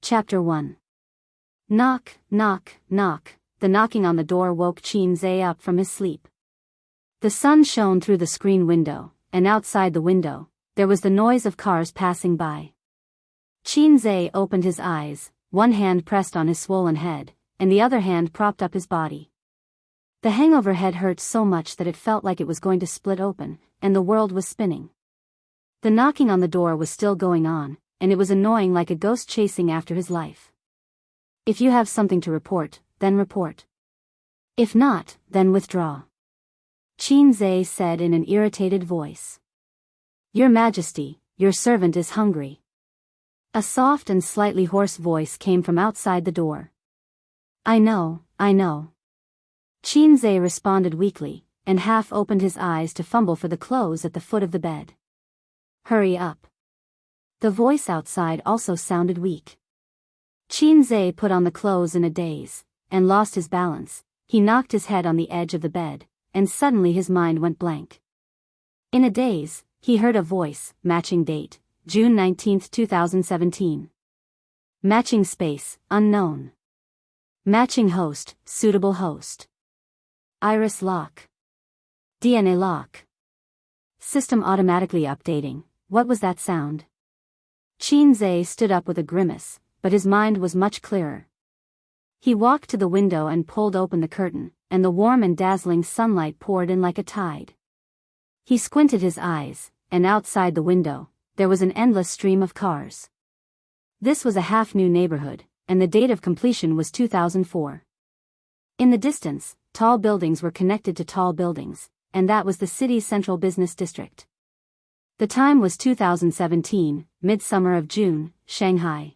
Chapter 1. Knock, knock, knock. The knocking on the door woke Qin up from his sleep. The sun shone through the screen window, and outside the window, there was the noise of cars passing by. Qin opened his eyes, one hand pressed on his swollen head, and the other hand propped up his body. The hangover head hurt so much that it felt like it was going to split open, and the world was spinning. The knocking on the door was still going on, and it was annoying like a ghost chasing after his life. If you have something to report, then report. If not, then withdraw. Qin said in an irritated voice. Your Majesty, your servant is hungry. A soft and slightly hoarse voice came from outside the door. I know. Qin responded weakly, and half opened his eyes to fumble for the clothes at the foot of the bed. Hurry up. The voice outside also sounded weak. Qin put on the clothes in a daze, and lost his balance. He knocked his head on the edge of the bed, and suddenly his mind went blank. In a daze, he heard a voice, matching date, June 19, 2017. Matching space, unknown. Matching host, suitable host. Iris lock. DNA lock. System automatically updating. What was that sound? Qin stood up with a grimace, but his mind was much clearer. He walked to the window and pulled open the curtain, and the warm and dazzling sunlight poured in like a tide. He squinted his eyes, and outside the window, there was an endless stream of cars. This was a half-new neighborhood, and the date of completion was 2004. In the distance, tall buildings were connected to tall buildings, and that was the city's central business district. The time was 2017, midsummer of June, Shanghai.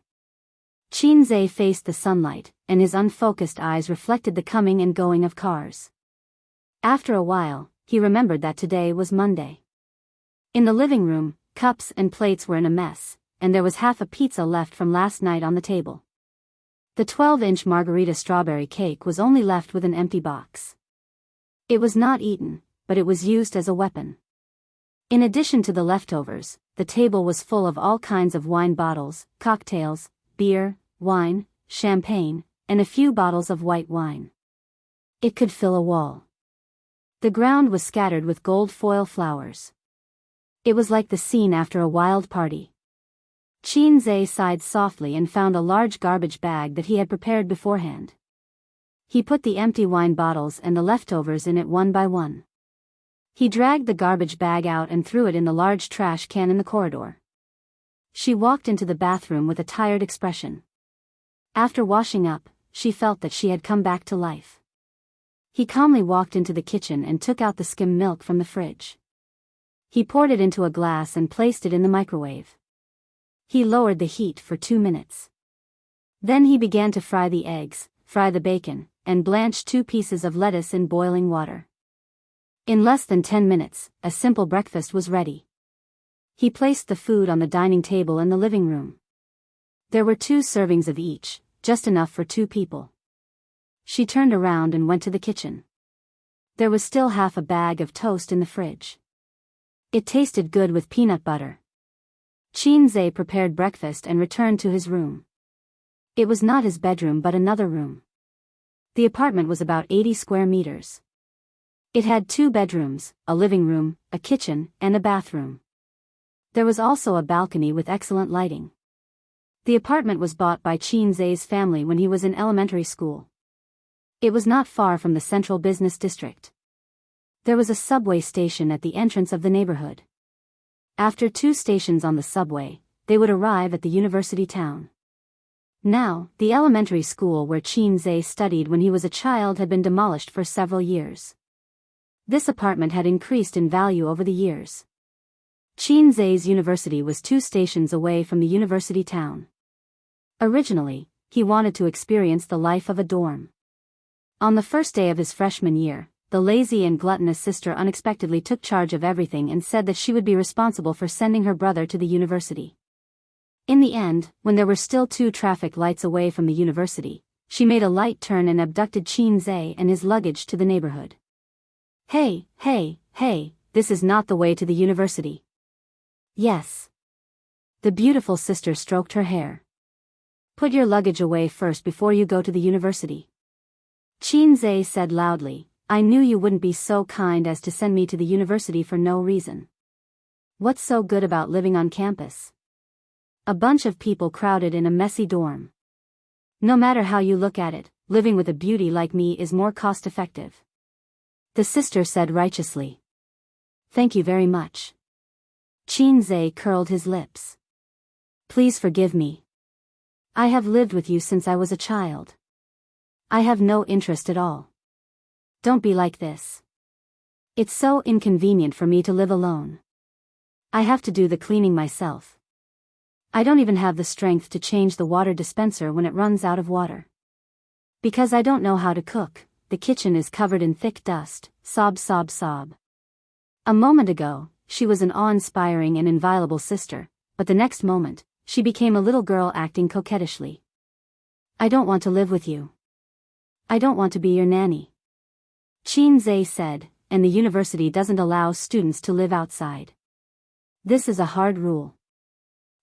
Qin faced the sunlight, and his unfocused eyes reflected the coming and going of cars. After a while, he remembered that today was Monday. In the living room, cups and plates were in a mess, and there was half a pizza left from last night on the table. The 12-inch margarita strawberry cake was only left with an empty box. It was not eaten, but it was used as a weapon. In addition to the leftovers, the table was full of all kinds of wine bottles, cocktails, beer, wine, champagne, and a few bottles of white wine. It could fill a wall. The ground was scattered with gold foil flowers. It was like the scene after a wild party. Qin sighed softly and found a large garbage bag that he had prepared beforehand. He put the empty wine bottles and the leftovers in it one by one. He dragged the garbage bag out and threw it in the large trash can in the corridor. She walked into the bathroom with a tired expression. After washing up, she felt that she had come back to life. He calmly walked into the kitchen and took out the skim milk from the fridge. He poured it into a glass and placed it in the microwave. He lowered the heat for 2 minutes. Then he began to fry the eggs, fry the bacon, and blanch 2 pieces of lettuce in boiling water. In less than 10 minutes, a simple breakfast was ready. He placed the food on the dining table in the living room. There were 2 servings of each, just enough for 2 people. She turned around and went to the kitchen. There was still half a bag of toast in the fridge. It tasted good with peanut butter. Qin prepared breakfast and returned to his room. It was not his bedroom but another room. The apartment was about 80 square meters. It had 2 bedrooms, a living room, a kitchen, and a bathroom. There was also a balcony with excellent lighting. The apartment was bought by Qin's family when he was in elementary school. It was not far from the central business district. There was a subway station at the entrance of the neighborhood. After 2 stations on the subway, they would arrive at the university town. Now, the elementary school where Qin studied when he was a child had been demolished for several years. This apartment had increased in value over the years. Qin's university was 2 stations away from the university town. Originally, he wanted to experience the life of a dorm. On the first day of his freshman year, the lazy and gluttonous sister unexpectedly took charge of everything and said that she would be responsible for sending her brother to the university. In the end, when there were still 2 traffic lights away from the university, she made a light turn and abducted Qin and his luggage to the neighborhood. Hey, this is not the way to the university. Yes. The beautiful sister stroked her hair. Put your luggage away first before you go to the university. Qin said loudly, I knew you wouldn't be so kind as to send me to the university for no reason. What's so good about living on campus? A bunch of people crowded in a messy dorm. No matter how you look at it, living with a beauty like me is more cost-effective. The sister said righteously. Thank you very much. Qin curled his lips. Please forgive me. I have lived with you since I was a child. I have no interest at all. Don't be like this. It's so inconvenient for me to live alone. I have to do the cleaning myself. I don't even have the strength to change the water dispenser when it runs out of water. Because I don't know how to cook, the kitchen is covered in thick dust, sob sob sob. A moment ago, she was an awe-inspiring and inviolable sister, but the next moment, she became a little girl acting coquettishly. I don't want to live with you. I don't want to be your nanny. Qin said, and the university doesn't allow students to live outside. This is a hard rule.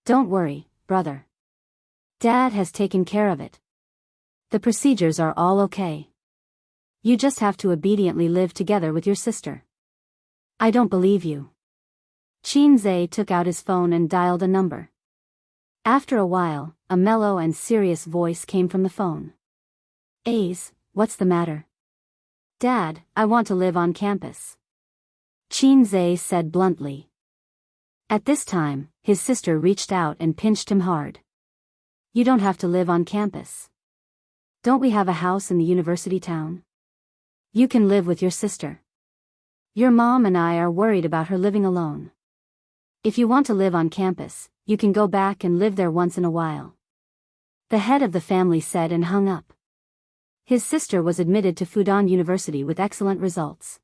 Don't worry, brother. Dad has taken care of it. The procedures are all okay. You just have to obediently live together with your sister. I don't believe you. Qin took out his phone and dialed a number. After a while, a mellow and serious voice came from the phone. Ace, what's the matter? Dad, I want to live on campus. Qin said bluntly. At this time, his sister reached out and pinched him hard. You don't have to live on campus. Don't we have a house in the university town? You can live with your sister. Your mom and I are worried about her living alone. If you want to live on campus, you can go back and live there once in a while. The head of the family said and hung up. His sister was admitted to Fudan University with excellent results.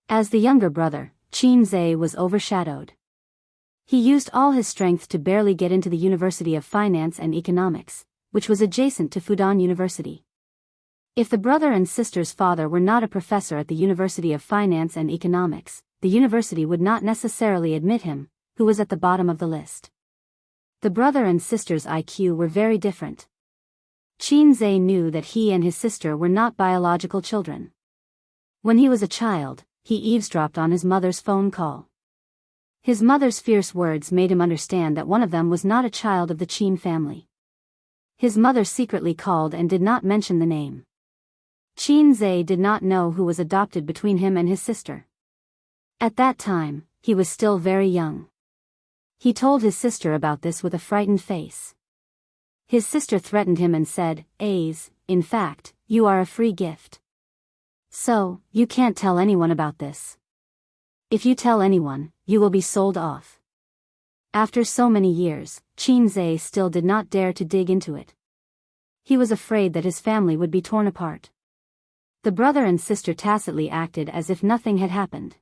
As the younger brother, Qin was overshadowed. He used all his strength to barely get into the University of Finance and Economics, which was adjacent to Fudan University. If the brother and sister's father were not a professor at the University of Finance and Economics, the university would not necessarily admit him, who was at the bottom of the list. The brother and sister's IQ were very different. Qin knew that he and his sister were not biological children. When he was a child, he eavesdropped on his mother's phone call. His mother's fierce words made him understand that one of them was not a child of the Qin family. His mother secretly called and did not mention the name. Qin did not know who was adopted between him and his sister. At that time, he was still very young. He told his sister about this with a frightened face. His sister threatened him and said, Ace, in fact, you are a free gift. So, you can't tell anyone about this. If you tell anyone, you will be sold off. After so many years, Qin still did not dare to dig into it. He was afraid that his family would be torn apart. The brother and sister tacitly acted as if nothing had happened.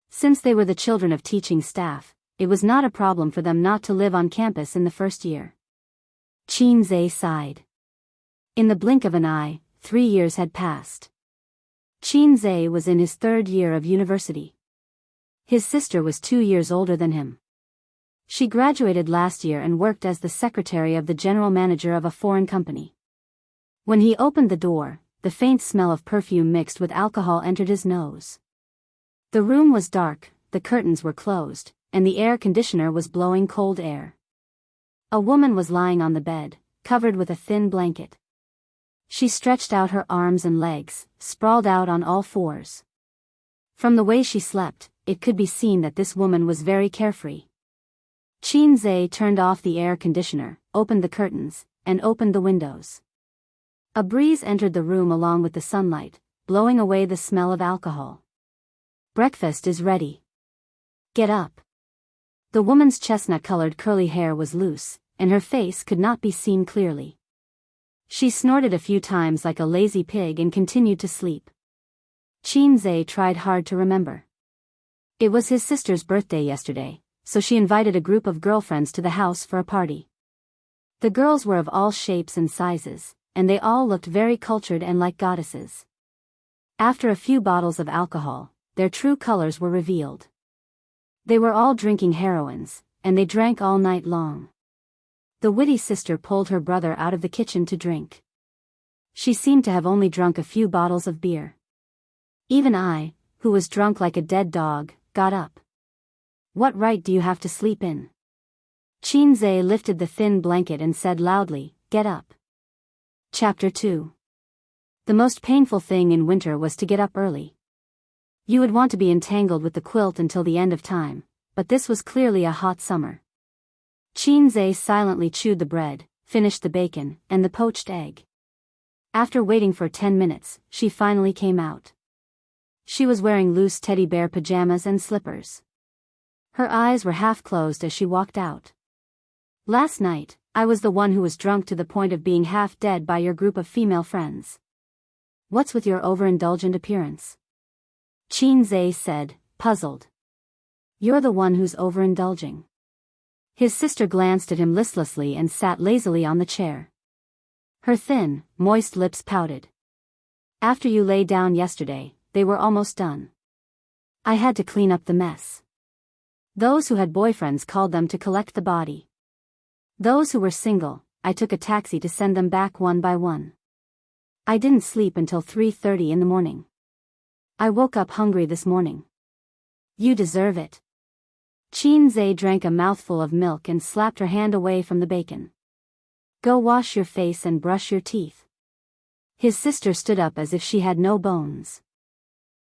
Since they were the children of teaching staff, it was not a problem for them not to live on campus in the first year. Qin sighed. In the blink of an eye, 3 years had passed. Qin was in his 3rd year of university. His sister was 2 years older than him. She graduated last year and worked as the secretary of the general manager of a foreign company. When he opened the door, the faint smell of perfume mixed with alcohol entered his nose. The room was dark, the curtains were closed, and the air conditioner was blowing cold air. A woman was lying on the bed, covered with a thin blanket. She stretched out her arms and legs, sprawled out on all fours. From the way she slept, it could be seen that this woman was very carefree. Qin turned off the air conditioner, opened the curtains, and opened the windows. A breeze entered the room along with the sunlight, blowing away the smell of alcohol. Breakfast is ready. Get up. The woman's chestnut-colored curly hair was loose, and her face could not be seen clearly. She snorted a few times like a lazy pig and continued to sleep. Qin tried hard to remember. It was his sister's birthday yesterday, so she invited a group of girlfriends to the house for a party. The girls were of all shapes and sizes, and they all looked very cultured and like goddesses. After a few bottles of alcohol, their true colors were revealed. They were all drinking heroines, and they drank all night long. The witty sister pulled her brother out of the kitchen to drink. She seemed to have only drunk a few bottles of beer. Even I, who was drunk like a dead dog, got up. What right do you have to sleep in? Qinze lifted the thin blanket and said loudly, "Get up." Chapter 2. The most painful thing in winter was to get up early. You would want to be entangled with the quilt until the end of time, but this was clearly a hot summer. Qinze silently chewed the bread, finished the bacon, and the poached egg. After waiting for 10 minutes, she finally came out. She was wearing loose teddy bear pajamas and slippers. Her eyes were half closed as she walked out. "Last night, I was the one who was drunk to the point of being half dead by your group of female friends. What's with your overindulgent appearance?" Qinze said, puzzled. "You're the one who's overindulging." His sister glanced at him listlessly and sat lazily on the chair. Her thin, moist lips pouted. "After you lay down yesterday, they were almost done. I had to clean up the mess. Those who had boyfriends called them to collect the body. Those who were single, I took a taxi to send them back one by one. I didn't sleep until 3:30 in the morning. I woke up hungry this morning. You deserve it." Qinze drank a mouthful of milk and slapped her hand away from the bacon. "Go wash your face and brush your teeth." His sister stood up as if she had no bones.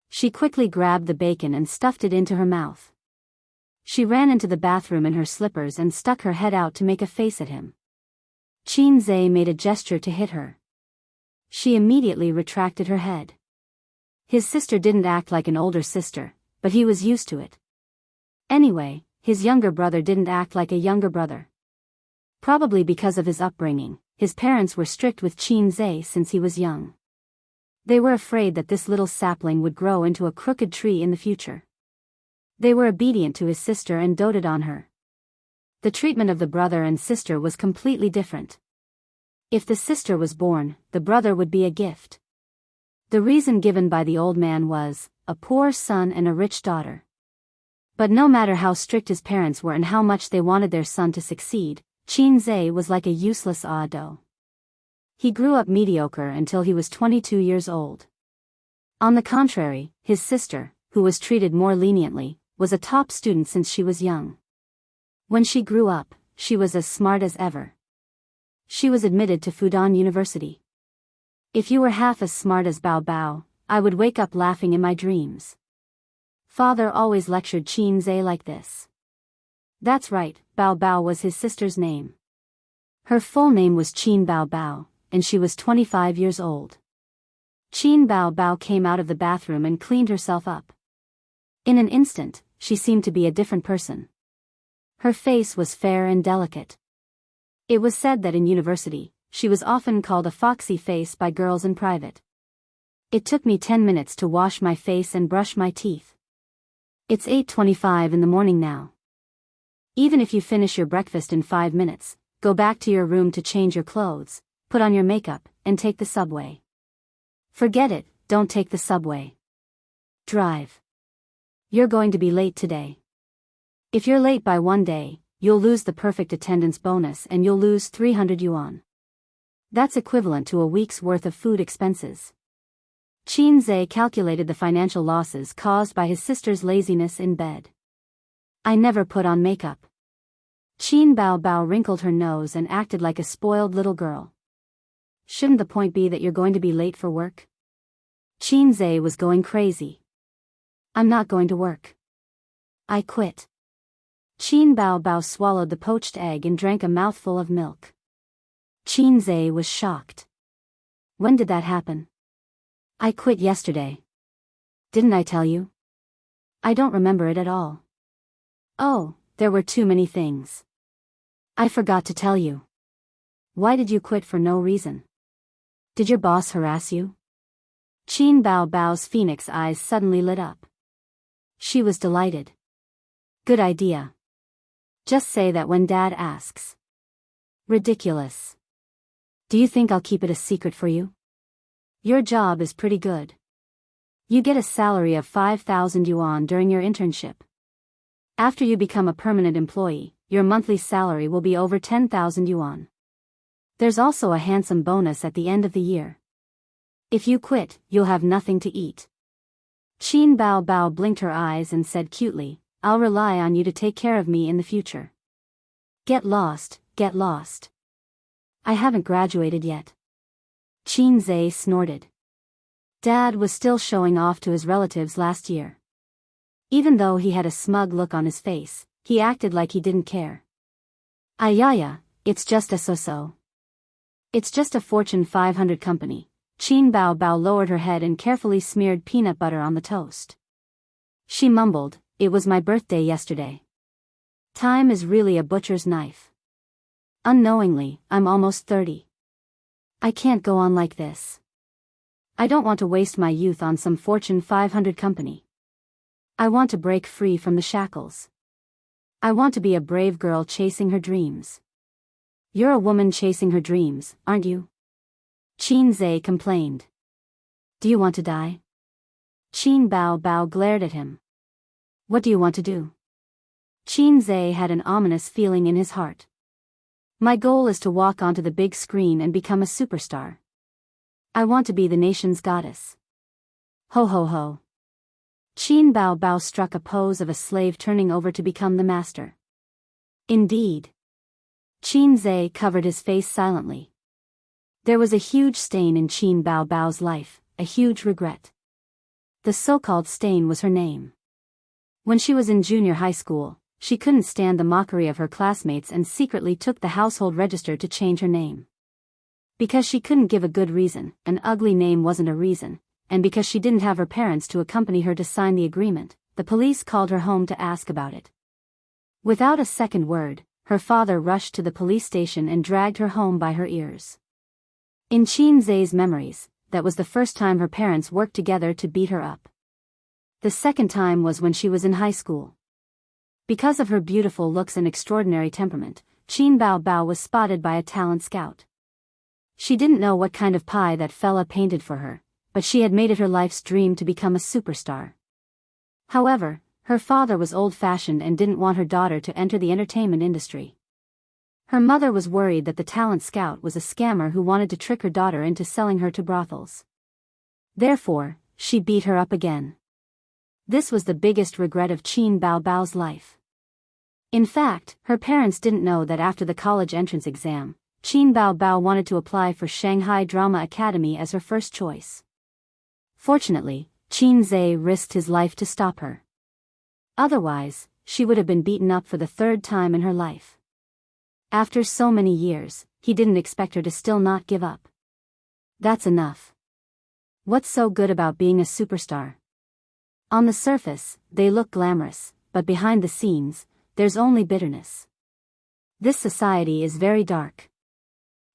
She quickly grabbed the bacon and stuffed it into her mouth. She ran into the bathroom in her slippers and stuck her head out to make a face at him. Qinze made a gesture to hit her. She immediately retracted her head. His sister didn't act like an older sister, but he was used to it. Anyway, his younger brother didn't act like a younger brother. Probably because of his upbringing, his parents were strict with Qinze since he was young. They were afraid that this little sapling would grow into a crooked tree in the future. They were obedient to his sister and doted on her. The treatment of the brother and sister was completely different. If the sister was born, the brother would be a gift. The reason given by the old man was, a poor son and a rich daughter. But no matter how strict his parents were and how much they wanted their son to succeed, Qinze was like a useless ado. He grew up mediocre until he was 22 years old. On the contrary, his sister, who was treated more leniently, was a top student since she was young. When she grew up, she was as smart as ever. She was admitted to Fudan University. "If you were half as smart as Bao Bao, I would wake up laughing in my dreams." Father always lectured Qinze like this. That's right, Bao Bao was his sister's name. Her full name was Qin Bao Bao, and she was 25 years old. Qin Bao Bao came out of the bathroom and cleaned herself up. In an instant, she seemed to be a different person. Her face was fair and delicate. It was said that in university, she was often called a foxy face by girls in private. "It took me 10 minutes to wash my face and brush my teeth. It's 8:25 in the morning now. Even if you finish your breakfast in 5 minutes, go back to your room to change your clothes, put on your makeup, and take the subway. Forget it, don't take the subway. Drive. You're going to be late today. If you're late by 1 day, you'll lose the perfect attendance bonus and you'll lose 300 yuan. That's equivalent to a week's worth of food expenses." Qinze calculated the financial losses caused by his sister's laziness in bed. "I never put on makeup." Qin Bao Bao wrinkled her nose and acted like a spoiled little girl. "Shouldn't the point be that you're going to be late for work?" Qinze was going crazy. "I'm not going to work. I quit." Qin Bao Bao swallowed the poached egg and drank a mouthful of milk. Qinze was shocked. "When did that happen?" "I quit yesterday." "Didn't I tell you?" "I don't remember it at all." "Oh, there were too many things. I forgot to tell you." "Why did you quit for no reason? Did your boss harass you?" Qin Bao Bao's phoenix eyes suddenly lit up. She was delighted. "Good idea. Just say that when Dad asks." "Ridiculous. Do you think I'll keep it a secret for you? Your job is pretty good. You get a salary of 5,000 yuan during your internship. After you become a permanent employee, your monthly salary will be over 10,000 yuan. There's also a handsome bonus at the end of the year. If you quit, you'll have nothing to eat. Qin Bao Bao blinked her eyes and said cutely, I'll rely on you to take care of me in the future. Get lost, get lost. I haven't graduated yet. Qin Zhe snorted. Dad was still showing off to his relatives last year. Even though he had a smug look on his face, he acted like he didn't care. Ayaya, it's just a so-so. It's just a Fortune 500 company. Qin Bao Bao lowered her head and carefully smeared peanut butter on the toast. She mumbled, it was my birthday yesterday. Time is really a butcher's knife. Unknowingly, I'm almost 30. I can't go on like this. I don't want to waste my youth on some Fortune 500 company. I want to break free from the shackles. I want to be a brave girl chasing her dreams. You're a woman chasing her dreams, aren't you? Qin Zhe complained. Do you want to die? Qin Bao Bao glared at him. What do you want to do? Qin Zhe had an ominous feeling in his heart. My goal is to walk onto the big screen and become a superstar. I want to be the nation's goddess. Ho ho ho. Qin Bao Bao struck a pose of a slave turning over to become the master. Indeed. Qin Zhe covered his face silently. There was a huge stain in Qin Bao Bao's life, a huge regret. The so-called stain was her name. When she was in junior high school, she couldn't stand the mockery of her classmates and secretly took the household register to change her name. Because she couldn't give a good reason, an ugly name wasn't a reason, and because she didn't have her parents to accompany her to sign the agreement, the police called her home to ask about it. Without a second word, her father rushed to the police station and dragged her home by her ears. In Qin Zhe's memories, that was the first time her parents worked together to beat her up. The second time was when she was in high school. Because of her beautiful looks and extraordinary temperament, Qin Bao Bao was spotted by a talent scout. She didn't know what kind of pie that fella painted for her, but she had made it her life's dream to become a superstar. However, her father was old-fashioned and didn't want her daughter to enter the entertainment industry. Her mother was worried that the talent scout was a scammer who wanted to trick her daughter into selling her to brothels. Therefore, she beat her up again. This was the biggest regret of Qin Bao Bao's life. In fact, her parents didn't know that after the college entrance exam, Qin Bao Bao wanted to apply for Shanghai Drama Academy as her first choice. Fortunately, Qin Zhe risked his life to stop her. Otherwise, she would have been beaten up for the third time in her life. After so many years, he didn't expect her to still not give up. That's enough. What's so good about being a superstar? On the surface, they look glamorous, but behind the scenes, there's only bitterness. This society is very dark.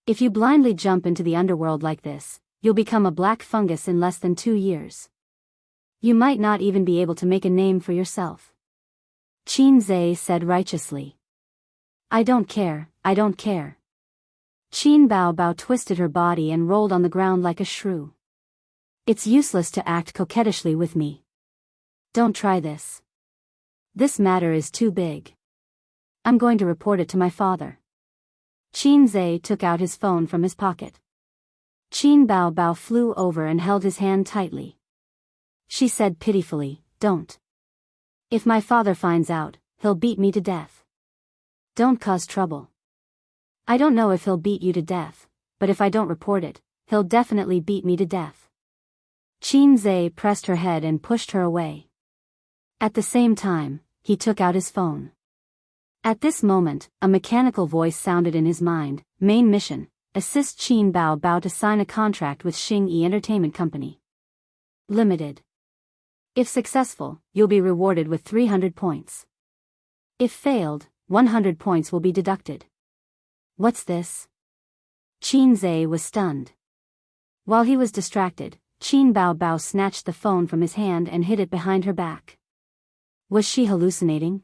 If you blindly jump into the underworld like this, you'll become a black fungus in less than 2 years. You might not even be able to make a name for yourself. Qin Zhe said righteously. I don't care, I don't care. Qin Bao Bao twisted her body and rolled on the ground like a shrew. It's useless to act coquettishly with me. Don't try this. This matter is too big. I'm going to report it to my father. Qin Zhe took out his phone from his pocket. Qin Bao Bao flew over and held his hand tightly. She said pitifully, don't. If my father finds out, he'll beat me to death. Don't cause trouble. I don't know if he'll beat you to death, but if I don't report it, he'll definitely beat me to death. Qin Zhe pressed her head and pushed her away. At the same time, he took out his phone. At this moment, a mechanical voice sounded in his mind, main mission, assist Qin Bao Bao to sign a contract with Xing-Yi Entertainment Company Limited. If successful, you'll be rewarded with 300 points. If failed, 100 points will be deducted. What's this? Qin Zhe was stunned. While he was distracted, Qin Bao Bao snatched the phone from his hand and hid it behind her back. Was she hallucinating?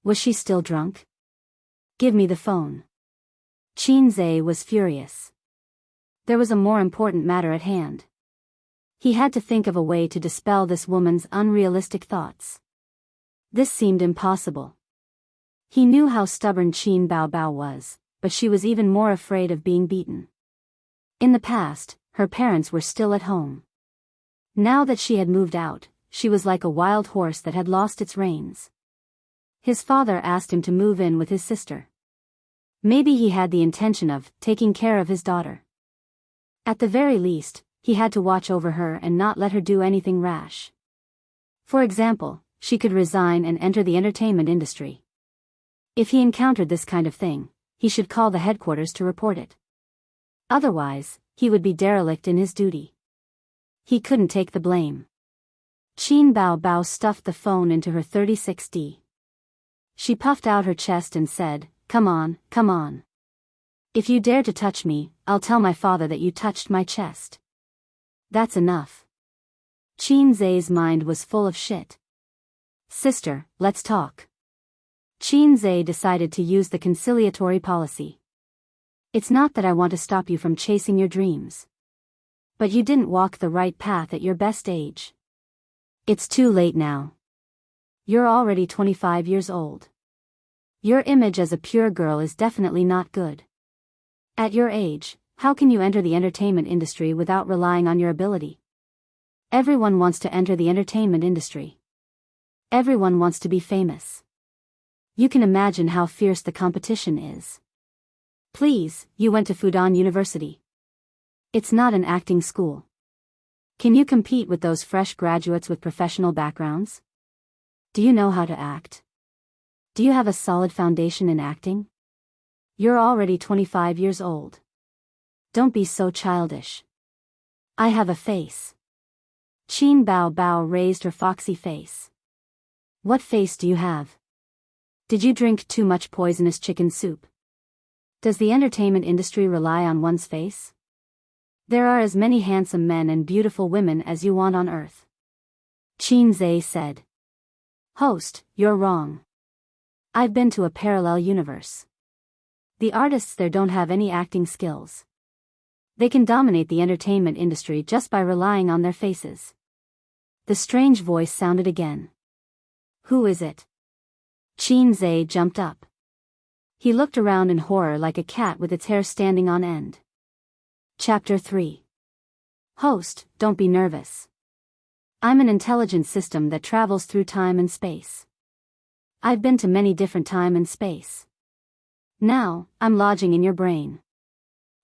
Was she still drunk? Give me the phone. Qin Zhe was furious. There was a more important matter at hand. He had to think of a way to dispel this woman's unrealistic thoughts. This seemed impossible. He knew how stubborn Qin Baobao was, but she was even more afraid of being beaten. In the past, her parents were still at home. Now that she had moved out, she was like a wild horse that had lost its reins. His father asked him to move in with his sister. Maybe he had the intention of taking care of his daughter. At the very least, he had to watch over her and not let her do anything rash. For example, she could resign and enter the entertainment industry. If he encountered this kind of thing, he should call the headquarters to report it. Otherwise, he would be derelict in his duty. He couldn't take the blame. Qin Baobao stuffed the phone into her 36D. She puffed out her chest and said, "Come on, come on. If you dare to touch me, I'll tell my father that you touched my chest." That's enough. Qin Zhe's mind was full of shit. "Sister, let's talk." Qin Zhe decided to use the conciliatory policy. "It's not that I want to stop you from chasing your dreams. But you didn't walk the right path at your best age. It's too late now. You're already 25 years old. Your image as a pure girl is definitely not good. At your age, how can you enter the entertainment industry without relying on your ability? Everyone wants to enter the entertainment industry. Everyone wants to be famous. You can imagine how fierce the competition is. Please, you went to Fudan University. It's not an acting school. Can you compete with those fresh graduates with professional backgrounds? Do you know how to act? Do you have a solid foundation in acting? You're already 25 years old. Don't be so childish. I have a face." Qin Baobao raised her foxy face. "What face do you have? Did you drink too much poisonous chicken soup? Does the entertainment industry rely on one's face? There are as many handsome men and beautiful women as you want on earth." Qin Zhe said. "Host, you're wrong. I've been to a parallel universe. The artists there don't have any acting skills. They can dominate the entertainment industry just by relying on their faces." The strange voice sounded again. "Who is it?" Qin Zhe jumped up. He looked around in horror like a cat with its hair standing on end. Chapter 3. Host, don't be nervous. I'm an intelligent system that travels through time and space. I've been to many different time and space. Now, I'm lodging in your brain.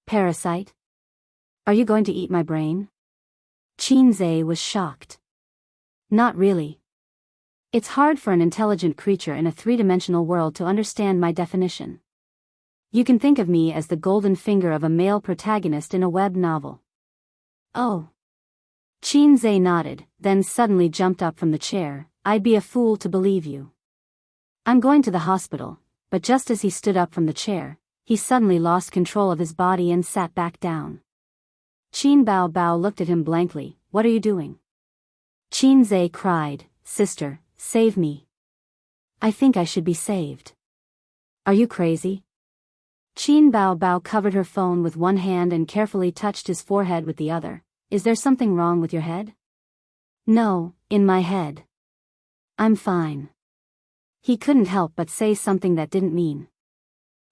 Parasite? Are you going to eat my brain? Qin Zhe was shocked. Not really. It's hard for an intelligent creature in a three-dimensional world to understand my definition. You can think of me as the golden finger of a male protagonist in a web novel. Oh. Qin Zhe nodded, then suddenly jumped up from the chair. I'd be a fool to believe you. I'm going to the hospital, but just as he stood up from the chair, he suddenly lost control of his body and sat back down. Qin Baobao looked at him blankly. What are you doing? Qin Zhe cried, Sister, save me. I think I should be saved. Are you crazy? Qin Baobao covered her phone with one hand and carefully touched his forehead with the other. Is there something wrong with your head? No, in my head. I'm fine. He couldn't help but say something that didn't mean.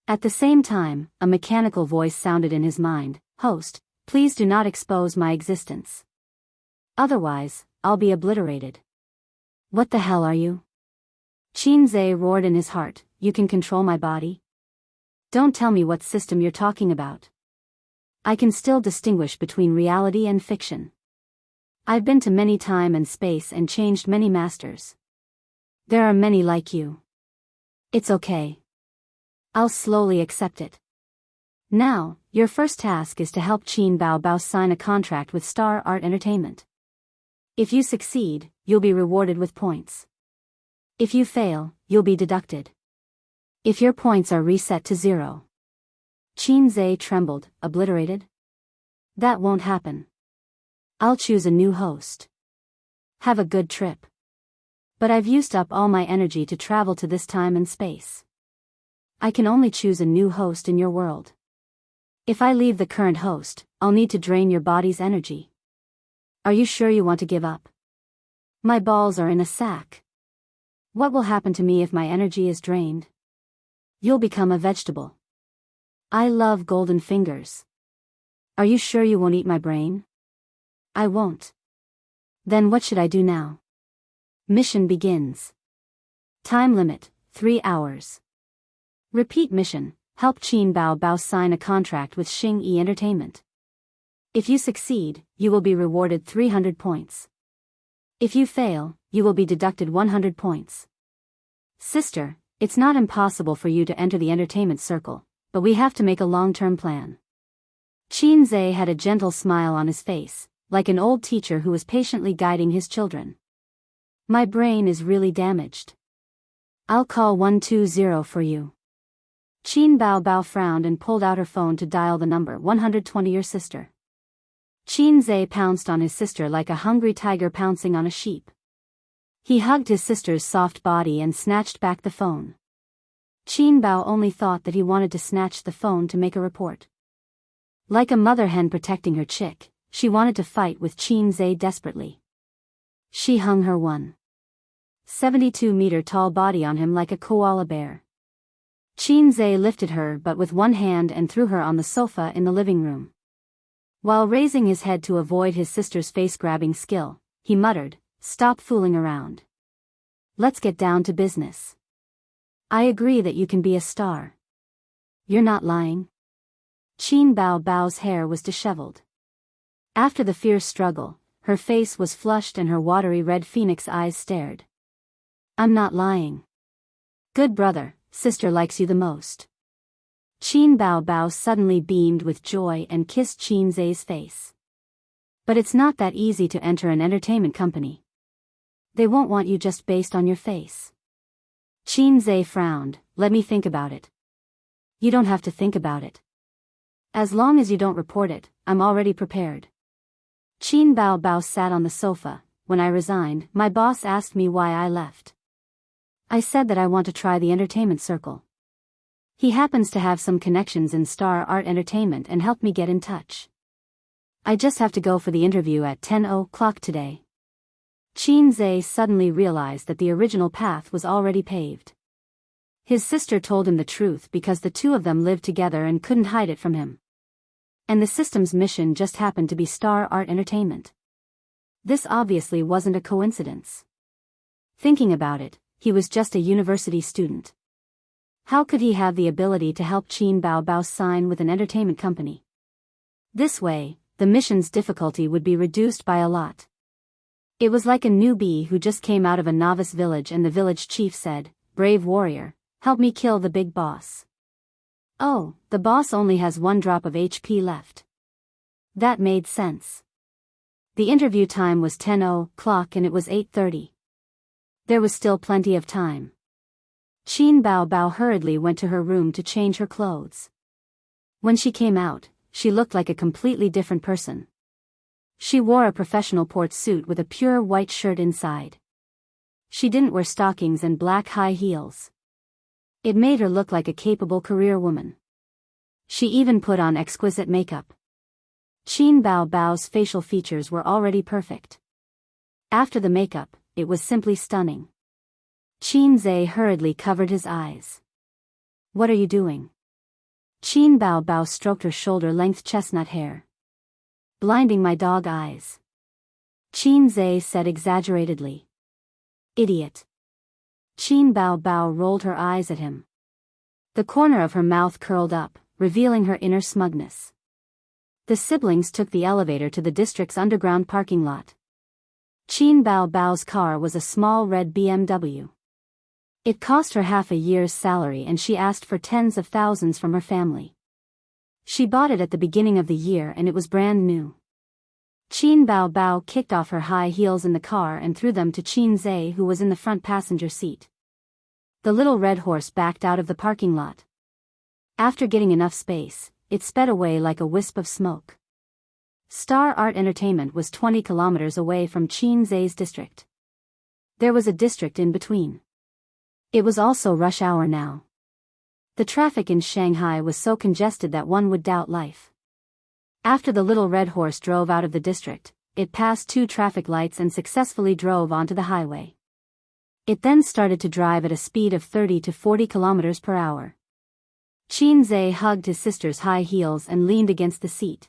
At the same time, a mechanical voice sounded in his mind. Host, please do not expose my existence. Otherwise, I'll be obliterated. What the hell are you? Qin Zhe roared in his heart. You can control my body? Don't tell me what system you're talking about. I can still distinguish between reality and fiction. I've been to many time and space and changed many masters. There are many like you. It's okay. I'll slowly accept it. Now, your first task is to help Qin Baobao sign a contract with Star Art Entertainment. If you succeed, you'll be rewarded with points. If you fail, you'll be deducted. If your points are reset to 0. Qin Zhe trembled. Obliterated? That won't happen. I'll choose a new host. Have a good trip. But I've used up all my energy to travel to this time and space. I can only choose a new host in your world. If I leave the current host, I'll need to drain your body's energy. Are you sure you want to give up? My balls are in a sack. What will happen to me if my energy is drained? You'll become a vegetable. I love golden fingers. Are you sure you won't eat my brain? I won't. Then what should I do now? Mission begins. Time limit, 3 hours. Repeat mission, help Qin Bao Bao sign a contract with Xing Yi Entertainment. If you succeed, you will be rewarded 300 points. If you fail, you will be deducted 100 points. Sister, it's not impossible for you to enter the entertainment circle, but we have to make a long-term plan. Qin Zhe had a gentle smile on his face, like an old teacher who was patiently guiding his children. My brain is really damaged. I'll call 120 for you. Qin Bao Bao frowned and pulled out her phone to dial the number 120. Your sister. Qin Zhe pounced on his sister like a hungry tiger pouncing on a sheep. He hugged his sister's soft body and snatched back the phone. Qin Bao only thought that he wanted to snatch the phone to make a report. Like a mother hen protecting her chick, she wanted to fight with Qin Zhe desperately. She hung her 172-meter tall body on him like a koala bear. Qin Zhe lifted her but with one hand and threw her on the sofa in the living room. While raising his head to avoid his sister's face-grabbing skill, he muttered, "Stop fooling around. Let's get down to business. I agree that you can be a star. You're not lying?" Qin Bao Bao's hair was disheveled. After the fierce struggle, her face was flushed and her watery red phoenix eyes stared. "I'm not lying. Good brother, sister likes you the most." Qin Bao Bao suddenly beamed with joy and kissed Qin Zhe's face. "But it's not that easy to enter an entertainment company. They won't want you just based on your face." Qin Zhe frowned. "Let me think about it." "You don't have to think about it. As long as you don't report it, I'm already prepared." Qin Bao Bao sat on the sofa. "When I resigned, my boss asked me why I left. I said that I want to try the entertainment circle. He happens to have some connections in Star Art Entertainment and helped me get in touch. I just have to go for the interview at 10 o'clock today." Qin Zhe suddenly realized that the original path was already paved. His sister told him the truth because the two of them lived together and couldn't hide it from him. And the system's mission just happened to be Star Art Entertainment. This obviously wasn't a coincidence. Thinking about it, he was just a university student. How could he have the ability to help Qin Bao Bao sign with an entertainment company? This way, the mission's difficulty would be reduced by a lot. It was like a newbie who just came out of a novice village and the village chief said, "Brave warrior, help me kill the big boss." "Oh, the boss only has 1 drop of HP left." That made sense. The interview time was 10 o'clock and it was 8:30. There was still plenty of time. Qin Bao Bao hurriedly went to her room to change her clothes. When she came out, she looked like a completely different person. She wore a professional port suit with a pure white shirt inside. She didn't wear stockings and black high heels. It made her look like a capable career woman. She even put on exquisite makeup. Qin Bao Bao's facial features were already perfect. After the makeup, it was simply stunning. Qin Zhe hurriedly covered his eyes. "What are you doing?" Qin Bao Bao stroked her shoulder-length chestnut hair. "Blinding my dog eyes," Qin Zhe said exaggeratedly. "Idiot." Qin Bao Bao rolled her eyes at him. The corner of her mouth curled up, revealing her inner smugness. The siblings took the elevator to the district's underground parking lot. Qin Bao Bao's car was a small red BMW. It cost her half a year's salary and she asked for tens of thousands from her family. She bought it at the beginning of the year and it was brand new. Qin Bao Bao kicked off her high heels in the car and threw them to Qin Zhe, who was in the front passenger seat. The little red horse backed out of the parking lot. After getting enough space, it sped away like a wisp of smoke. Star Art Entertainment was 20 kilometers away from Qin Zhe's district. There was a district in between. It was also rush hour now. The traffic in Shanghai was so congested that one would doubt life. After the little red horse drove out of the district, it passed 2 traffic lights and successfully drove onto the highway. It then started to drive at a speed of 30 to 40 kilometers per hour. Qinze hugged his sister's high heels and leaned against the seat.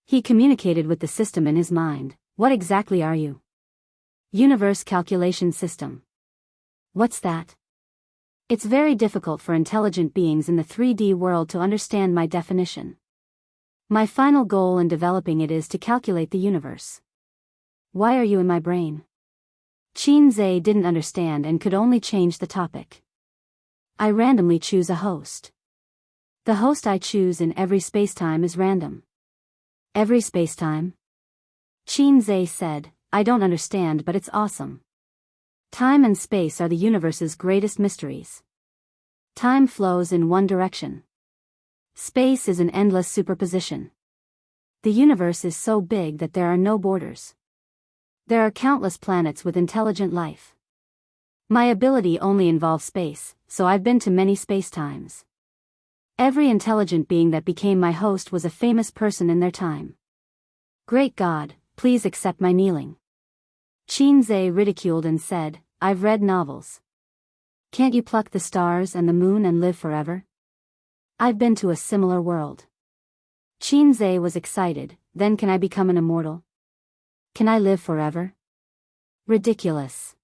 He communicated with the system in his mind. What exactly are you? Universe calculation system. What's that? It's very difficult for intelligent beings in the 3D world to understand my definition. My final goal in developing it is to calculate the universe. Why are you in my brain? Qinze didn't understand and could only change the topic. I randomly choose a host. The host I choose in every spacetime is random. Every spacetime? Qinze said, I don't understand, but it's awesome. Time and space are the universe's greatest mysteries. Time flows in one direction. Space is an endless superposition. The universe is so big that there are no borders. There are countless planets with intelligent life. My ability only involves space, so I've been to many spacetimes. Every intelligent being that became my host was a famous person in their time. Great God, please accept my kneeling. Qinze ridiculed and said, I've read novels. Can't you pluck the stars and the moon and live forever? I've been to a similar world. Qinze was excited. Then can I become an immortal? Can I live forever? Ridiculous.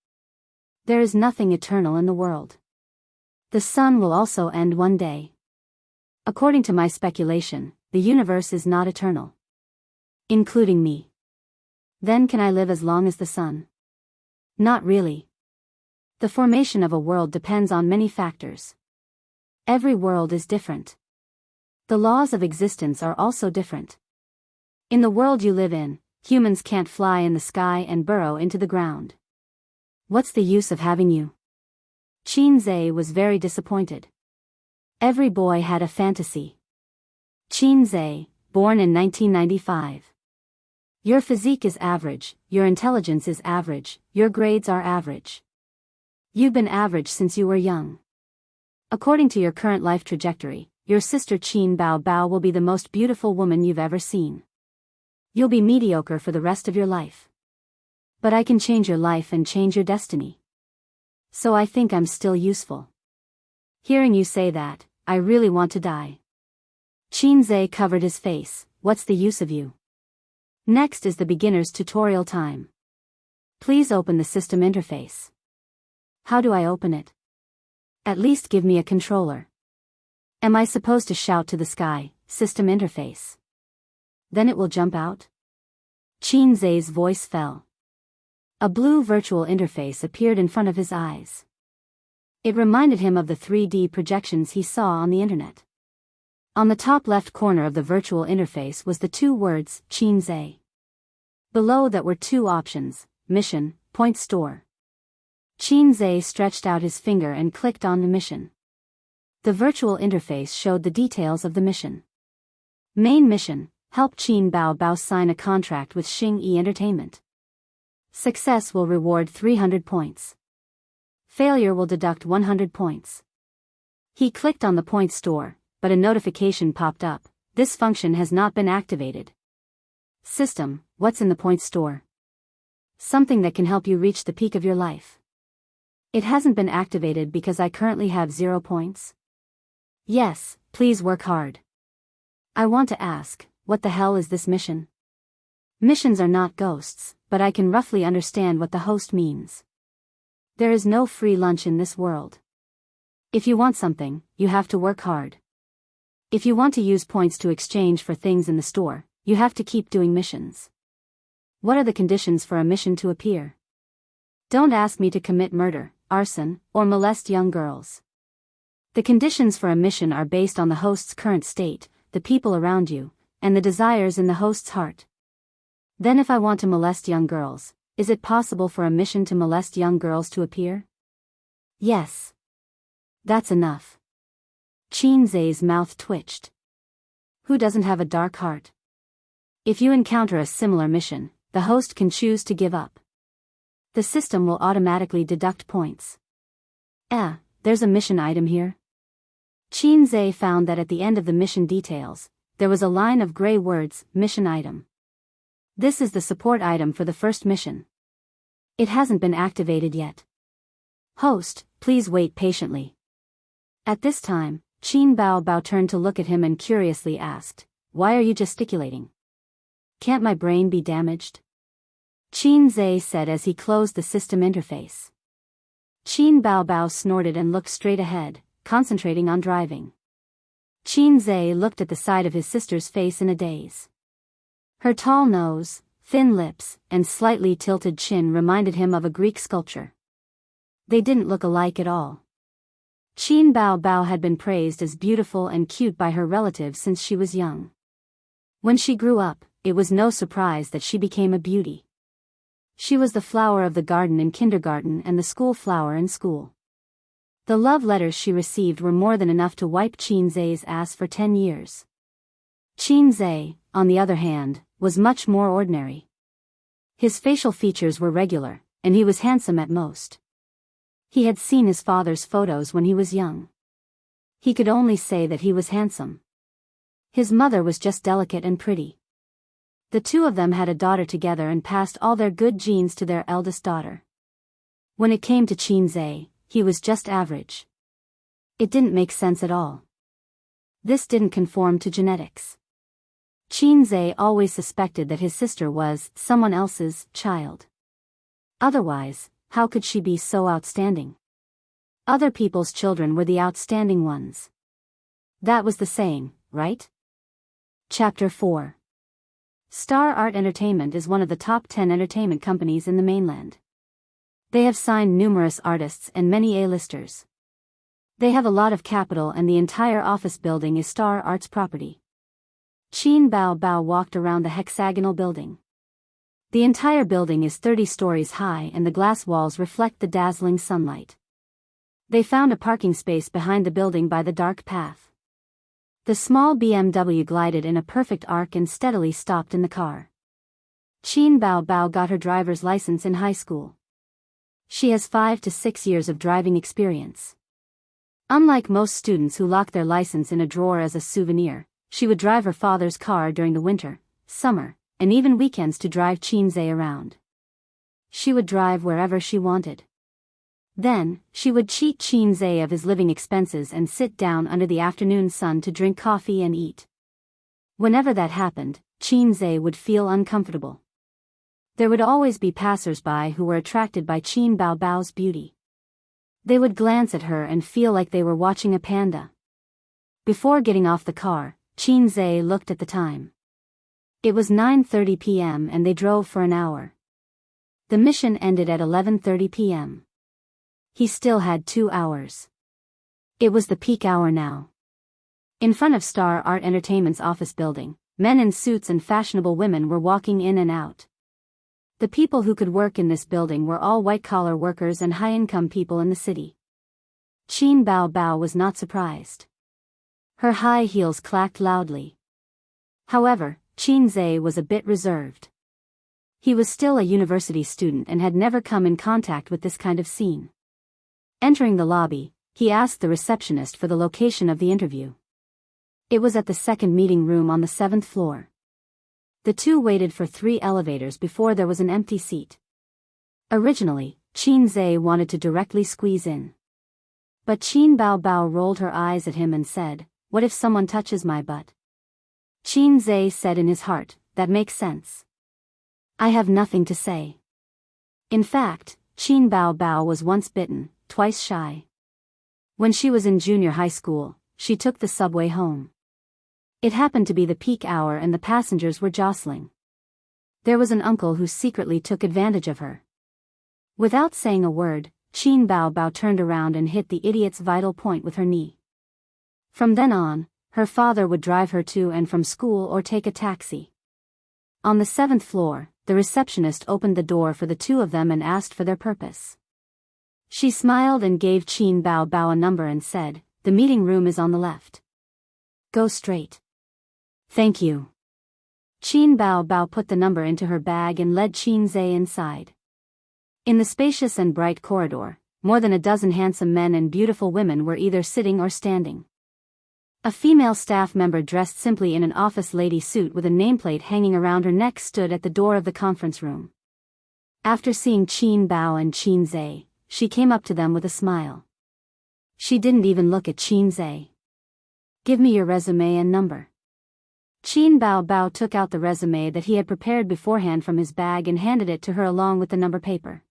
There is nothing eternal in the world. The sun will also end one day. According to my speculation, the universe is not eternal. Including me. Then can I live as long as the sun? Not really. The formation of a world depends on many factors. Every world is different. The laws of existence are also different. In the world you live in, humans can't fly in the sky and burrow into the ground. What's the use of having you? Qinze was very disappointed. Every boy had a fantasy. Qinze, born in 1995. Your physique is average, your intelligence is average, your grades are average. You've been average since you were young. According to your current life trajectory, your sister Qin Bao Bao will be the most beautiful woman you've ever seen. You'll be mediocre for the rest of your life. But I can change your life and change your destiny. So I think I'm still useful. Hearing you say that, I really want to die. Qinze covered his face. What's the use of you? Next is the beginner's tutorial time. Please open the system interface. How do I open it? At least give me a controller. Am I supposed to shout to the sky, system interface? Then it will jump out? Qinze's voice fell. A blue virtual interface appeared in front of his eyes. It reminded him of the 3D projections he saw on the internet. On the top left corner of the virtual interface was the two words, Qinze. Below that were two options, mission, point store. Qinze stretched out his finger and clicked on the mission. The virtual interface showed the details of the mission. Main mission, help Qin Bao Bao sign a contract with Xing Yi Entertainment. Success will reward 300 points. Failure will deduct 100 points. He clicked on the point store, but a notification popped up. This function has not been activated. System, what's in the point store? Something that can help you reach the peak of your life. It hasn't been activated because I currently have 0 points. Yes, please work hard. I want to ask, what the hell is this mission? Missions are not ghosts, but I can roughly understand what the host means. There is no free lunch in this world. If you want something, you have to work hard. If you want to use points to exchange for things in the store, you have to keep doing missions. What are the conditions for a mission to appear? Don't ask me to commit murder, arson, or molest young girls. The conditions for a mission are based on the host's current state, the people around you, and the desires in the host's heart. Then if I want to molest young girls, is it possible for a mission to molest young girls to appear? Yes. That's enough. Qinze's mouth twitched. Who doesn't have a dark heart? If you encounter a similar mission, the host can choose to give up. The system will automatically deduct points. There's a mission item here. Qinze found that at the end of the mission details, there was a line of gray words, mission item. This is the support item for the first mission. It hasn't been activated yet. Host, please wait patiently. At this time, Qin Bao Bao turned to look at him and curiously asked, "Why are you gesticulating? Can't my brain be damaged?" Qin Zhe said as he closed the system interface. Qin Bao Bao snorted and looked straight ahead, concentrating on driving. Qin Zhe looked at the side of his sister's face in a daze. Her tall nose, thin lips, and slightly tilted chin reminded him of a Greek sculpture. They didn't look alike at all. Qin Bao Bao had been praised as beautiful and cute by her relatives since she was young. When she grew up, it was no surprise that she became a beauty. She was the flower of the garden in kindergarten and the school flower in school. The love letters she received were more than enough to wipe Qin Zhe's ass for 10 years. Qin Zhe, on the other hand, was much more ordinary. His facial features were regular, and he was handsome at most. He had seen his father's photos when he was young. He could only say that he was handsome. His mother was just delicate and pretty. The two of them had a daughter together and passed all their good genes to their eldest daughter. When it came to Qin Zhe, he was just average. It didn't make sense at all. This didn't conform to genetics. Qin Zhe always suspected that his sister was someone else's child. Otherwise, how could she be so outstanding? Other people's children were the outstanding ones. That was the saying, right? Chapter 4. Star Art Entertainment is one of the top 10 entertainment companies in the mainland. They have signed numerous artists and many A-listers. They have a lot of capital and the entire office building is Star Art's property. Qin Bao Bao walked around the hexagonal building. The entire building is 30 stories high and the glass walls reflect the dazzling sunlight. They found a parking space behind the building by the dark path. The small BMW glided in a perfect arc and steadily stopped in the car. Qin Bao Bao got her driver's license in high school. She has 5 to 6 years of driving experience. Unlike most students who lock their license in a drawer as a souvenir, she would drive her father's car during the winter, summer, and even weekends to drive Qin Zhe around. She would drive wherever she wanted. Then, she would cheat Qin Zhe of his living expenses and sit down under the afternoon sun to drink coffee and eat. Whenever that happened, Qin Zhe would feel uncomfortable. There would always be passers-by who were attracted by Qin Bao Bao's beauty. They would glance at her and feel like they were watching a panda. Before getting off the car, Qin Zhe looked at the time. It was 9:30 p.m. and they drove for an hour. The mission ended at 11:30 p.m. He still had 2 hours. It was the peak hour now. In front of Star Art Entertainment's office building, men in suits and fashionable women were walking in and out. The people who could work in this building were all white-collar workers and high-income people in the city. Qin Bao Bao was not surprised. Her high heels clacked loudly. However, Qin Zhe was a bit reserved. He was still a university student and had never come in contact with this kind of scene. Entering the lobby, he asked the receptionist for the location of the interview. It was at the second meeting room on the 7th floor. The two waited for 3 elevators before there was an empty seat. Originally, Qin Zhe wanted to directly squeeze in. But Qin Bao Bao rolled her eyes at him and said, "What if someone touches my butt?" Qin Zhe said in his heart, "That makes sense. I have nothing to say." In fact, Qin Bao Bao was once bitten, twice shy. When she was in junior high school, she took the subway home. It happened to be the peak hour and the passengers were jostling. There was an uncle who secretly took advantage of her. Without saying a word, Qin Bao Bao turned around and hit the idiot's vital point with her knee. From then on, her father would drive her to and from school or take a taxi. On the 7th floor, the receptionist opened the door for the two of them and asked for their purpose. She smiled and gave Qin Bao Bao a number and said, "The meeting room is on the left. Go straight." "Thank you." Qin Bao Bao put the number into her bag and led Qin Zhe inside. In the spacious and bright corridor, more than a dozen handsome men and beautiful women were either sitting or standing. A female staff member dressed simply in an office lady suit with a nameplate hanging around her neck stood at the door of the conference room. After seeing Qin Bao and Qin Zhe, she came up to them with a smile. She didn't even look at Qin Zhe. Give me your resume and number. Qin Bao Bao took out the resume that he had prepared beforehand from his bag and handed it to her along with the number paper.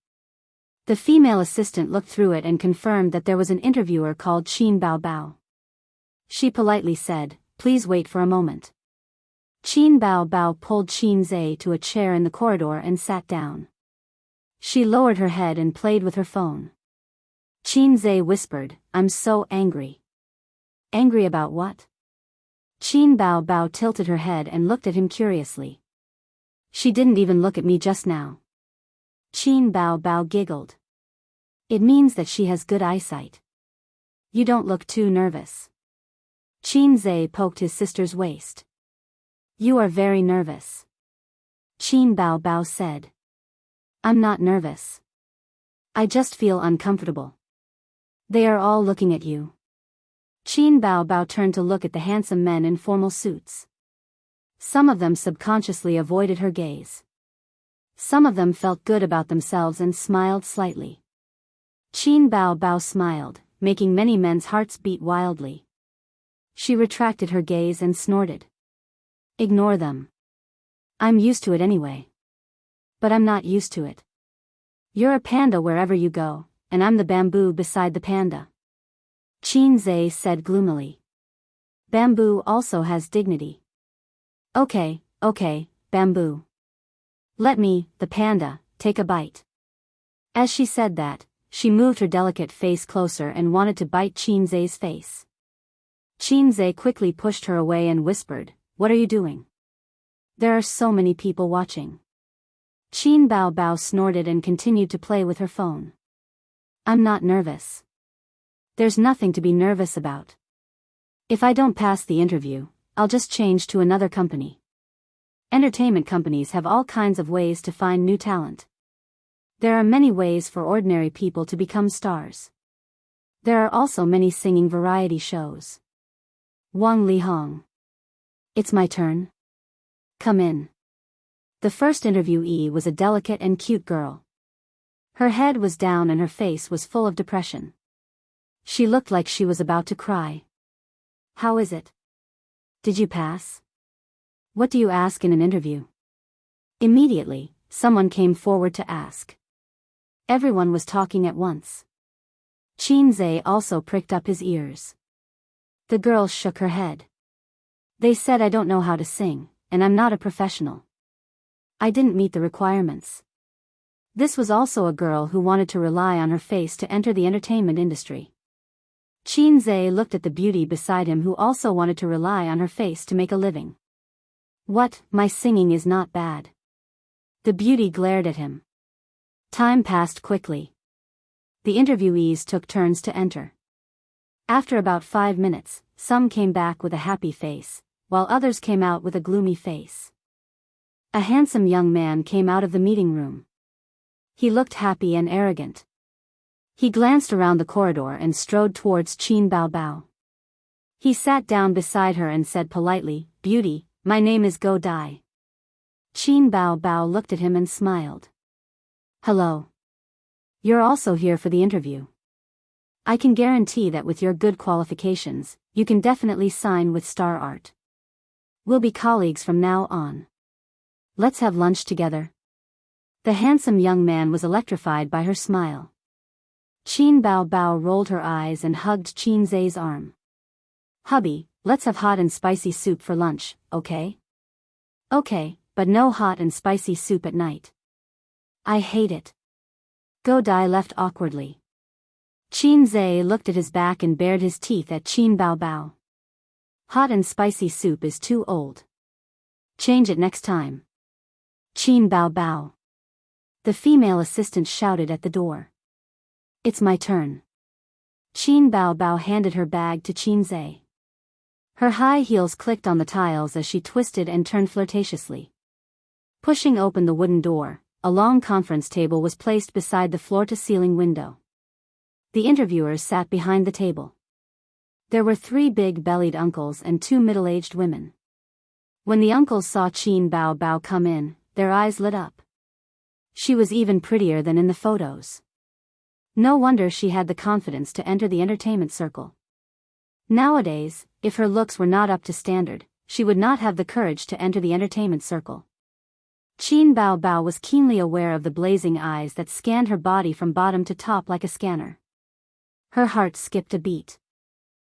The female assistant looked through it and confirmed that there was an interviewer called Qin Bao Bao. She politely said, "Please wait for a moment." Qin Bao Bao pulled Qin Zhe to a chair in the corridor and sat down. She lowered her head and played with her phone. Qin Zhe whispered, "I'm so angry." Angry about what? Qin Bao Bao tilted her head and looked at him curiously. She didn't even look at me just now. Qin Bao Bao giggled. It means that she has good eyesight. You don't look too nervous. Qin Zhe poked his sister's waist. You are very nervous. Qin Bao Bao said. I'm not nervous. I just feel uncomfortable. They are all looking at you. Qin Bao Bao turned to look at the handsome men in formal suits. Some of them subconsciously avoided her gaze. Some of them felt good about themselves and smiled slightly. Qin Bao Bao smiled, making many men's hearts beat wildly. She retracted her gaze and snorted. Ignore them. I'm used to it anyway. But I'm not used to it. You're a panda wherever you go, and I'm the bamboo beside the panda. Qin Zhe said gloomily. Bamboo also has dignity. Okay, bamboo. Let me, the panda, take a bite. As she said that, she moved her delicate face closer and wanted to bite Qin Zhe's face. Qin Zhe quickly pushed her away and whispered, What are you doing? There are so many people watching. Qin Bao Bao snorted and continued to play with her phone. I'm not nervous. There's nothing to be nervous about. If I don't pass the interview, I'll just change to another company. Entertainment companies have all kinds of ways to find new talent. There are many ways for ordinary people to become stars. There are also many singing variety shows. Wang Lihong. It's my turn. Come in. The first interviewee was a delicate and cute girl. Her head was down and her face was full of depression. She looked like she was about to cry. How is it? Did you pass? What do you ask in an interview? Immediately, someone came forward to ask. Everyone was talking at once. Qin Zhe also pricked up his ears. The girl shook her head. They said I don't know how to sing, and I'm not a professional. I didn't meet the requirements. This was also a girl who wanted to rely on her face to enter the entertainment industry. Qin Zhe looked at the beauty beside him who also wanted to rely on her face to make a living. What, my singing is not bad. The beauty glared at him. Time passed quickly. The interviewees took turns to enter. After about 5 minutes, some came back with a happy face, while others came out with a gloomy face. A handsome young man came out of the meeting room. He looked happy and arrogant. He glanced around the corridor and strode towards Qin Bao Bao. He sat down beside her and said politely, Beauty, my name is Go Dai. Qin Bao Bao looked at him and smiled. Hello. You're also here for the interview. I can guarantee that with your good qualifications, you can definitely sign with Star Art. We'll be colleagues from now on. Let's have lunch together. The handsome young man was electrified by her smile. Qin Bao Bao rolled her eyes and hugged Qin Zhe's arm. Hubby, let's have hot and spicy soup for lunch, okay? Okay, but no hot and spicy soup at night. I hate it. Go Dai left awkwardly. Qin Zhe looked at his back and bared his teeth at Qin Bao Bao. Hot and spicy soup is too old. Change it next time. Qin Bao Bao. The female assistant shouted at the door. It's my turn. Qin Bao Bao handed her bag to Qin Zhe. Her high heels clicked on the tiles as she twisted and turned flirtatiously. Pushing open the wooden door, a long conference table was placed beside the floor-to-ceiling window. The interviewers sat behind the table. There were 3 big-bellied uncles and 2 middle-aged women. When the uncles saw Qin Bao Bao come in, their eyes lit up. She was even prettier than in the photos. No wonder she had the confidence to enter the entertainment circle. Nowadays, if her looks were not up to standard, she would not have the courage to enter the entertainment circle. Qin Bao Bao was keenly aware of the blazing eyes that scanned her body from bottom to top like a scanner. Her heart skipped a beat.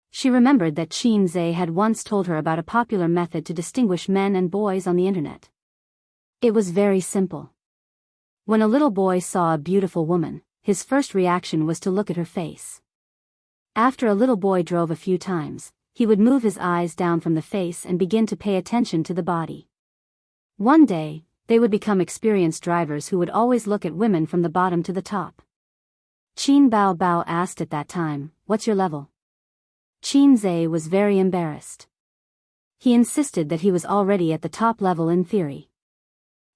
She remembered that Qin Zhe had once told her about a popular method to distinguish men and boys on the internet. It was very simple. When a little boy saw a beautiful woman, his first reaction was to look at her face. After a little boy drove a few times, he would move his eyes down from the face and begin to pay attention to the body. One day, they would become experienced drivers who would always look at women from the bottom to the top. Qin Bao Bao asked at that time, "What's your level?" Qin Zhe was very embarrassed. He insisted that he was already at the top level in theory.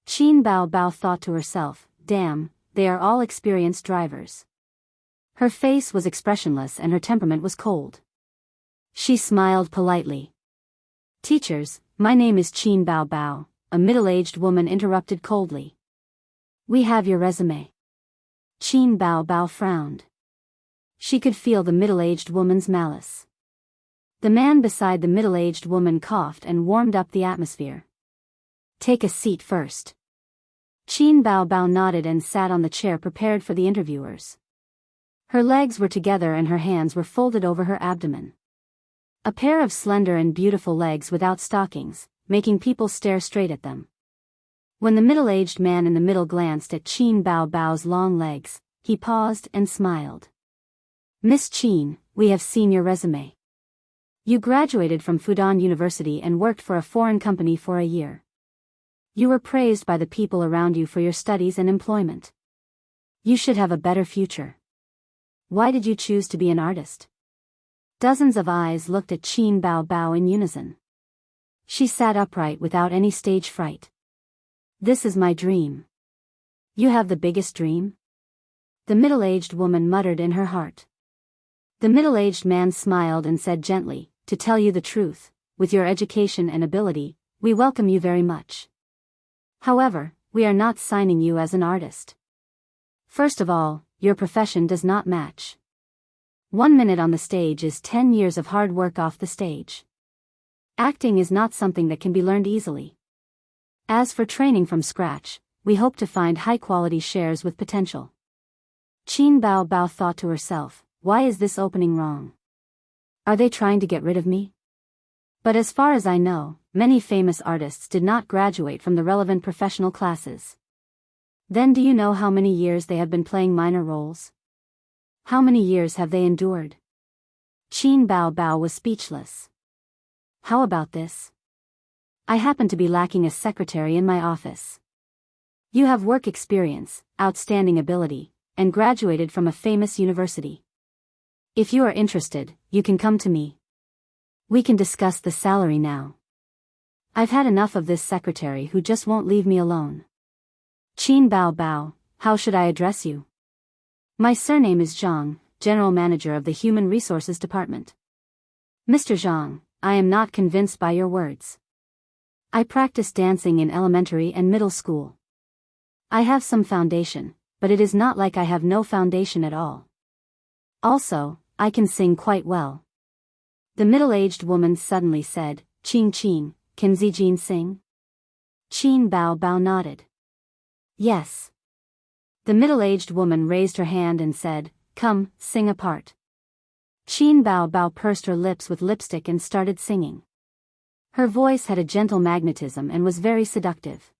Qin Bao Bao thought to herself, "Damn, they are all experienced drivers." Her face was expressionless and her temperament was cold. She smiled politely. "Teachers, my name is Qin Bao Bao," a middle-aged woman interrupted coldly. "We have your resume." Qin Bao Bao frowned. She could feel the middle-aged woman's malice. The man beside the middle-aged woman coughed and warmed up the atmosphere. "Take a seat first." Qin Bao Bao nodded and sat on the chair prepared for the interviewers. Her legs were together and her hands were folded over her abdomen. A pair of slender and beautiful legs without stockings, making people stare straight at them. When the middle-aged man in the middle glanced at Qin Bao Bao's long legs, he paused and smiled. "Miss Qin, we have seen your resume. You graduated from Fudan University and worked for a foreign company for a year. You were praised by the people around you for your studies and employment. You should have a better future. Why did you choose to be an artist?" Dozens of eyes looked at Qin Bao Bao in unison. She sat upright without any stage fright. "This is my dream." "You have the biggest dream?" the middle-aged woman muttered in her heart. The middle-aged man smiled and said gently, "To tell you the truth, with your education and ability, we welcome you very much. However, we are not signing you as an artist. First of all, your profession does not match. 1 minute on the stage is 10 years of hard work off the stage. Acting is not something that can be learned easily. As for training from scratch, we hope to find high-quality shares with potential." Qin Bao Bao thought to herself, "Why is this opening wrong? Are they trying to get rid of me?" But as far as I know, many famous artists did not graduate from the relevant professional classes. Then do you know how many years they have been playing minor roles? How many years have they endured? Qin Bao Bao was speechless. "How about this? I happen to be lacking a secretary in my office. You have work experience, outstanding ability, and graduated from a famous university. If you are interested, you can come to me. We can discuss the salary now. I've had enough of this secretary who just won't leave me alone." "Qin Bao Bao, how should I address you?" "My surname is Zhang, General Manager of the Human Resources Department." "Mr. Zhang, I am not convinced by your words. I practiced dancing in elementary and middle school. I have some foundation, but it is not like I have no foundation at all. Also, I can sing quite well." The middle-aged woman suddenly said, "Qin Qin, can Zijin sing?" Qin Bao Bao nodded. "Yes." The middle-aged woman raised her hand and said, "Come, sing a part." Qin Bao Bao pursed her lips with lipstick and started singing. Her voice had a gentle magnetism and was very seductive.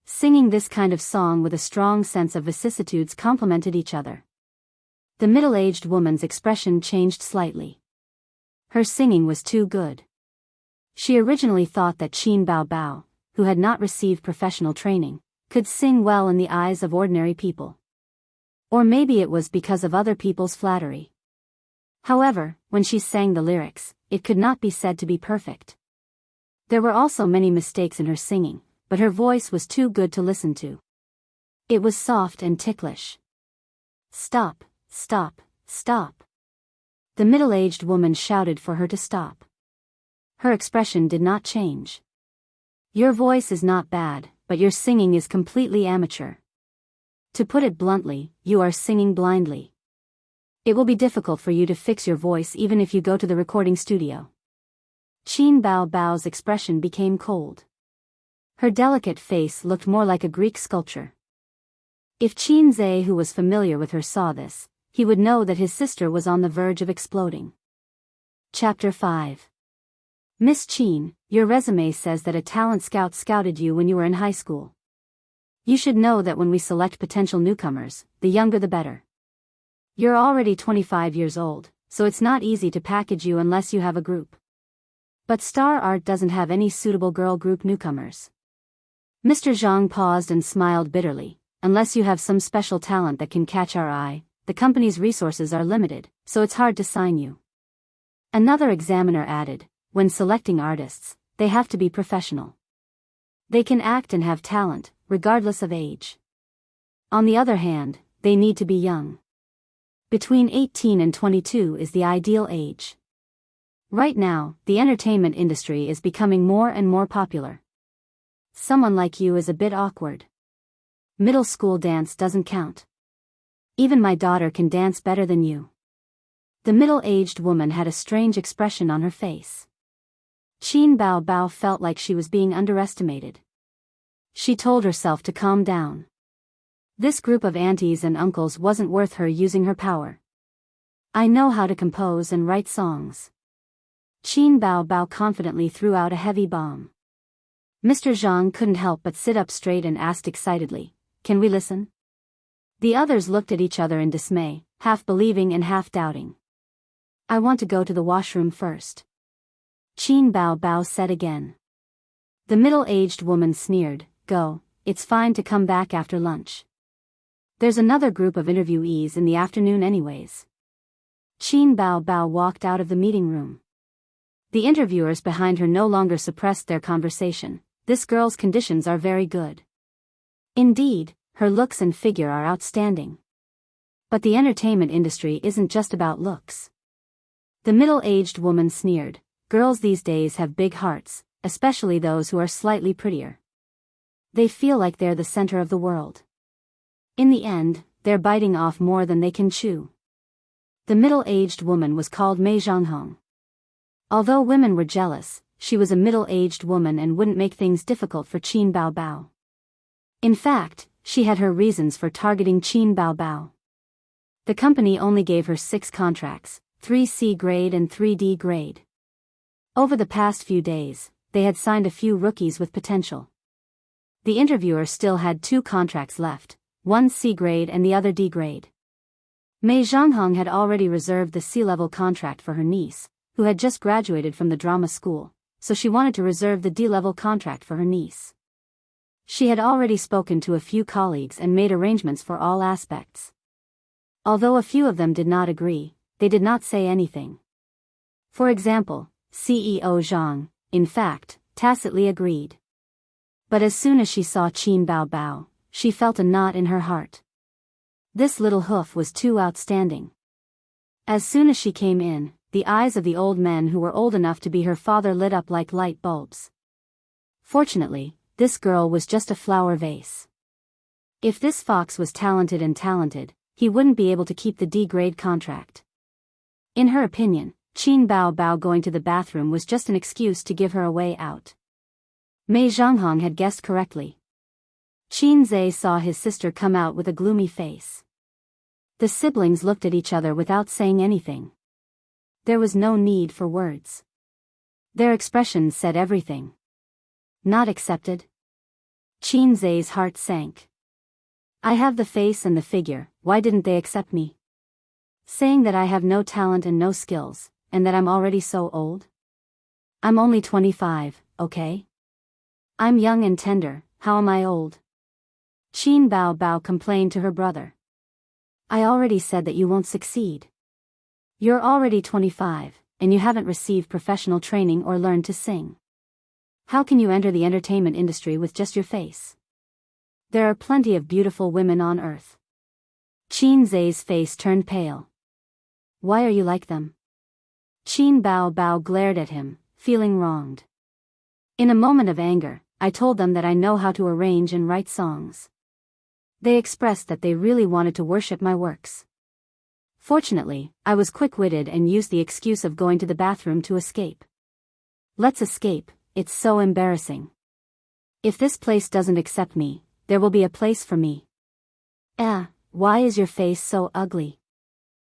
Singing this kind of song with a strong sense of vicissitudes complemented each other. The middle-aged woman's expression changed slightly. Her singing was too good. She originally thought that Qin Bao Bao, who had not received professional training, could sing well in the eyes of ordinary people. Or maybe it was because of other people's flattery. However, when she sang the lyrics, it could not be said to be perfect. There were also many mistakes in her singing, but her voice was too good to listen to. It was soft and ticklish. "Stop, stop, stop." The middle-aged woman shouted for her to stop. Her expression did not change. "Your voice is not bad, but your singing is completely amateur. To put it bluntly, you are singing blindly. It will be difficult for you to fix your voice even if you go to the recording studio. Qin Bao Bao's expression became cold. Her delicate face looked more like a Greek sculpture. If Qin Zhe, who was familiar with her, saw this, he would know that his sister was on the verge of exploding. Chapter 5. Miss Qin, your resume says that a talent scout scouted you when you were in high school. You should know that when we select potential newcomers, the younger the better. You're already 25 years old, so it's not easy to package you unless you have a group. But Star Art doesn't have any suitable girl group newcomers. Mr. Zhang paused and smiled bitterly. Unless you have some special talent that can catch our eye, the company's resources are limited, so it's hard to sign you. Another examiner added, when selecting artists, they have to be professional. They can act and have talent, regardless of age. On the other hand, they need to be young. Between 18 and 22 is the ideal age. Right now, the entertainment industry is becoming more and more popular. Someone like you is a bit awkward. Middle school dance doesn't count. Even my daughter can dance better than you. The middle-aged woman had a strange expression on her face. Qin Bao Bao felt like she was being underestimated. She told herself to calm down. This group of aunties and uncles wasn't worth her using her power. I know how to compose and write songs. Qin Bao Bao confidently threw out a heavy bomb. Mr. Zhang couldn't help but sit up straight and asked excitedly, "Can we listen?" The others looked at each other in dismay, half believing and half doubting. "I want to go to the washroom first," Qin Bao Bao said again. The middle-aged woman sneered, "Go, it's fine to come back after lunch. There's another group of interviewees in the afternoon anyways." Qin Bao Bao walked out of the meeting room. The interviewers behind her no longer suppressed their conversation. This girl's conditions are very good. Indeed, her looks and figure are outstanding. But the entertainment industry isn't just about looks. The middle-aged woman sneered, "Girls these days have big hearts, especially those who are slightly prettier. They feel like they're the center of the world. In the end, they're biting off more than they can chew." The middle-aged woman was called Mei Zhanghong. Although women were jealous, she was a middle-aged woman and wouldn't make things difficult for Qin Bao Bao. In fact, she had her reasons for targeting Qin Bao Bao. The company only gave her 6 contracts, 3 C grade and 3 D grade. Over the past few days, they had signed a few rookies with potential. The interviewer still had 2 contracts left, one C grade and the other D grade. Mei Zhanghong had already reserved the C-level contract for her niece, who had just graduated from the drama school, so she wanted to reserve the D-level contract for her niece. She had already spoken to a few colleagues and made arrangements for all aspects. Although a few of them did not agree, they did not say anything. For example, CEO Zhang, in fact, tacitly agreed. But as soon as she saw Qin Bao Bao, she felt a knot in her heart. This little hoof was too outstanding. As soon as she came in, the eyes of the old men who were old enough to be her father lit up like light bulbs. Fortunately, this girl was just a flower vase. If this fox was talented, he wouldn't be able to keep the D-grade contract. In her opinion, Qin Bao Bao going to the bathroom was just an excuse to give her a way out. Mei Zhanghong had guessed correctly. Qin Zhe saw his sister come out with a gloomy face. The siblings looked at each other without saying anything. There was no need for words. Their expressions said everything. Not accepted? Qin Zhe's heart sank. I have the face and the figure, why didn't they accept me? Saying that I have no talent and no skills, and that I'm already so old? I'm only 25, okay? I'm young and tender, how am I old? Qin Bao Bao complained to her brother. I already said that you won't succeed. You're already 25, and you haven't received professional training or learned to sing. How can you enter the entertainment industry with just your face? There are plenty of beautiful women on earth. Qin Zhe's face turned pale. Why are you like them? Qin Bao Bao glared at him, feeling wronged. In a moment of anger, I told them that I know how to arrange and write songs. They expressed that they really wanted to worship my works. Fortunately, I was quick-witted and used the excuse of going to the bathroom to escape. Let's escape, it's so embarrassing. If this place doesn't accept me, there will be a place for me. Why is your face so ugly?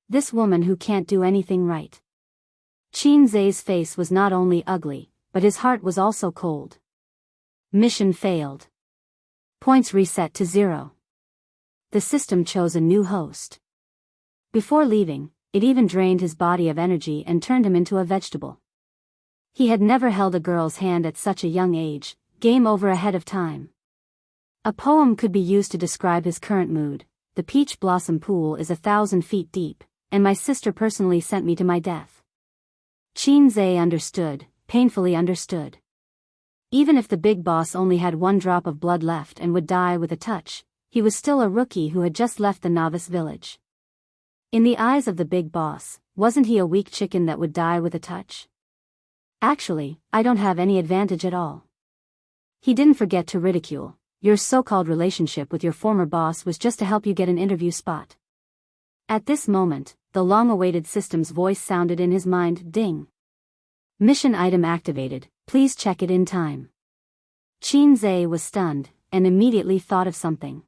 This woman who can't do anything right. Qin Zhe's face was not only ugly, but his heart was also cold. Mission failed. Points reset to 0. The system chose a new host. Before leaving, it even drained his body of energy and turned him into a vegetable. He had never held a girl's hand at such a young age. Game over ahead of time. A poem could be used to describe his current mood. The peach blossom pool is 1,000 feet deep, and my sister personally sent me to my death. Qin Zhe understood, painfully understood. Even if the big boss only had 1 drop of blood left and would die with a touch, he was still a rookie who had just left the novice village. In the eyes of the big boss, wasn't he a weak chicken that would die with a touch? Actually, I don't have any advantage at all. He didn't forget to ridicule. Your so-called relationship with your former boss was just to help you get an interview spot. At this moment, the long-awaited system's voice sounded in his mind. Ding. Mission item activated, please check it in time. Qin Zhe was stunned, and immediately thought of something.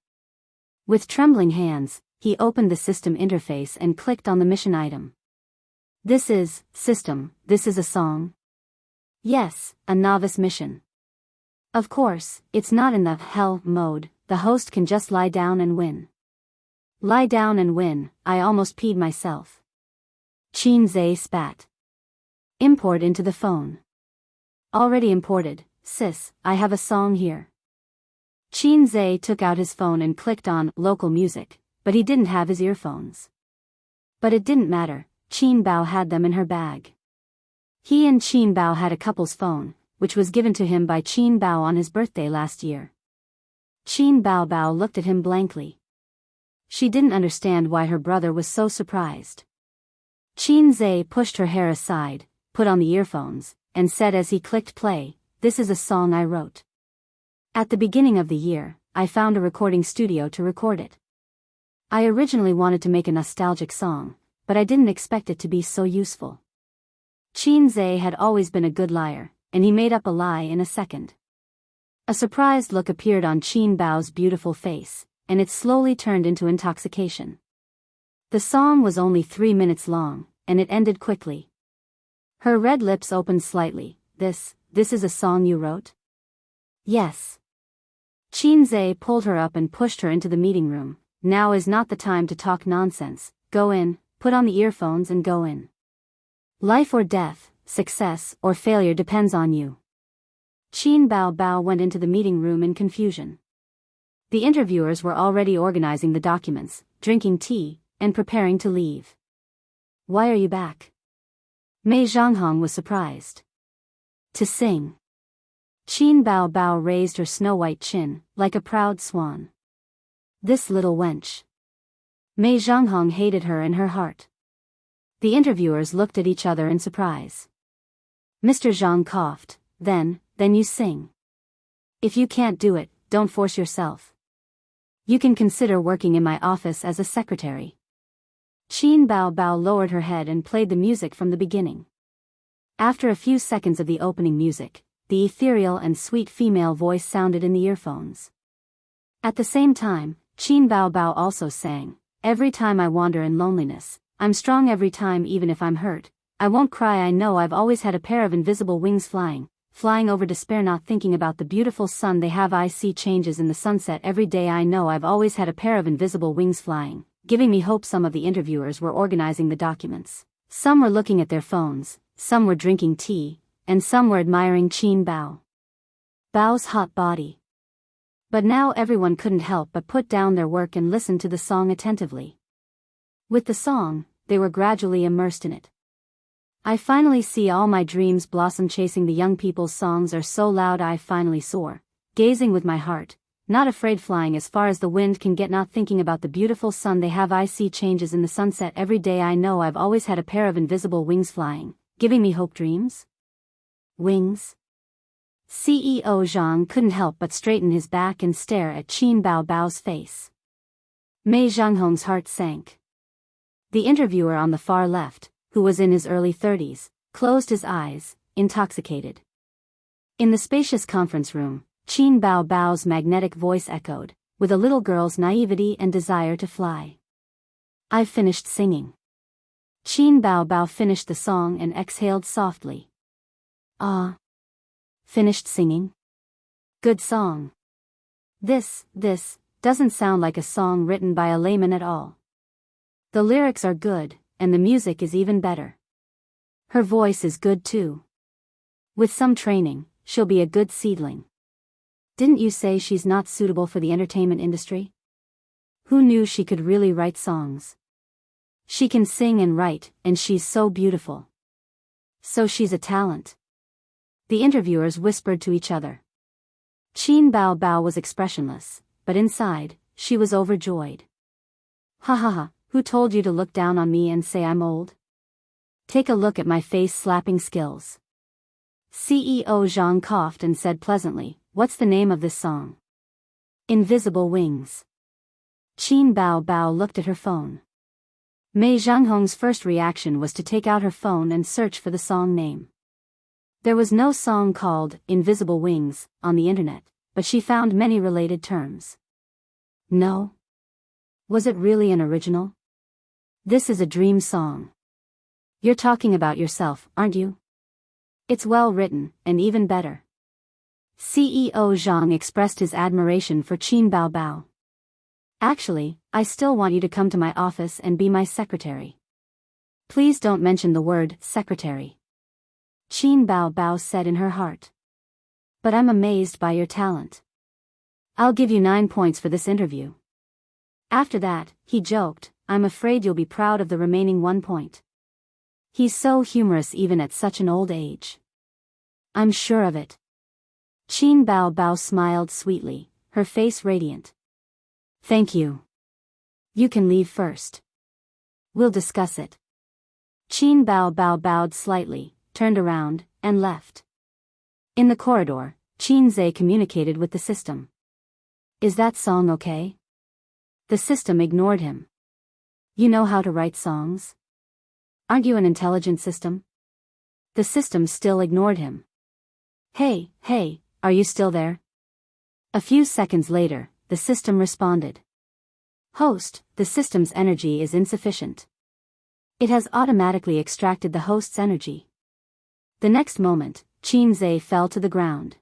With trembling hands, he opened the system interface and clicked on the mission item. This is, system, this is a song? Yes, a novice mission. Of course, it's not in the hell mode, the host can just lie down and win. Lie down and win, I almost peed myself. Qin Zhe spat. Import into the phone. Already imported, sis, I have a song here. Qin Zhe took out his phone and clicked on local music, but he didn't have his earphones. But it didn't matter, Qin Bao had them in her bag. He and Qin Bao had a couple's phone, which was given to him by Qin Bao on his birthday last year. Qin Bao looked at him blankly. She didn't understand why her brother was so surprised. Qin Zhe pushed her hair aside, put on the earphones, and said as he clicked play, "This is a song I wrote. At the beginning of the year, I found a recording studio to record it. I originally wanted to make a nostalgic song, but I didn't expect it to be so useful." Qin Zhe had always been a good liar, and he made up a lie in a second. A surprised look appeared on Qin Bao's beautiful face, and it slowly turned into intoxication. The song was only 3 minutes long, and it ended quickly. Her red lips opened slightly. This is a song you wrote? Yes. Qin Zhe pulled her up and pushed her into the meeting room. Now is not the time to talk nonsense. Go in, put on the earphones and go in. Life or death, success or failure depends on you. Qin Bao went into the meeting room in confusion. The interviewers were already organizing the documents, drinking tea, and preparing to leave. Why are you back? Mei Zhanghong was surprised. To sing. Qin Bao raised her snow-white chin, like a proud swan. This little wench. Mei Zhanghong hated her in her heart. The interviewers looked at each other in surprise. Mr. Zhang coughed. Then you sing. If you can't do it, don't force yourself. You can consider working in my office as a secretary. Qin Bao lowered her head and played the music from the beginning. After a few seconds of the opening music, the ethereal and sweet female voice sounded in the earphones. At the same time, Qin Bao also sang, "Every time I wander in loneliness, I'm strong every time even if I'm hurt. I won't cry, I know I've always had a pair of invisible wings flying over despair, not thinking about the beautiful sun they have. I see changes in the sunset every day, I know I've always had a pair of invisible wings flying, giving me hope." Some of the interviewers were organizing the documents. Some were looking at their phones, some were drinking tea, and some were admiring Qin Bao's hot body. But now everyone couldn't help but put down their work and listen to the song attentively. With the song, they were gradually immersed in it. I finally see all my dreams blossom, chasing the young people's songs are so loud, I finally soar, gazing with my heart, not afraid, flying as far as the wind can get, not thinking about the beautiful sun they have. I see changes in the sunset every day, I know I've always had a pair of invisible wings flying, giving me hope. Dreams? Wings? CEO Zhang couldn't help but straighten his back and stare at Qin Bao's face. Mei Zhanghong's heart sank. The interviewer on the far left, who was in his early 30s, closed his eyes, intoxicated. In the spacious conference room, Qin Bao Bao's magnetic voice echoed, with a little girl's naivety and desire to fly. "I've finished singing." Qin Bao Bao finished the song and exhaled softly. "Ah. Finished singing? Good song. This doesn't sound like a song written by a layman at all. The lyrics are good, and the music is even better. Her voice is good too. With some training, she'll be a good seedling. Didn't you say she's not suitable for the entertainment industry? Who knew she could really write songs? She can sing and write, and she's so beautiful. So she's a talent." The interviewers whispered to each other. Qin Bao Bao was expressionless, but inside, she was overjoyed. "Ha ha ha, who told you to look down on me and say I'm old? Take a look at my face-slapping skills." CEO Zhang coughed and said pleasantly, "What's the name of this song?" "Invisible Wings." Qin Bao Bao looked at her phone. Mei Zhanghong's first reaction was to take out her phone and search for the song name. There was no song called Invisible Wings on the internet, but she found many related terms. No? Was it really an original? This is a dream song. You're talking about yourself, aren't you? It's well written, and even better. CEO Zhang expressed his admiration for Qin Bao Bao. "Actually, I still want you to come to my office and be my secretary. Please don't mention the word secretary," Qin Bao Bao said in her heart. "But I'm amazed by your talent. I'll give you 9 points for this interview." After that, he joked, "I'm afraid you'll be proud of the remaining 1 point. He's so humorous even at such an old age." "I'm sure of it." Qin Bao Bao smiled sweetly, her face radiant. "Thank you. You can leave first. We'll discuss it." Qin Bao Bao bowed slightly, turned around, and left. In the corridor, Qin Zhe communicated with the system. "Is that song okay?" The system ignored him. "You know how to write songs? Aren't you an intelligent system?" The system still ignored him. Hey, are you still there?" A few seconds later, the system responded. "Host, the system's energy is insufficient. It has automatically extracted the host's energy." The next moment, Qin Zhe fell to the ground.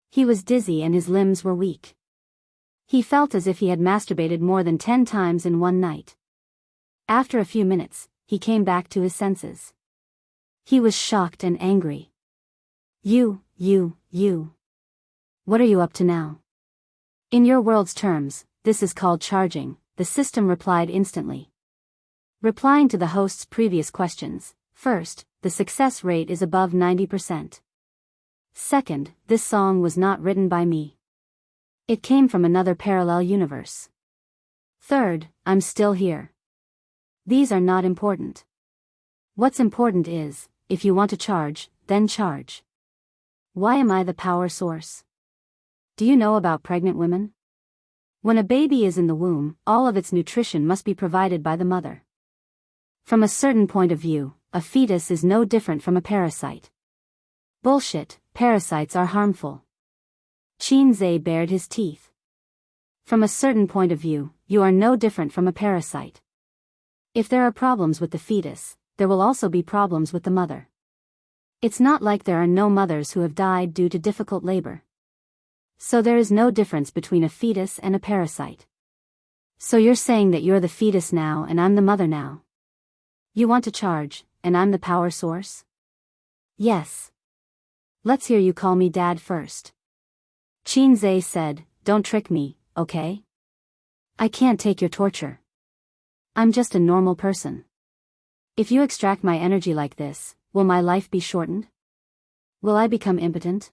He was dizzy and his limbs were weak. He felt as if he had masturbated more than 10 times in one night. After a few minutes, he came back to his senses. He was shocked and angry. You. What are you up to now?" "In your world's terms, this is called charging," the system replied instantly. Replying to the host's previous questions, first, the success rate is above 90%. Second, this song was not written by me. It came from another parallel universe. Third, I'm still here. These are not important. What's important is, if you want to charge, then charge. Why am I the power source? Do you know about pregnant women? When a baby is in the womb, all of its nutrition must be provided by the mother. From a certain point of view, a fetus is no different from a parasite. Bullshit, parasites are harmful. Qin Zhe bared his teeth. From a certain point of view, you are no different from a parasite. If there are problems with the fetus, there will also be problems with the mother. It's not like there are no mothers who have died due to difficult labor. So there is no difference between a fetus and a parasite. So you're saying that you're the fetus now and I'm the mother now. You want to charge, and I'm the power source? Yes. Let's hear you call me Dad first. Qin Zhe said, "Don't trick me, okay? I can't take your torture. I'm just a normal person. If you extract my energy like this, will my life be shortened? Will I become impotent?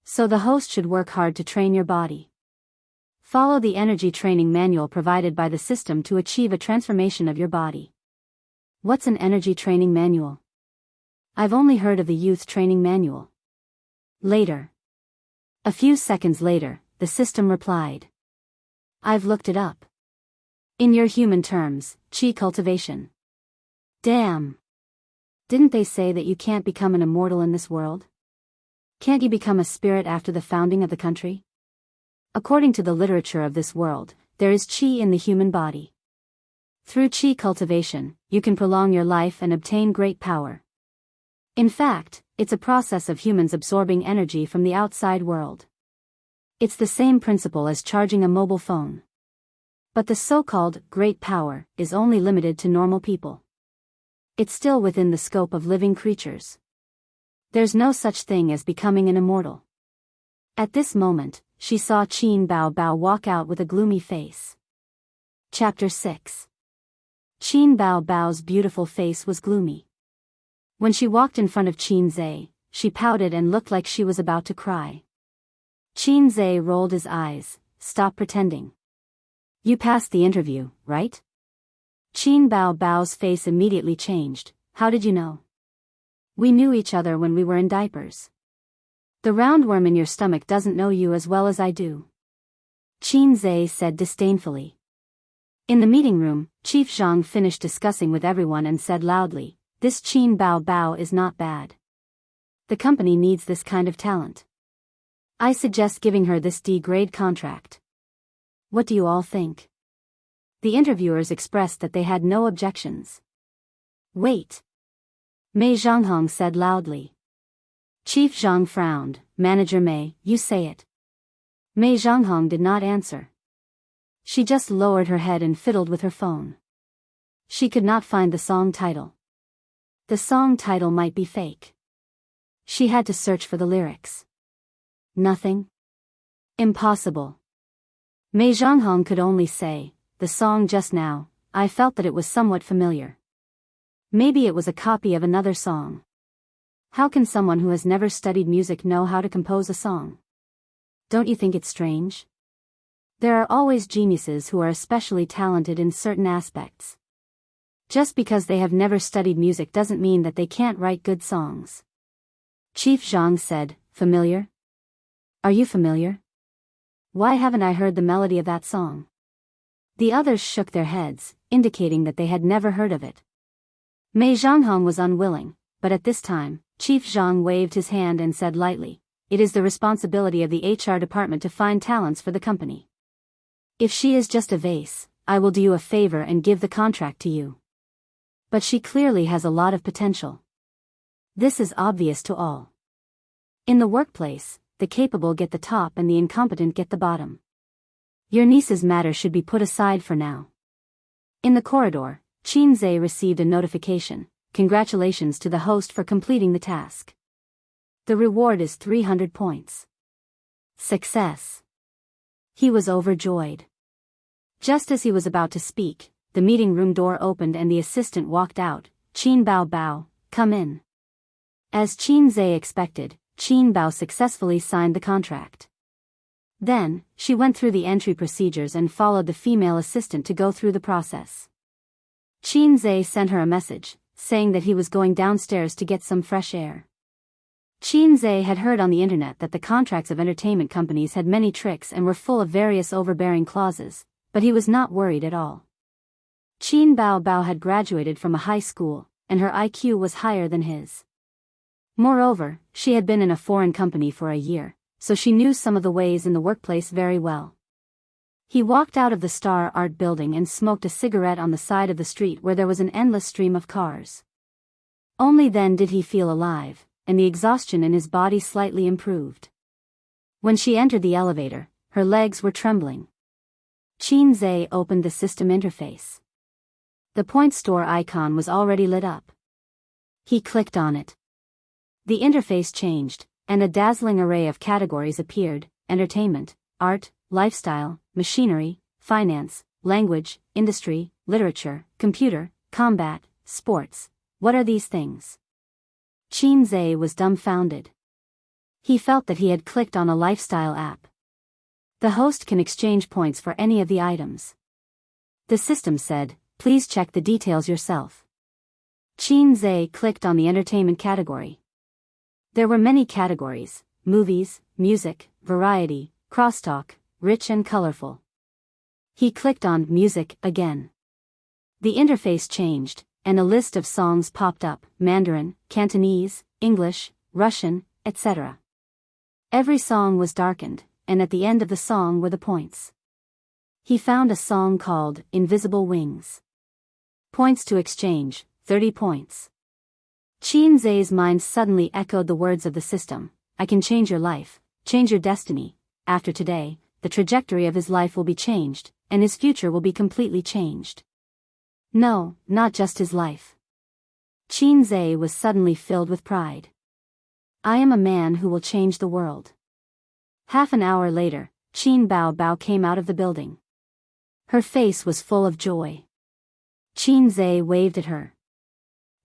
So the host should work hard to train your body. Follow the energy training manual provided by the system to achieve a transformation of your body." What's an energy training manual? I've only heard of the youth training manual. Later. A few seconds later, the system replied. I've looked it up. In your human terms, chi cultivation. Damn. Didn't they say that you can't become an immortal in this world? Can't you become a spirit after the founding of the country? According to the literature of this world, there is chi in the human body. Through chi cultivation, you can prolong your life and obtain great power. In fact, it's a process of humans absorbing energy from the outside world. It's the same principle as charging a mobile phone. But the so-called great power is only limited to normal people. It's still within the scope of living creatures. There's no such thing as becoming an immortal. At this moment, she saw Qin Bao Bao walk out with a gloomy face. Chapter 6. Qin Bao Bao's beautiful face was gloomy. When she walked in front of Qin Zhe, she pouted and looked like she was about to cry. Qin Zhe rolled his eyes. Stop pretending. You passed the interview, right? Qin Bao Bao's face immediately changed. How did you know? We knew each other when we were in diapers. The roundworm in your stomach doesn't know you as well as I do. Qin Zhe said disdainfully. In the meeting room, Chief Zhang finished discussing with everyone and said loudly, this Qin Bao Bao is not bad. The company needs this kind of talent. I suggest giving her this D-grade contract. What do you all think? The interviewers expressed that they had no objections. Wait. Mei Zhanghong said loudly. Chief Zhang frowned. Manager Mei, you say it. Mei Zhanghong did not answer. She just lowered her head and fiddled with her phone. She could not find the song title. The song title might be fake. She had to search for the lyrics. Nothing? Impossible. Mei Zhanghong could only say, the song just now, I felt that it was somewhat familiar. Maybe it was a copy of another song. How can someone who has never studied music know how to compose a song? Don't you think it's strange? There are always geniuses who are especially talented in certain aspects. Just because they have never studied music doesn't mean that they can't write good songs. Chief Zhang said, familiar? Are you familiar? Why haven't I heard the melody of that song? The others shook their heads, indicating that they had never heard of it. Mei Zhanghong was unwilling, but at this time, Chief Zhang waved his hand and said lightly, it is the responsibility of the HR department to find talents for the company. If she is just a vase, I will do you a favor and give the contract to you. But she clearly has a lot of potential. This is obvious to all. In the workplace, the capable get the top and the incompetent get the bottom. Your niece's matter should be put aside for now. In the corridor, Qin Zhe received a notification. Congratulations to the host for completing the task. The reward is 300 points. Success. He was overjoyed. Just as he was about to speak, the meeting room door opened and the assistant walked out. Qin Bao Bao, come in. As Qin Zhe expected, Qin Bao successfully signed the contract. Then, she went through the entry procedures and followed the female assistant to go through the process. Qin Zhe sent her a message, saying that he was going downstairs to get some fresh air. Qin Zhe had heard on the internet that the contracts of entertainment companies had many tricks and were full of various overbearing clauses, but he was not worried at all. Qin Bao Bao had graduated from a high school, and her IQ was higher than his. Moreover, she had been in a foreign company for a year, so she knew some of the ways in the workplace very well. He walked out of the Star Art building and smoked a cigarette on the side of the street where there was an endless stream of cars. Only then did he feel alive, and the exhaustion in his body slightly improved. When she entered the elevator, her legs were trembling. Qin Zhe opened the system interface. The point store icon was already lit up. He clicked on it. The interface changed, and a dazzling array of categories appeared: entertainment, art, lifestyle, machinery, finance, language, industry, literature, computer, combat, sports. What are these things? Qin Zhe was dumbfounded. He felt that he had clicked on a lifestyle app. The host can exchange points for any of the items. The system said, please check the details yourself. Qin Zhe clicked on the entertainment category. There were many categories: movies, music, variety, crosstalk, rich and colorful. He clicked on Music again. The interface changed, and a list of songs popped up: Mandarin, Cantonese, English, Russian, etc. Every song was darkened, and at the end of the song were the points. He found a song called Invisible Wings. Points to exchange, 30 points. Qin Zhe's mind suddenly echoed the words of the system: I can change your life, change your destiny. After today, the trajectory of his life will be changed, and his future will be completely changed. No, not just his life. Qin Zhe was suddenly filled with pride. I am a man who will change the world. Half an hour later, Qin Bao Bao came out of the building. Her face was full of joy. Qin Zhe waved at her.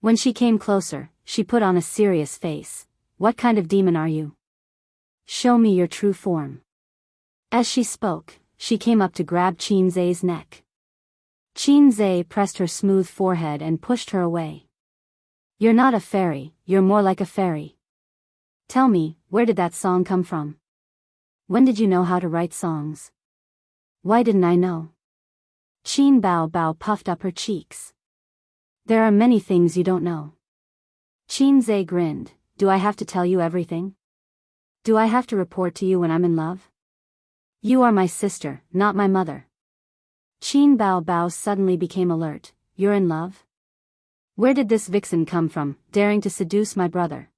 When she came closer, she put on a serious face. What kind of demon are you? Show me your true form. As she spoke, she came up to grab Qin Zhe's neck. Qin Zhe pressed her smooth forehead and pushed her away. You're not a fairy, you're more like a fairy. Tell me, where did that song come from? When did you know how to write songs? Why didn't I know? Qin Bao Bao puffed up her cheeks. There are many things you don't know. Qin Zhe grinned. Do I have to tell you everything? Do I have to report to you when I'm in love? You are my sister, not my mother. Qin Bao Bao suddenly became alert. You're in love? Where did this vixen come from, daring to seduce my brother?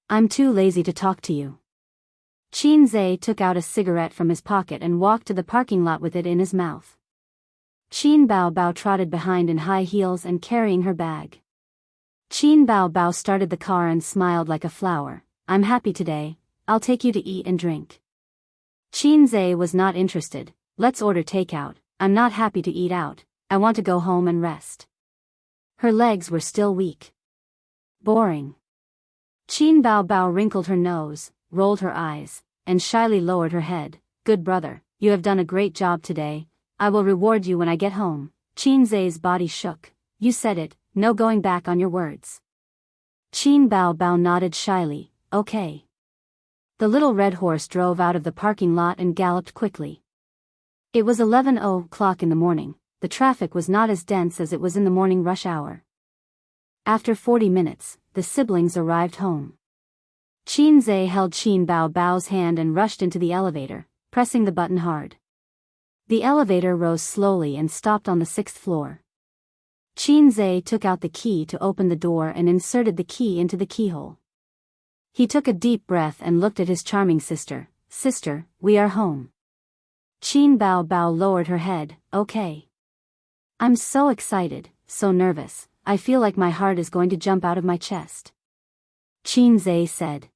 I'm too lazy to talk to you. Qin Zhe took out a cigarette from his pocket and walked to the parking lot with it in his mouth. Qin Bao Bao trotted behind in high heels and carrying her bag. Qin Bao Bao started the car and smiled like a flower. I'm happy today, I'll take you to eat and drink. Qin Zhe was not interested. Let's order takeout. I'm not happy to eat out, I want to go home and rest. Her legs were still weak. Boring. Qin Bao Bao wrinkled her nose, rolled her eyes, and shyly lowered her head. Good brother, you have done a great job today. I will reward you when I get home. Qin Zhe's body shook. You said it, no going back on your words. Qin Bao Bao nodded shyly. Okay. The little red horse drove out of the parking lot and galloped quickly. It was 11:00 in the morning. The traffic was not as dense as it was in the morning rush hour. After 40 minutes, the siblings arrived home. Qin Zhe held Qin Bao Bao's hand and rushed into the elevator, pressing the button hard. The elevator rose slowly and stopped on the 6th floor. Qin Zhe took out the key to open the door and inserted the key into the keyhole. He took a deep breath and looked at his charming sister. Sister, we are home. Qin Bao Bao lowered her head. Okay. I'm so excited, so nervous, I feel like my heart is going to jump out of my chest. Qin Zhe said.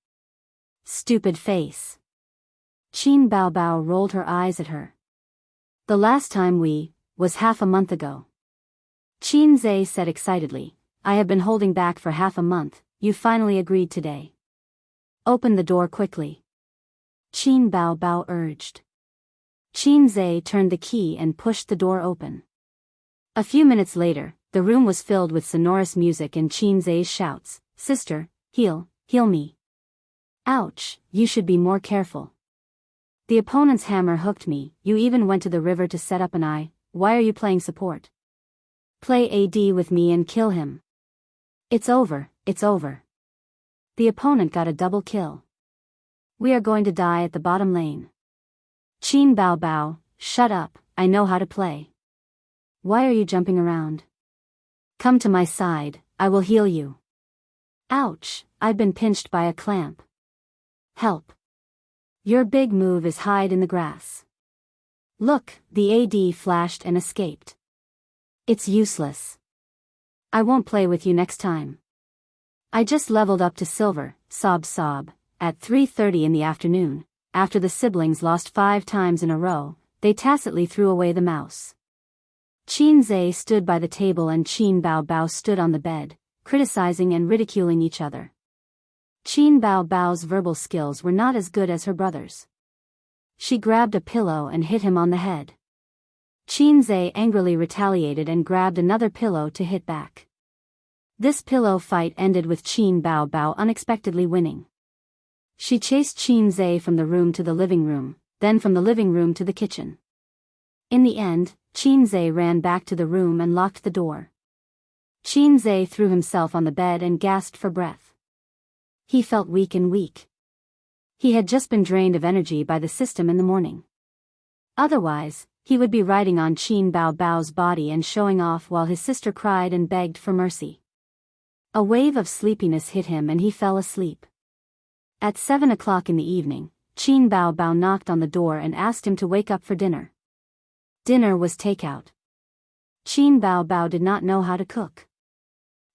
Stupid face. Qin Bao Bao rolled her eyes at her. The last time was half a month ago. Qin Zhe said excitedly. I have been holding back for half a month, you finally agreed today. Open the door quickly. Qin Bao Bao urged. Qin Zhe turned the key and pushed the door open. A few minutes later, the room was filled with sonorous music and Qin Zhe's shouts. Sister, heal me. Ouch, you should be more careful. The opponent's hammer hooked me, you even went to the river to set up an eye, why are you playing support? Play AD with me and kill him. It's over, it's over. The opponent got a double kill. We are going to die at the bottom lane. Qin Bao Bao, shut up, I know how to play. Why are you jumping around? Come to my side, I will heal you. Ouch, I've been pinched by a clamp. Help. Your big move is hide in the grass. Look, the AD flashed and escaped. It's useless. I won't play with you next time. I just leveled up to silver, sob. At 3:30 in the afternoon, after the siblings lost 5 times in a row, they tacitly threw away the mouse. Qin Zhe stood by the table and Qin Bao Bao stood on the bed, criticizing and ridiculing each other. Qin Bao Bao's verbal skills were not as good as her brother's. She grabbed a pillow and hit him on the head. Qin Zhe angrily retaliated and grabbed another pillow to hit back. This pillow fight ended with Qin Bao Bao unexpectedly winning. She chased Qin Zhe from the room to the living room, then from the living room to the kitchen. In the end, Qinze ran back to the room and locked the door. Qinze threw himself on the bed and gasped for breath. He felt weak and weak. He had just been drained of energy by the system in the morning. Otherwise, he would be riding on Qin Bao Bao's body and showing off while his sister cried and begged for mercy. A wave of sleepiness hit him and he fell asleep. At 7 o'clock in the evening, Qin Bao Bao knocked on the door and asked him to wake up for dinner. Dinner was takeout. Qin Bao Bao did not know how to cook.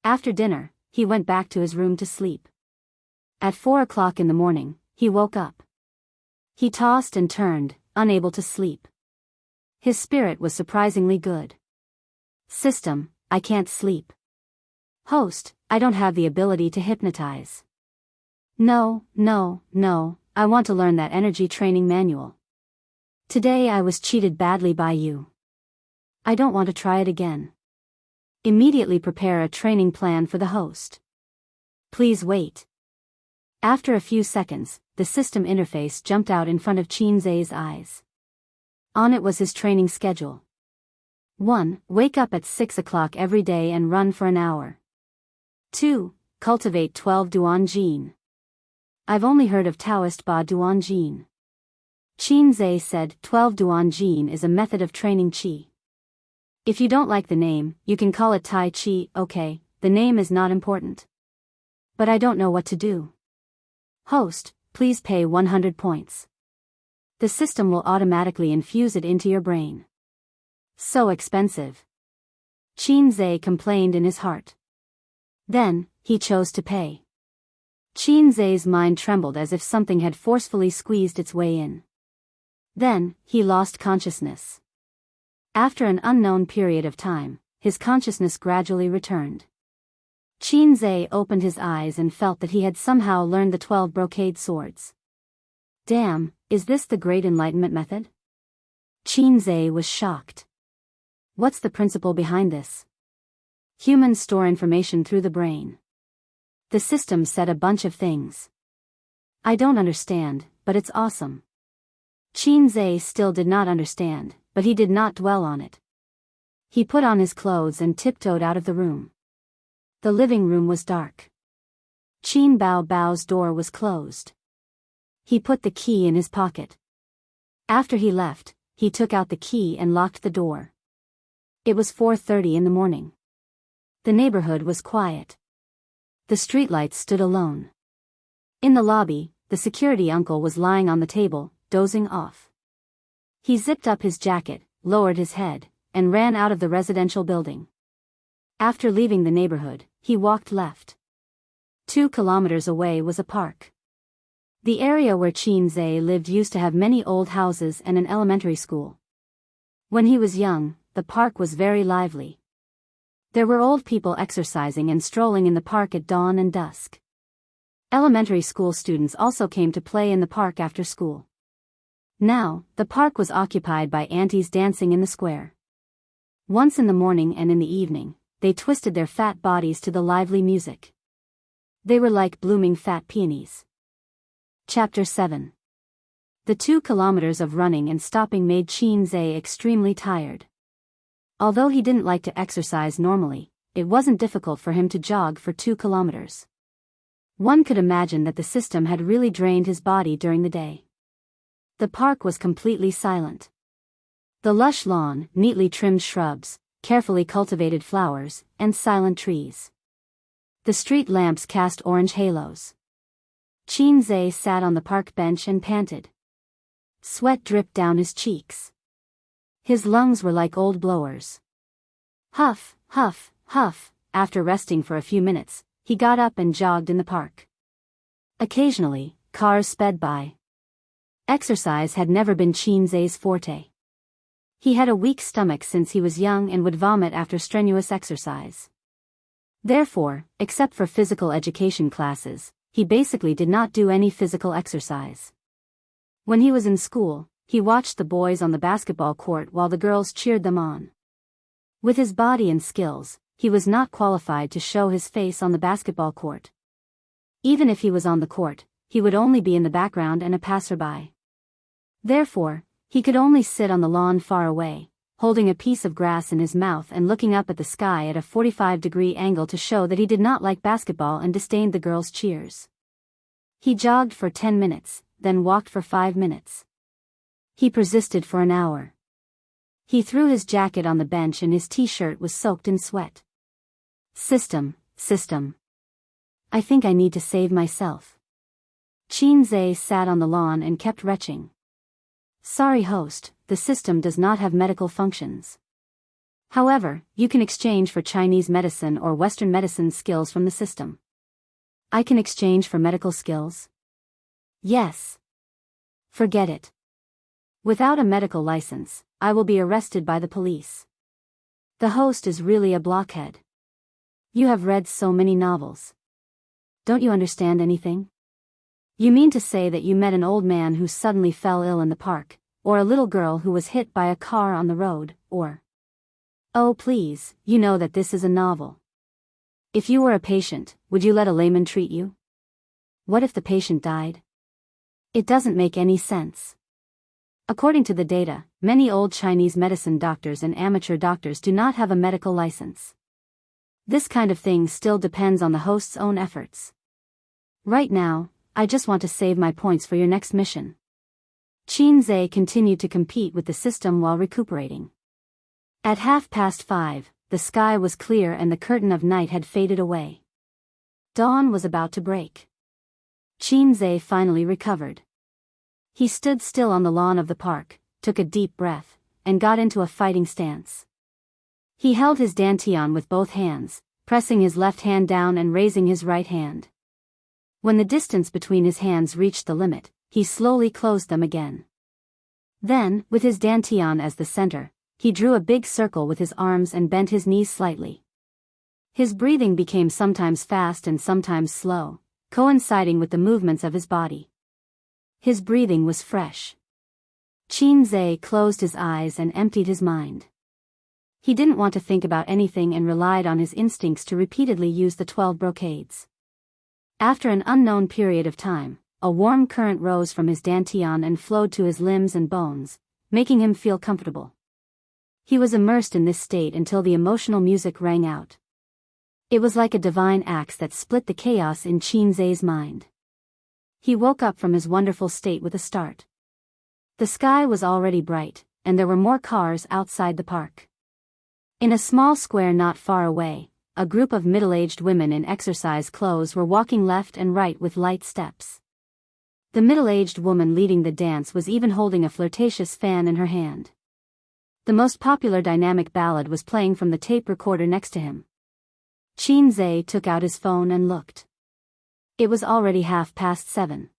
After dinner, he went back to his room to sleep. At 4 o'clock in the morning, he woke up. He tossed and turned, unable to sleep. His spirit was surprisingly good. System, I can't sleep. Host, I don't have the ability to hypnotize. No, I want to learn that energy training manual. Today I was cheated badly by you. I don't want to try it again. Immediately prepare a training plan for the host. Please wait. After a few seconds, the system interface jumped out in front of Qinze's eyes. On it was his training schedule. 1. Wake up at 6 o'clock every day and run for an hour. 2. Cultivate 12 Duanjin. I've only heard of Taoist Ba Duanjin. Qinze said 12 Duanjin is a method of training qi. If you don't like the name, you can call it Tai Chi, okay, the name is not important. But I don't know what to do. Host, please pay 100 points. The system will automatically infuse it into your brain. So expensive. Qinze complained in his heart. Then, he chose to pay. Qinze's mind trembled as if something had forcefully squeezed its way in. Then, he lost consciousness. After an unknown period of time, his consciousness gradually returned. Qinze opened his eyes and felt that he had somehow learned the 12 brocade swords. Damn, is this the Great Enlightenment method? Qinze was shocked. What's the principle behind this? Humans store information through the brain. The system said a bunch of things. I don't understand, but it's awesome. Qinze still did not understand, but he did not dwell on it. He put on his clothes and tiptoed out of the room. The living room was dark. Qin Bao Bao's door was closed. He put the key in his pocket. After he left, he took out the key and locked the door. It was 4:30 in the morning. The neighborhood was quiet. The streetlights stood alone. In the lobby, the security uncle was lying on the table, dozing off. He zipped up his jacket, lowered his head, and ran out of the residential building. After leaving the neighborhood, he walked left. 2 kilometers away was a park. The area where Qinze lived used to have many old houses and an elementary school. When he was young, the park was very lively. There were old people exercising and strolling in the park at dawn and dusk. Elementary school students also came to play in the park after school. Now, the park was occupied by aunties dancing in the square. Once in the morning and in the evening, they twisted their fat bodies to the lively music. They were like blooming fat peonies. Chapter 7. The 2 kilometers of running and stopping made Qinze extremely tired. Although he didn't like to exercise normally, it wasn't difficult for him to jog for 2 kilometers. One could imagine that the system had really drained his body during the day. The park was completely silent. The lush lawn, neatly trimmed shrubs, carefully cultivated flowers, and silent trees. The street lamps cast orange halos. Qinze sat on the park bench and panted. Sweat dripped down his cheeks. His lungs were like old blowers. Huff, huff, huff. After resting for a few minutes, he got up and jogged in the park. Occasionally, cars sped by. Exercise had never been Qinze's forte. He had a weak stomach since he was young and would vomit after strenuous exercise. Therefore, except for physical education classes, he basically did not do any physical exercise. When he was in school, he watched the boys on the basketball court while the girls cheered them on. With his body and skills, he was not qualified to show his face on the basketball court. Even if he was on the court, he would only be in the background and a passerby. Therefore, He could only sit on the lawn far away, holding a piece of grass in his mouth and looking up at the sky at a 45-degree angle to show that he did not like basketball and disdained the girls' cheers. He jogged for 10 minutes, then walked for 5 minutes. He persisted for an hour. He threw his jacket on the bench and his t-shirt was soaked in sweat. System. I think I need to save myself. Qin sat on the lawn and kept retching. Sorry host, the system does not have medical functions. However, you can exchange for Chinese medicine or Western medicine skills from the system. I can exchange for medical skills? Yes. Forget it. Without a medical license, I will be arrested by the police. The host is really a blockhead. You have read so many novels. Don't you understand anything? You mean to say that you met an old man who suddenly fell ill in the park, or a little girl who was hit by a car on the road, or... Oh please, you know that this is a novel. If you were a patient, would you let a layman treat you? What if the patient died? It doesn't make any sense. According to the data, many old Chinese medicine doctors and amateur doctors do not have a medical license. This kind of thing still depends on the host's own efforts. Right now, I just want to save my points for your next mission. Qin continued to compete with the system while recuperating. At 5:30, the sky was clear and the curtain of night had faded away. Dawn was about to break. Qin finally recovered. He stood still on the lawn of the park, took a deep breath, and got into a fighting stance. He held his dantian with both hands, pressing his left hand down and raising his right hand. When the distance between his hands reached the limit, he slowly closed them again. Then, with his dantian as the center, he drew a big circle with his arms and bent his knees slightly. His breathing became sometimes fast and sometimes slow, coinciding with the movements of his body. His breathing was fresh. Qin closed his eyes and emptied his mind. He didn't want to think about anything and relied on his instincts to repeatedly use the 12 brocades. After an unknown period of time, a warm current rose from his dantian and flowed to his limbs and bones, making him feel comfortable. He was immersed in this state until the emotional music rang out. It was like a divine axe that split the chaos in Qin's mind. He woke up from his wonderful state with a start. The sky was already bright, and there were more cars outside the park. In a small square not far away, a group of middle-aged women in exercise clothes were walking left and right with light steps. The middle-aged woman leading the dance was even holding a flirtatious fan in her hand. The most popular dynamic ballad was playing from the tape recorder next to him. Qin took out his phone and looked. It was already 7:30.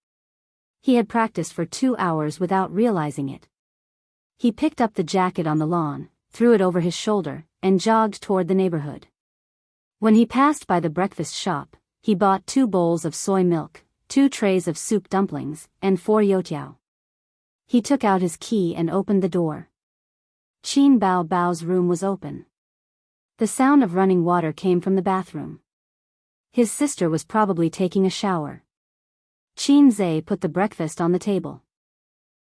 He had practiced for 2 hours without realizing it. He picked up the jacket on the lawn, threw it over his shoulder, and jogged toward the neighborhood. When he passed by the breakfast shop, he bought 2 bowls of soy milk, 2 trays of soup dumplings, and 4 youtiao. He took out his key and opened the door. Qin Bao's room was open. The sound of running water came from the bathroom. His sister was probably taking a shower. Qin put the breakfast on the table.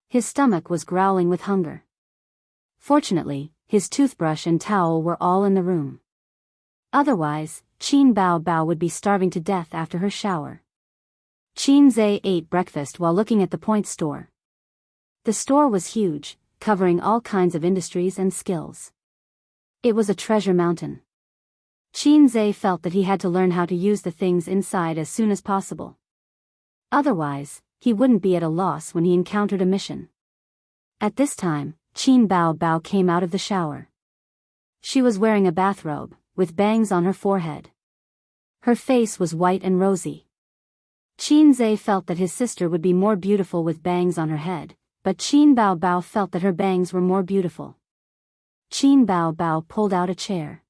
His stomach was growling with hunger. Fortunately, his toothbrush and towel were all in the room. Otherwise, Qin Bao would be starving to death after her shower. Qin ate breakfast while looking at the point store. The store was huge, covering all kinds of industries and skills. It was a treasure mountain. Qin felt that he had to learn how to use the things inside as soon as possible. Otherwise, he wouldn't be at a loss when he encountered a mission. At this time, Qin Bao came out of the shower. She was wearing a bathrobe, with bangs on her forehead. Her face was white and rosy. Qin felt that his sister would be more beautiful with bangs on her head, but Qin Bao felt that her bangs were more beautiful. Qin Bao pulled out a chair.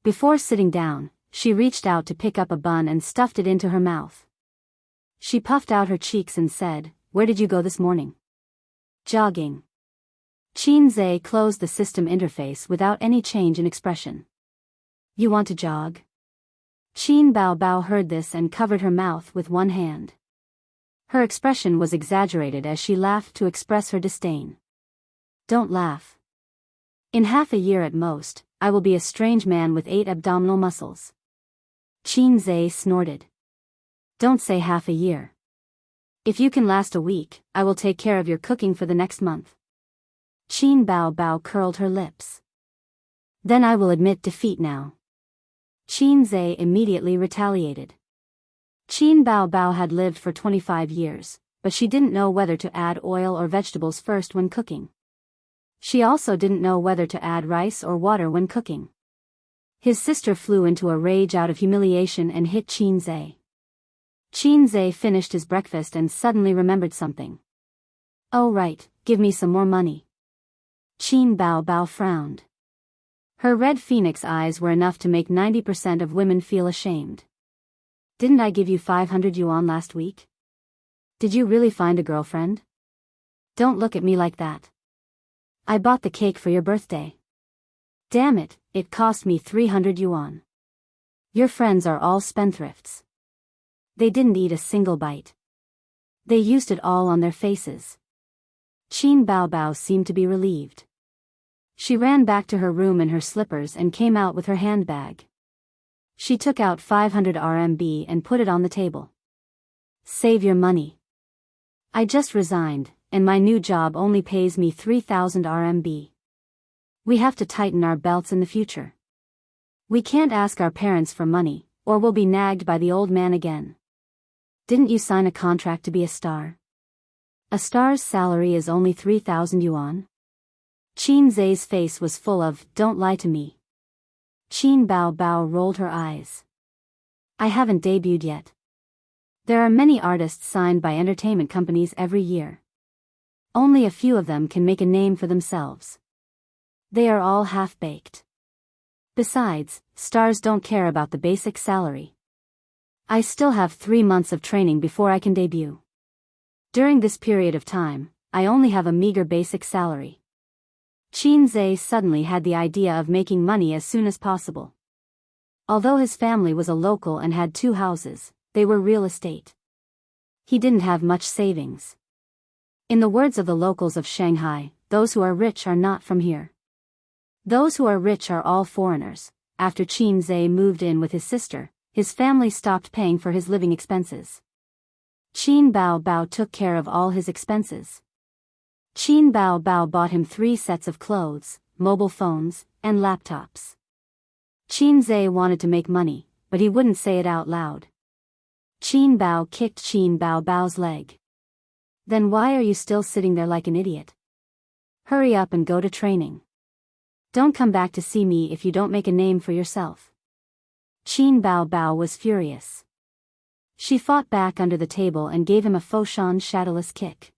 Before sitting down, she reached out to pick up a bun and stuffed it into her mouth. She puffed out her cheeks and said, "Where did you go this morning?" "Jogging." Qin closed the system interface without any change in expression. "You want to jog?" Qin Bao heard this and covered her mouth with one hand. Her expression was exaggerated as she laughed to express her disdain. Don't laugh. In half a year at most, I will be a strange man with 8 abdominal muscles. Qin Zhe snorted. Don't say half a year. If you can last a week, I will take care of your cooking for the next month. Qin Bao Bao curled her lips. Then I will admit defeat now. Qin Zhe immediately retaliated. Qin Bao Bao had lived for 25 years, but she didn't know whether to add oil or vegetables first when cooking. She also didn't know whether to add rice or water when cooking. His sister flew into a rage out of humiliation and hit Qin Zhe. Qin Zhe finished his breakfast and suddenly remembered something. Oh right, give me some more money. Qin Bao Bao frowned. Her red phoenix eyes were enough to make 90% of women feel ashamed. Didn't I give you 500 yuan last week? Did you really find a girlfriend? Don't look at me like that. I bought the cake for your birthday. Damn it, it cost me 300 yuan. Your friends are all spendthrifts. They didn't eat a single bite. They used it all on their faces. Qin Bao Bao seemed to be relieved. She ran back to her room in her slippers and came out with her handbag. She took out 500 RMB and put it on the table. Save your money. I just resigned, and my new job only pays me 3,000 RMB. We have to tighten our belts in the future. We can't ask our parents for money, or we'll be nagged by the old man again. Didn't you sign a contract to be a star? A star's salary is only 3,000 yuan. Qin Zhe's face was full of, don't lie to me. Qin Bao Bao rolled her eyes. I haven't debuted yet. There are many artists signed by entertainment companies every year. Only a few of them can make a name for themselves. They are all half-baked. Besides, stars don't care about the basic salary. I still have 3 months of training before I can debut. During this period of time, I only have a meager basic salary. Qin Zhe suddenly had the idea of making money as soon as possible. Although his family was a local and had 2 houses, they were real estate. He didn't have much savings. In the words of the locals of Shanghai, those who are rich are not from here. Those who are rich are all foreigners. After Qin Zhe moved in with his sister, his family stopped paying for his living expenses. Qin Bao Bao took care of all his expenses. Qin Bao Bao bought him 3 sets of clothes, mobile phones, and laptops. Qin Zhe wanted to make money, but he wouldn't say it out loud. Qin Bao kicked Qin Bao Bao's leg. Then why are you still sitting there like an idiot? Hurry up and go to training. Don't come back to see me if you don't make a name for yourself. Qin Bao Bao was furious. She fought back under the table and gave him a Foshan shadowless kick.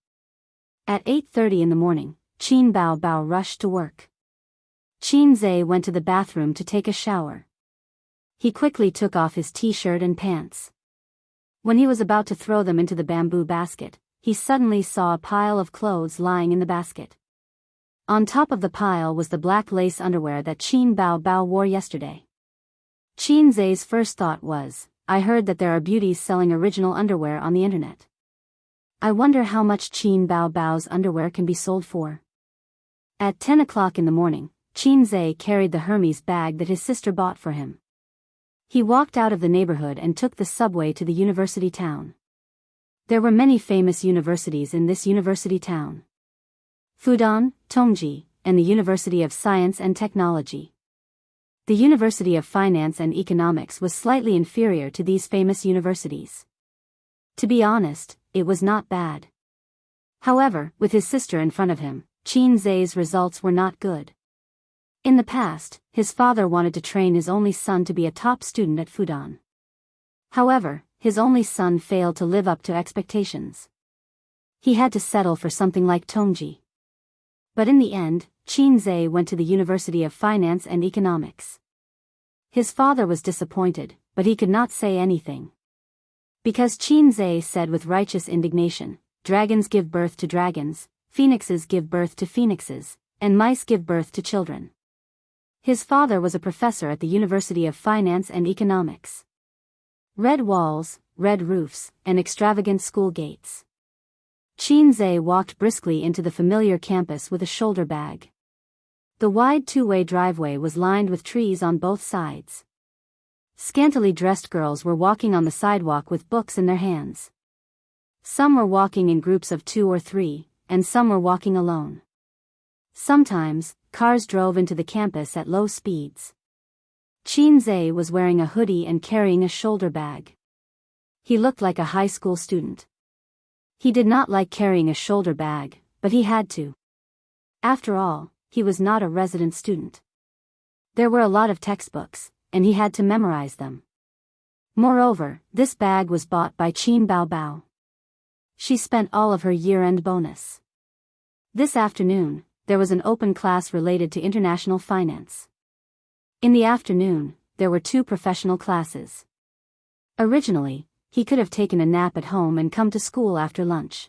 At 8:30 in the morning, Qin Bao Bao rushed to work. Qin Zhe went to the bathroom to take a shower. He quickly took off his t-shirt and pants. When he was about to throw them into the bamboo basket, he suddenly saw a pile of clothes lying in the basket. On top of the pile was the black lace underwear that Qin Bao Bao wore yesterday. Qin Zhe's first thought was, I heard that there are beauties selling original underwear on the internet. I wonder how much Qin Bao Bao's underwear can be sold for. At 10 o'clock in the morning, Qin Zhe carried the Hermes bag that his sister bought for him. He walked out of the neighborhood and took the subway to the university town. There were many famous universities in this university town. Fudan, Tongji, and the University of Science and Technology. The University of Finance and Economics was slightly inferior to these famous universities. To be honest, it was not bad. However, with his sister in front of him, Qin Zhe's results were not good. In the past, his father wanted to train his only son to be a top student at Fudan. However, his only son failed to live up to expectations. He had to settle for something like Tongji. But in the end, Qin Zhe went to the University of Finance and Economics. His father was disappointed, but he could not say anything. Because Qin Zhe said with righteous indignation, dragons give birth to dragons, phoenixes give birth to phoenixes, and mice give birth to children. His father was a professor at the University of Finance and Economics. Red walls, red roofs, and extravagant school gates. Qinze walked briskly into the familiar campus with a shoulder bag. The wide two-way driveway was lined with trees on both sides. Scantily dressed girls were walking on the sidewalk with books in their hands. Some were walking in groups of 2 or 3, and some were walking alone. Sometimes, cars drove into the campus at low speeds. Qinze was wearing a hoodie and carrying a shoulder bag. He looked like a high school student. He did not like carrying a shoulder bag, but he had to. After all, he was not a resident student. There were a lot of textbooks, and he had to memorize them. Moreover, this bag was bought by Qin Baobao. She spent all of her year-end bonus. This afternoon, there was an open class related to international finance. In the afternoon, there were 2 professional classes. Originally, he could have taken a nap at home and come to school after lunch.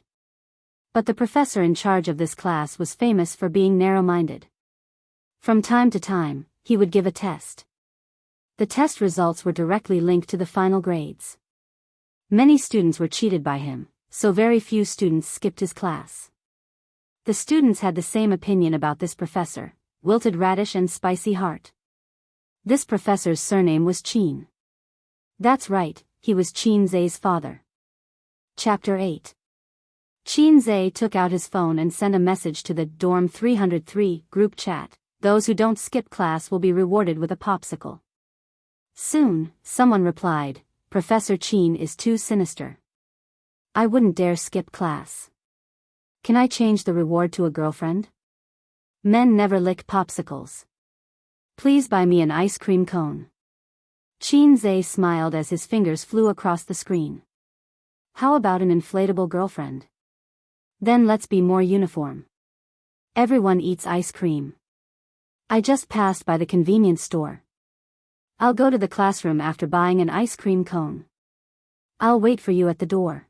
But the professor in charge of this class was famous for being narrow-minded. From time to time, he would give a test. The test results were directly linked to the final grades. Many students were cheated by him, so very few students skipped his class. The students had the same opinion about this professor: wilted radish and spicy heart. This professor's surname was Qin. That's right, he was Qinze's father. Chapter 8. Qinze took out his phone and sent a message to the Dorm 303 group chat: "Those who don't skip class will be rewarded with a popsicle." Soon, someone replied, "Professor Qin is too sinister. I wouldn't dare skip class. Can I change the reward to a girlfriend? Men never lick popsicles. Please buy me an ice cream cone." Qinze smiled as his fingers flew across the screen. "How about an inflatable girlfriend? Then let's be more uniform. Everyone eats ice cream. I just passed by the convenience store. I'll go to the classroom after buying an ice cream cone. I'll wait for you at the door."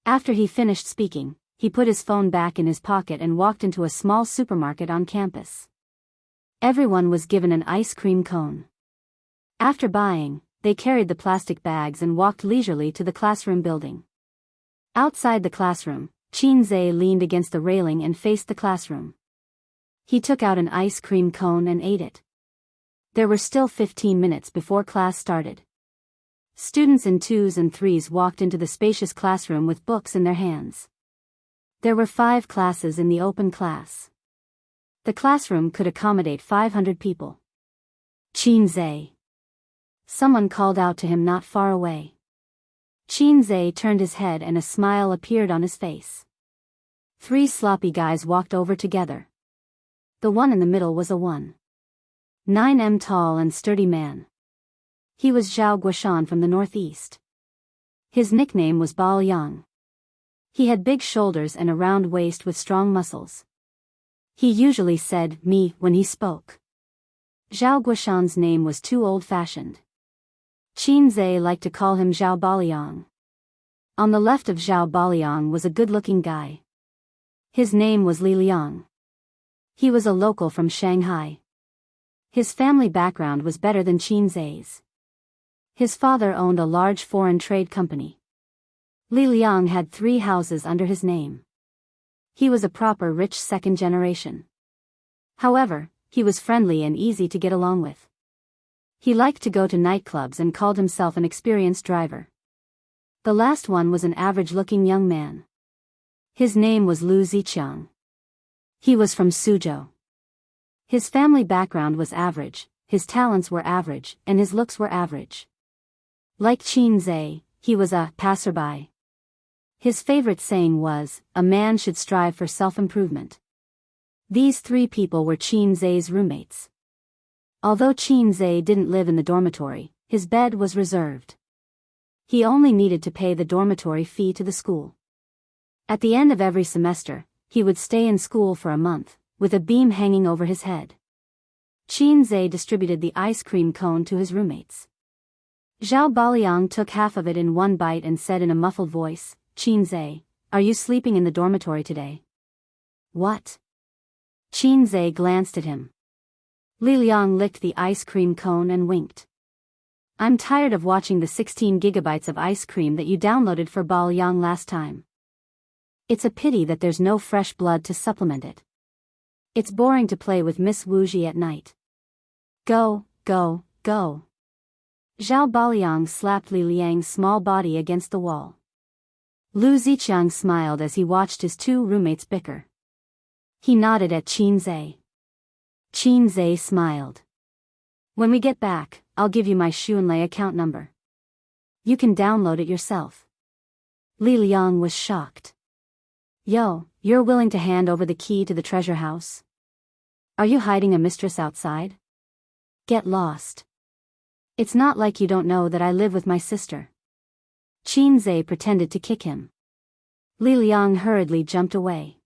After he finished speaking, he put his phone back in his pocket and walked into a small supermarket on campus. Everyone was given an ice cream cone. After buying, they carried the plastic bags and walked leisurely to the classroom building. Outside the classroom, Qinze leaned against the railing and faced the classroom. He took out an ice cream cone and ate it. There were still 15 minutes before class started. Students in 2s and 3s walked into the spacious classroom with books in their hands. There were 5 classes in the open class. The classroom could accommodate 500 people. "Qinze!" Someone called out to him not far away. Qinze turned his head and a smile appeared on his face. 3 sloppy guys walked over together. The one in the middle was a 1.9 tall and sturdy man. He was Zhao Guoshan from the northeast. His nickname was Bao Yang. He had big shoulders and a round waist with strong muscles. He usually said "me" when he spoke. Zhao Guoshan's name was too old-fashioned. Qinze liked to call him Zhao Baoliang. On the left of Zhao Baoliang was a good-looking guy. His name was Li Liang. He was a local from Shanghai. His family background was better than Qinze's. His father owned a large foreign trade company. Li Liang had 3 houses under his name. He was a proper rich second generation. However, he was friendly and easy to get along with. He liked to go to nightclubs and called himself an experienced driver. The last one was an average-looking young man. His name was Lu Ziqiang. He was from Suzhou. His family background was average, his talents were average, and his looks were average. Like Qinze, he was a passerby. His favorite saying was, "A man should strive for self-improvement." These 3 people were Qinze's roommates. Although Qinze didn't live in the dormitory, his bed was reserved. He only needed to pay the dormitory fee to the school. At the end of every semester, he would stay in school for a month, with a beam hanging over his head. Qinze distributed the ice cream cone to his roommates. Zhao Baoliang took half of it in one bite and said in a muffled voice, "Qinze, are you sleeping in the dormitory today?" "What?" Qinze glanced at him. Li Liang licked the ice cream cone and winked. "I'm tired of watching the 16 gigabytes of ice cream that you downloaded for Baoliang last time." It's a pity that there's no fresh blood to supplement it. It's boring to play with Miss Wuji at night. Go, go, go. Zhao Baliang slapped Li Liang's small body against the wall. Lu Ziqiang smiled as he watched his two roommates bicker. He nodded at Qin Zhe. Qin Zhe smiled. When we get back, I'll give you my Xunlei account number. You can download it yourself. Li Liang was shocked. Yo, you're willing to hand over the key to the treasure house? Are you hiding a mistress outside? Get lost. It's not like you don't know that I live with my sister. Qin Zhe pretended to kick him. Li Liang hurriedly jumped away.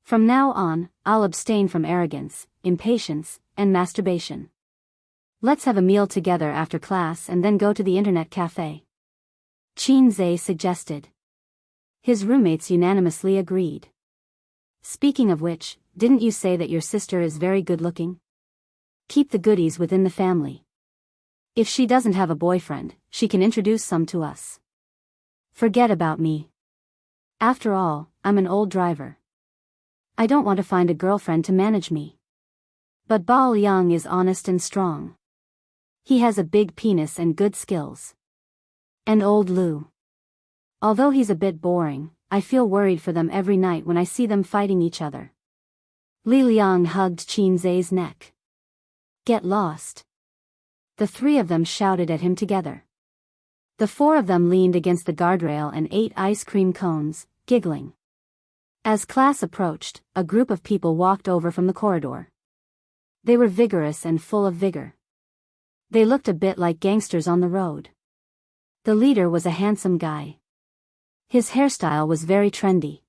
From now on, I'll abstain from arrogance, impatience, and masturbation. Let's have a meal together after class and then go to the internet cafe. Qin Zhe suggested. His roommates unanimously agreed. Speaking of which, didn't you say that your sister is very good-looking? Keep the goodies within the family. If she doesn't have a boyfriend, she can introduce some to us. Forget about me. After all, I'm an old driver. I don't want to find a girlfriend to manage me. But Bao Liang is honest and strong. He has a big penis and good skills. And old Lu. Although he's a bit boring, I feel worried for them every night when I see them fighting each other. Li Liang hugged Qin Zhe's neck. Get lost. The three of them shouted at him together. The four of them leaned against the guardrail and ate ice cream cones, giggling. As class approached, a group of people walked over from the corridor. They were vigorous and full of vigor. They looked a bit like gangsters on the road. The leader was a handsome guy. His hairstyle was very trendy.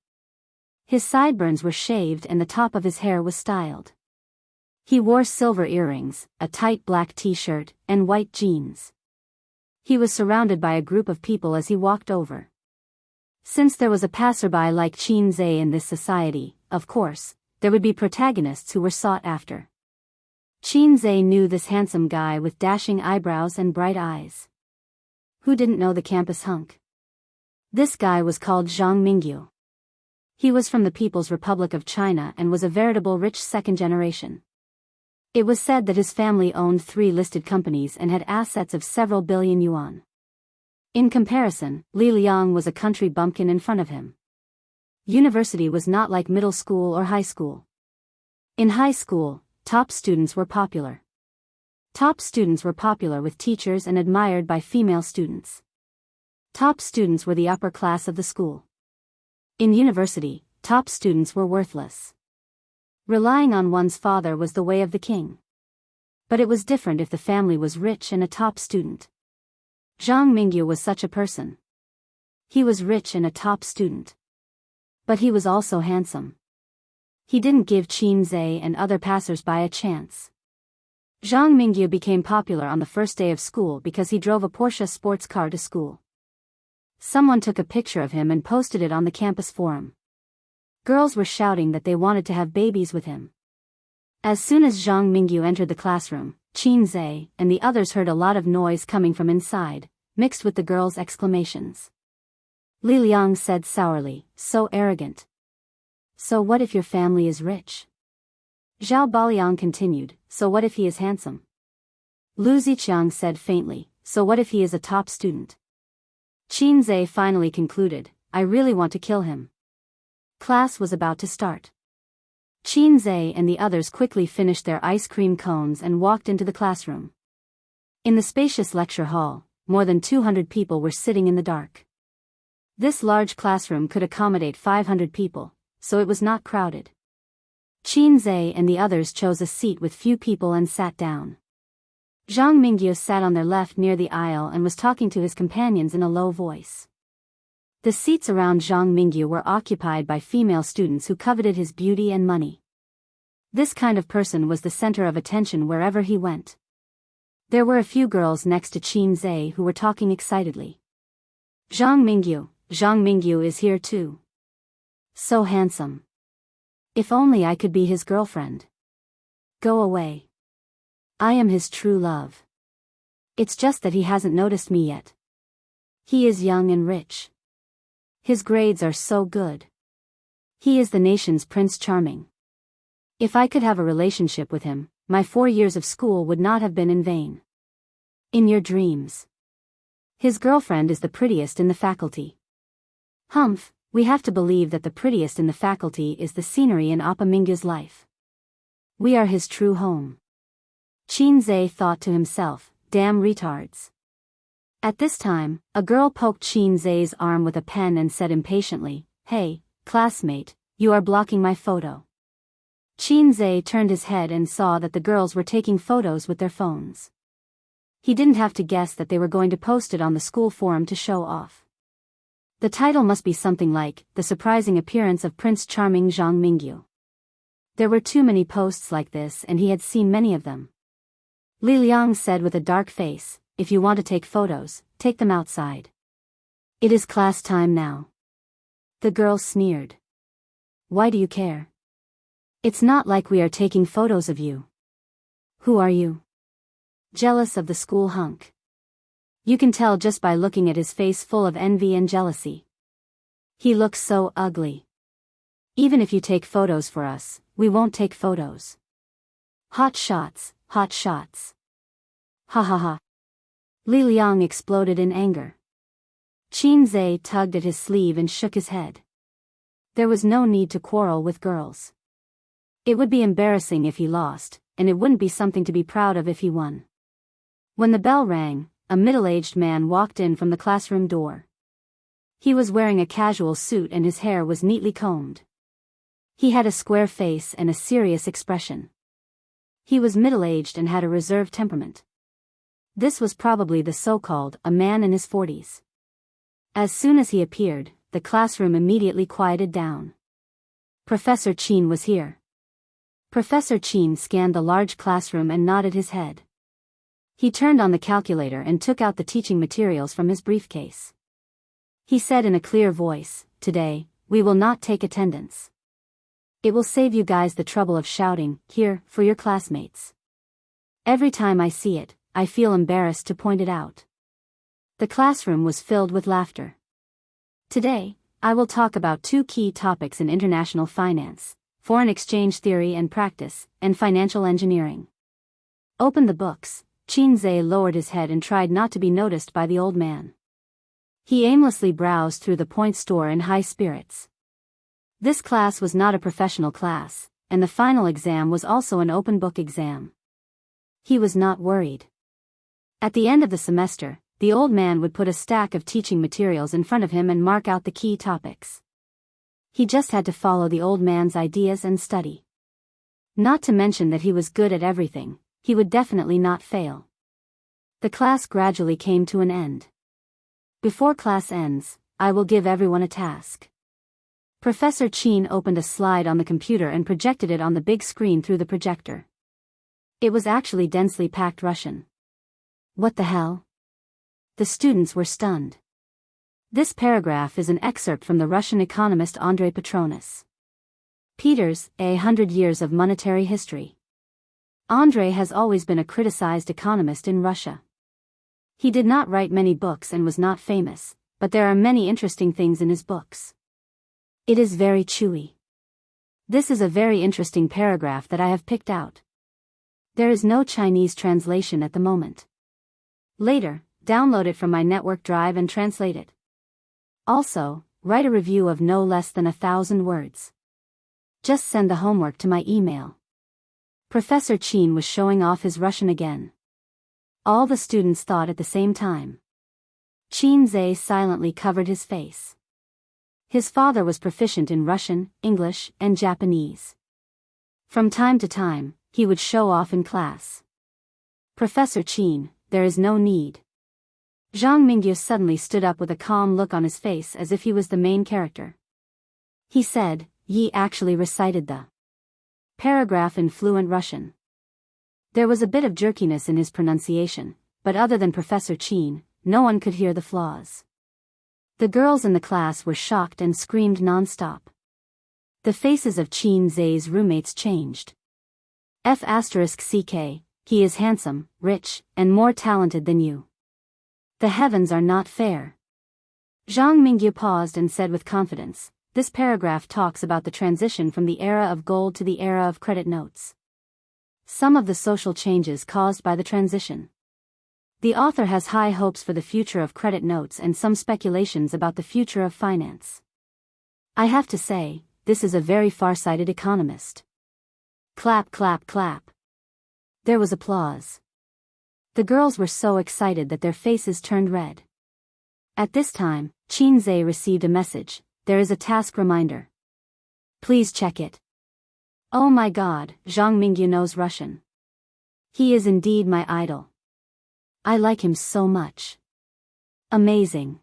His sideburns were shaved and the top of his hair was styled. He wore silver earrings, a tight black t-shirt, and white jeans. He was surrounded by a group of people as he walked over. Since there was a passerby like Qin Zhe in this society, of course, there would be protagonists who were sought after. Qin Zhe knew this handsome guy with dashing eyebrows and bright eyes. Who didn't know the campus hunk? This guy was called Zhang Mingyu. He was from the People's Republic of China and was a veritable rich second generation. It was said that his family owned 3 listed companies and had assets of several billion yuan. In comparison, Li Liang was a country bumpkin in front of him. University was not like middle school or high school. In high school, top students were popular. Top students were popular with teachers and admired by female students. Top students were the upper class of the school. In university, top students were worthless. Relying on one's father was the way of the king. But it was different if the family was rich and a top student. Zhang Mingyu was such a person. He was rich and a top student. But he was also handsome. He didn't give Qin Zhe and other passers-by a chance. Zhang Mingyu became popular on the first day of school because he drove a Porsche sports car to school. Someone took a picture of him and posted it on the campus forum. Girls were shouting that they wanted to have babies with him. As soon as Zhang Mingyu entered the classroom, Qin Zhe and the others heard a lot of noise coming from inside, mixed with the girls' exclamations. Li Liang said sourly, so arrogant. So what if your family is rich? Zhao Baliang continued, so what if he is handsome? Lu Ziqiang said faintly, so what if he is a top student? Qin Zhe finally concluded, I really want to kill him. Class was about to start. Qin Zhe and the others quickly finished their ice cream cones and walked into the classroom. In the spacious lecture hall, more than 200 people were sitting in the dark. This large classroom could accommodate 500 people, so it was not crowded. Qin Zhe and the others chose a seat with few people and sat down. Zhang Mingyu sat on their left near the aisle and was talking to his companions in a low voice. The seats around Zhang Mingyu were occupied by female students who coveted his beauty and money. This kind of person was the center of attention wherever he went. There were a few girls next to Qin Zhe who were talking excitedly. Zhang Mingyu is here too. So handsome. If only I could be his girlfriend. Go away. I am his true love. It's just that he hasn't noticed me yet. He is young and rich. His grades are so good. He is the nation's Prince Charming. If I could have a relationship with him, my 4 years of school would not have been in vain. In your dreams. His girlfriend is the prettiest in the faculty. Humph, we have to believe that the prettiest in the faculty is the scenery in Appa Mingyu's life. We are his true home. Qin Zhe thought to himself, damn retards. At this time, a girl poked Qin Zhe's arm with a pen and said impatiently, "Hey, classmate, you are blocking my photo." Qin Zhe turned his head and saw that the girls were taking photos with their phones. He didn't have to guess that they were going to post it on the school forum to show off. The title must be something like, "The Surprising Appearance of Prince Charming Zhang Mingyu." There were too many posts like this and he had seen many of them. Li Liang said with a dark face, "If you want to take photos, take them outside. It is class time now." The girl sneered. "Why do you care? It's not like we are taking photos of you. Who are you? Jealous of the school hunk? You can tell just by looking at his face full of envy and jealousy. He looks so ugly. Even if you take photos for us, we won't take photos. Hot shots, hot shots. Ha ha ha." Li Liang exploded in anger. Qin Zhe tugged at his sleeve and shook his head. There was no need to quarrel with girls. It would be embarrassing if he lost, and it wouldn't be something to be proud of if he won. When the bell rang, a middle-aged man walked in from the classroom door. He was wearing a casual suit and his hair was neatly combed. He had a square face and a serious expression. He was middle-aged and had a reserved temperament. This was probably the so-called a man in his 40s. As soon as he appeared, the classroom immediately quieted down. Professor Qin was here. Professor Qin scanned the large classroom and nodded his head. He turned on the calculator and took out the teaching materials from his briefcase. He said in a clear voice, "Today, we will not take attendance. It will save you guys the trouble of shouting, 'Here,' for your classmates. Every time I see it, I feel embarrassed to point it out." The classroom was filled with laughter. "Today, I will talk about 2 key topics in international finance, foreign exchange theory and practice, and financial engineering." "Open the books." Qin Zhe lowered his head and tried not to be noticed by the old man. He aimlessly browsed through the point store in high spirits. This class was not a professional class, and the final exam was also an open book exam. He was not worried. At the end of the semester, the old man would put a stack of teaching materials in front of him and mark out the key topics. He just had to follow the old man's ideas and study. Not to mention that he was good at everything, he would definitely not fail. The class gradually came to an end. "Before class ends, I will give everyone a task." Professor Qin opened a slide on the computer and projected it on the big screen through the projector. It was actually densely packed Russian. What the hell? The students were stunned. This paragraph is an excerpt from the Russian economist Andrei Petronas. Peter's, 100 Years of Monetary History. Andrei has always been a criticized economist in Russia. He did not write many books and was not famous, but there are many interesting things in his books. It is very chewy. This is a very interesting paragraph that I have picked out. There is no Chinese translation at the moment. Later, download it from my network drive and translate it. Also, write a review of no less than 1,000 words. Just send the homework to my email. Professor Qin was showing off his Russian again. All the students thought at the same time. Qin Zhe silently covered his face. His father was proficient in Russian, English, and Japanese. From time to time, he would show off in class. "Professor Qin, there is no need." Zhang Mingyu suddenly stood up with a calm look on his face as if he was the main character. He said, "Yi actually recited the paragraph in fluent Russian." There was a bit of jerkiness in his pronunciation, but other than Professor Qin, no one could hear the flaws. The girls in the class were shocked and screamed non-stop. The faces of Qin Zhe's roommates changed. F***ck, he is handsome, rich, and more talented than you. The heavens are not fair. Zhang Mingyu paused and said with confidence, this paragraph talks about the transition from the era of gold to the era of credit notes. Some of the social changes caused by the transition. The author has high hopes for the future of credit notes and some speculations about the future of finance. I have to say, this is a very far-sighted economist. Clap, clap, clap. There was applause. The girls were so excited that their faces turned red. At this time, Qinze received a message. There is a task reminder. Please check it. Oh my God, Zhang Mingyu knows Russian. He is indeed my idol. I like him so much. Amazing.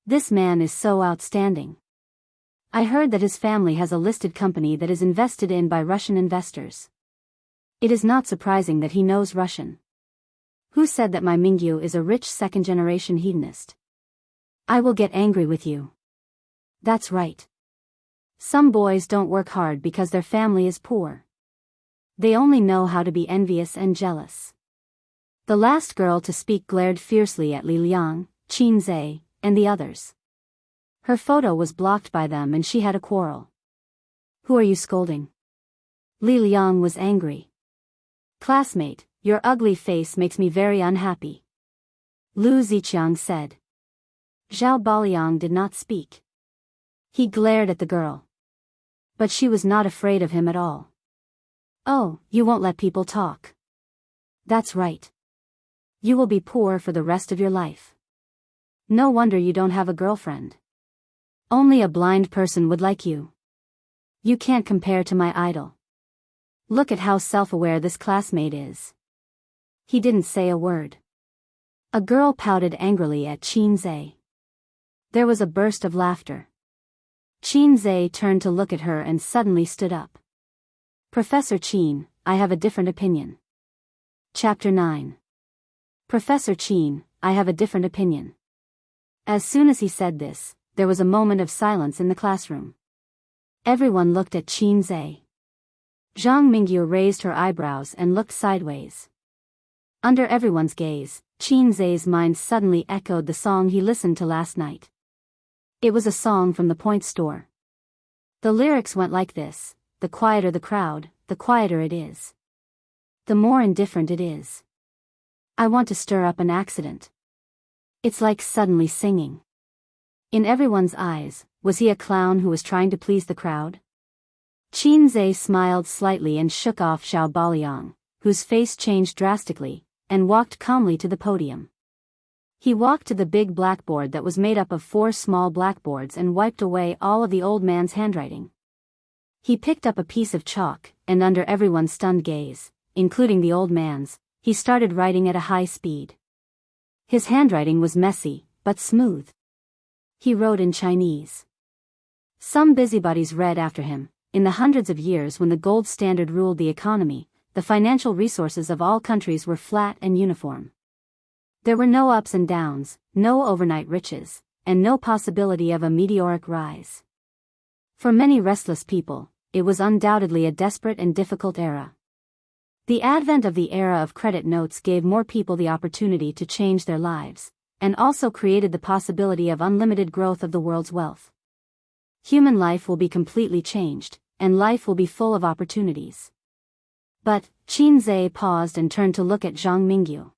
This man is so outstanding. I heard that his family has a listed company that is invested in by Russian investors. It is not surprising that he knows Russian. Who said that my Mingyu is a rich second-generation hedonist? I will get angry with you. That's right. Some boys don't work hard because their family is poor. They only know how to be envious and jealous. The last girl to speak glared fiercely at Li Liang, Qinze, and the others. Her photo was blocked by them and she had a quarrel. Who are you scolding? Li Liang was angry. Classmate, your ugly face makes me very unhappy. Lu Ziqiang said. Zhao Baliang did not speak. He glared at the girl. But she was not afraid of him at all. Oh, you won't let people talk. That's right. You will be poor for the rest of your life. No wonder you don't have a girlfriend. Only a blind person would like you. You can't compare to my idol. Look at how self-aware this classmate is. He didn't say a word. A girl pouted angrily at Qinze. There was a burst of laughter. Qinze turned to look at her and suddenly stood up. Professor Qin, I have a different opinion. Chapter 9. Professor Qin, I have a different opinion. As soon as he said this, there was a moment of silence in the classroom. Everyone looked at Qinze. Zhang Mingyu raised her eyebrows and looked sideways. Under everyone's gaze, Qinze's mind suddenly echoed the song he listened to last night. It was a song from the Point Store. The lyrics went like this: the quieter the crowd, the quieter it is. The more indifferent it is. I want to stir up an accident. It's like suddenly singing. In everyone's eyes, was he a clown who was trying to please the crowd? Qinze smiled slightly and shook off Zhao Baliang, whose face changed drastically, and walked calmly to the podium. He walked to the big blackboard that was made up of 4 small blackboards and wiped away all of the old man's handwriting. He picked up a piece of chalk, and under everyone's stunned gaze, including the old man's, he started writing at a high speed. His handwriting was messy, but smooth. He wrote in Chinese. Some busybodies read after him. In the hundreds of years when the gold standard ruled the economy, the financial resources of all countries were flat and uniform. There were no ups and downs, no overnight riches, and no possibility of a meteoric rise. For many restless people, it was undoubtedly a desperate and difficult era. The advent of the era of credit notes gave more people the opportunity to change their lives, and also created the possibility of unlimited growth of the world's wealth. Human life will be completely changed, and life will be full of opportunities. But, Qinze paused and turned to look at Zhang Mingyu.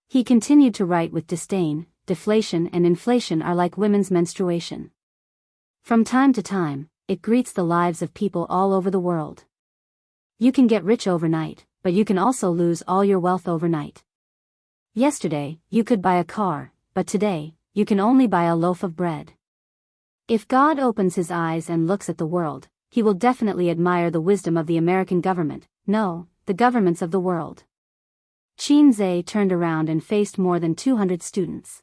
He continued to write with disdain. Deflation and inflation are like women's menstruation. From time to time, it greets the lives of people all over the world. You can get rich overnight, but you can also lose all your wealth overnight. Yesterday, you could buy a car, but today, you can only buy a loaf of bread. If God opens his eyes and looks at the world, he will definitely admire the wisdom of the American government, no, the governments of the world. Qinze turned around and faced more than 200 students.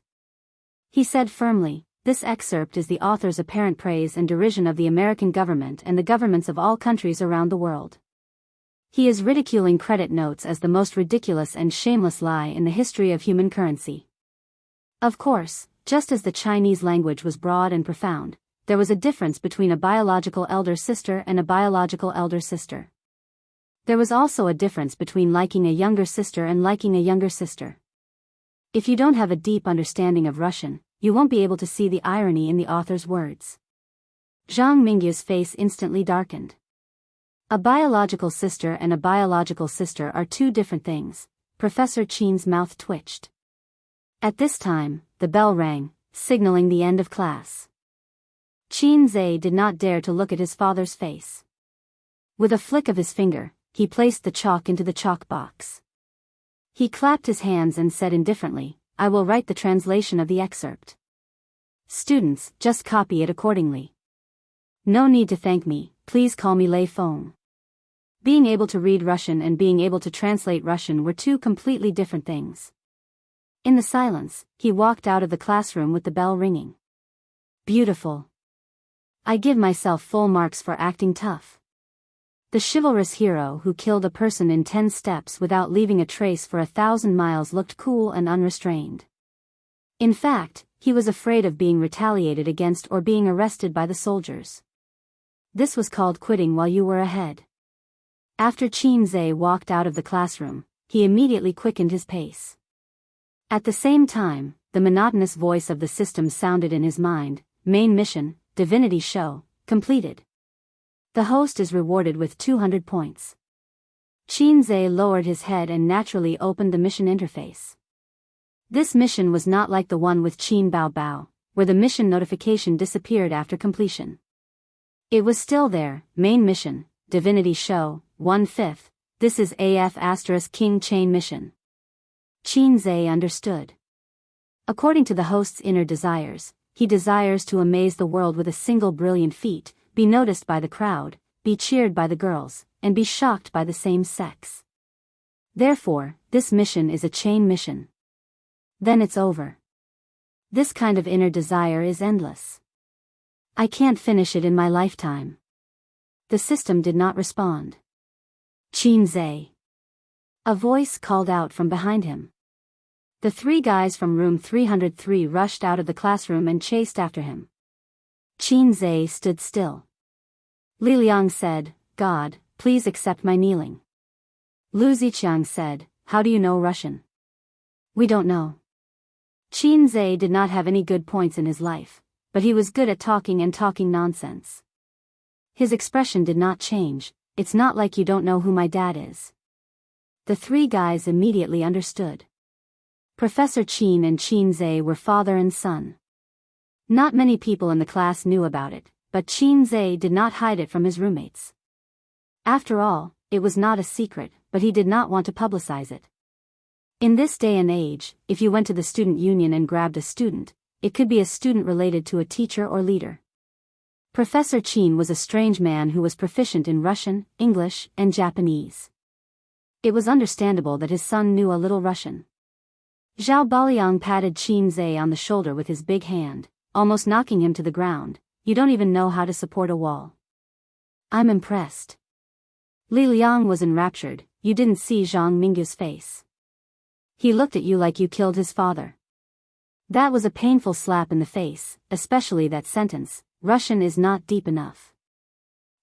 He said firmly, this excerpt is the author's apparent praise and derision of the American government and the governments of all countries around the world. He is ridiculing credit notes as the most ridiculous and shameless lie in the history of human currency. Of course, just as the Chinese language was broad and profound, there was a difference between a biological elder sister and a biological elder sister. There was also a difference between liking a younger sister and liking a younger sister. If you don't have a deep understanding of Russian, you won't be able to see the irony in the author's words. Zhang Mingyu's face instantly darkened. A biological sister and a biological sister are two different things. Professor Qin's mouth twitched. At this time, the bell rang, signaling the end of class. Qin Zhe did not dare to look at his father's face. With a flick of his finger, he placed the chalk into the chalk box. He clapped his hands and said indifferently, "I will write the translation of the excerpt. Students, just copy it accordingly. No need to thank me, please call me Lei Feng." Being able to read Russian and being able to translate Russian were two completely different things. In the silence, he walked out of the classroom with the bell ringing. Beautiful. I give myself full marks for acting tough. The chivalrous hero who killed a person in 10 steps without leaving a trace for 1,000 miles looked cool and unrestrained. In fact, he was afraid of being retaliated against or being arrested by the soldiers. This was called quitting while you were ahead. After Qin Zhe walked out of the classroom, he immediately quickened his pace. At the same time, the monotonous voice of the system sounded in his mind, "Main mission, divinity show, completed. The host is rewarded with 200 points." Qin Zhe lowered his head and naturally opened the mission interface. This mission was not like the one with Qin Bao Bao, where the mission notification disappeared after completion. It was still there, main mission, divinity show, 1/5, this is AF** King Chain mission. Qin Zhe understood. According to the host's inner desires, he desires to amaze the world with a single brilliant feat, be noticed by the crowd, be cheered by the girls, and be shocked by the same sex. Therefore, this mission is a chain mission. Then it's over. This kind of inner desire is endless. I can't finish it in my lifetime. The system did not respond. Qin Zhe. A voice called out from behind him. The three guys from room 303 rushed out of the classroom and chased after him. Qin Zhe stood still. Li Liang said, "God, please accept my kneeling." Lu Ziqiang said, "How do you know Russian?" "We don't know." Qin Zhe did not have any good points in his life, but he was good at talking and talking nonsense. His expression did not change. "It's not like you don't know who my dad is." The three guys immediately understood. Professor Qin and Qin Zhe were father and son. Not many people in the class knew about it, but Qin Zhe did not hide it from his roommates. After all, it was not a secret, but he did not want to publicize it. In this day and age, if you went to the student union and grabbed a student, it could be a student related to a teacher or leader. Professor Qin was a strange man who was proficient in Russian, English, and Japanese. It was understandable that his son knew a little Russian. Zhao Baliang patted Qin Zhe on the shoulder with his big hand, almost knocking him to the ground. "You don't even know how to support a wall." "I'm impressed." Li Liang was enraptured. "You didn't see Zhang Mingyu's face. He looked at you like you killed his father." That was a painful slap in the face, especially that sentence, "Russian is not deep enough."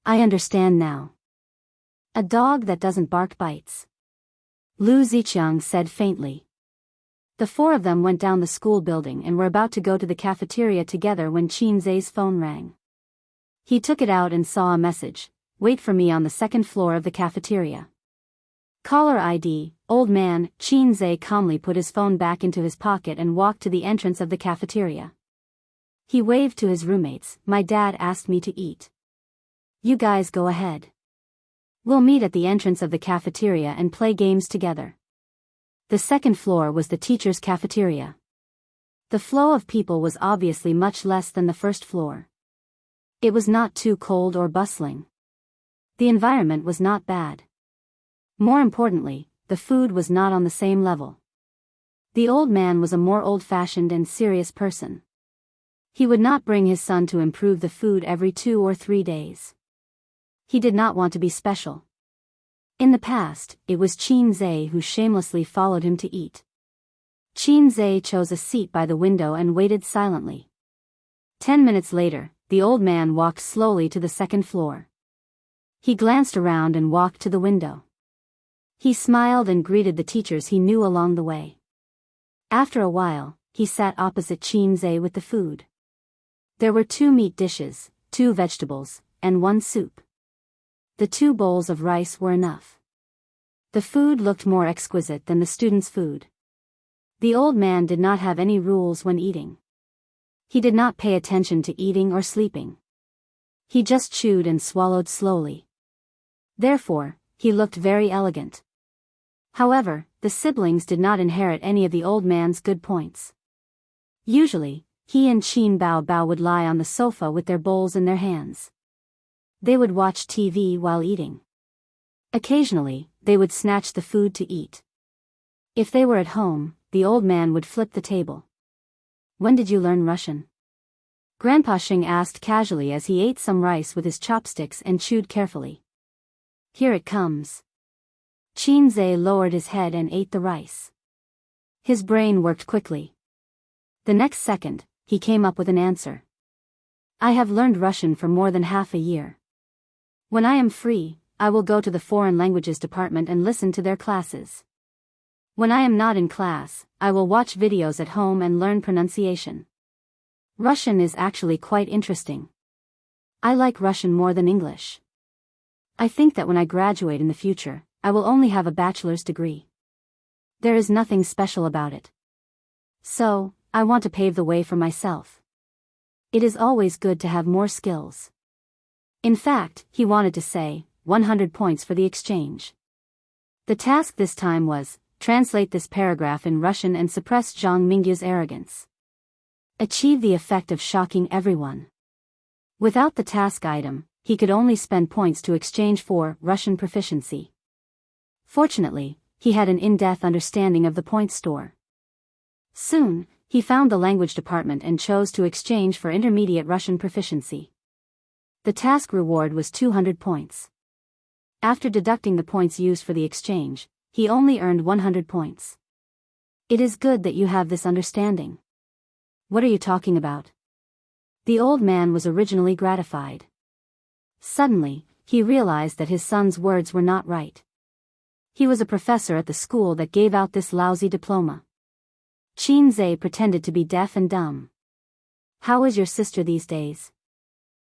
"I understand now. A dog that doesn't bark bites," Lu Ziqiang said faintly. The four of them went down the school building and were about to go to the cafeteria together when Qin Zhe's phone rang. He took it out and saw a message, "Wait for me on the second floor of the cafeteria." Caller ID, old man. Qin Zhe calmly put his phone back into his pocket and walked to the entrance of the cafeteria. He waved to his roommates, "My dad asked me to eat. You guys go ahead. We'll meet at the entrance of the cafeteria and play games together." The second floor was the teacher's cafeteria. The flow of people was obviously much less than the first floor. It was not too cold or bustling. The environment was not bad. More importantly, the food was not on the same level. The old man was a more old-fashioned and serious person. He would not bring his son to improve the food every 2 or 3 days. He did not want to be special. In the past, it was Qin Zhe who shamelessly followed him to eat. Qin Zhe chose a seat by the window and waited silently. 10 minutes later, the old man walked slowly to the second floor. He glanced around and walked to the window. He smiled and greeted the teachers he knew along the way. After a while, he sat opposite Qin Zhe with the food. There were 2 meat dishes, 2 vegetables, and 1 soup. The 2 bowls of rice were enough. The food looked more exquisite than the student's food. The old man did not have any rules when eating. He did not pay attention to eating or sleeping. He just chewed and swallowed slowly. Therefore, he looked very elegant. However, the siblings did not inherit any of the old man's good points. Usually, he and Qin Bao Bao would lie on the sofa with their bowls in their hands. They would watch TV while eating. Occasionally, they would snatch the food to eat. If they were at home, the old man would flip the table. "When did you learn Russian?" Grandpa Xing asked casually as he ate some rice with his chopsticks and chewed carefully. "Here it comes." Qin Zhe lowered his head and ate the rice. His brain worked quickly. The next second, he came up with an answer. "I have learned Russian for more than half a year. When I am free, I will go to the foreign languages department and listen to their classes. When I am not in class, I will watch videos at home and learn pronunciation. Russian is actually quite interesting. I like Russian more than English. I think that when I graduate in the future, I will only have a bachelor's degree. There is nothing special about it. So, I want to pave the way for myself. It is always good to have more skills." In fact, he wanted to say, 100 points for the exchange. The task this time was, translate this paragraph in Russian and suppress Zhang Mingyu's arrogance. Achieve the effect of shocking everyone. Without the task item, he could only spend points to exchange for Russian proficiency. Fortunately, he had an in-depth understanding of the point store. Soon, he found the language department and chose to exchange for intermediate Russian proficiency. The task reward was 200 points. After deducting the points used for the exchange, he only earned 100 points. It is good that you have this understanding. What are you talking about? The old man was originally gratified. Suddenly, he realized that his son's words were not right. He was a professor at the school that gave out this lousy diploma. Qin Zhe pretended to be deaf and dumb. "How is your sister these days?"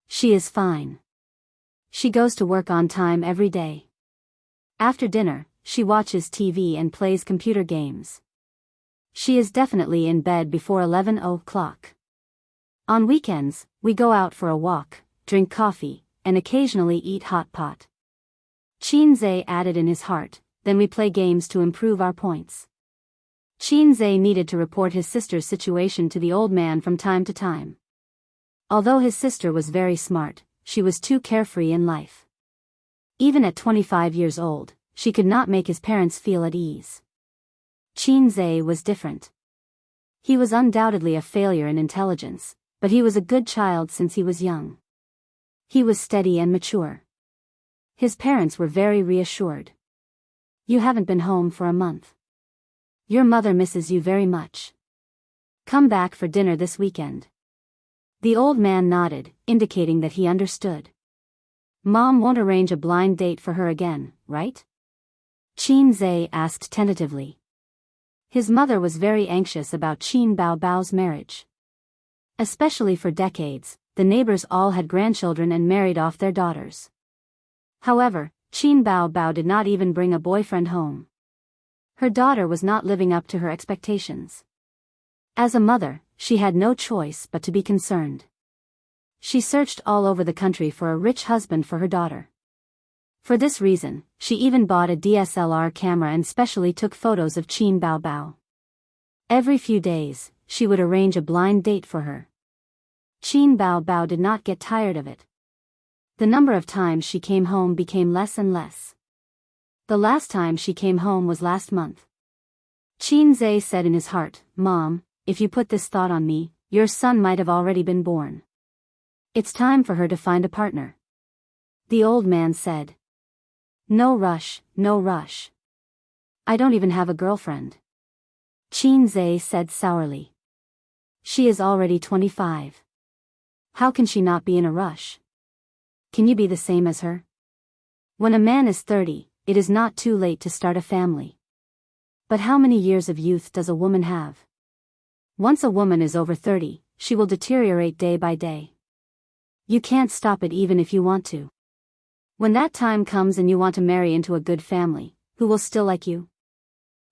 "She is fine. She goes to work on time every day. After dinner, she watches TV and plays computer games. She is definitely in bed before 11 o'clock. On weekends, we go out for a walk, drink coffee, and occasionally eat hot pot." Qin Zhe added in his heart, "Then we play games to improve our points." Qin Zhe needed to report his sister's situation to the old man from time to time. Although his sister was very smart, she was too carefree in life. Even at 25 years old, she could not make his parents feel at ease. Qin Zhe was different. He was undoubtedly a failure in intelligence, but he was a good child since he was young. He was steady and mature. His parents were very reassured. "You haven't been home for a month. Your mother misses you very much. Come back for dinner this weekend." The old man nodded, indicating that he understood. "Mom won't arrange a blind date for her again, right?" Qin Zhe asked tentatively. His mother was very anxious about Qin Bao Bao's marriage. Especially for decades, the neighbors all had grandchildren and married off their daughters. However, Qin Bao Bao did not even bring a boyfriend home. Her daughter was not living up to her expectations. As a mother, she had no choice but to be concerned. She searched all over the country for a rich husband for her daughter. For this reason, she even bought a DSLR camera and specially took photos of Qin Bao Bao. Every few days, she would arrange a blind date for her. Qin Bao Bao did not get tired of it. The number of times she came home became less and less. The last time she came home was last month. Qin Zhe said in his heart, "Mom, if you put this thought on me, your son might have already been born. It's time for her to find a partner." The old man said, "No rush, no rush. I don't even have a girlfriend." Qin Zhe said sourly. "She is already 25. How can she not be in a rush? Can you be the same as her? When a man is 30, it is not too late to start a family. But how many years of youth does a woman have? Once a woman is over 30, she will deteriorate day by day. You can't stop it even if you want to. When that time comes and you want to marry into a good family, who will still like you?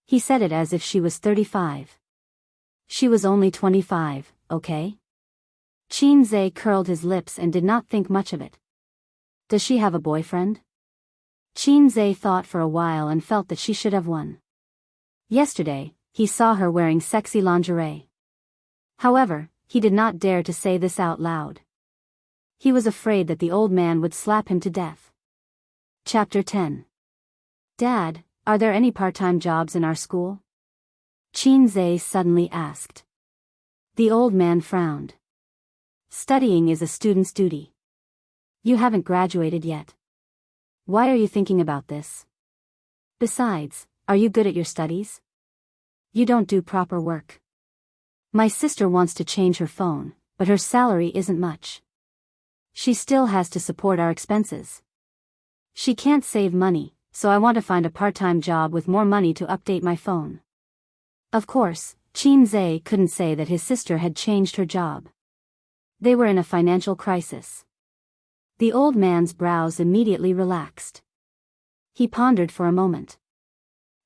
He said it as if she was 35. She was only 25, okay? Qin Zhe curled his lips and did not think much of it. Does she have a boyfriend? Qin Zhe thought for a while and felt that she should have one. Yesterday, he saw her wearing sexy lingerie. However, he did not dare to say this out loud. He was afraid that the old man would slap him to death. Chapter 10. Dad, are there any part-time jobs in our school? Qin Zhe suddenly asked. The old man frowned. Studying is a student's duty. You haven't graduated yet. Why are you thinking about this? Besides, are you good at your studies? You don't do proper work. My sister wants to change her phone, but her salary isn't much. She still has to support our expenses. She can't save money, so I want to find a part-time job with more money to update my phone. Of course, Qin Zhe couldn't say that his sister had changed her job. They were in a financial crisis. The old man's brows immediately relaxed. He pondered for a moment.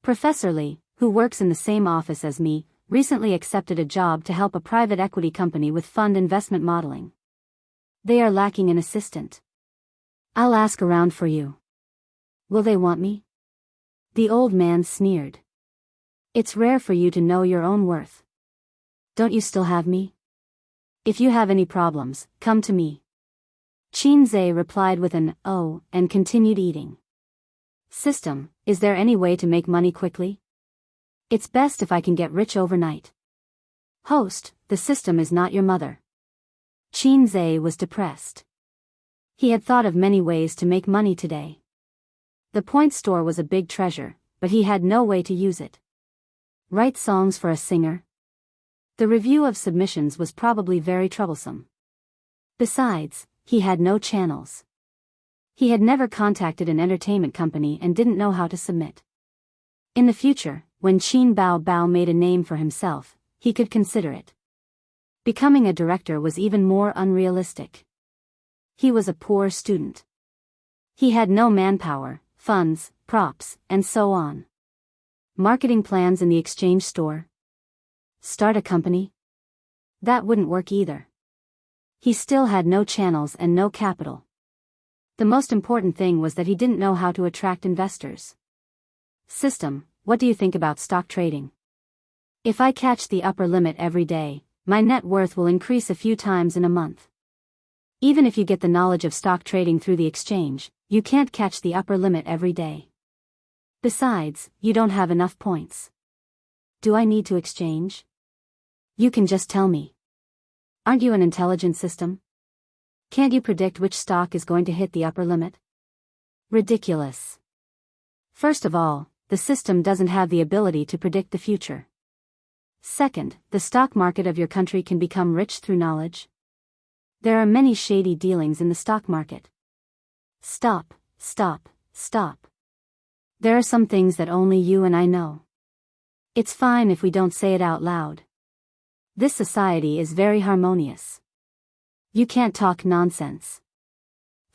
Professor Lee, who works in the same office as me, recently accepted a job to help a private equity company with fund investment modeling. They are lacking an assistant. I'll ask around for you. Will they want me? The old man sneered. It's rare for you to know your own worth. Don't you still have me? If you have any problems, come to me. Qin Zhe replied with an "oh" and continued eating. System, is there any way to make money quickly? It's best if I can get rich overnight. Host, the system is not your mother. Qin Zhe was depressed. He had thought of many ways to make money today. The point store was a big treasure, but he had no way to use it. Write songs for a singer? The review of submissions was probably very troublesome. Besides, he had no channels. He had never contacted an entertainment company and didn't know how to submit. In the future, when Qin Bao Bao made a name for himself, he could consider it. Becoming a director was even more unrealistic. He was a poor student. He had no manpower, funds, props, and so on. Marketing plans in the exchange store? Start a company? That wouldn't work either. He still had no channels and no capital. The most important thing was that he didn't know how to attract investors. System, what do you think about stock trading? If I catch the upper limit every day, my net worth will increase a few times in a month. Even if you get the knowledge of stock trading through the exchange, you can't catch the upper limit every day. Besides, you don't have enough points. Do I need to exchange? You can just tell me. Aren't you an intelligent system? Can't you predict which stock is going to hit the upper limit? Ridiculous. First of all, the system doesn't have the ability to predict the future. Second, the stock market of your country can become rich through knowledge. There are many shady dealings in the stock market. Stop, stop, stop. There are some things that only you and I know. It's fine if we don't say it out loud. This society is very harmonious. You can't talk nonsense.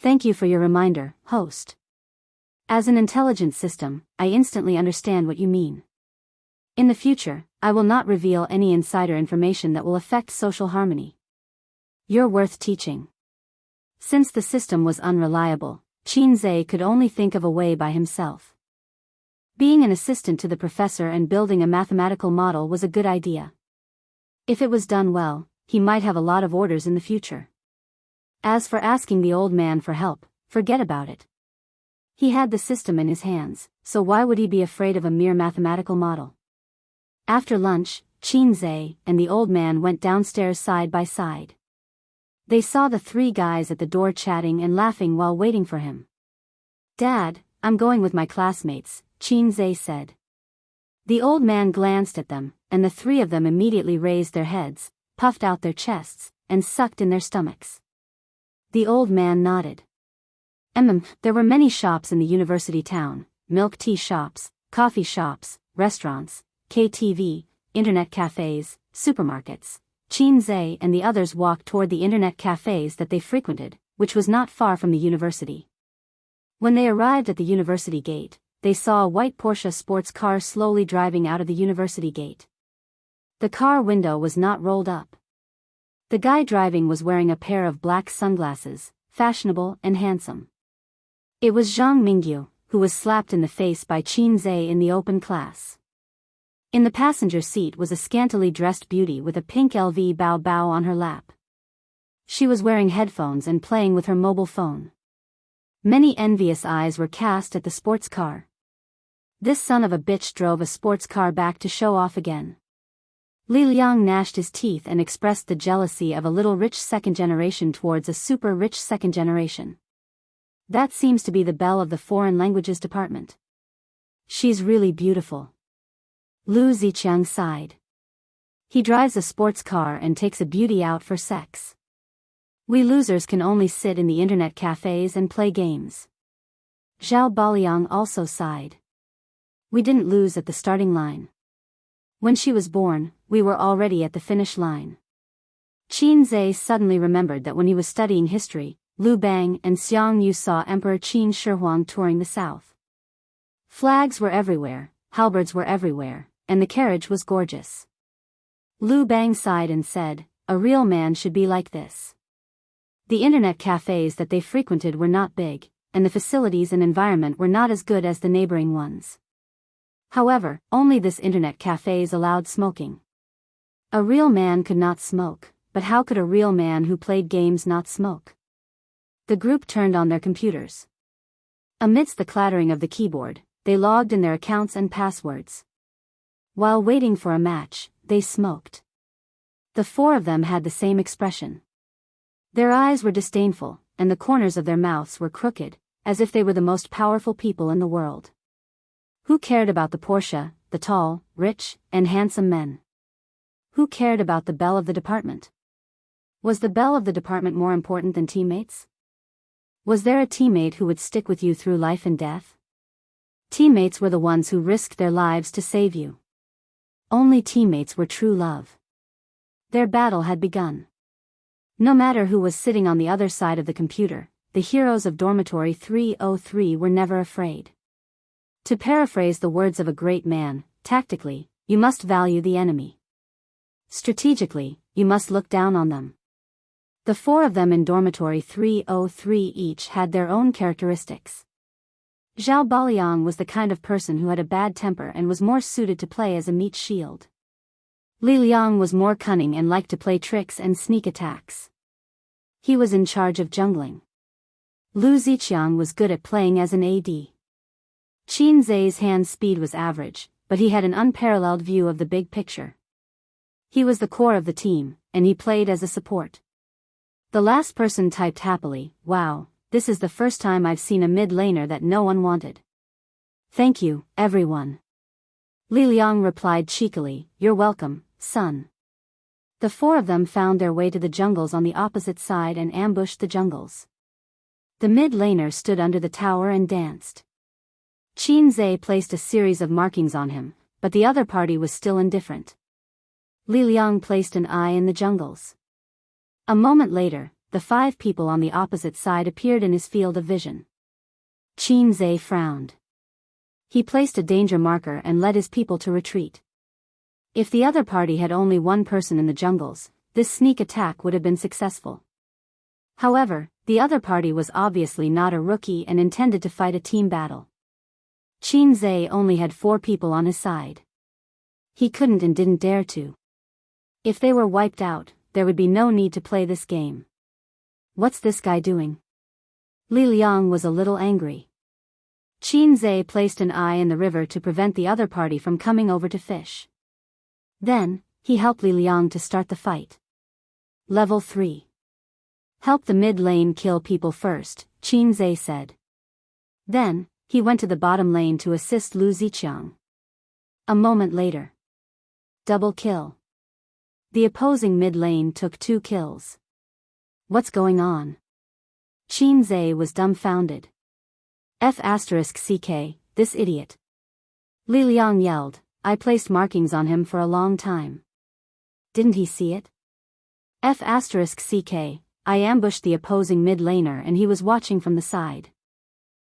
Thank you for your reminder, host. As an intelligent system, I instantly understand what you mean. In the future, I will not reveal any insider information that will affect social harmony. You're worth teaching. Since the system was unreliable, Qin Zhe could only think of a way by himself. Being an assistant to the professor and building a mathematical model was a good idea. If it was done well, he might have a lot of orders in the future. As for asking the old man for help, forget about it. He had the system in his hands, so why would he be afraid of a mere mathematical model? After lunch, Qin Zhe and the old man went downstairs side by side. They saw the three guys at the door chatting and laughing while waiting for him. Dad, I'm going with my classmates, Qin Zhe said. The old man glanced at them, and the three of them immediately raised their heads, puffed out their chests, and sucked in their stomachs. The old man nodded. There were many shops in the university town, milk tea shops, coffee shops, restaurants, KTV, internet cafes, supermarkets. Qin Zhe and the others walked toward the internet cafes that they frequented, which was not far from the university. When they arrived at the university gate, they saw a white Porsche sports car slowly driving out of the university gate. The car window was not rolled up. The guy driving was wearing a pair of black sunglasses, fashionable and handsome. It was Zhang Mingyu, who was slapped in the face by Qin Zhe in the open class. In the passenger seat was a scantily dressed beauty with a pink LV bao bao on her lap. She was wearing headphones and playing with her mobile phone. Many envious eyes were cast at the sports car. This son of a bitch drove a sports car back to show off again. Li Liang gnashed his teeth and expressed the jealousy of a little rich second generation towards a super rich second generation. That seems to be the belle of the foreign languages department. She's really beautiful. Lu Ziqiang sighed. He drives a sports car and takes a beauty out for sex. We losers can only sit in the internet cafes and play games. Zhao Baliang also sighed. We didn't lose at the starting line. When she was born, we were already at the finish line. Qin Zhe suddenly remembered that when he was studying history, Liu Bang and Xiang Yu saw Emperor Qin Shi Huang touring the south. Flags were everywhere, halberds were everywhere, and the carriage was gorgeous. Liu Bang sighed and said, "A real man should be like this." The internet cafes that they frequented were not big, and the facilities and environment were not as good as the neighboring ones. However, only this internet cafes allowed smoking. A real man could not smoke, but how could a real man who played games not smoke? The group turned on their computers. Amidst the clattering of the keyboard, they logged in their accounts and passwords. While waiting for a match, they smoked. The four of them had the same expression. Their eyes were disdainful, and the corners of their mouths were crooked, as if they were the most powerful people in the world. Who cared about the Porsche, the tall, rich, and handsome men? Who cared about the belle of the department? Was the belle of the department more important than teammates? Was there a teammate who would stick with you through life and death? Teammates were the ones who risked their lives to save you. Only teammates were true love. Their battle had begun. No matter who was sitting on the other side of the computer, the heroes of Dormitory 303 were never afraid. To paraphrase the words of a great man, tactically, you must value the enemy. Strategically, you must look down on them. The four of them in Dormitory 303 each had their own characteristics. Zhao Baliang was the kind of person who had a bad temper and was more suited to play as a meat shield. Li Liang was more cunning and liked to play tricks and sneak attacks. He was in charge of jungling. Lu Ziqiang was good at playing as an AD. Qin Zhe's hand speed was average, but he had an unparalleled view of the big picture. He was the core of the team, and he played as a support. The last person typed happily, "Wow, this is the first time I've seen a mid-laner that no one wanted." "Thank you, everyone." Li Liang replied cheekily, "You're welcome, son." The four of them found their way to the jungles on the opposite side and ambushed the jungles. The mid-laner stood under the tower and danced. Qin Zhe placed a series of markings on him, but the other party was still indifferent. Li Liang placed an eye in the jungles. A moment later, the five people on the opposite side appeared in his field of vision. Qin Zhe frowned. He placed a danger marker and led his people to retreat. If the other party had only one person in the jungles, this sneak attack would have been successful. However, the other party was obviously not a rookie and intended to fight a team battle. Qin Zhe only had 4 people on his side. He couldn't and didn't dare to. If they were wiped out, there would be no need to play this game. What's this guy doing? Li Liang was a little angry. Qin Zhe placed an eye in the river to prevent the other party from coming over to fish. Then, he helped Li Liang to start the fight. Level 3. Help the mid lane kill people first, Qin Zhe said. Then, he went to the bottom lane to assist Lu Ziqiang. A moment later. Double kill. The opposing mid lane took 2 kills. What's going on? Qin Zhe was dumbfounded. F***ck, this idiot. Li Liang yelled, I placed markings on him for a long time. Didn't he see it? F***ck, I ambushed the opposing mid laner and he was watching from the side.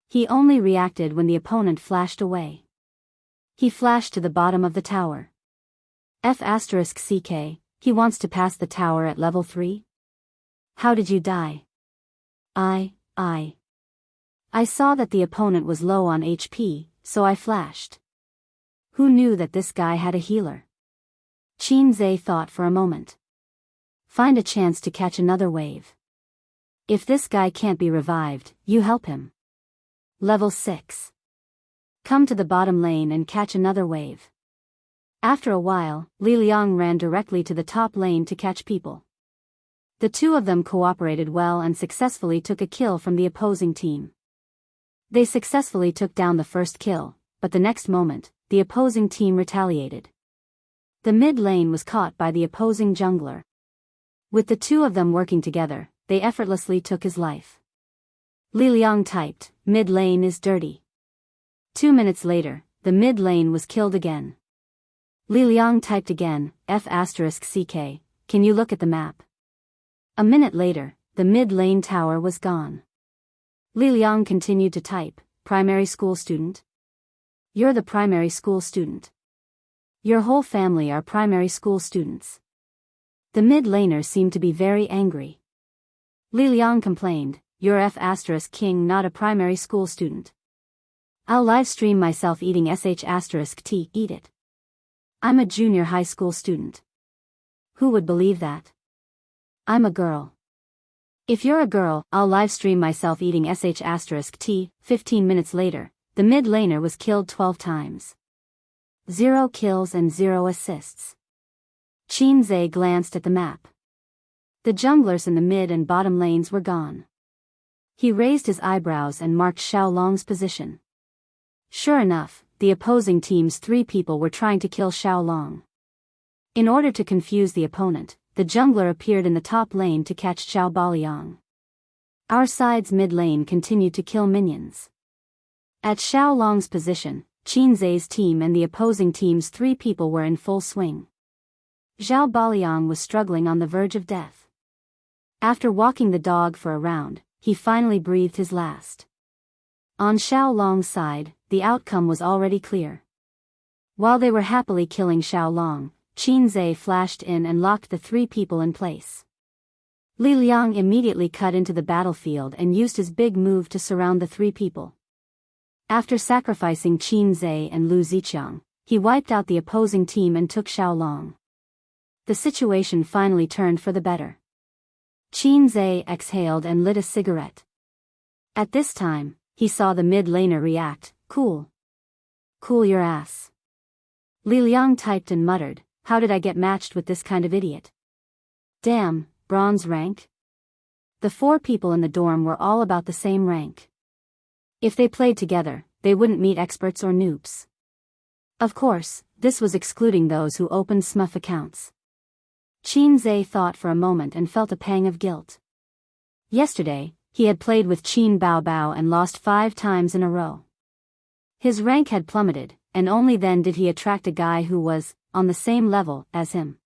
He only reacted when the opponent flashed away. He flashed to the bottom of the tower. F***ck, he wants to pass the tower at level 3? How did you die? I saw that the opponent was low on HP, so I flashed. Who knew that this guy had a healer? Qin Zhe thought for a moment. Find a chance to catch another wave. If this guy can't be revived, you help him. Level 6. Come to the bottom lane and catch another wave. After a while, Li Liang ran directly to the top lane to catch people. The two of them cooperated well and successfully took a kill from the opposing team. They successfully took down the first kill, but the next moment, the opposing team retaliated. The mid lane was caught by the opposing jungler. With the two of them working together, they effortlessly took his life. Li Liang typed, "Mid lane is dirty." 2 minutes later, the mid lane was killed again. Li Liang typed again, F***ck, can you look at the map? A minute later, the mid lane tower was gone. Li Liang continued to type, "Primary school student? You're the primary school student. Your whole family are primary school students." The mid laner seemed to be very angry. Li Liang complained, "You're F***king, not a primary school student. I'll livestream myself eating sh**t, eat it. I'm a junior high school student. Who would believe that? I'm a girl. If you're a girl, I'll livestream myself eating sh**t." 15 minutes later, the mid laner was killed 12 times. 0 kills and 0 assists. Qin Zhe glanced at the map. The junglers in the mid and bottom lanes were gone. He raised his eyebrows and marked Xiaolong's position. Sure enough, the opposing team's 3 people were trying to kill Xiaolong. In order to confuse the opponent, the jungler appeared in the top lane to catch Xiao Baliang. Our side's mid lane continued to kill minions. At Xiaolong's position, Qin Zhe's team and the opposing team's 3 people were in full swing. Xiao Baliang was struggling on the verge of death. After walking the dog for a round, he finally breathed his last. On Xiaolong's side, the outcome was already clear. While they were happily killing Xiaolong, Qin Zhe flashed in and locked the 3 people in place. Li Liang immediately cut into the battlefield and used his big move to surround the 3 people. After sacrificing Qin Zhe and Lu Ziqiang, he wiped out the opposing team and took Xiaolong. The situation finally turned for the better. Qin Zhe exhaled and lit a cigarette. At this time, he saw the mid laner react, "Cool. Cool your ass." Li Liang typed and muttered, "How did I get matched with this kind of idiot? Damn, bronze rank?" The 4 people in the dorm were all about the same rank. If they played together, they wouldn't meet experts or noobs. Of course, this was excluding those who opened smurf accounts. Qin Zhe thought for a moment and felt a pang of guilt. Yesterday, he had played with Qin Baobao and lost 5 times in a row. His rank had plummeted, and only then did he attract a guy who was on the same level as him.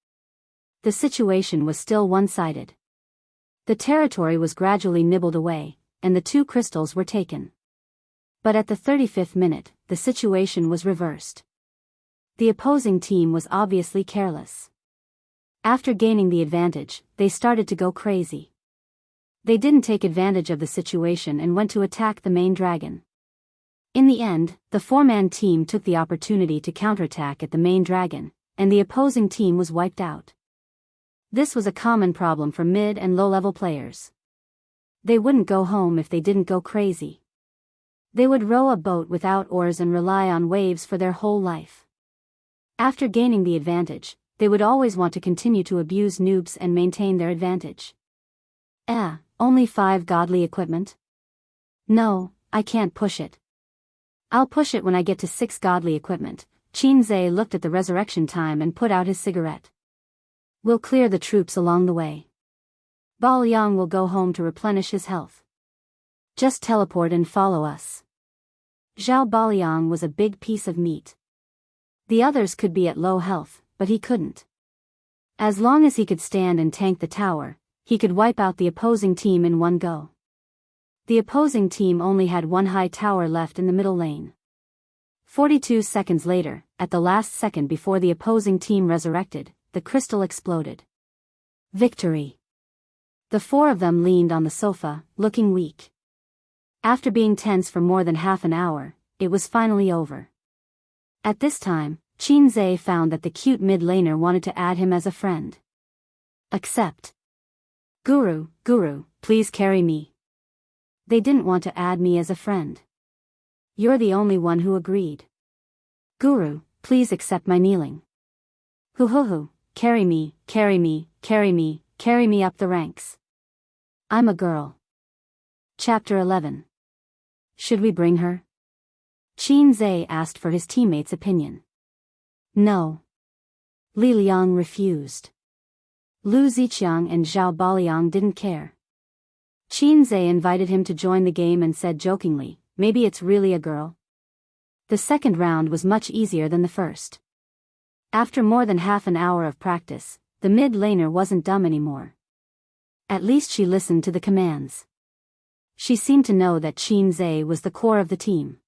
The situation was still one-sided. The territory was gradually nibbled away, and the 2 crystals were taken. But at the 35th minute, the situation was reversed. The opposing team was obviously careless. After gaining the advantage, they started to go crazy. They didn't take advantage of the situation and went to attack the main dragon. In the end, the 4-man team took the opportunity to counterattack at the main dragon, and the opposing team was wiped out. This was a common problem for mid and low-level players. They wouldn't go home if they didn't go crazy. They would row a boat without oars and rely on waves for their whole life. After gaining the advantage, they would always want to continue to abuse noobs and maintain their advantage. Only 5 godly equipment? No, I can't push it. I'll push it when I get to 6 godly equipment. Qin Zhe looked at the resurrection time and put out his cigarette. We'll clear the troops along the way. Baliang will go home to replenish his health. Just teleport and follow us. Xiao Baliang was a big piece of meat. The others could be at low health, but he couldn't. As long as he could stand and tank the tower, he could wipe out the opposing team in one go. The opposing team only had one high tower left in the middle lane. 42 seconds later, at the last second before the opposing team resurrected, the crystal exploded. Victory! The four of them leaned on the sofa, looking weak. After being tense for more than half an hour, it was finally over. At this time, Qin Zhe found that the cute mid-laner wanted to add him as a friend. Accept. Guru, please carry me. They didn't want to add me as a friend. You're the only one who agreed. Guru, please accept my kneeling. Hoo, carry me up the ranks. I'm a girl. Chapter 11. Should we bring her? Qin Zhe asked for his teammates' opinion. No. Li Liang refused. Lu Ziqiang and Zhao Baliang didn't care. Qin Zhe invited him to join the game and said jokingly, maybe it's really a girl. The second round was much easier than the first. After more than half an hour of practice, the mid-laner wasn't dumb anymore. At least she listened to the commands. She seemed to know that Qin Zhe was the core of the team.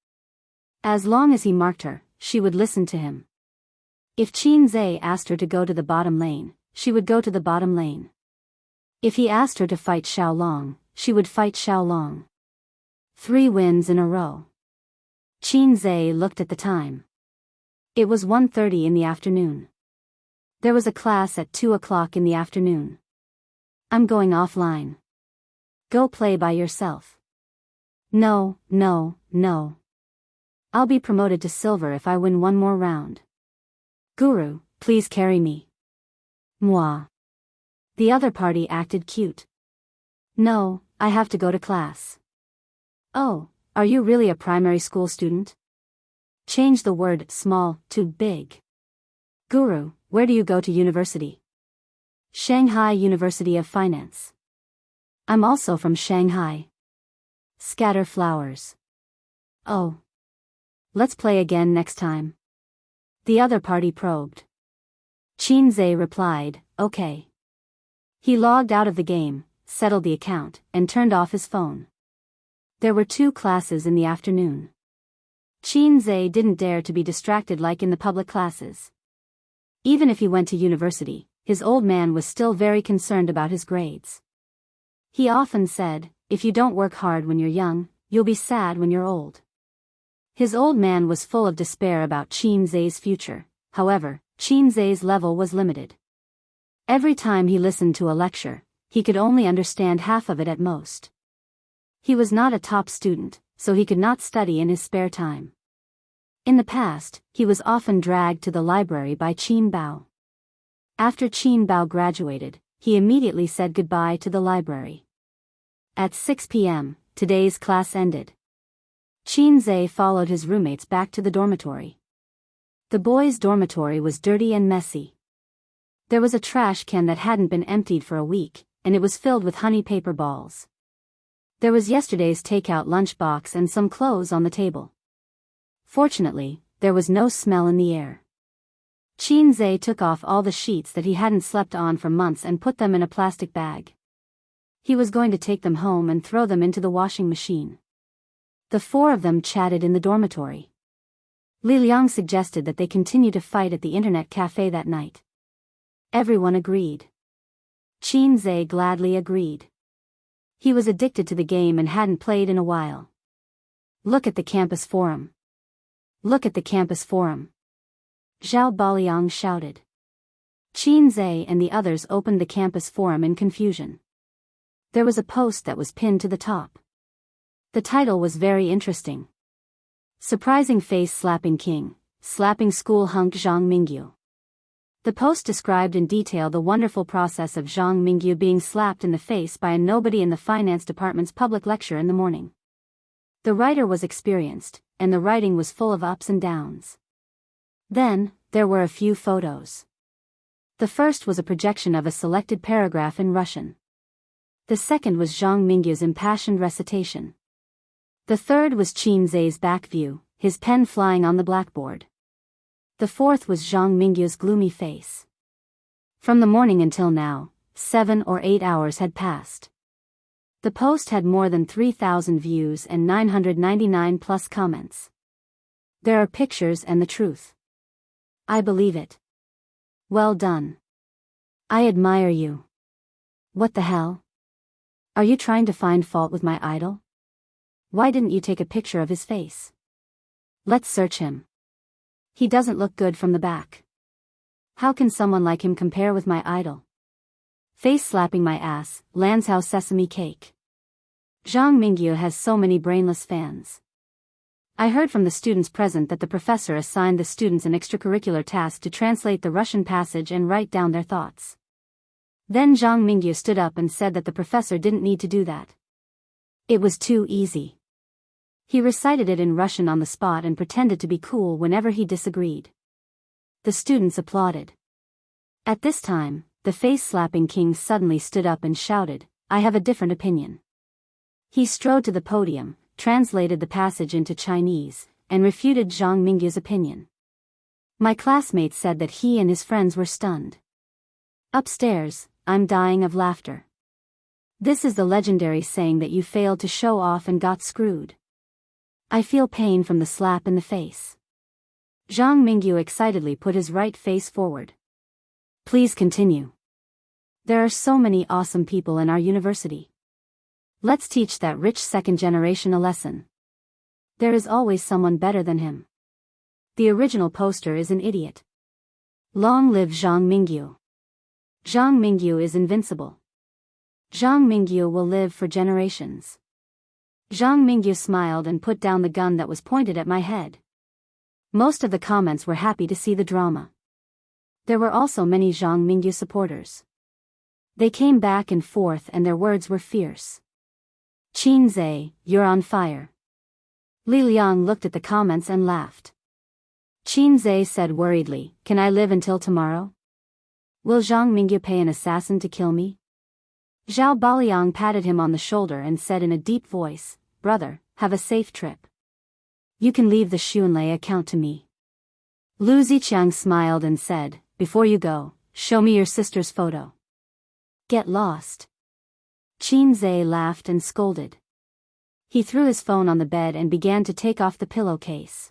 As long as he marked her, she would listen to him. If Qin Zhe asked her to go to the bottom lane, she would go to the bottom lane. If he asked her to fight Xiao Long, she would fight Xiao Long. 3 wins in a row. Qin Zhe looked at the time. It was 1:30 in the afternoon. There was a class at 2 o'clock in the afternoon. I'm going offline. Go play by yourself. No. I'll be promoted to silver if I win one more round. Guru, please carry me. Moi. The other party acted cute. No, I have to go to class. Oh, are you really a primary school student? Change the word small to big. Guru, where do you go to university? Shanghai University of Finance. I'm also from Shanghai. Scatter flowers. Oh. Let's play again next time. The other party probed. Qin Zhe replied, okay. He logged out of the game, settled the account, and turned off his phone. There were 2 classes in the afternoon. Qin Zhe didn't dare to be distracted like in the public classes. Even if he went to university, his old man was still very concerned about his grades. He often said, if you don't work hard when you're young, you'll be sad when you're old. His old man was full of despair about Qin Zhe's future. However, Qin Zhe's level was limited. Every time he listened to a lecture, he could only understand half of it at most. He was not a top student, so he could not study in his spare time. In the past, he was often dragged to the library by Qin Bao. After Qin Bao graduated, he immediately said goodbye to the library. At 6 p.m., today's class ended. Qin Zhe followed his roommates back to the dormitory. The boys' dormitory was dirty and messy. There was a trash can that hadn't been emptied for a week, and it was filled with honey paper balls. There was yesterday's takeout lunchbox and some clothes on the table. Fortunately, there was no smell in the air. Qin Zhe took off all the sheets that he hadn't slept on for months and put them in a plastic bag. He was going to take them home and throw them into the washing machine. The 4 of them chatted in the dormitory. Li Liang suggested that they continue to fight at the internet cafe that night. Everyone agreed. Qin Zhe gladly agreed. He was addicted to the game and hadn't played in a while. Look at the campus forum. Look at the campus forum. Zhao Baliang shouted. Qin Zhe and the others opened the campus forum in confusion. There was a post that was pinned to the top. The title was very interesting. Surprising face slapping king, slapping school hunk Zhang Mingyu. The post described in detail the wonderful process of Zhang Mingyu being slapped in the face by a nobody in the finance department's public lecture in the morning. The writer was experienced, and the writing was full of ups and downs. Then, there were a few photos. The first was a projection of a selected paragraph in Russian. The second was Zhang Mingyu's impassioned recitation. The third was Qin Zhe's back view, his pen flying on the blackboard. The fourth was Zhang Mingyu's gloomy face. From the morning until now, 7 or 8 hours had passed. The post had more than 3,000 views and 999 plus comments. There are pictures and the truth. I believe it. Well done. I admire you. What the hell? Are you trying to find fault with my idol? Why didn't you take a picture of his face? Let's search him. He doesn't look good from the back. How can someone like him compare with my idol? Face slapping my ass, Lanshow sesame cake. Zhang Mingyu has so many brainless fans. I heard from the students present that the professor assigned the students an extracurricular task to translate the Russian passage and write down their thoughts. Then Zhang Mingyu stood up and said that the professor didn't need to do that. It was too easy. He recited it in Russian on the spot and pretended to be cool whenever he disagreed. The students applauded. At this time, the face-slapping king suddenly stood up and shouted, "I have a different opinion." He strode to the podium, translated the passage into Chinese, and refuted Zhang Mingyu's opinion. My classmates said that he and his friends were stunned. Upstairs, I'm dying of laughter. This is the legendary saying that you failed to show off and got screwed. I feel pain from the slap in the face. Zhang Mingyu excitedly put his right face forward. Please continue. There are so many awesome people in our university. Let's teach that rich second generation a lesson. There is always someone better than him. The original poster is an idiot. Long live Zhang Mingyu. Zhang Mingyu is invincible. Zhang Mingyu will live for generations. Zhang Mingyu smiled and put down the gun that was pointed at my head. Most of the comments were happy to see the drama. There were also many Zhang Mingyu supporters. They came back and forth and their words were fierce. Qin Zhe, you're on fire. Li Liang looked at the comments and laughed. Qin Zhe said worriedly, can I live until tomorrow? Will Zhang Mingyu pay an assassin to kill me? Zhao Baliang patted him on the shoulder and said in a deep voice, brother, have a safe trip. You can leave the Xunlei account to me. Lu Ziqiang smiled and said, before you go, show me your sister's photo. Get lost. Qin Zhe laughed and scolded. He threw his phone on the bed and began to take off the pillowcase.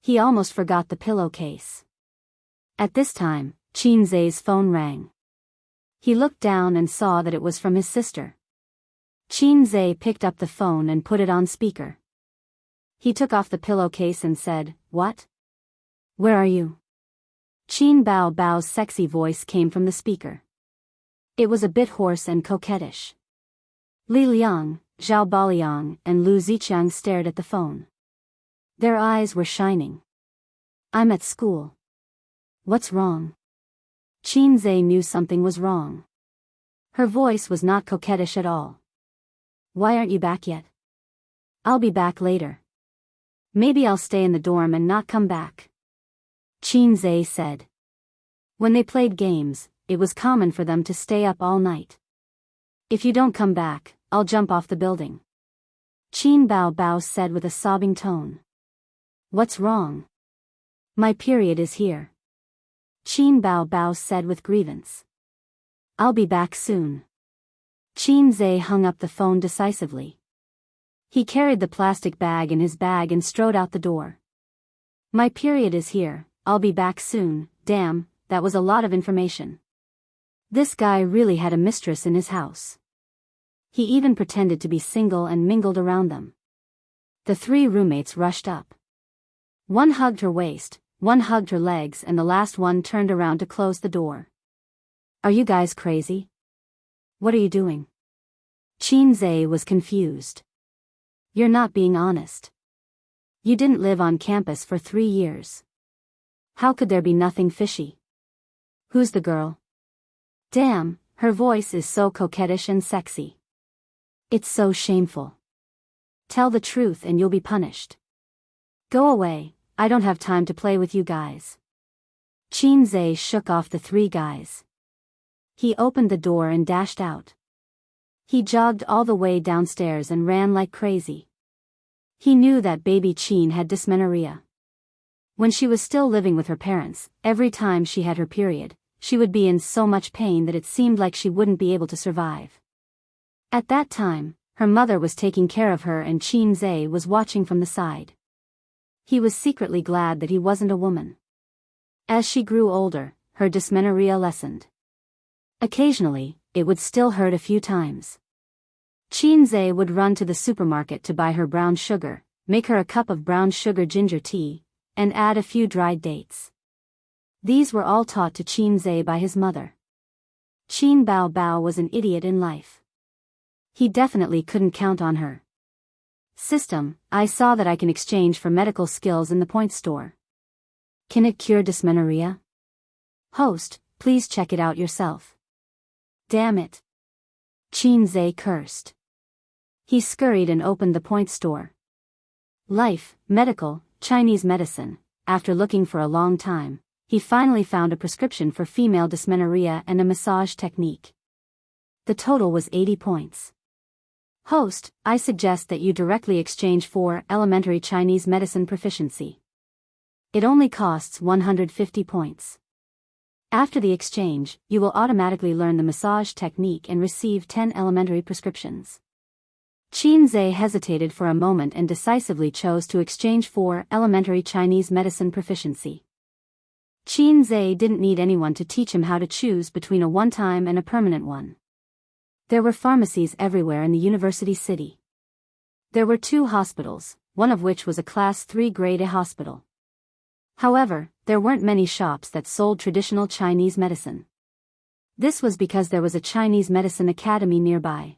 He almost forgot the pillowcase. At this time, Qin Zhe's phone rang. He looked down and saw that it was from his sister. Qin Zhe picked up the phone and put it on speaker. He took off the pillowcase and said, what? Where are you? Qin Bao Bao's sexy voice came from the speaker. It was a bit hoarse and coquettish. Li Liang, Zhao Baliang, and Lu Ziqiang stared at the phone. Their eyes were shining. I'm at school. What's wrong? Qin Zhe knew something was wrong. Her voice was not coquettish at all. Why aren't you back yet? I'll be back later. Maybe I'll stay in the dorm and not come back. Qin Zhe said. When they played games, it was common for them to stay up all night. If you don't come back, I'll jump off the building. Qin Bao Bao said with a sobbing tone. What's wrong? My period is here. Qin Bao Bao said with grievance. I'll be back soon. Qin Zhe hung up the phone decisively. He carried the plastic bag in his bag and strode out the door. My period is here, I'll be back soon. Damn, that was a lot of information. This guy really had a mistress in his house. He even pretended to be single and mingled around them. The three roommates rushed up. One hugged her waist, one hugged her legs, and the last one turned around to close the door. Are you guys crazy? What are you doing? Qin Zhe was confused. You're not being honest. You didn't live on campus for 3 years. How could there be nothing fishy? Who's the girl? Damn, her voice is so coquettish and sexy. It's so shameful. Tell the truth and you'll be punished. Go away, I don't have time to play with you guys. Qin Zhe shook off the 3 guys. He opened the door and dashed out. He jogged all the way downstairs and ran like crazy. He knew that baby Qin had dysmenorrhea. When she was still living with her parents, every time she had her period, she would be in so much pain that it seemed like she wouldn't be able to survive. At that time, her mother was taking care of her and Qin Zhe was watching from the side. He was secretly glad that he wasn't a woman. As she grew older, her dysmenorrhea lessened. Occasionally, it would still hurt a few times. Qin Zhe would run to the supermarket to buy her brown sugar, make her a cup of brown sugar ginger tea, and add a few dried dates. These were all taught to Qin Zhe by his mother. Qin Bao Bao was an idiot in life. He definitely couldn't count on her. System, I saw that I can exchange for medical skills in the point store. Can it cure dysmenorrhea? Host, please check it out yourself. Damn it. Qin Zhe cursed. He scurried and opened the point store. Life, medical, Chinese medicine. After looking for a long time, he finally found a prescription for female dysmenorrhea and a massage technique. The total was 80 points. Host, I suggest that you directly exchange for elementary Chinese medicine proficiency. It only costs 150 points. After the exchange, you will automatically learn the massage technique and receive 10 elementary prescriptions. Qin Zhe hesitated for a moment and decisively chose to exchange for elementary Chinese medicine proficiency. Qin Zhe didn't need anyone to teach him how to choose between a one-time and a permanent one. There were pharmacies everywhere in the university city. There were 2 hospitals, one of which was a Class 3 Grade A hospital. However, there weren't many shops that sold traditional Chinese medicine. This was because there was a Chinese medicine academy nearby.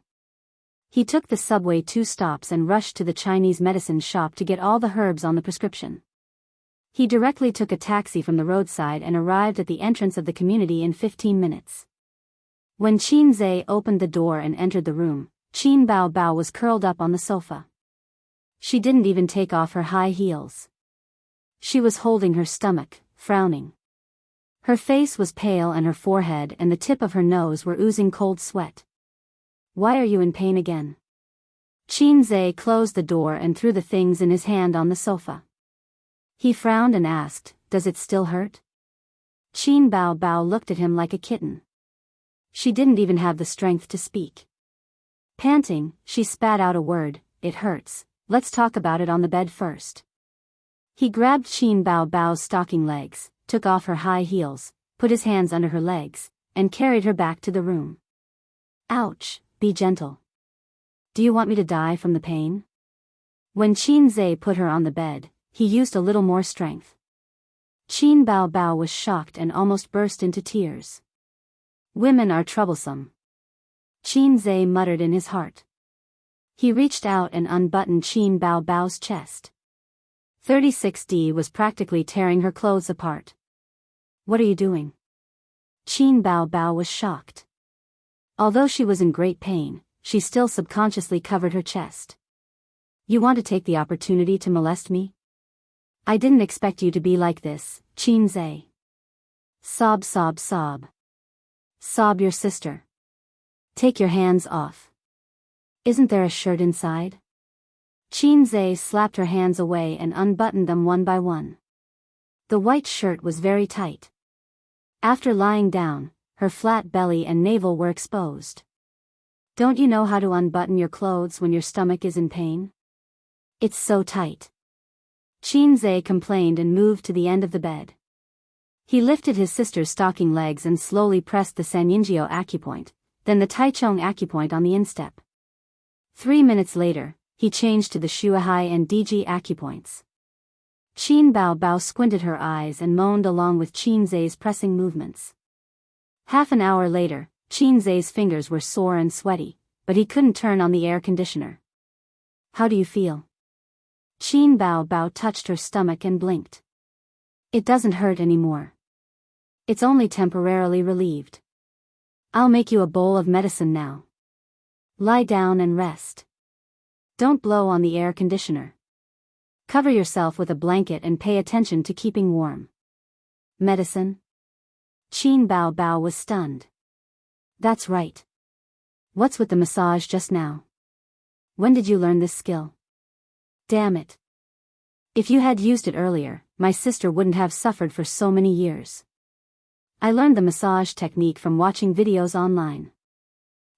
He took the subway 2 stops and rushed to the Chinese medicine shop to get all the herbs on the prescription. He directly took a taxi from the roadside and arrived at the entrance of the community in 15 minutes. When Qin Zhe opened the door and entered the room, Qin Bao Bao was curled up on the sofa. She didn't even take off her high heels. She was holding her stomach, frowning. Her face was pale and her forehead and the tip of her nose were oozing cold sweat. Why are you in pain again? Qin Zhe closed the door and threw the things in his hand on the sofa. He frowned and asked, "Does it still hurt?" Qin Bao Bao looked at him like a kitten. She didn't even have the strength to speak. Panting, she spat out a word, "It hurts, let's talk about it on the bed first." He grabbed Qin Bao Bao's stocking legs, took off her high heels, put his hands under her legs, and carried her back to the room. Ouch, be gentle. Do you want me to die from the pain? When Qin Zhe put her on the bed, he used a little more strength. Qin Bao Bao was shocked and almost burst into tears. Women are troublesome. Qin Zhe muttered in his heart. He reached out and unbuttoned Qin Bao Bao's chest. 36D was practically tearing her clothes apart. What are you doing? Qin Bao Bao was shocked. Although she was in great pain, she still subconsciously covered her chest. You want to take the opportunity to molest me? I didn't expect you to be like this, Qin Zhe. Sob, sob, sob. Sob your sister. Take your hands off. Isn't there a shirt inside? Qin Zhe slapped her hands away and unbuttoned them one by one. The white shirt was very tight. After lying down, her flat belly and navel were exposed. Don't you know how to unbutton your clothes when your stomach is in pain? It's so tight. Qin Zhe complained and moved to the end of the bed. He lifted his sister's stocking legs and slowly pressed the Sanyinjiao acupoint, then the Taichung acupoint on the instep. 3 minutes later, he changed to the Shuahai and DG acupoints. Qin Bao Bao squinted her eyes and moaned along with Qin Zhe's pressing movements. Half an hour later, Qin Zhe's fingers were sore and sweaty, but he couldn't turn on the air conditioner. How do you feel? Qin Bao Bao touched her stomach and blinked. It doesn't hurt anymore. It's only temporarily relieved. I'll make you a bowl of medicine now. Lie down and rest. Don't blow on the air conditioner. Cover yourself with a blanket and pay attention to keeping warm. Medicine? Qin Bao Bao was stunned. That's right. What's with the massage just now? When did you learn this skill? Damn it. If you had used it earlier, my sister wouldn't have suffered for so many years. I learned the massage technique from watching videos online.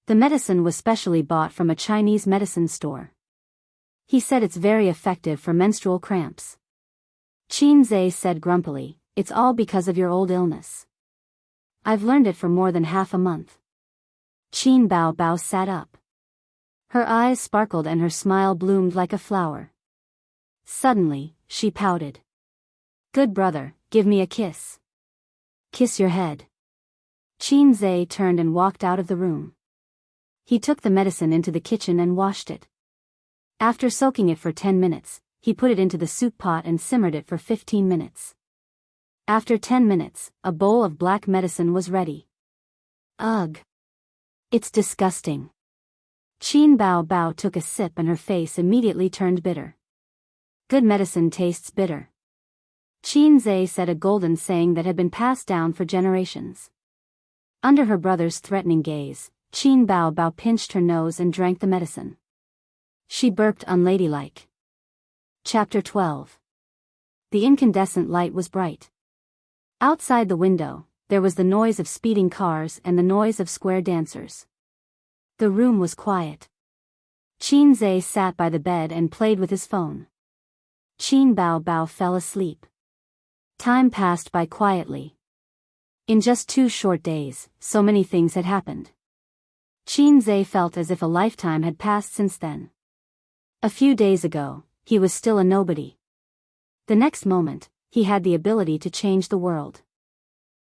The medicine was specially bought from a Chinese medicine store. He said it's very effective for menstrual cramps. Qin Zhe said grumpily, "It's all because of your old illness. I've learned it for more than half a month." Qin Bao Bao sat up. Her eyes sparkled and her smile bloomed like a flower. Suddenly, she pouted. "Good brother, give me a kiss." "Kiss your head." Qin Zhe turned and walked out of the room. He took the medicine into the kitchen and washed it. After soaking it for 10 minutes, he put it into the soup pot and simmered it for 15 minutes. After 10 minutes, a bowl of black medicine was ready. Ugh! It's disgusting. Qin Bao Bao took a sip and her face immediately turned bitter. Good medicine tastes bitter. Qin Zhe said a golden saying that had been passed down for generations. Under her brother's threatening gaze, Qin Bao Bao pinched her nose and drank the medicine. She burped unladylike. Chapter 12. The incandescent light was bright. Outside the window, there was the noise of speeding cars and the noise of square dancers. The room was quiet. Qin Zhe sat by the bed and played with his phone. Qin Bao Bao fell asleep. Time passed by quietly. In just 2 short days, so many things had happened. Qin Zhe felt as if a lifetime had passed since then. A few days ago, he was still a nobody. The next moment, he had the ability to change the world.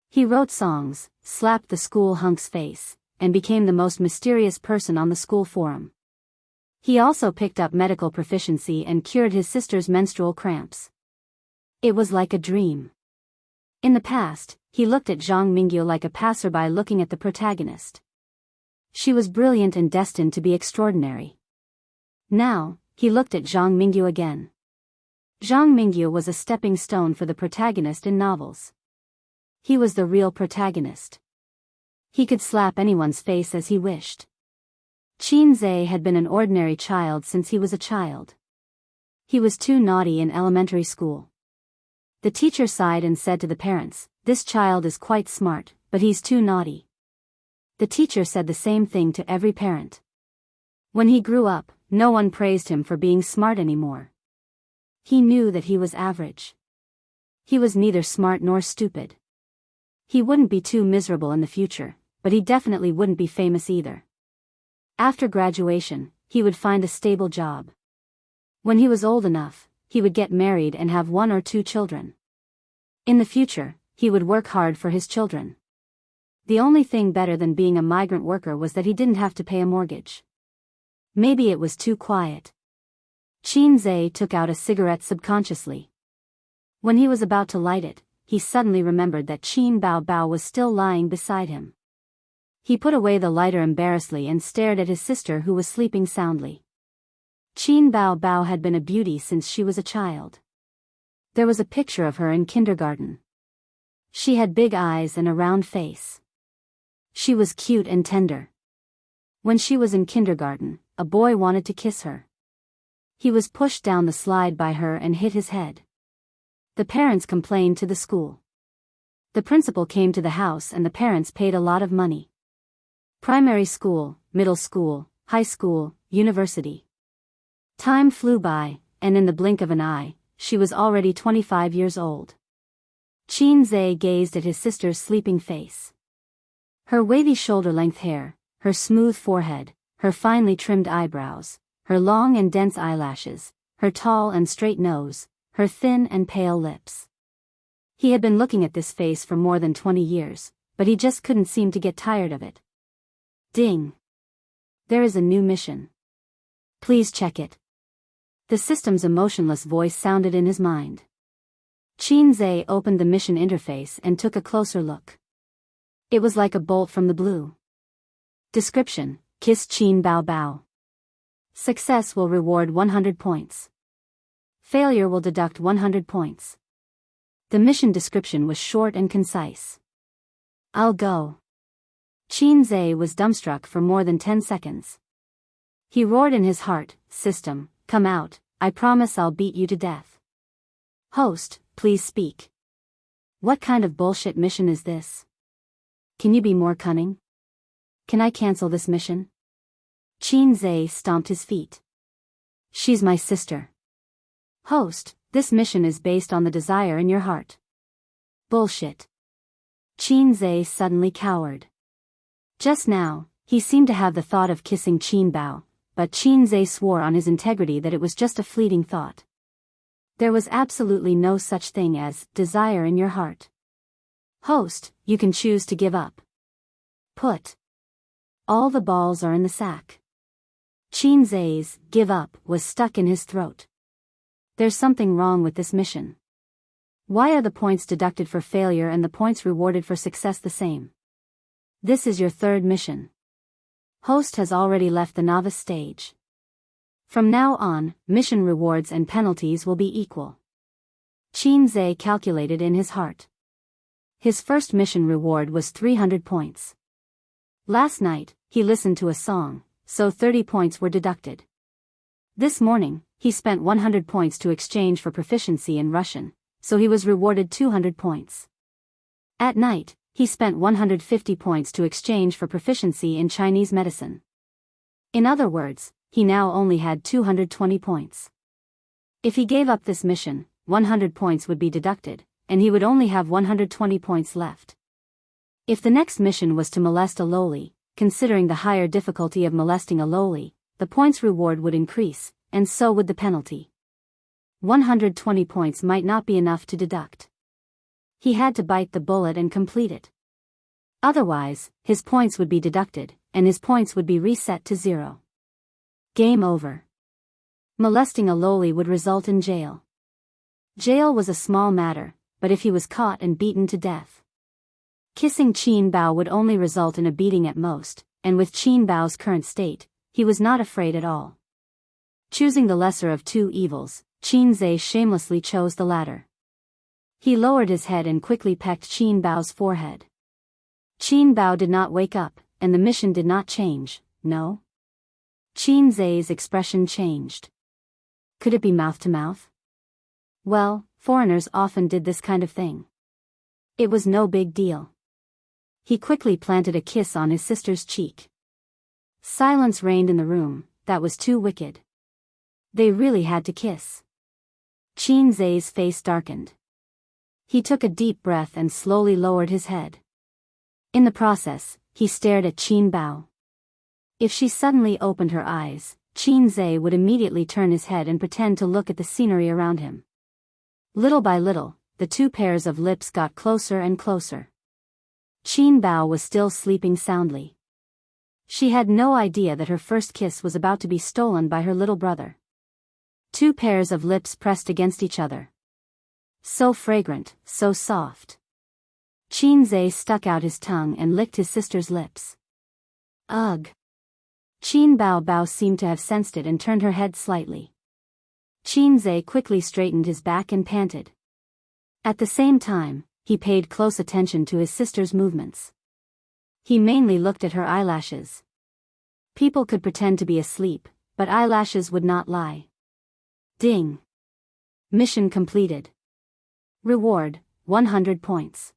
He wrote songs, slapped the school hunk's face, and became the most mysterious person on the school forum. He also picked up medical proficiency and cured his sister's menstrual cramps. It was like a dream. In the past, he looked at Zhang Mingyu like a passerby looking at the protagonist. She was brilliant and destined to be extraordinary. Now, he looked at Zhang Mingyu again. Zhang Mingyu was a stepping stone for the protagonist in novels. He was the real protagonist. He could slap anyone's face as he wished. Qin Zhe had been an ordinary child since he was a child. He was too naughty in elementary school. The teacher sighed and said to the parents, "This child is quite smart, but he's too naughty." The teacher said the same thing to every parent. When he grew up, no one praised him for being smart anymore. He knew that he was average. He was neither smart nor stupid. He wouldn't be too miserable in the future, but he definitely wouldn't be famous either. After graduation, he would find a stable job. When he was old enough, he would get married and have 1 or 2 children. In the future, he would work hard for his children. The only thing better than being a migrant worker was that he didn't have to pay a mortgage. Maybe it was too quiet. Qin Zhe took out a cigarette subconsciously. When he was about to light it, he suddenly remembered that Qin Bao Bao was still lying beside him. He put away the lighter embarrassedly and stared at his sister who was sleeping soundly. Qin Bao Bao had been a beauty since she was a child. There was a picture of her in kindergarten. She had big eyes and a round face. She was cute and tender. When she was in kindergarten, a boy wanted to kiss her. He was pushed down the slide by her and hit his head. The parents complained to the school. The principal came to the house and the parents paid a lot of money. Primary school, middle school, high school, university. Time flew by, and in the blink of an eye, she was already 25 years old. Qin Zhe gazed at his sister's sleeping face. Her wavy shoulder-length hair, her smooth forehead, her finely trimmed eyebrows, her long and dense eyelashes, her tall and straight nose, her thin and pale lips. He had been looking at this face for more than 20 years, but he just couldn't seem to get tired of it. Ding! There is a new mission. Please check it. The system's emotionless voice sounded in his mind. Qin Zhe opened the mission interface and took a closer look. It was like a bolt from the blue. Description: Kiss Qin Bao Bao. Success will reward 100 points. Failure will deduct 100 points. The mission description was short and concise. I'll go. Qin Zhe was dumbstruck for more than 10 seconds. He roared in his heart, "System, come out, I promise I'll beat you to death." Host, please speak. What kind of bullshit mission is this? Can you be more cunning? Can I cancel this mission? Qin Zhe stomped his feet. She's my sister. Host, this mission is based on the desire in your heart. Bullshit. Qin Zhe suddenly cowered. Just now, he seemed to have the thought of kissing Qin Bao, but Qin Zhe swore on his integrity that it was just a fleeting thought. There was absolutely no such thing as desire in your heart. Host, you can choose to give up. Put. All the balls are in the sack. Qin Zhe's give up was stuck in his throat. There's something wrong with this mission. Why are the points deducted for failure and the points rewarded for success the same? This is your third mission. Host has already left the novice stage. From now on, mission rewards and penalties will be equal. Qin Zhe calculated in his heart. His first mission reward was 300 points. Last night, he listened to a song, so 30 points were deducted. This morning, he spent 100 points to exchange for proficiency in Russian, so he was rewarded 200 points. At night, he spent 150 points to exchange for proficiency in Chinese medicine. In other words, he now only had 220 points. If he gave up this mission, 100 points would be deducted, and he would only have 120 points left. If the next mission was to molest a lowly, considering the higher difficulty of molesting a lowly, the points reward would increase, and so would the penalty. 120 points might not be enough to deduct. He had to bite the bullet and complete it. Otherwise, his points would be deducted, and his points would be reset to 0. Game over. Molesting a lowly would result in jail. Jail was a small matter, but if he was caught and beaten to death. Kissing Qin Bao would only result in a beating at most, and with Qin Bao's current state, he was not afraid at all. Choosing the lesser of two evils, Qin Zhe shamelessly chose the latter. He lowered his head and quickly pecked Qin Bao's forehead. Qin Bao did not wake up, and the mission did not change, no? Qin Zhe's expression changed. Could it be mouth to mouth? Well, foreigners often did this kind of thing. It was no big deal. He quickly planted a kiss on his sister's cheek. Silence reigned in the room. That was too wicked. They really had to kiss. Qin Zhe's face darkened. He took a deep breath and slowly lowered his head. In the process, he stared at Qin Bao. If she suddenly opened her eyes, Qin Zhe would immediately turn his head and pretend to look at the scenery around him. Little by little, the two pairs of lips got closer and closer. Qin Bao was still sleeping soundly. She had no idea that her first kiss was about to be stolen by her little brother. Two pairs of lips pressed against each other. So fragrant, so soft. Qin Zhe stuck out his tongue and licked his sister's lips. Ugh. Qin Bao seemed to have sensed it and turned her head slightly. Qin Zhe quickly straightened his back and panted. At the same time, he paid close attention to his sister's movements. He mainly looked at her eyelashes. People could pretend to be asleep, but eyelashes would not lie. Ding. Mission completed. Reward, 100 points.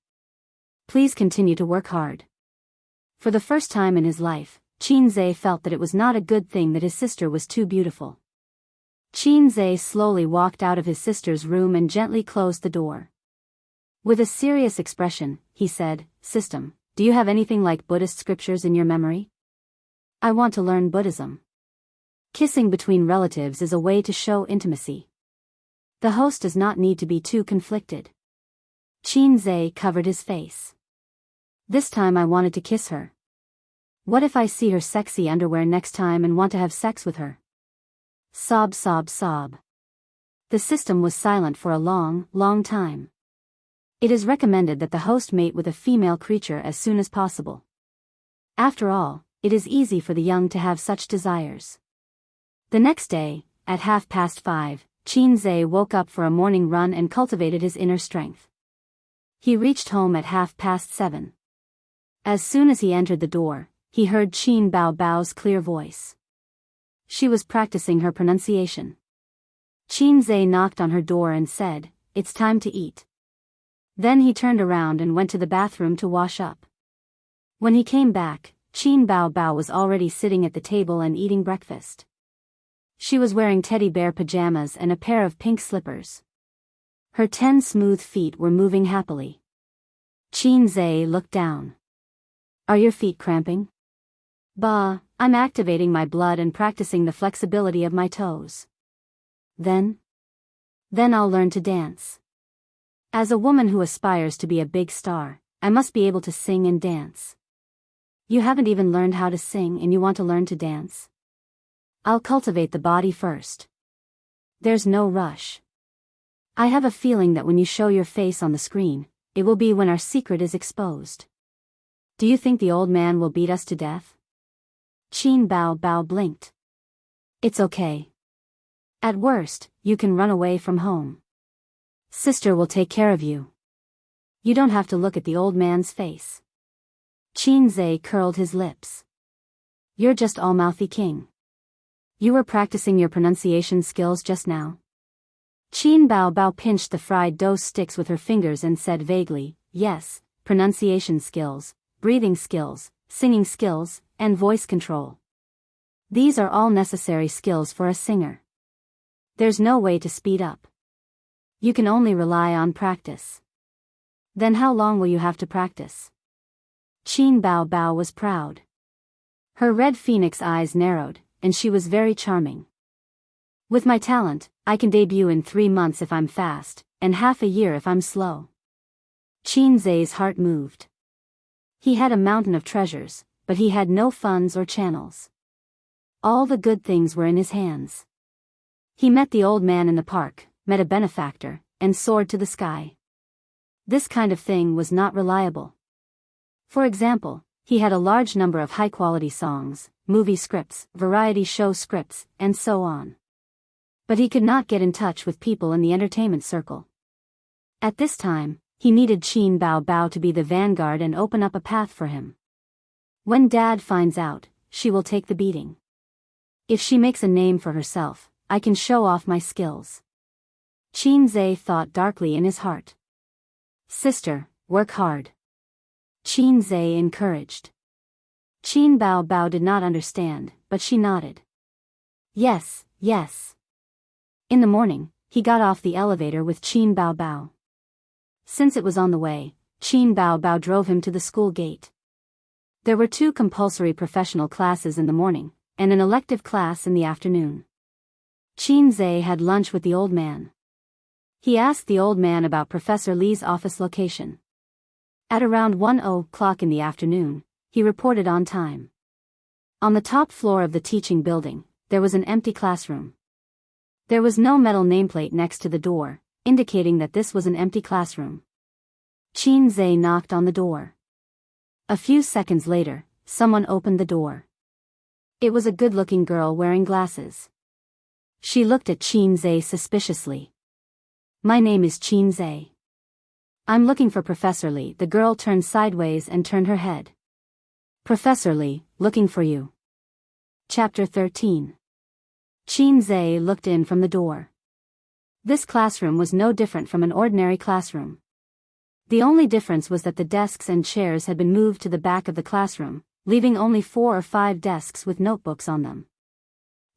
Please continue to work hard. For the first time in his life, Qin Zhe felt that it was not a good thing that his sister was too beautiful. Qin Zhe slowly walked out of his sister's room and gently closed the door. With a serious expression, he said, "System, do you have anything like Buddhist scriptures in your memory? I want to learn Buddhism." Kissing between relatives is a way to show intimacy. The host does not need to be too conflicted. Qin Zhe covered his face. This time I wanted to kiss her. What if I see her sexy underwear next time and want to have sex with her? Sob, sob, sob. The system was silent for a long, long time. It is recommended that the host mate with a female creature as soon as possible. After all, it is easy for the young to have such desires. The next day, at 5:30, Qin Zhe woke up for a morning run and cultivated his inner strength. He reached home at 7:30. As soon as he entered the door, he heard Qin Bao's clear voice. She was practicing her pronunciation. Qin Zhe knocked on her door and said, "It's time to eat." Then he turned around and went to the bathroom to wash up. When he came back, Qin Bao Bao was already sitting at the table and eating breakfast. She was wearing teddy bear pajamas and a pair of pink slippers. Her 10 smooth feet were moving happily. Qin Zhe looked down. Are your feet cramping? Bah, I'm activating my blood and practicing the flexibility of my toes. Then I'll learn to dance. As a woman who aspires to be a big star, I must be able to sing and dance. You haven't even learned how to sing and you want to learn to dance? I'll cultivate the body first. There's no rush. I have a feeling that when you show your face on the screen, it will be when our secret is exposed. Do you think the old man will beat us to death? Qin Bao Bao blinked. It's okay. At worst, you can run away from home. Sister will take care of you. You don't have to look at the old man's face. Qin Zhe curled his lips. You're just all-mouthy king. You were practicing your pronunciation skills just now? Qin Bao Bao pinched the fried dough sticks with her fingers and said vaguely, yes, pronunciation skills, breathing skills, singing skills, and voice control. These are all necessary skills for a singer. There's no way to speed up. You can only rely on practice. Then how long will you have to practice? Qin Bao Bao was proud. Her red phoenix eyes narrowed, and she was very charming. With my talent, I can debut in 3 months if I'm fast, and half a year if I'm slow. Qin Zhe's heart moved. He had a mountain of treasures, but he had no funds or channels. All the good things were in his hands. He met the old man in the park, met a benefactor, and soared to the sky. This kind of thing was not reliable. For example, he had a large number of high-quality songs, movie scripts, variety show scripts, and so on. But he could not get in touch with people in the entertainment circle. At this time, he needed Qin Bao Bao to be the vanguard and open up a path for him. When Dad finds out, she will take the beating. If she makes a name for herself, I can show off my skills. Qin Zhe thought darkly in his heart. Sister, work hard. Qin Zhe encouraged. Qin Bao Bao did not understand, but she nodded. Yes, yes. In the morning, he got off the elevator with Qin Bao Bao. Since it was on the way, Qin Bao Bao drove him to the school gate. There were 2 compulsory professional classes in the morning, and an elective class in the afternoon. Qin Zhe had lunch with the old man. He asked the old man about Professor Li's office location. At around 1:00 in the afternoon, he reported on time. On the top floor of the teaching building, there was an empty classroom. There was no metal nameplate next to the door, indicating that this was an empty classroom. Qin Zhe knocked on the door. A few seconds later, someone opened the door. It was a good-looking girl wearing glasses. She looked at Qin Zhe suspiciously. My name is Qin Zhe. I'm looking for Professor Li. The girl turned sideways and turned her head. Professor Li, looking for you. Chapter 13. Qin Zhe looked in from the door. This classroom was no different from an ordinary classroom. The only difference was that the desks and chairs had been moved to the back of the classroom, leaving only 4 or 5 desks with notebooks on them.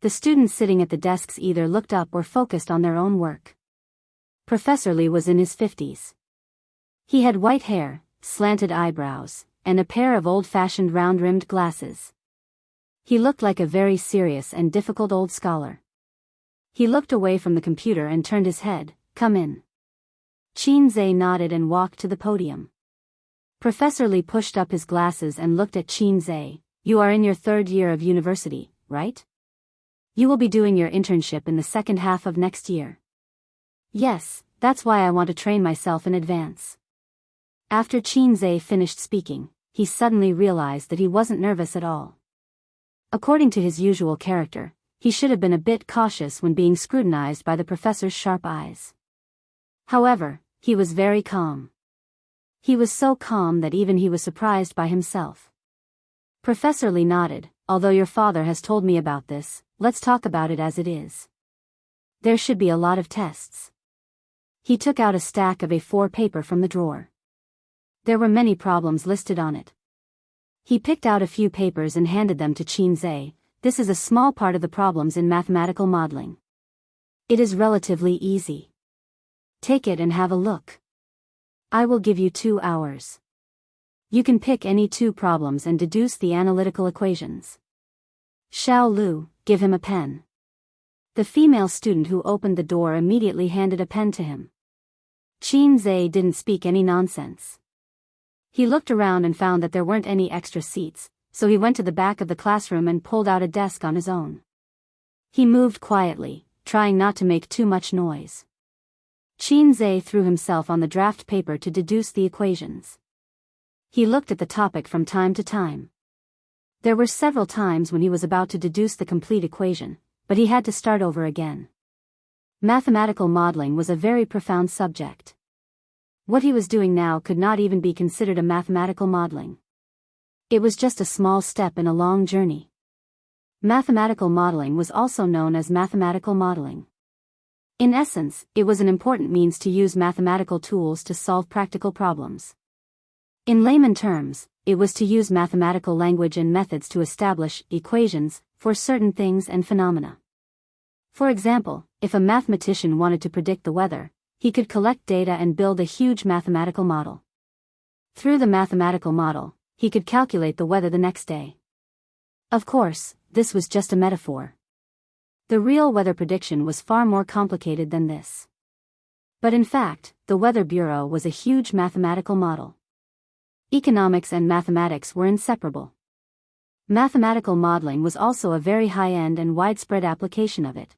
The students sitting at the desks either looked up or focused on their own work. Professor Li was in his 50s. He had white hair, slanted eyebrows, and a pair of old-fashioned round-rimmed glasses. He looked like a very serious and difficult old scholar. He looked away from the computer and turned his head. Come in. Qin Zhe nodded and walked to the podium. Professor Li pushed up his glasses and looked at Qin Zhe. You are in your 3rd year of university, right? You will be doing your internship in the second half of next year. Yes, that's why I want to train myself in advance. After Qin Zhe finished speaking, he suddenly realized that he wasn't nervous at all. According to his usual character, he should have been a bit cautious when being scrutinized by the professor's sharp eyes. However, he was very calm. He was so calm that even he was surprised by himself. Professor Li nodded. Although your father has told me about this, let's talk about it as it is. There should be a lot of tests. He took out a stack of A4 paper from the drawer. There were many problems listed on it. He picked out a few papers and handed them to Qin Zhe. This is a small part of the problems in mathematical modeling. It is relatively easy. Take it and have a look. I will give you 2 hours. You can pick any 2 problems and deduce the analytical equations. Xiao Lu, give him a pen. The female student who opened the door immediately handed a pen to him. Qin Zhe didn't speak any nonsense. He looked around and found that there weren't any extra seats, so he went to the back of the classroom and pulled out a desk on his own. He moved quietly, trying not to make too much noise. Qin Zhe threw himself on the draft paper to deduce the equations. He looked at the topic from time to time. There were several times when he was about to deduce the complete equation, but he had to start over again. Mathematical modeling was a very profound subject. What he was doing now could not even be considered a mathematical modeling. It was just a small step in a long journey. Mathematical modeling was also known as mathematical modeling. In essence, it was an important means to use mathematical tools to solve practical problems. In layman terms, it was to use mathematical language and methods to establish equations for certain things and phenomena. For example, if a mathematician wanted to predict the weather, he could collect data and build a huge mathematical model. Through the mathematical model, he could calculate the weather the next day. Of course, this was just a metaphor. The real weather prediction was far more complicated than this. But in fact, the Weather Bureau was a huge mathematical model. Economics and mathematics were inseparable. Mathematical modeling was also a very high-end and widespread application of it.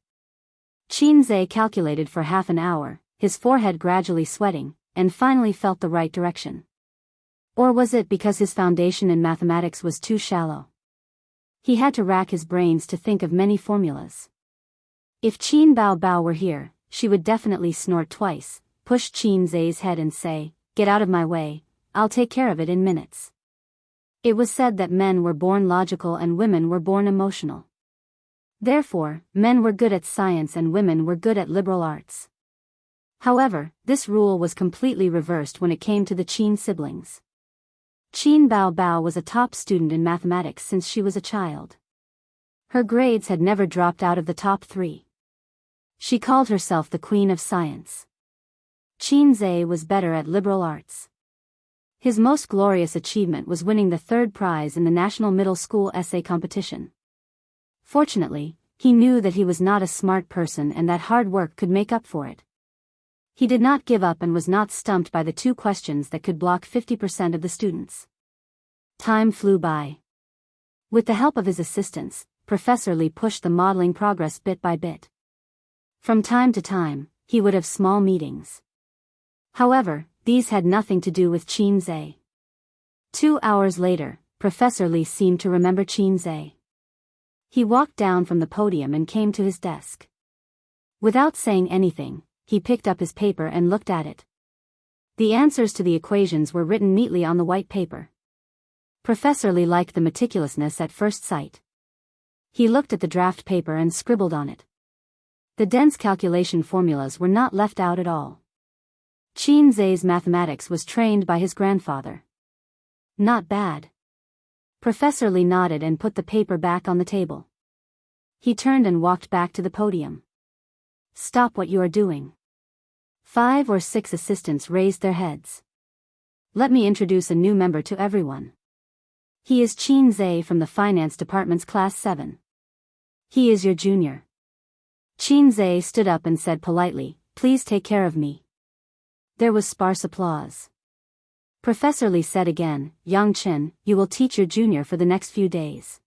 Qin Zhe calculated for half an hour, his forehead gradually sweating, and finally felt the right direction. Or was it because his foundation in mathematics was too shallow? He had to rack his brains to think of many formulas. If Qin Bao were here, she would definitely snort twice, push Qin Zhe's head and say, "Get out of my way, I'll take care of it in minutes." It was said that men were born logical and women were born emotional. Therefore, men were good at science and women were good at liberal arts. However, this rule was completely reversed when it came to the Qin siblings. Qin Bao was a top student in mathematics since she was a child. Her grades had never dropped out of the top 3. She called herself the Queen of Science. Qin Zhe was better at liberal arts. His most glorious achievement was winning the 3rd prize in the National Middle School Essay Competition. Fortunately, he knew that he was not a smart person and that hard work could make up for it. He did not give up and was not stumped by the 2 questions that could block 50% of the students. Time flew by. With the help of his assistants, Professor Li pushed the modeling progress bit by bit. From time to time, he would have small meetings. However, these had nothing to do with Qin Zhe. 2 hours later, Professor Li seemed to remember Qin Zhe. He walked down from the podium and came to his desk. Without saying anything, he picked up his paper and looked at it. The answers to the equations were written neatly on the white paper. Professor Li liked the meticulousness at first sight. He looked at the draft paper and scribbled on it. The dense calculation formulas were not left out at all. Qin Zhe's mathematics was trained by his grandfather. Not bad. Professor Li nodded and put the paper back on the table. He turned and walked back to the podium. "Stop what you are doing." 5 or 6 assistants raised their heads. "Let me introduce a new member to everyone. He is Qin Zhe from the Finance Department's Class 7. He is your junior." Qin Zhe stood up and said politely, "Please take care of me." There was sparse applause. Professor Li said again, "Yang Chen, you will teach your junior for the next few days.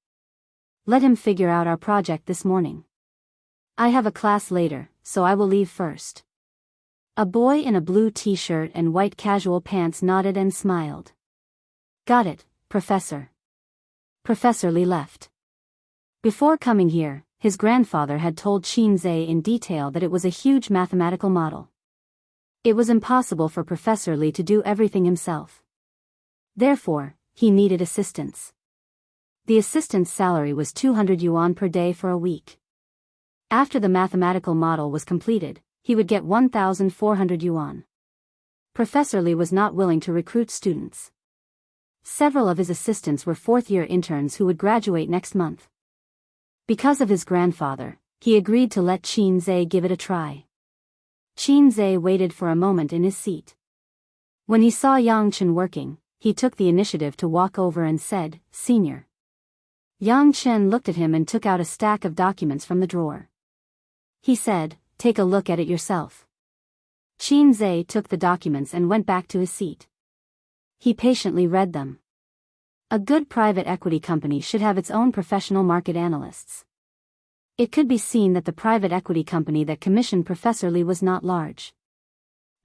Let him figure out our project this morning. I have a class later, so I will leave first." A boy in a blue t-shirt and white casual pants nodded and smiled. "Got it, Professor." Professor Li left. Before coming here, his grandfather had told Qin Zhe in detail that it was a huge mathematical model. It was impossible for Professor Li to do everything himself. Therefore, he needed assistance. The assistant's salary was 200 yuan per day for a week. After the mathematical model was completed, he would get 1,400 yuan. Professor Li was not willing to recruit students. Several of his assistants were fourth-year interns who would graduate next month. Because of his grandfather, he agreed to let Qin Zhe give it a try. Qin Zhe waited for a moment in his seat. When he saw Yang Chen working, he took the initiative to walk over and said, "Senior." Yang Chen looked at him and took out a stack of documents from the drawer. He said, "Take a look at it yourself." Qin Zhe took the documents and went back to his seat. He patiently read them. A good private equity company should have its own professional market analysts. It could be seen that the private equity company that commissioned Professor Lee was not large.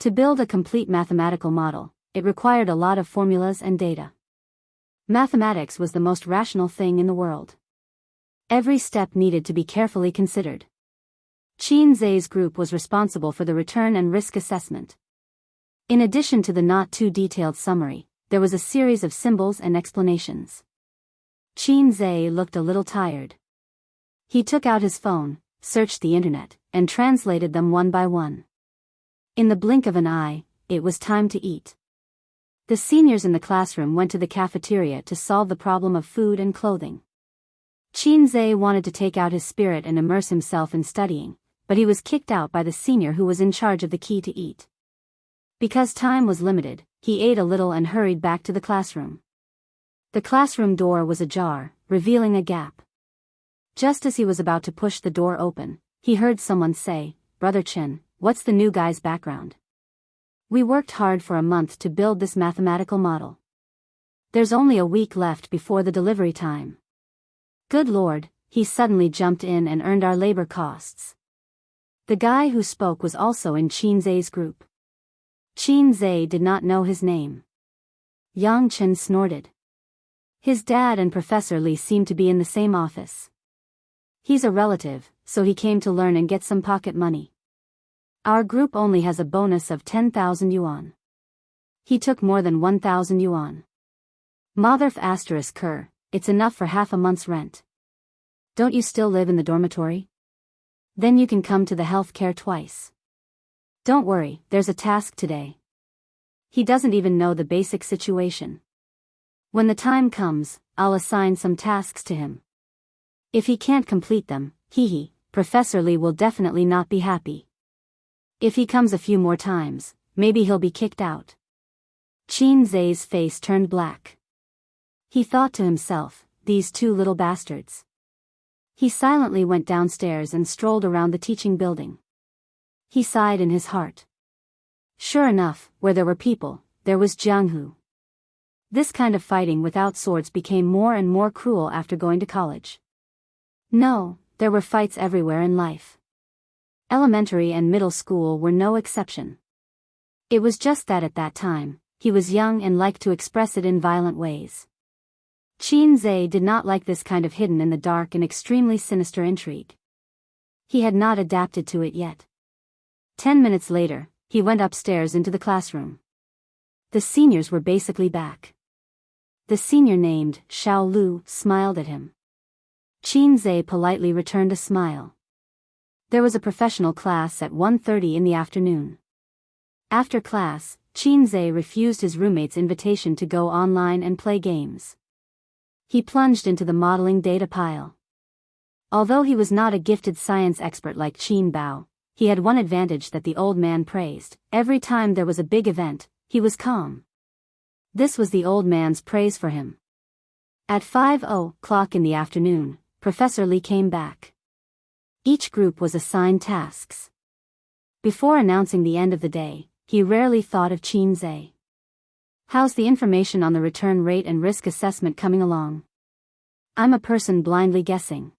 To build a complete mathematical model, it required a lot of formulas and data. Mathematics was the most rational thing in the world. Every step needed to be carefully considered. Qin Zhe's group was responsible for the return and risk assessment. In addition to the not-too-detailed summary, there was a series of symbols and explanations. Qin Zhe looked a little tired. He took out his phone, searched the internet, and translated them one by one. In the blink of an eye, it was time to eat. The seniors in the classroom went to the cafeteria to solve the problem of food and clothing. Qin Zhe wanted to take out his spirit and immerse himself in studying, but he was kicked out by the senior who was in charge of the key to eat. Because time was limited, he ate a little and hurried back to the classroom. The classroom door was ajar, revealing a gap. Just as he was about to push the door open, he heard someone say, "Brother Chen, what's the new guy's background? We worked hard for a month to build this mathematical model. There's only a week left before the delivery time. Good Lord, he suddenly jumped in and earned our labor costs." The guy who spoke was also in Qin Zhe's group. Qin Zhe did not know his name. Yang Chen snorted. His dad and Professor Lee seemed to be in the same office. He's a relative, so he came to learn and get some pocket money. Our group only has a bonus of 10,000 yuan. He took more than 1,000 yuan. Motherf asterisk Kerr, it's enough for half a month's rent. Don't you still live in the dormitory? Then you can come to the health care twice. Don't worry, there's a task today. He doesn't even know the basic situation. When the time comes, I'll assign some tasks to him. If he can't complete them, Professor Lee will definitely not be happy. If he comes a few more times, maybe he'll be kicked out. Qin Zhe's face turned black. He thought to himself, these two little bastards. He silently went downstairs and strolled around the teaching building. He sighed in his heart. Sure enough, where there were people, there was Jianghu. This kind of fighting without swords became more and more cruel after going to college. No, there were fights everywhere in life. Elementary and middle school were no exception. It was just that at that time, he was young and liked to express it in violent ways. Qin Zhe did not like this kind of hidden in the dark and extremely sinister intrigue. He had not adapted to it yet. 10 minutes later, he went upstairs into the classroom. The seniors were basically back. The senior named Xiao Lu smiled at him. Qin Zhe politely returned a smile. There was a professional class at 1:30 in the afternoon. After class, Qin Zhe refused his roommate's invitation to go online and play games. He plunged into the modeling data pile. Although he was not a gifted science expert like Qin Bao, he had one advantage that the old man praised. Every time there was a big event, he was calm. This was the old man's praise for him. At 5:00 in the afternoon, Professor Lee came back. Each group was assigned tasks. Before announcing the end of the day, he rarely thought of Qin Zhe. How's the information on the return rate and risk assessment coming along? I'm a person blindly guessing.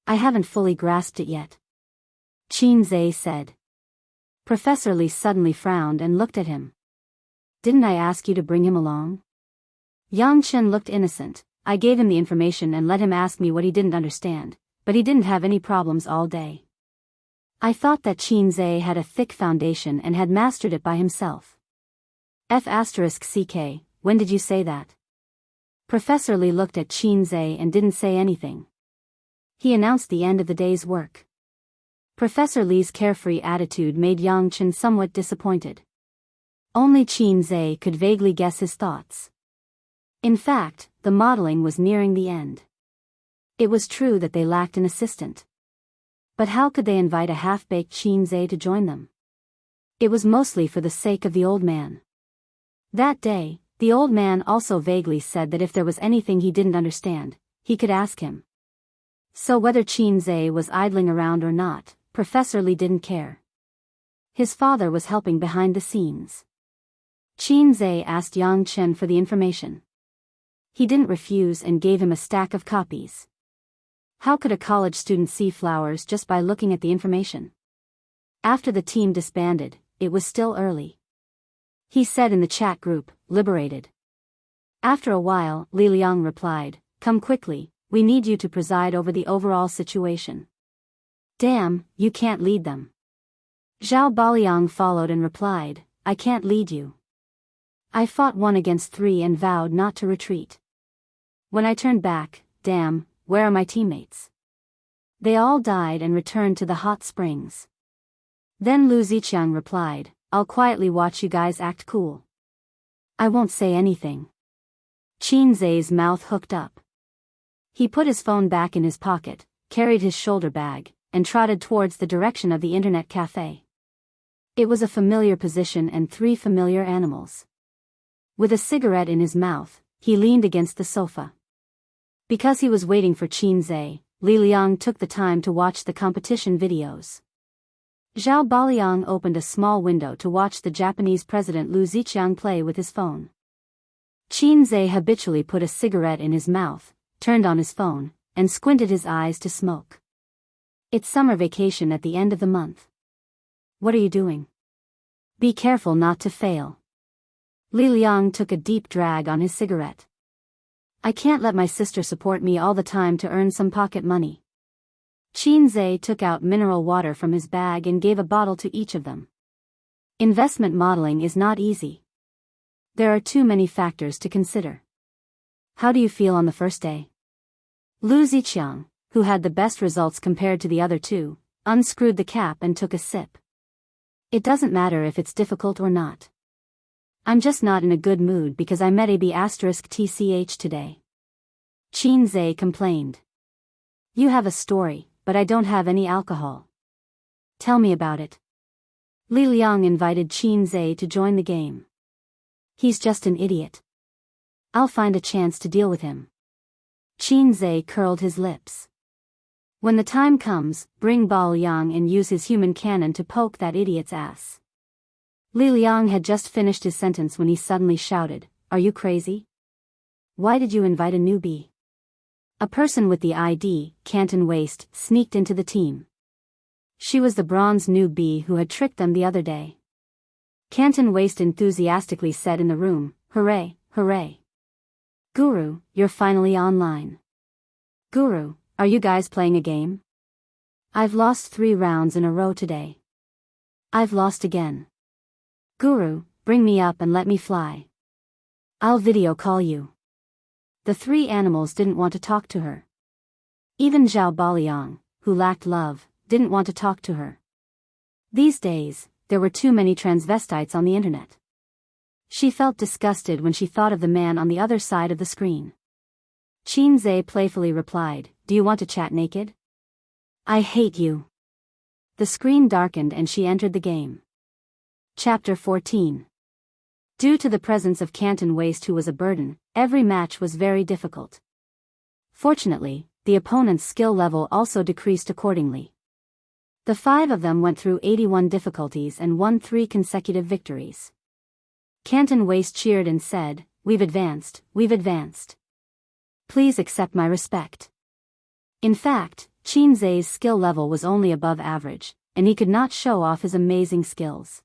I haven't fully grasped it yet. Qin Zhe said. Professor Lee suddenly frowned and looked at him. Didn't I ask you to bring him along? Yang Chen looked innocent. I gave him the information and let him ask me what he didn't understand, but he didn't have any problems all day. I thought that Qin Zhe had a thick foundation and had mastered it by himself. F***ck, when did you say that? Professor Lee looked at Qin Zhe and didn't say anything. He announced the end of the day's work. Professor Lee's carefree attitude made Yang Chen somewhat disappointed. Only Qin Zhe could vaguely guess his thoughts. In fact, the modeling was nearing the end. It was true that they lacked an assistant. But how could they invite a half-baked Qin to join them? It was mostly for the sake of the old man. That day, the old man also vaguely said that if there was anything he didn't understand, he could ask him. So whether Qin was idling around or not, Professor Li didn't care. His father was helping behind the scenes. Qin asked Yang Chen for the information. He didn't refuse and gave him a stack of copies. How could a college student see flowers just by looking at the information? After the team disbanded, it was still early. He said in the chat group, liberated. After a while, Li Liang replied, come quickly, we need you to preside over the overall situation. Damn, you can't lead them. Zhao Baliang followed and replied, I can't lead you. I fought 1 against 3 and vowed not to retreat. When I turned back, damn, where are my teammates? They all died and returned to the hot springs. Then Lu Ziqiang replied, I'll quietly watch you guys act cool. I won't say anything. Qin mouth hooked up. He put his phone back in his pocket, carried his shoulder bag, and trotted towards the direction of the internet cafe. It was a familiar position and 3 familiar animals. With a cigarette in his mouth, he leaned against the sofa. Because he was waiting for Qin, Li Liang took the time to watch the competition videos. Zhao Baliang opened a small window to watch the Japanese president Lu Ziqiang play with his phone. Qin habitually put a cigarette in his mouth, turned on his phone, and squinted his eyes to smoke. It's summer vacation at the end of the month. What are you doing? Be careful not to fail. Li Liang took a deep drag on his cigarette. I can't let my sister support me all the time to earn some pocket money. Qin took out mineral water from his bag and gave a bottle to each of them. Investment modeling is not easy. There are too many factors to consider. How do you feel on the first day? Lu Ziqiang, who had the best results compared to the other 2, unscrewed the cap and took a sip. It doesn't matter if it's difficult or not. I'm just not in a good mood because I met AB*TCH today. Qin complained. You have a story, but I don't have any alcohol. Tell me about it. Li Liang invited Qin to join the game. He's just an idiot. I'll find a chance to deal with him. Qin curled his lips. When the time comes, bring Bao Yang and use his human cannon to poke that idiot's ass. Li Liang had just finished his sentence when he suddenly shouted, Are you crazy? Why did you invite a newbie? A person with the ID, Canton Waist, sneaked into the team. She was the bronze newbie who had tricked them the other day. Canton Waist enthusiastically said in the room, Hooray, hooray. Guru, you're finally online. Guru, are you guys playing a game? I've lost 3 rounds in a row today. I've lost again. Guru, bring me up and let me fly. I'll video call you. The 3 animals didn't want to talk to her. Even Zhao Baliang, who lacked love, didn't want to talk to her. These days, there were too many transvestites on the internet. She felt disgusted when she thought of the man on the other side of the screen. Qin playfully replied, Do you want to chat naked? I hate you. The screen darkened and she entered the game. Chapter 14. Due to the presence of Canton Waist, who was a burden, every match was very difficult. Fortunately, the opponent's skill level also decreased accordingly. The 5 of them went through 81 difficulties and won 3 consecutive victories. Canton Waist cheered and said, We've advanced, we've advanced. Please accept my respect. In fact, Qin skill level was only above average, and he could not show off his amazing skills.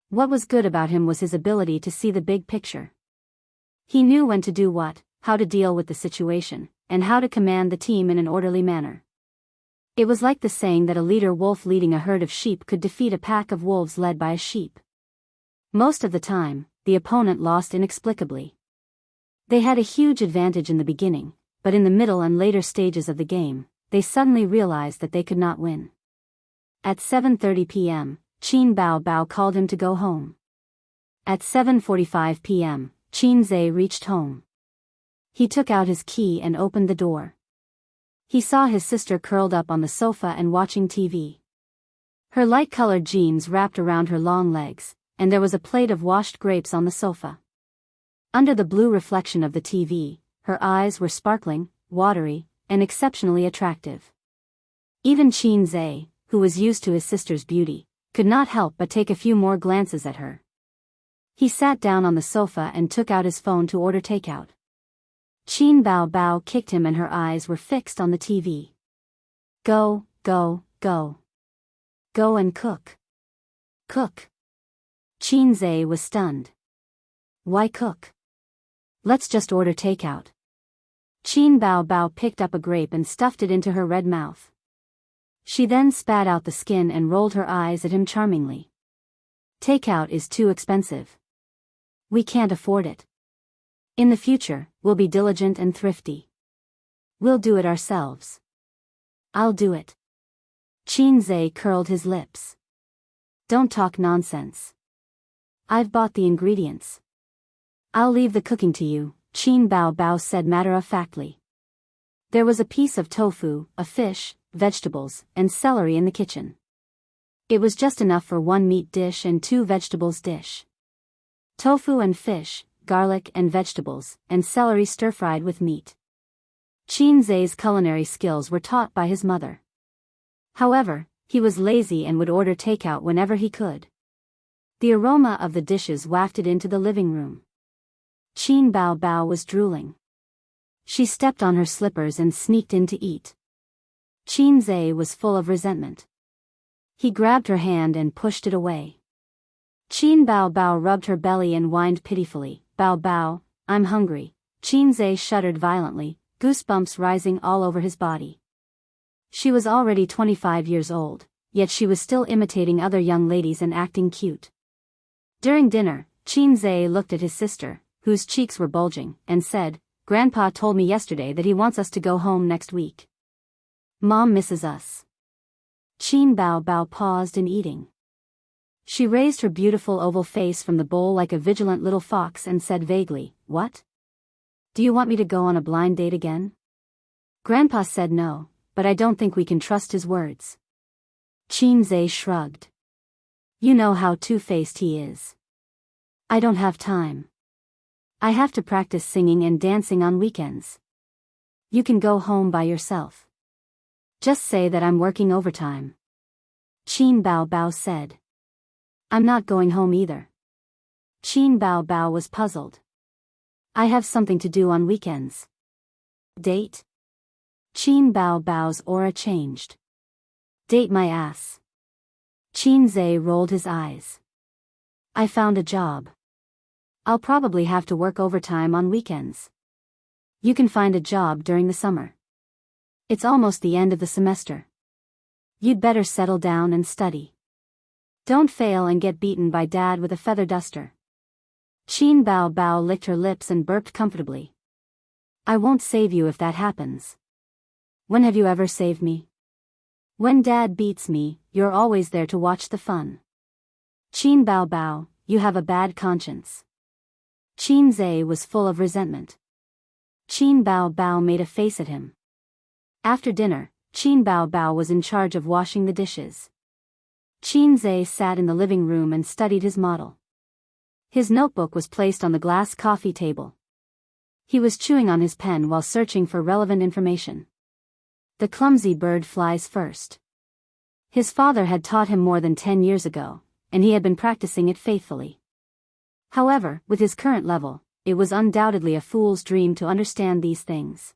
What was good about him was his ability to see the big picture. He knew when to do what, how to deal with the situation, and how to command the team in an orderly manner. It was like the saying that a leader wolf leading a herd of sheep could defeat a pack of wolves led by a sheep. Most of the time, the opponent lost inexplicably. They had a huge advantage in the beginning, but in the middle and later stages of the game, they suddenly realized that they could not win. At 7:30 p.m., Qin Bao called him to go home. At 7:45 p.m., Qin reached home. He took out his key and opened the door. He saw his sister curled up on the sofa and watching TV. Her light-colored jeans wrapped around her long legs, and there was a plate of washed grapes on the sofa. Under the blue reflection of the TV, her eyes were sparkling, watery, and exceptionally attractive. Even Qin Zhe, who was used to his sister's beauty, could not help but take a few more glances at her. He sat down on the sofa and took out his phone to order takeout. Qin Bao Bao kicked him and her eyes were fixed on the TV. Go, go, go. Go and cook. Cook. Qin Zhe was stunned. Why cook? Let's just order takeout. Qin Bao Bao picked up a grape and stuffed it into her red mouth. She then spat out the skin and rolled her eyes at him charmingly. Takeout is too expensive. We can't afford it. In the future, we'll be diligent and thrifty. We'll do it ourselves. I'll do it. Qin Zhe curled his lips. Don't talk nonsense. I've bought the ingredients. I'll leave the cooking to you, Qin Bao Bao said matter-of-factly. There was a piece of tofu, a fish, vegetables, and celery in the kitchen. It was just enough for 1 meat dish and 2 vegetables dish. Tofu and fish, garlic and vegetables, and celery stir-fried with meat. Qin Zhe's culinary skills were taught by his mother. However, he was lazy and would order takeout whenever he could. The aroma of the dishes wafted into the living room. Qin Bao Bao was drooling. She stepped on her slippers and sneaked in to eat. Qin Zhe was full of resentment. He grabbed her hand and pushed it away. Qin Bao Bao rubbed her belly and whined pitifully. Bao Bao, I'm hungry. Qin Zhe shuddered violently, goosebumps rising all over his body. She was already 25 years old, yet she was still imitating other young ladies and acting cute. During dinner, Qin Zhe looked at his sister, whose cheeks were bulging, and said, Grandpa told me yesterday that he wants us to go home next week. Mom misses us. Qin Bao Bao paused in eating. She raised her beautiful oval face from the bowl like a vigilant little fox and said vaguely, What? Do you want me to go on a blind date again? Grandpa said no, but I don't think we can trust his words. Qin Zhe shrugged. You know how two-faced he is. I don't have time. I have to practice singing and dancing on weekends. You can go home by yourself. Just say that I'm working overtime. Qin Bao Bao said. I'm not going home either. Qin Bao Bao was puzzled. I have something to do on weekends. Date? Qin Bao Bao's aura changed. Date my ass. Qin Zhe rolled his eyes. I found a job. I'll probably have to work overtime on weekends. You can find a job during the summer. It's almost the end of the semester. You'd better settle down and study. Don't fail and get beaten by Dad with a feather duster. Qin Bao Bao licked her lips and burped comfortably. I won't save you if that happens. When have you ever saved me? When Dad beats me, you're always there to watch the fun. Qin Bao Bao, you have a bad conscience. Qin Zhe was full of resentment. Qin Bao Bao made a face at him. After dinner, Qin Bao Bao was in charge of washing the dishes. Qin Zhe sat in the living room and studied his model. His notebook was placed on the glass coffee table. He was chewing on his pen while searching for relevant information. The clumsy bird flies first. His father had taught him more than 10 years ago, and he had been practicing it faithfully. However, with his current level, it was undoubtedly a fool's dream to understand these things.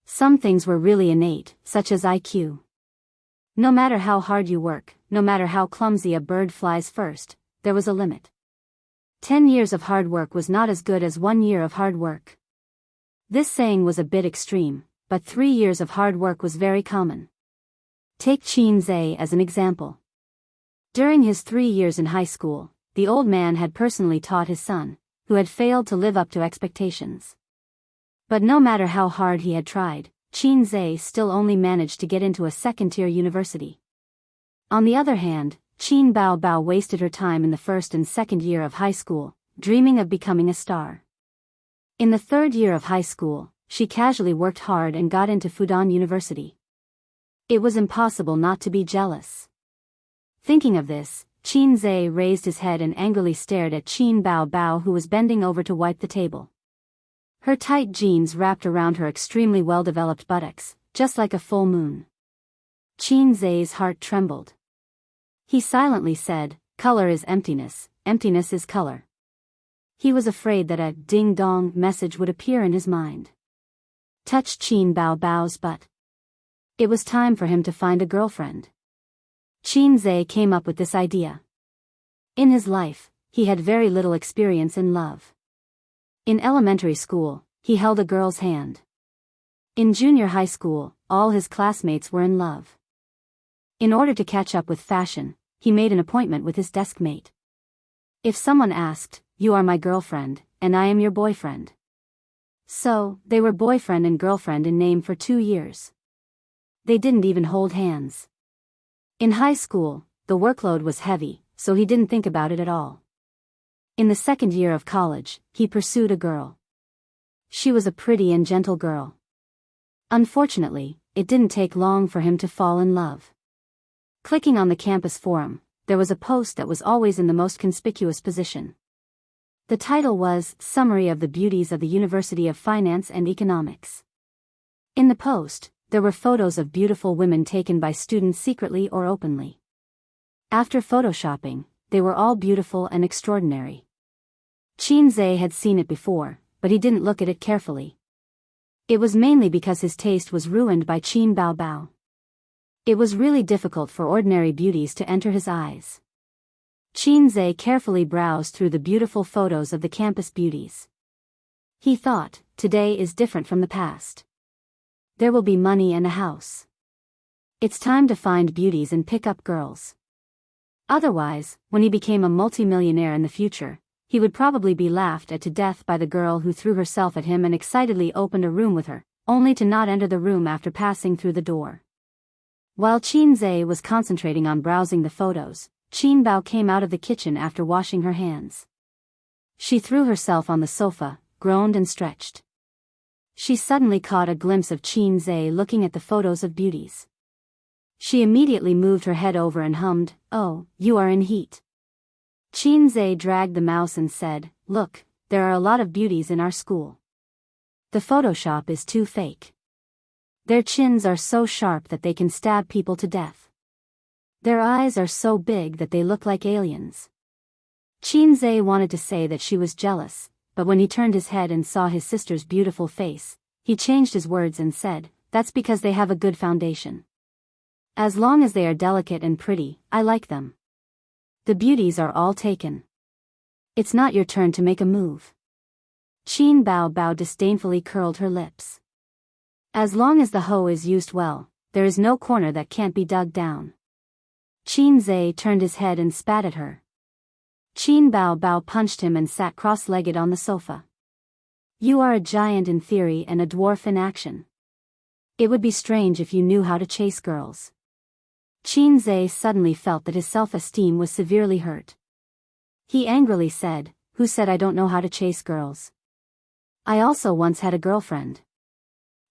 Some things were really innate, such as IQ. No matter how hard you work, no matter how clumsy a bird flies first, there was a limit. 10 years of hard work was not as good as 1 year of hard work. This saying was a bit extreme, but 3 years of hard work was very common. Take Qin Zhe as an example. During his 3 years in high school, the old man had personally taught his son, who had failed to live up to expectations. But no matter how hard he had tried, Qin Zhe still only managed to get into a second-tier university. On the other hand, Qin Bao Bao wasted her time in the first and second year of high school, dreaming of becoming a star. In the third year of high school, she casually worked hard and got into Fudan University. It was impossible not to be jealous. Thinking of this, Qin Zhe raised his head and angrily stared at Qin Bao Bao, who was bending over to wipe the table. Her tight jeans wrapped around her extremely well-developed buttocks, just like a full moon. Qin Zhe's heart trembled. He silently said, "Color is emptiness, emptiness is color." He was afraid that a ding-dong message would appear in his mind. Touch Qin Bao Bao's butt. It was time for him to find a girlfriend. Qin Zhe came up with this idea. In his life, he had very little experience in love. In elementary school, he held a girl's hand. In junior high school, all his classmates were in love. In order to catch up with fashion, he made an appointment with his desk mate. If someone asked, "You are my girlfriend, and I am your boyfriend." So, they were boyfriend and girlfriend in name for 2 years. They didn't even hold hands. In high school, the workload was heavy, so he didn't think about it at all. In the second year of college, he pursued a girl. She was a pretty and gentle girl. Unfortunately, it didn't take long for him to fall in love. Clicking on the campus forum, there was a post that was always in the most conspicuous position. The title was Summary of the Beauties of the University of Finance and Economics. In the post, there were photos of beautiful women taken by students secretly or openly. After photoshopping, they were all beautiful and extraordinary. Qin Zhe had seen it before, but he didn't look at it carefully. It was mainly because his taste was ruined by Qin Bao Bao. It was really difficult for ordinary beauties to enter his eyes. Qin Zhe carefully browsed through the beautiful photos of the campus beauties. He thought, today is different from the past. There will be money and a house. It's time to find beauties and pick up girls. Otherwise, when he became a multimillionaire in the future, he would probably be laughed at to death by the girl who threw herself at him and excitedly opened a room with her, only to not enter the room after passing through the door. While Qin Zhe was concentrating on browsing the photos, Qin Bao came out of the kitchen after washing her hands. She threw herself on the sofa, groaned and stretched. She suddenly caught a glimpse of Qin Zhe looking at the photos of beauties. She immediately moved her head over and hummed, "Oh, you are in heat." Qin Zhe dragged the mouse and said, "Look, there are a lot of beauties in our school. The Photoshop is too fake. Their chins are so sharp that they can stab people to death. Their eyes are so big that they look like aliens." Qin Zhe wanted to say that she was jealous, but when he turned his head and saw his sister's beautiful face, he changed his words and said, "That's because they have a good foundation. As long as they are delicate and pretty, I like them. The beauties are all taken. It's not your turn to make a move." Qin Bao Bao disdainfully curled her lips. As long as the hoe is used well, there is no corner that can't be dug down. Qin Zhe turned his head and spat at her. Qin Bao Bao punched him and sat cross-legged on the sofa. "You are a giant in theory and a dwarf in action. It would be strange if you knew how to chase girls." Qin Zhe suddenly felt that his self-esteem was severely hurt. He angrily said, "Who said I don't know how to chase girls? I also once had a girlfriend."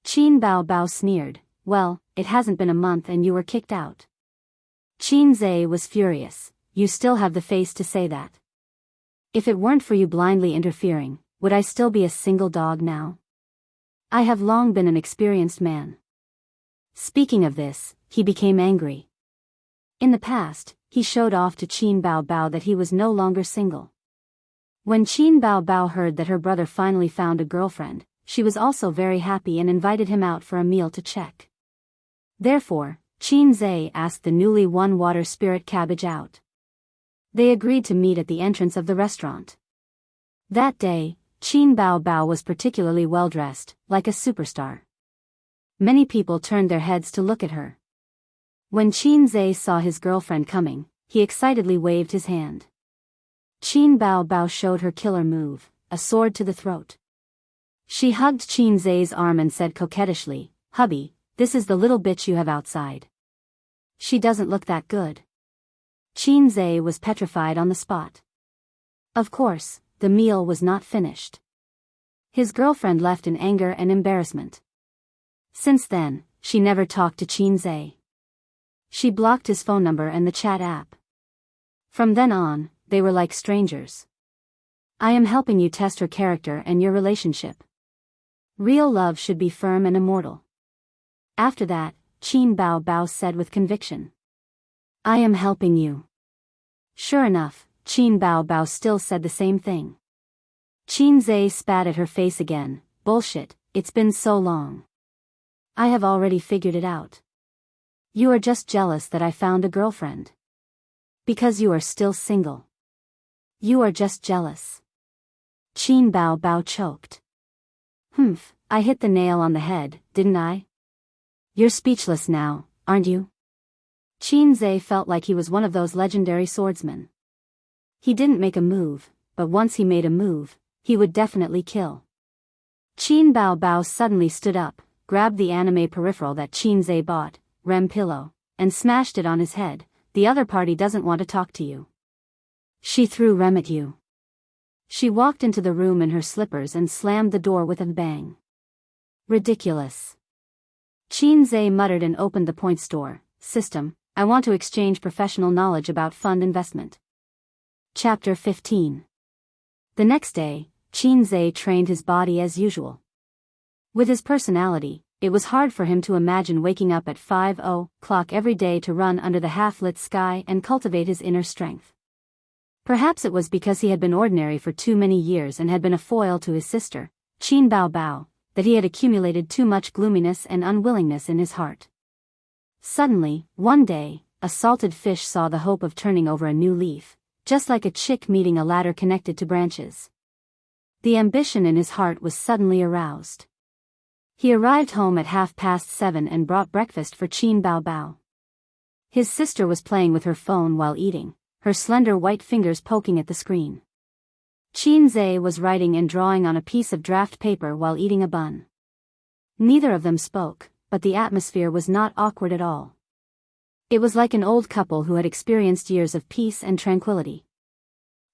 Qin Bao Bao sneered, "Well, it hasn't been a month and you were kicked out." Qin Zhe was furious. "You still have the face to say that. If it weren't for you blindly interfering, would I still be a single dog now? I have long been an experienced man." Speaking of this, he became angry. In the past, he showed off to Qin Bao Bao that he was no longer single. When Qin Bao Bao heard that her brother finally found a girlfriend, she was also very happy and invited him out for a meal to check. Therefore, Qin Zhe asked the newly won water spirit cabbage out. They agreed to meet at the entrance of the restaurant. That day, Qin Bao Bao was particularly well-dressed, like a superstar. Many people turned their heads to look at her. When Qin Zhe saw his girlfriend coming, he excitedly waved his hand. Qin Bao Bao showed her killer move, a sword to the throat. She hugged Qin Zhe's arm and said coquettishly, "Hubby, this is the little bitch you have outside. She doesn't look that good." Qin Zhe was petrified on the spot. Of course, the meal was not finished. His girlfriend left in anger and embarrassment. Since then, she never talked to Qin Zhe. She blocked his phone number and the chat app. From then on, they were like strangers. I am helping you test her character and your relationship. Real love should be firm and immortal. After that, Qin Bao Bao said with conviction. I am helping you. Sure enough, Qin Bao Bao still said the same thing. Qin Zhe spat at her face again. Bullshit, it's been so long. I have already figured it out. You are just jealous that I found a girlfriend. Because you are still single. You are just jealous. Qin Bao Bao choked. Humph, I hit the nail on the head, didn't I? You're speechless now, aren't you? Qin Zhe felt like he was one of those legendary swordsmen. He didn't make a move, but once he made a move, he would definitely kill. Qin Bao Bao suddenly stood up, grabbed the anime peripheral that Qin Zhe bought, Rem pillow, and smashed it on his head. The other party doesn't want to talk to you. She threw Rem at you. She walked into the room in her slippers and slammed the door with a bang. Ridiculous. Qin Zhe muttered and opened the point store. System, I want to exchange professional knowledge about fund investment. Chapter 15. The next day, Qin Zhe trained his body as usual. With his personality, it was hard for him to imagine waking up at 5:00 every day to run under the half-lit sky and cultivate his inner strength. Perhaps it was because he had been ordinary for too many years and had been a foil to his sister, Qin Bao Bao, that he had accumulated too much gloominess and unwillingness in his heart. Suddenly, one day, a salted fish saw the hope of turning over a new leaf, just like a chick meeting a ladder connected to branches. The ambition in his heart was suddenly aroused. He arrived home at 7:30 and brought breakfast for Qin Bao Bao. His sister was playing with her phone while eating, her slender white fingers poking at the screen. Qin Zhe was writing and drawing on a piece of draft paper while eating a bun. Neither of them spoke, but the atmosphere was not awkward at all. It was like an old couple who had experienced years of peace and tranquility.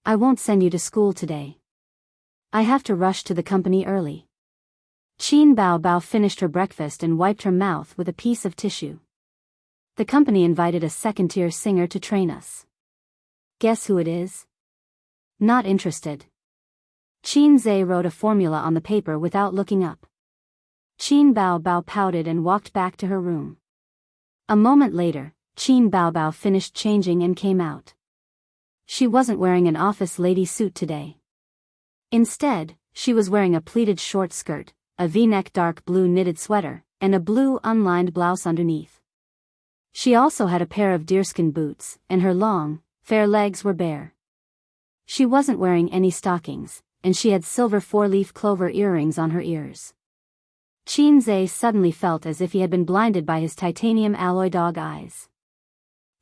I won't send you to school today. I have to rush to the company early. Qin Bao Bao finished her breakfast and wiped her mouth with a piece of tissue. The company invited a second-tier singer to train us. Guess who it is? Not interested. Qin Zhe wrote a formula on the paper without looking up. Qin Bao Bao pouted and walked back to her room. A moment later, Qin Bao Bao finished changing and came out. She wasn't wearing an office lady suit today. Instead, she was wearing a pleated short skirt, a V-neck dark blue knitted sweater, and a blue unlined blouse underneath. She also had a pair of deerskin boots, and her long, fair legs were bare. She wasn't wearing any stockings, and she had silver four-leaf clover earrings on her ears. Qin Zhe suddenly felt as if he had been blinded by his titanium alloy dog eyes.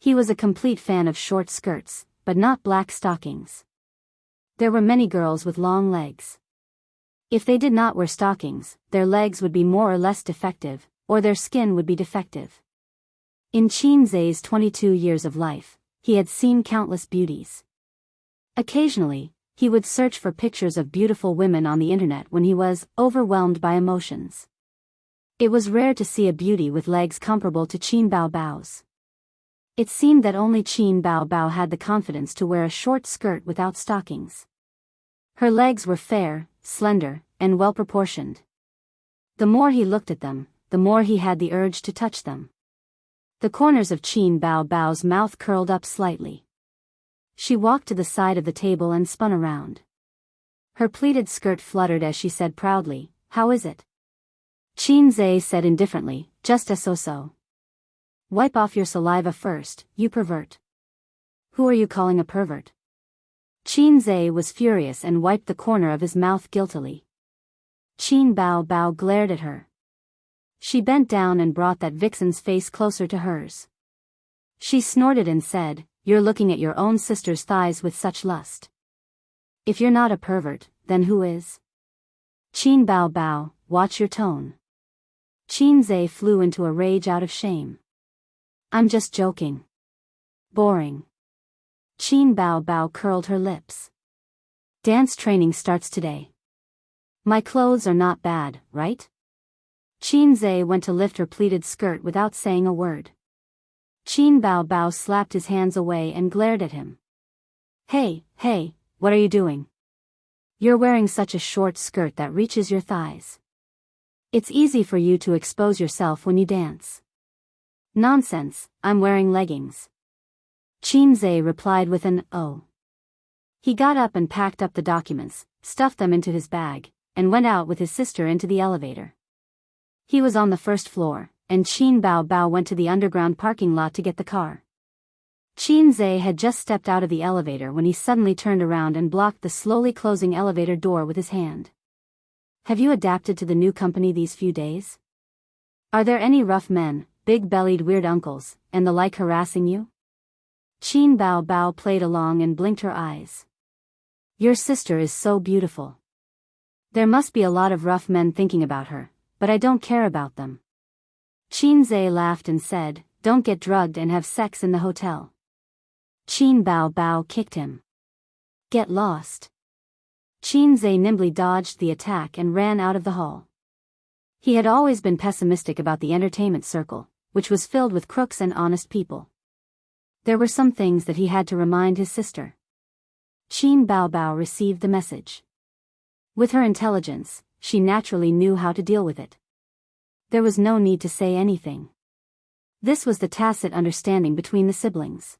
He was a complete fan of short skirts, but not black stockings. There were many girls with long legs. If they did not wear stockings, their legs would be more or less defective, or their skin would be defective. In Qin Zhe's 22 years of life, he had seen countless beauties. Occasionally, he would search for pictures of beautiful women on the internet when he was overwhelmed by emotions. It was rare to see a beauty with legs comparable to Qin Bao Bao's. It seemed that only Qin Bao Bao had the confidence to wear a short skirt without stockings. Her legs were fair, slender, and well-proportioned. The more he looked at them, the more he had the urge to touch them. The corners of Qin Bao Bao's mouth curled up slightly. She walked to the side of the table and spun around. Her pleated skirt fluttered as she said proudly, "How is it?" Qin Zhe said indifferently, "Just a so-so." "Wipe off your saliva first, you pervert." "Who are you calling a pervert?" Qin Zhe was furious and wiped the corner of his mouth guiltily. Qin Bao Bao glared at her. She bent down and brought that vixen's face closer to hers. She snorted and said, "You're looking at your own sister's thighs with such lust. If you're not a pervert, then who is?" Qin Bao Bao, watch your tone. Qin Zhe flew into a rage out of shame. "I'm just joking." "Boring." Qin Bao Bao curled her lips. "Dance training starts today." My clothes are not bad, right? Qin Zhe went to lift her pleated skirt without saying a word. Qin Bao Bao slapped his hands away and glared at him. Hey, what are you doing? You're wearing such a short skirt that reaches your thighs. It's easy for you to expose yourself when you dance. Nonsense, I'm wearing leggings. Qin Zhe replied with an oh. He got up and packed up the documents, stuffed them into his bag, and went out with his sister into the elevator. He was on the first floor, and Qin Bao Bao went to the underground parking lot to get the car. Qin Zhe had just stepped out of the elevator when he suddenly turned around and blocked the slowly closing elevator door with his hand. Have you adapted to the new company these few days? Are there any rough men, big-bellied weird uncles, and the like harassing you? Qin Bao Bao played along and blinked her eyes. Your sister is so beautiful. There must be a lot of rough men thinking about her, but I don't care about them. Qin Zhe laughed and said, don't get drugged and have sex in the hotel. Qin Bao Bao kicked him. Get lost. Qin Zhe nimbly dodged the attack and ran out of the hall. He had always been pessimistic about the entertainment circle, which was filled with crooks and honest people. There were some things that he had to remind his sister. Qin Bao Bao received the message. With her intelligence, she naturally knew how to deal with it. There was no need to say anything. This was the tacit understanding between the siblings.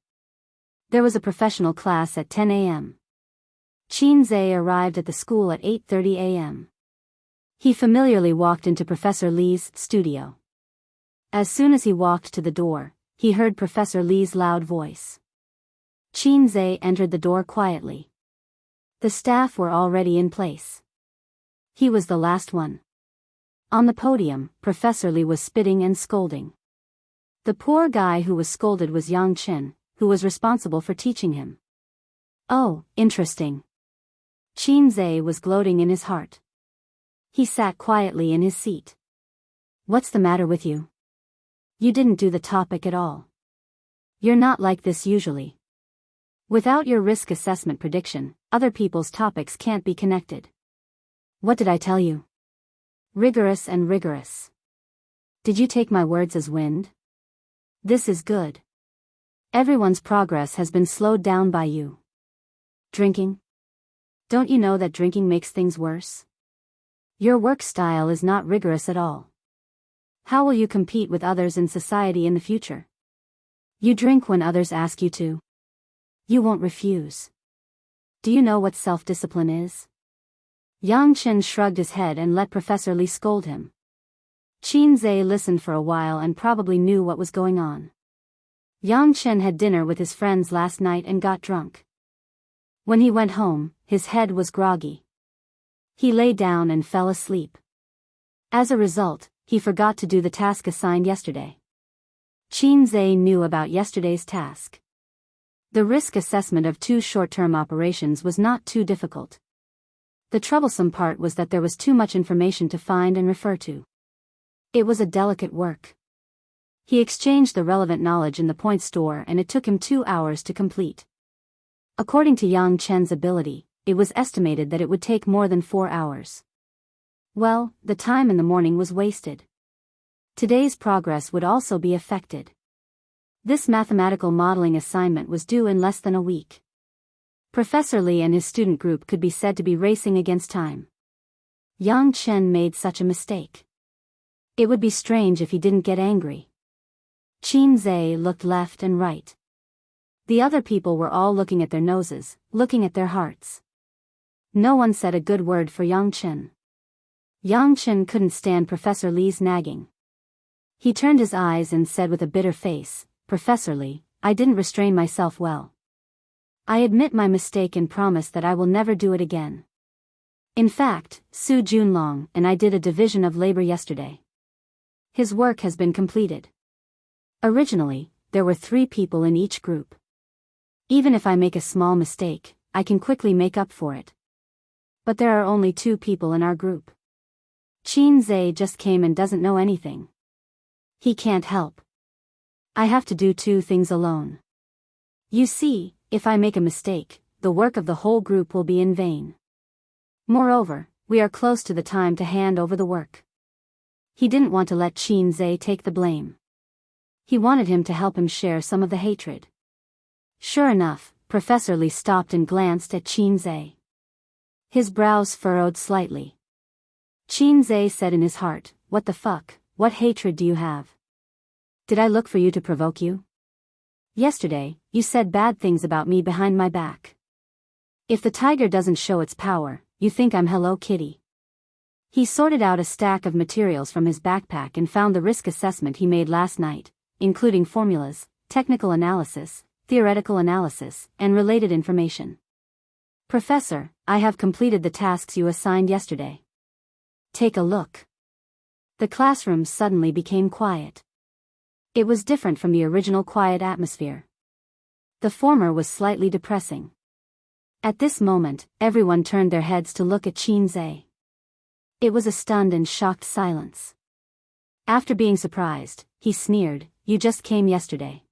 There was a professional class at 10 a.m. Qin Zhe arrived at the school at 8:30 a.m. He familiarly walked into Professor Li's studio. As soon as he walked to the door, he heard Professor Li's loud voice. Qin Zhe entered the door quietly. The staff were already in place. He was the last one. On the podium, Professor Li was spitting and scolding. The poor guy who was scolded was Yang Chen, who was responsible for teaching him. Oh, interesting. Qin Zhe was gloating in his heart. He sat quietly in his seat. What's the matter with you? You didn't do the topic at all. You're not like this usually. Without your risk assessment prediction, other people's topics can't be connected. What did I tell you? Rigorous and rigorous. Did you take my words as wind? This is good. Everyone's progress has been slowed down by you. Drinking? Don't you know that drinking makes things worse? Your work style is not rigorous at all. How will you compete with others in society in the future? You drink when others ask you to. You won't refuse. Do you know what self-discipline is? Yang Chen shrugged his head and let Professor Li scold him. Qin Zhe listened for a while and probably knew what was going on. Yang Chen had dinner with his friends last night and got drunk. When he went home, his head was groggy. He lay down and fell asleep. As a result, he forgot to do the task assigned yesterday. Qin Zhe knew about yesterday's task. The risk assessment of 2 short-term operations was not too difficult. The troublesome part was that there was too much information to find and refer to. It was a delicate work. He exchanged the relevant knowledge in the point store and it took him 2 hours to complete. According to Yang Chen's ability, it was estimated that it would take more than 4 hours. Well, the time in the morning was wasted. Today's progress would also be affected. This mathematical modeling assignment was due in less than a week. Professor Li and his student group could be said to be racing against time. Yang Chen made such a mistake. It would be strange if he didn't get angry. Qin Zhe looked left and right. The other people were all looking at their noses, looking at their hearts. No one said a good word for Yang Chen. Yang Chen couldn't stand Professor Li's nagging. He turned his eyes and said with a bitter face, Professor Li, I didn't restrain myself well. I admit my mistake and promise that I will never do it again. In fact, Su Junlong and I did a division of labor yesterday. His work has been completed. Originally, there were 3 people in each group. Even if I make a small mistake, I can quickly make up for it. But there are only 2 people in our group. Qin Zhe just came and doesn't know anything. He can't help. I have to do 2 things alone. You see, if I make a mistake, the work of the whole group will be in vain. Moreover, we are close to the time to hand over the work. He didn't want to let Qin Zhe take the blame. He wanted him to help him share some of the hatred. Sure enough, Professor Li stopped and glanced at Qin Zhe. His brows furrowed slightly. Qin Zhe said in his heart, "What the fuck, what hatred do you have? Did I look for you to provoke you? Yesterday, you said bad things about me behind my back. If the tiger doesn't show its power, you think I'm Hello Kitty." He sorted out a stack of materials from his backpack and found the risk assessment he made last night, including formulas, technical analysis, theoretical analysis, and related information. "Professor, I have completed the tasks you assigned yesterday. Take a look." The classroom suddenly became quiet. It was different from the original quiet atmosphere. The former was slightly depressing. At this moment, everyone turned their heads to look at Qin Zhe. It was a stunned and shocked silence. After being surprised, he sneered, "You just came yesterday.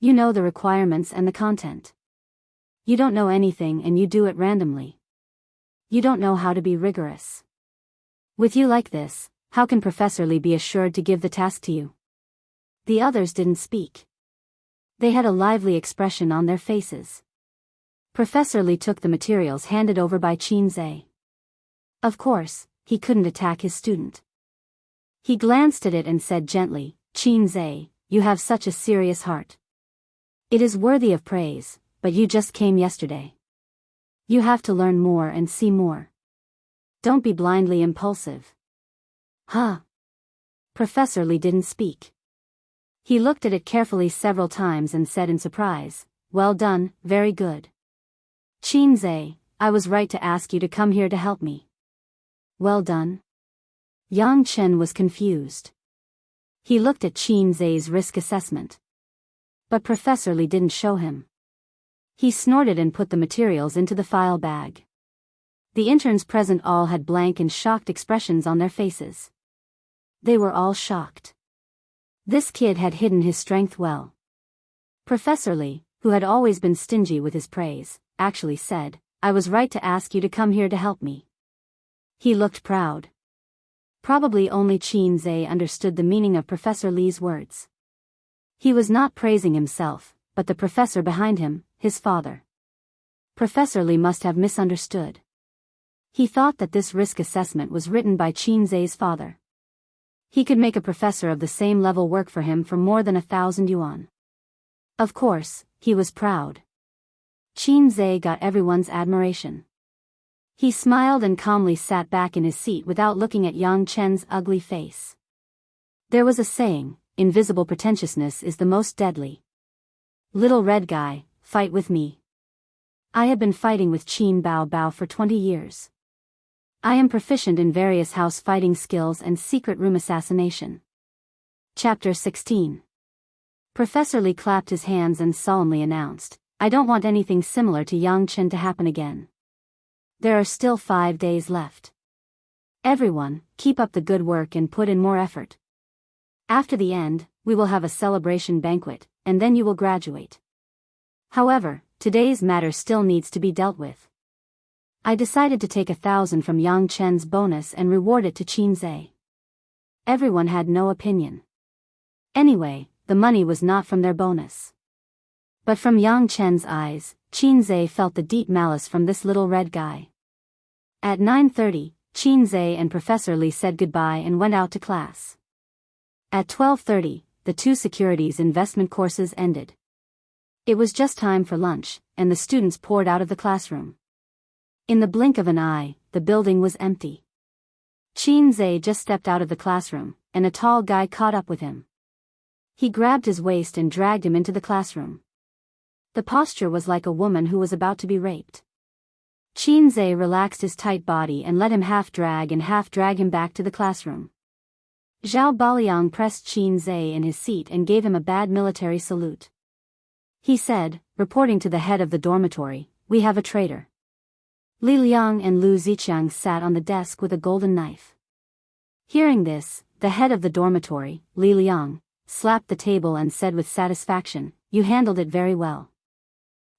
You know the requirements and the content. You don't know anything and you do it randomly. You don't know how to be rigorous. With you like this, how can Professor Li be assured to give the task to you?" The others didn't speak. They had a lively expression on their faces. Professor Li took the materials handed over by Qin Zhe. Of course, he couldn't attack his student. He glanced at it and said gently, "Qin Zhe, you have such a serious heart. It is worthy of praise, but you just came yesterday. You have to learn more and see more. Don't be blindly impulsive." Huh? Professor Li didn't speak. He looked at it carefully several times and said in surprise, "Well done, very good. Qin Zhe, I was right to ask you to come here to help me." "Well done?" Yang Chen was confused. He looked at Qin Zhe's risk assessment. But Professor Li didn't show him. He snorted and put the materials into the file bag. The interns present all had blank and shocked expressions on their faces. They were all shocked. This kid had hidden his strength well. Professor Li, who had always been stingy with his praise, actually said, "I was right to ask you to come here to help me." He looked proud. Probably only Qin Zhe understood the meaning of Professor Li's words. He was not praising himself, but the professor behind him, his father. Professor Li must have misunderstood. He thought that this risk assessment was written by Qin Zhe's father. He could make a professor of the same level work for him for more than 1,000 yuan. Of course, he was proud. Qin Zhe got everyone's admiration. He smiled and calmly sat back in his seat without looking at Yang Chen's ugly face. There was a saying, invisible pretentiousness is the most deadly. "Little red guy, fight with me. I have been fighting with Qin Bao Bao for 20 years. I am proficient in various house fighting skills and secret room assassination." Chapter 16. Professor Li clapped his hands and solemnly announced, "I don't want anything similar to Yang Chen to happen again. There are still 5 days left. Everyone, keep up the good work and put in more effort. After the end, we will have a celebration banquet, and then you will graduate. However, today's matter still needs to be dealt with. I decided to take 1,000 from Yang Chen's bonus and reward it to Qin Zhe." Everyone had no opinion. Anyway, the money was not from their bonus. But from Yang Chen's eyes, Qin Zhe felt the deep malice from this little red guy. At 9:30, Qin Zhe and Professor Li said goodbye and went out to class. At 12:30, the two securities investment courses ended. It was just time for lunch, and the students poured out of the classroom. In the blink of an eye, the building was empty. Qin Zhe just stepped out of the classroom, and a tall guy caught up with him. He grabbed his waist and dragged him into the classroom. The posture was like a woman who was about to be raped. Qin Zhe relaxed his tight body and let him half drag him back to the classroom. Zhao Baliang pressed Qin Zhe in his seat and gave him a bad military salute. He said, reporting to the head of the dormitory, "We have a traitor." Li Liang and Lu Ziqiang sat on the desk with a golden knife. Hearing this, the head of the dormitory, Li Liang, slapped the table and said with satisfaction, "You handled it very well."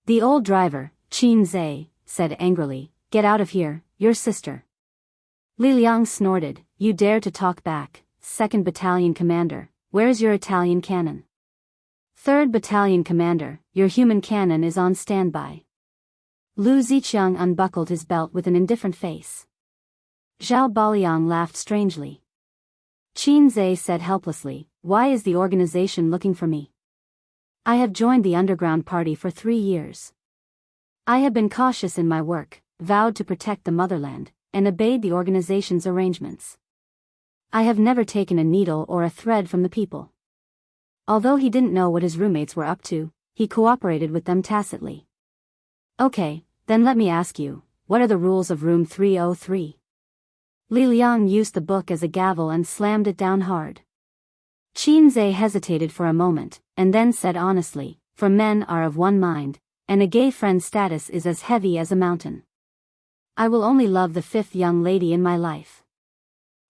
The old driver, Qin Zhe, said angrily, "Get out of here, your sister." Li Liang snorted, "You dare to talk back, 2nd Battalion Commander, where's your Italian cannon?" 3rd Battalion Commander, your human cannon is on standby. Lu Ziqiang unbuckled his belt with an indifferent face. Zhao Baliang laughed strangely. Qin Zhe said helplessly, "Why is the organization looking for me? I have joined the underground party for 3 years. I have been cautious in my work, vowed to protect the motherland, and obeyed the organization's arrangements. I have never taken a needle or a thread from the people." Although he didn't know what his roommates were up to, he cooperated with them tacitly. "Okay, then let me ask you, what are the rules of room 303? Li Liang used the book as a gavel and slammed it down hard. Qin Zhe hesitated for a moment, and then said honestly, "For men are of one mind, and a gay friend's status is as heavy as a mountain. I will only love the 5th young lady in my life.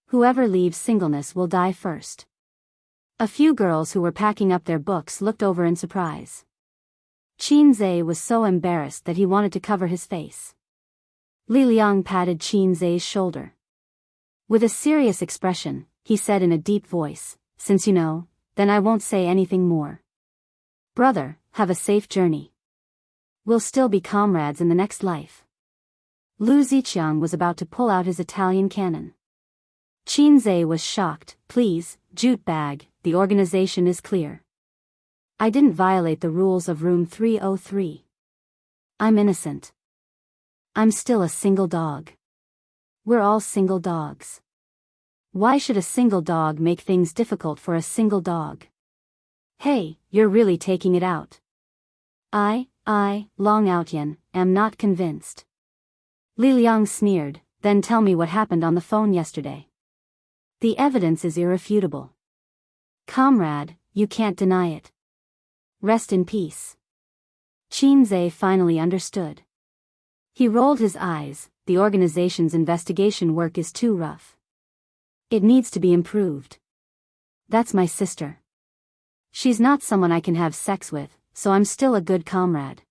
Whoever leaves singleness will die first." A few girls who were packing up their books looked over in surprise. Qin Zhe was so embarrassed that he wanted to cover his face. Li Liang patted Qin Zhe's shoulder. With a serious expression, he said in a deep voice, "Since you know, then I won't say anything more. Brother, have a safe journey. We'll still be comrades in the next life." Lu Ziqiang was about to pull out his Italian cannon. Qin Zhe was shocked. "Please, jute bag, the organization is clear. I didn't violate the rules of room 303. I'm innocent. I'm still a single dog. We're all single dogs. Why should a single dog make things difficult for a single dog? Hey, you're really taking it out." I, Long Outyan, am not convinced." Li Liang sneered, "Then tell me what happened on the phone yesterday. The evidence is irrefutable. Comrade, you can't deny it. Rest in peace." Qin Zhe finally understood. He rolled his eyes. "The organization's investigation work is too rough. It needs to be improved. That's my sister. She's not someone I can have sex with, so I'm still a good comrade.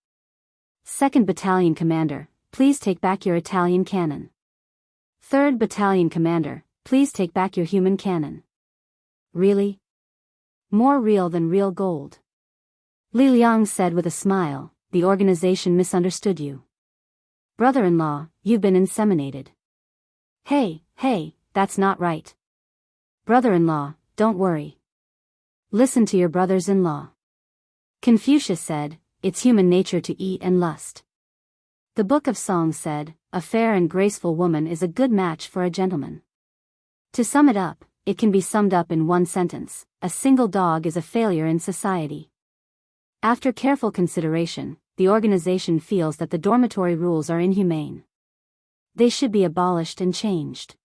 2nd Battalion Commander, please take back your Italian cannon. 3rd Battalion Commander, please take back your human cannon." "Really? More real than real gold." Li Liang said with a smile, "The organization misunderstood you. Brother-in-law, you've been inseminated." Hey, that's not right. Brother-in-law, don't worry. Listen to your brothers-in-law. Confucius said, "It's human nature to eat and lust." The Book of Songs said, "A fair and graceful woman is a good match for a gentleman." To sum it up, it can be summed up in one sentence: a single dog is a failure in society. After careful consideration, the organization feels that the dormitory rules are inhumane. They should be abolished and changed.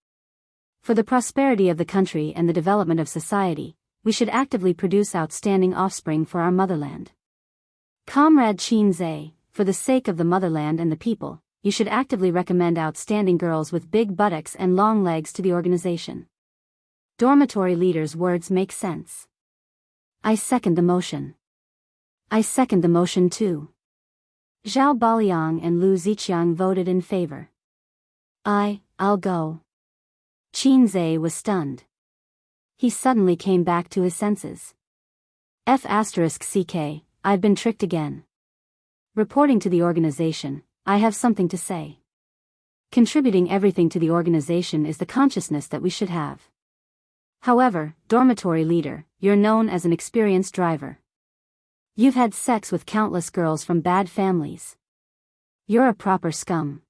For the prosperity of the country and the development of society, we should actively produce outstanding offspring for our motherland. Comrade Qin Zhe, for the sake of the motherland and the people, you should actively recommend outstanding girls with big buttocks and long legs to the organization. Dormitory leader's words make sense. I second the motion. I second the motion too. Zhao Baliang and Lu Ziqiang voted in favor. I'll go. Qin Zhe was stunned. He suddenly came back to his senses. F***ck, I've been tricked again. Reporting to the organization, I have something to say. Contributing everything to the organization is the consciousness that we should have. However, dormitory leader, you're known as an experienced driver. You've had sex with countless girls from bad families. You're a proper scum.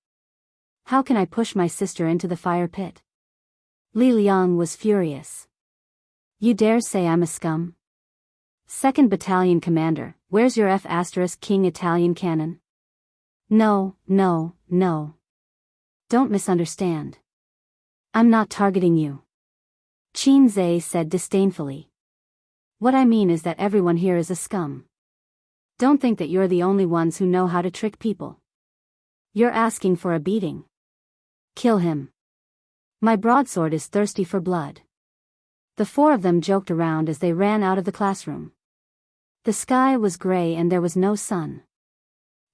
How can I push my sister into the fire pit? Li Liang was furious. You dare say I'm a scum? 2nd Battalion Commander, where's your F***king Italian cannon? No. Don't misunderstand. I'm not targeting you. Qin Zhe said disdainfully. What I mean is that everyone here is a scum. Don't think that you're the only ones who know how to trick people. You're asking for a beating. Kill him. My broadsword is thirsty for blood. The four of them joked around as they ran out of the classroom. The sky was gray and there was no sun.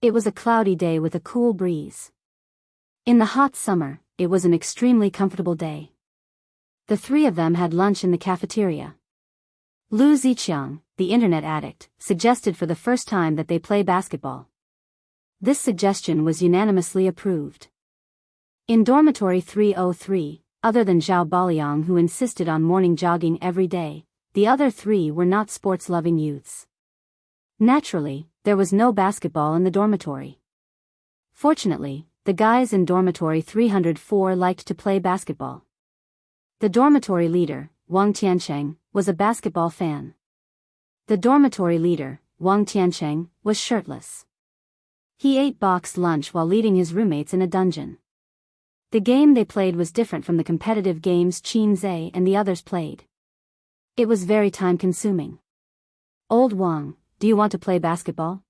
It was a cloudy day with a cool breeze. In the hot summer, it was an extremely comfortable day. The three of them had lunch in the cafeteria. Lu Ziqiang, the internet addict, suggested for the first time that they play basketball. This suggestion was unanimously approved. In dormitory 303, other than Zhao Baliang, who insisted on morning jogging every day, the other three were not sports-loving youths. Naturally, there was no basketball in the dormitory. Fortunately, the guys in dormitory 304 liked to play basketball. The dormitory leader, Wang Tiancheng, was a basketball fan. The dormitory leader, Wang Tiancheng, was shirtless. He ate boxed lunch while leading his roommates in a dungeon. The game they played was different from the competitive games Qin Zhe and the others played. It was very time-consuming. "Old Wang, do you want to play basketball?"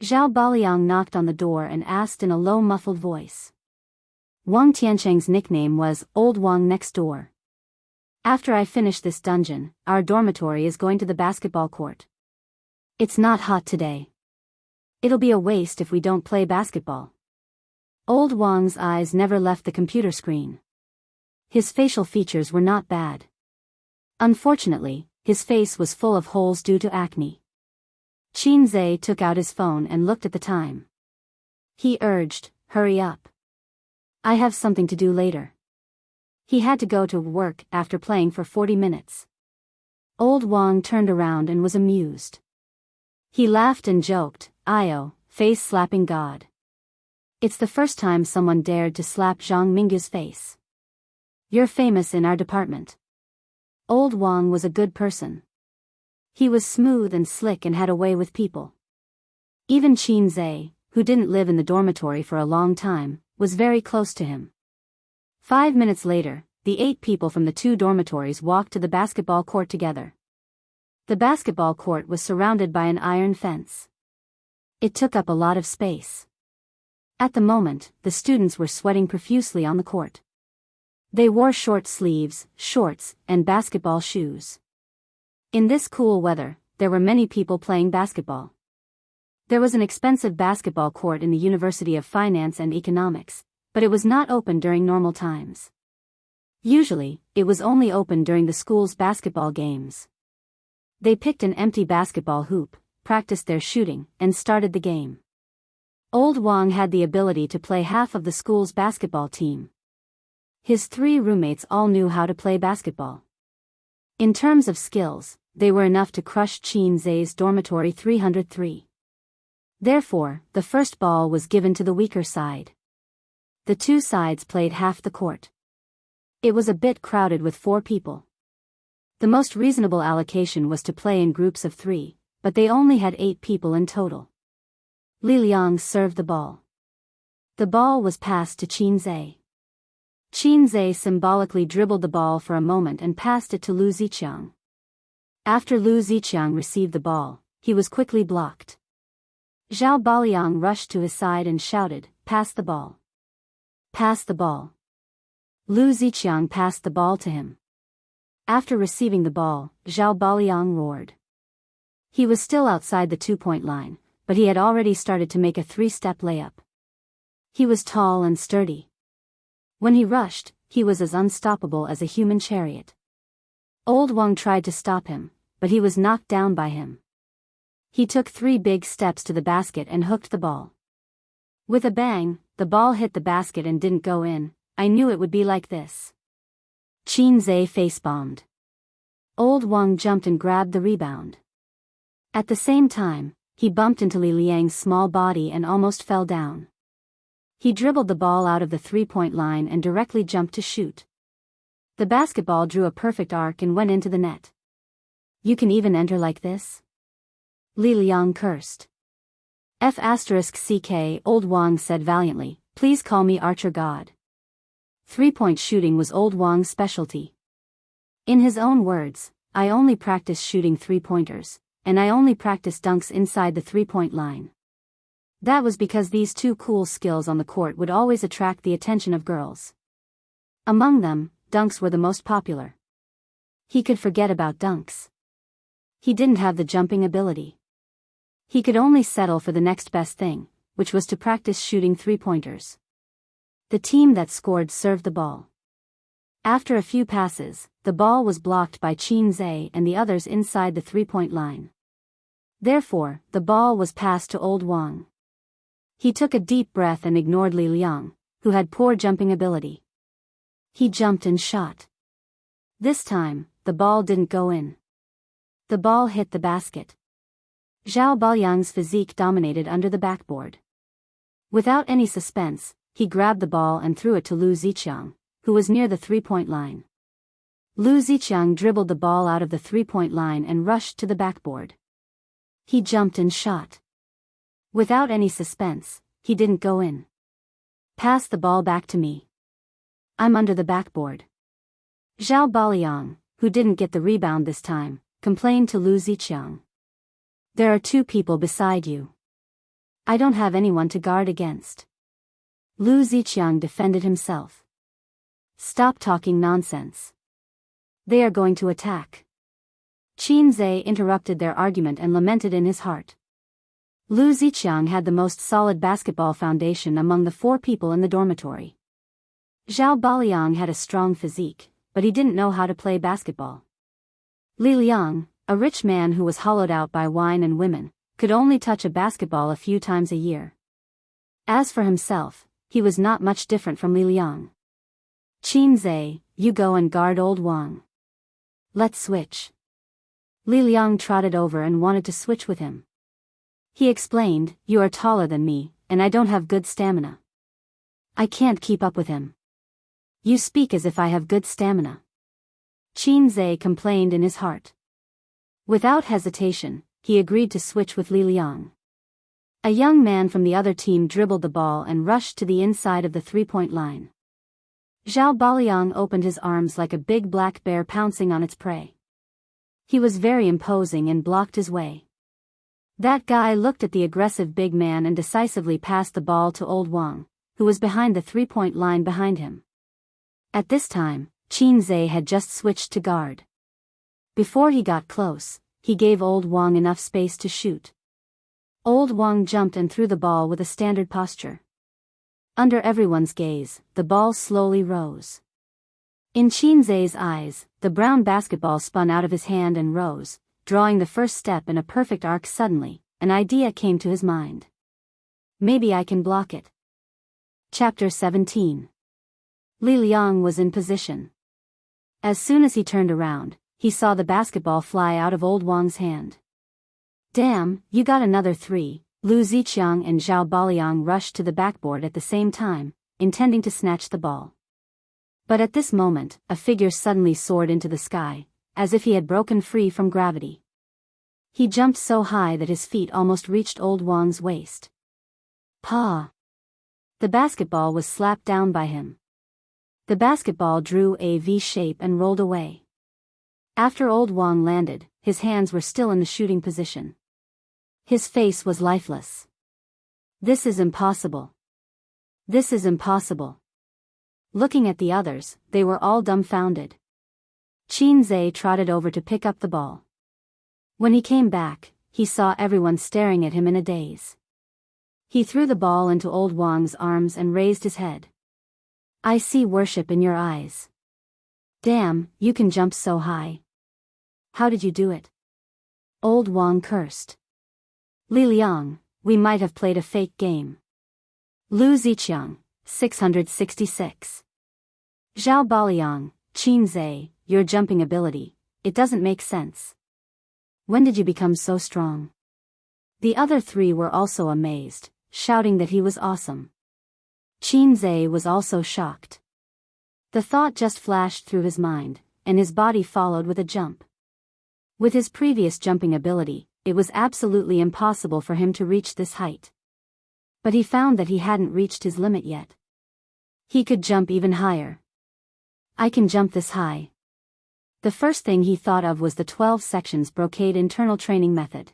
Zhao Baliang knocked on the door and asked in a low muffled voice. Wang Tiancheng's nickname was Old Wang Next Door. "After I finish this dungeon, our dormitory is going to the basketball court. It's not hot today. It'll be a waste if we don't play basketball." Old Wang's eyes never left the computer screen. His facial features were not bad. Unfortunately, his face was full of holes due to acne. Qin Zhe took out his phone and looked at the time. He urged, "Hurry up. I have something to do later." He had to go to work after playing for 40 minutes. Old Wang turned around and was amused. He laughed and joked, "Io, face-slapping god. It's the first time someone dared to slap Zhang Mingyu's face. You're famous in our department." Old Wang was a good person. He was smooth and slick and had a way with people. Even Qin Zhe, who didn't live in the dormitory for a long time, was very close to him. 5 minutes later, the 8 people from the 2 dormitories walked to the basketball court together. The basketball court was surrounded by an iron fence. It took up a lot of space. At the moment, the students were sweating profusely on the court. They wore short sleeves, shorts, and basketball shoes. In this cool weather, there were many people playing basketball. There was an expensive basketball court in the University of Finance and Economics, but it was not open during normal times. Usually, it was only open during the school's basketball games. They picked an empty basketball hoop, practiced their shooting, and started the game. Old Wang had the ability to play half of the school's basketball team. His 3 roommates all knew how to play basketball. In terms of skills, they were enough to crush Qin Zhe's dormitory 303. Therefore, the first ball was given to the weaker side. The 2 sides played half the court. It was a bit crowded with 4 people. The most reasonable allocation was to play in groups of 3, but they only had 8 people in total. Li Liang served the ball. The ball was passed to Qin Zhe. Qin Zhe symbolically dribbled the ball for a moment and passed it to Lu Ziqiang. After Lu Ziqiang received the ball, he was quickly blocked. Zhao Baliang rushed to his side and shouted, "Pass the ball. Pass the ball." Lu Ziqiang passed the ball to him. After receiving the ball, Zhao Baliang roared. He was still outside the 2-point line, but he had already started to make a 3-step layup. He was tall and sturdy. When he rushed, he was as unstoppable as a human chariot. Old Wang tried to stop him, but he was knocked down by him. He took 3 big steps to the basket and hooked the ball. With a bang, the ball hit the basket and didn't go in. "I knew it would be like this." Qin Zhe face-bombed. Old Wang jumped and grabbed the rebound. At the same time, he bumped into Li Liang's small body and almost fell down. He dribbled the ball out of the 3-point line and directly jumped to shoot. The basketball drew a perfect arc and went into the net. "You can even enter like this?" Li Liang cursed. F***ck, Old Wang said valiantly, "Please call me Archer God." 3-point shooting was Old Wang's specialty. In his own words, "I only practice shooting 3-pointers, and I only practice dunks inside the 3-point line." That was because these 2 cool skills on the court would always attract the attention of girls. Among them, dunks were the most popular. He could forget about dunks. He didn't have the jumping ability. He could only settle for the next best thing, which was to practice shooting 3-pointers. The team that scored served the ball. After a few passes, the ball was blocked by Qin Zhe and the others inside the three-point line. Therefore, the ball was passed to Old Wang. He took a deep breath and ignored Li Liang, who had poor jumping ability. He jumped and shot. This time, the ball didn't go in. The ball hit the basket. Zhao Baoyang's physique dominated under the backboard. Without any suspense, he grabbed the ball and threw it to Lu Ziqiang, who was near the three-point line. Lu Ziqiang dribbled the ball out of the three-point line and rushed to the backboard. He jumped and shot. Without any suspense, he didn't go in. Pass the ball back to me. I'm under the backboard. Zhao Baoyang, who didn't get the rebound this time, complained to Lu Ziqiang. There are two people beside you. I don't have anyone to guard against. Lu Ziqiang defended himself. Stop talking nonsense. They are going to attack. Qin Zhe interrupted their argument and lamented in his heart. Lu Ziqiang had the most solid basketball foundation among the 4 people in the dormitory. Zhao Baoyang had a strong physique, but he didn't know how to play basketball. Li Liang, a rich man who was hollowed out by wine and women, could only touch a basketball a few times a year. As for himself, he was not much different from Li Liang. Qin Zhe, you go and guard Old Wang. Let's switch. Li Liang trotted over and wanted to switch with him. He explained, you are taller than me, and I don't have good stamina. I can't keep up with him. You speak as if I have good stamina. Qin Zhe complained in his heart. Without hesitation, he agreed to switch with Li Liang. A young man from the other team dribbled the ball and rushed to the inside of the three-point line. Zhao Baoyang opened his arms like a big black bear pouncing on its prey. He was very imposing and blocked his way. That guy looked at the aggressive big man and decisively passed the ball to Old Wang, who was behind the three-point line behind him. At this time, Qin Zhe had just switched to guard. Before he got close, he gave Old Wang enough space to shoot. Old Wang jumped and threw the ball with a standard posture. Under everyone's gaze, the ball slowly rose. In Qin Zhe's eyes, the brown basketball spun out of his hand and rose, drawing the first step in a perfect arc. Suddenly, an idea came to his mind. Maybe I can block it. Chapter 17. Li Liang was in position. As soon as he turned around, he saw the basketball fly out of Old Wang's hand. Damn, you got another 3, Lu Ziqiang and Zhao Baoyang rushed to the backboard at the same time, intending to snatch the ball. But at this moment, a figure suddenly soared into the sky, as if he had broken free from gravity. He jumped so high that his feet almost reached Old Wang's waist. Pa! The basketball was slapped down by him. The basketball drew a V shape and rolled away. After Old Wang landed, his hands were still in the shooting position. His face was lifeless. This is impossible. This is impossible. Looking at the others, they were all dumbfounded. Qin Zhe trotted over to pick up the ball. When he came back, he saw everyone staring at him in a daze. He threw the ball into Old Wang's arms and raised his head. I see worship in your eyes. Damn, you can jump so high. How did you do it? Old Wang cursed. Li Liang, we might have played a fake game. Lu Ziqiang, 666. Zhao Baoyang, Qin Zhe, your jumping ability, it doesn't make sense. When did you become so strong? The other 3 were also amazed, shouting that he was awesome. Qin Zhe was also shocked. The thought just flashed through his mind, and his body followed with a jump. With his previous jumping ability, it was absolutely impossible for him to reach this height. But he found that he hadn't reached his limit yet. He could jump even higher. I can jump this high. The first thing he thought of was the 12 sections brocade internal training method.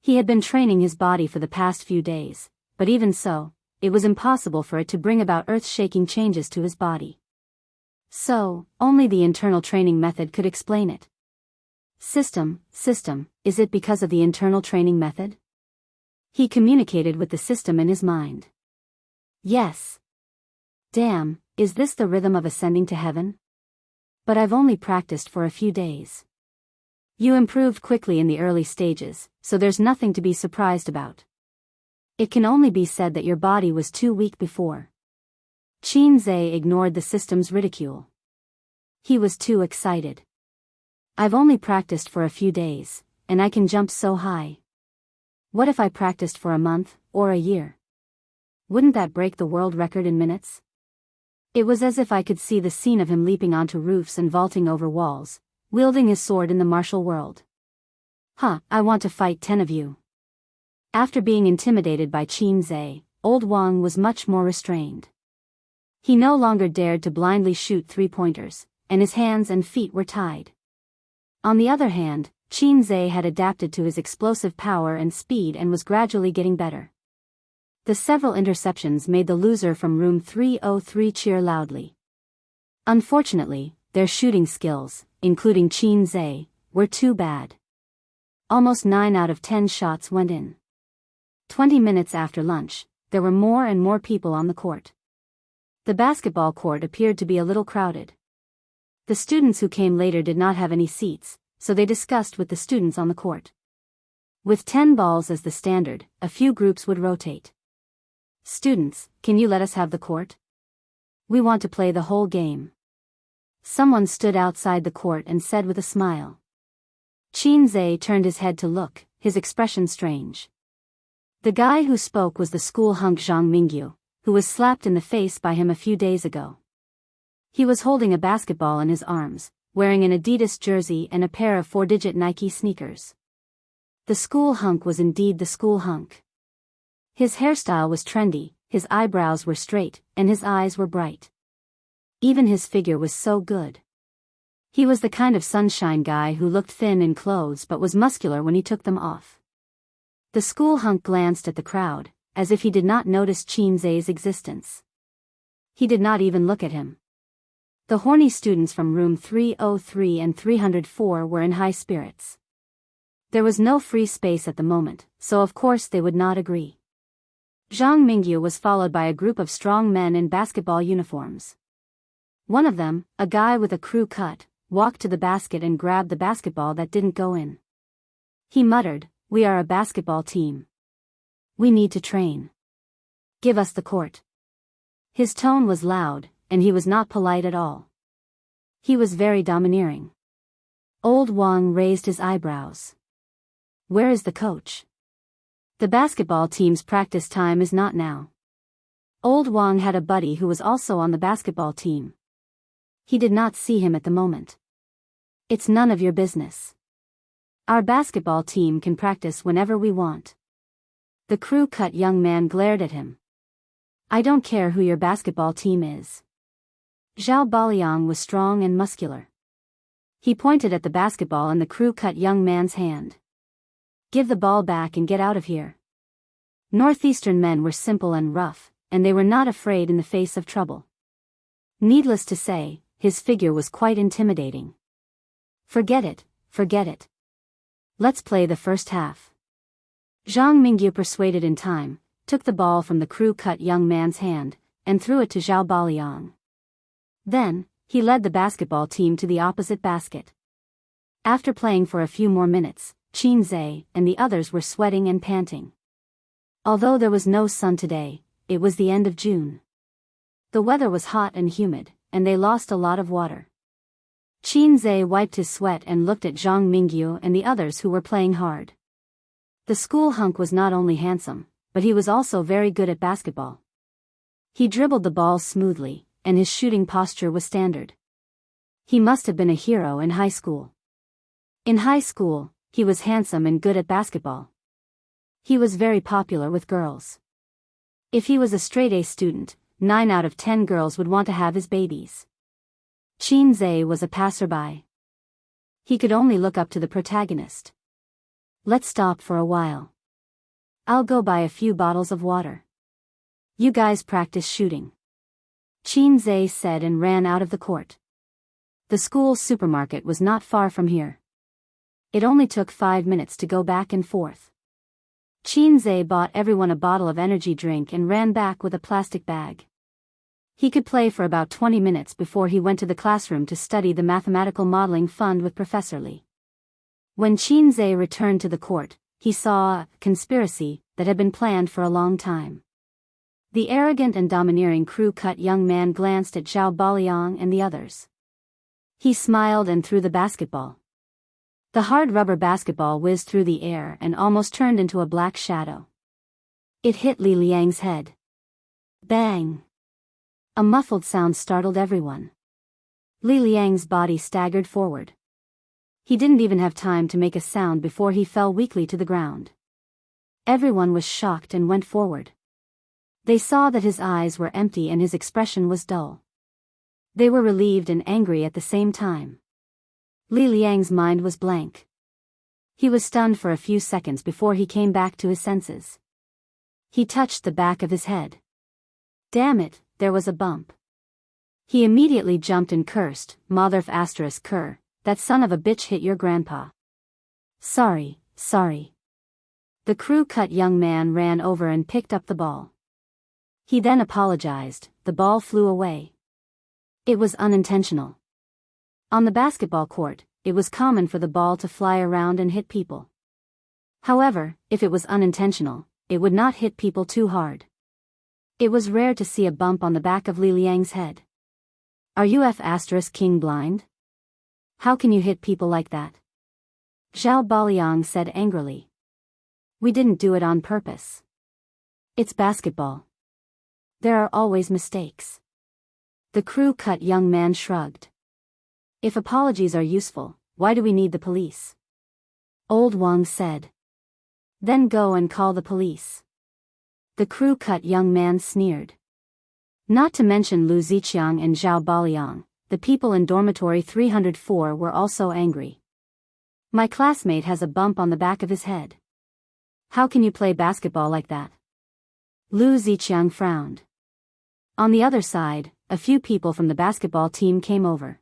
He had been training his body for the past few days, but even so, it was impossible for it to bring about earth-shaking changes to his body. So, only the internal training method could explain it. System, is it because of the internal training method? He communicated with the system in his mind. Yes. Damn, is this the rhythm of ascending to heaven? But I've only practiced for a few days. You improved quickly in the early stages, so there's nothing to be surprised about. It can only be said that your body was too weak before. Qin Zhe ignored the system's ridicule. He was too excited. I've only practiced for a few days, and I can jump so high. What if I practiced for a month, or a year? Wouldn't that break the world record in minutes? It was as if I could see the scene of him leaping onto roofs and vaulting over walls, wielding his sword in the martial world. I want to fight 10 of you. After being intimidated by Qin Zhe, old Wang was much more restrained. He no longer dared to blindly shoot three-pointers, and his hands and feet were tied. On the other hand, Qin Zhe had adapted to his explosive power and speed and was gradually getting better. The several interceptions made the loser from room 303 cheer loudly. Unfortunately, their shooting skills, including Qin Zhe, were too bad. Almost 9 out of 10 shots went in. 20 minutes after lunch, there were more and more people on the court. The basketball court appeared to be a little crowded. The students who came later did not have any seats, so they discussed with the students on the court. With 10 balls as the standard, a few groups would rotate. Students, can you let us have the court? We want to play the whole game. Someone stood outside the court and said with a smile. Qin Zhe turned his head to look, his expression strange. The guy who spoke was the school hunk Zhang Mingyu, who was slapped in the face by him a few days ago. He was holding a basketball in his arms, wearing an Adidas jersey and a pair of 4-digit Nike sneakers. The school hunk was indeed the school hunk. His hairstyle was trendy, his eyebrows were straight, and his eyes were bright. Even his figure was so good. He was the kind of sunshine guy who looked thin in clothes but was muscular when he took them off. The school hunk glanced at the crowd, as if he did not notice Qin Zhe's existence. He did not even look at him. The horny students from room 303 and 304 were in high spirits. There was no free space at the moment, so of course they would not agree. Zhang Mingyu was followed by a group of strong men in basketball uniforms. One of them, a guy with a crew cut, walked to the basket and grabbed the basketball that didn't go in. He muttered, "We are a basketball team. We need to train. Give us the court." His tone was loud, and he was not polite at all. He was very domineering. Old Wang raised his eyebrows. Where is the coach? The basketball team's practice time is not now. Old Wang had a buddy who was also on the basketball team. He did not see him at the moment. It's none of your business. Our basketball team can practice whenever we want. The crew-cut young man glared at him. I don't care who your basketball team is. Zhao Baliang was strong and muscular. He pointed at the basketball in the crew-cut young man's hand. Give the ball back and get out of here. Northeastern men were simple and rough, and they were not afraid in the face of trouble. Needless to say, his figure was quite intimidating. Forget it, forget it. Let's play the first half. Zhang Mingyu persuaded in time, took the ball from the crew-cut young man's hand, and threw it to Zhao Baliang. Then, he led the basketball team to the opposite basket. After playing for a few more minutes, Qin Zhe and the others were sweating and panting. Although there was no sun today, it was the end of June. The weather was hot and humid, and they lost a lot of water. Qin Zhe wiped his sweat and looked at Zhang Mingyu and the others who were playing hard. The school hunk was not only handsome, but he was also very good at basketball. He dribbled the ball smoothly, and his shooting posture was standard. He must have been a hero in high school. In high school, he was handsome and good at basketball. He was very popular with girls. If he was a straight-A student, 9 out of 10 girls would want to have his babies. Qin Zhe was a passerby. He could only look up to the protagonist. Let's stop for a while. I'll go buy a few bottles of water. You guys practice shooting. Qin Zhe said and ran out of the court. The school supermarket was not far from here. It only took 5 minutes to go back and forth. Qin Zhe bought everyone a bottle of energy drink and ran back with a plastic bag. He could play for about 20 minutes before he went to the classroom to study the mathematical modeling fund with Professor Lee. When Qin Zhe returned to the court, he saw a conspiracy that had been planned for a long time. The arrogant and domineering crew-cut young man glanced at Zhao Baliang and the others. He smiled and threw the basketball. The hard rubber basketball whizzed through the air and almost turned into a black shadow. It hit Li Liang's head. Bang! A muffled sound startled everyone. Li Liang's body staggered forward. He didn't even have time to make a sound before he fell weakly to the ground. Everyone was shocked and went forward. They saw that his eyes were empty and his expression was dull. They were relieved and angry at the same time. Li Liang's mind was blank. He was stunned for a few seconds before he came back to his senses. He touched the back of his head. Damn it, there was a bump. He immediately jumped and cursed, "Motherf asterisk cur, that son of a bitch hit your grandpa." Sorry. The crew-cut young man ran over and picked up the ball. He then apologized. The ball flew away. It was unintentional. On the basketball court, it was common for the ball to fly around and hit people. However, if it was unintentional, it would not hit people too hard. It was rare to see a bump on the back of Li Liang's head. Are you King blind? How can you hit people like that? Zhao Baliang said angrily. We didn't do it on purpose. It's basketball. There are always mistakes. The crew-cut young man shrugged. If apologies are useful, why do we need the police? Old Wang said. Then go and call the police. The crew-cut young man sneered. Not to mention Lu Ziqiang and Zhao Baliang, the people in dormitory 304 were also angry. My classmate has a bump on the back of his head. How can you play basketball like that? Lu Ziqiang frowned. On the other side, a few people from the basketball team came over.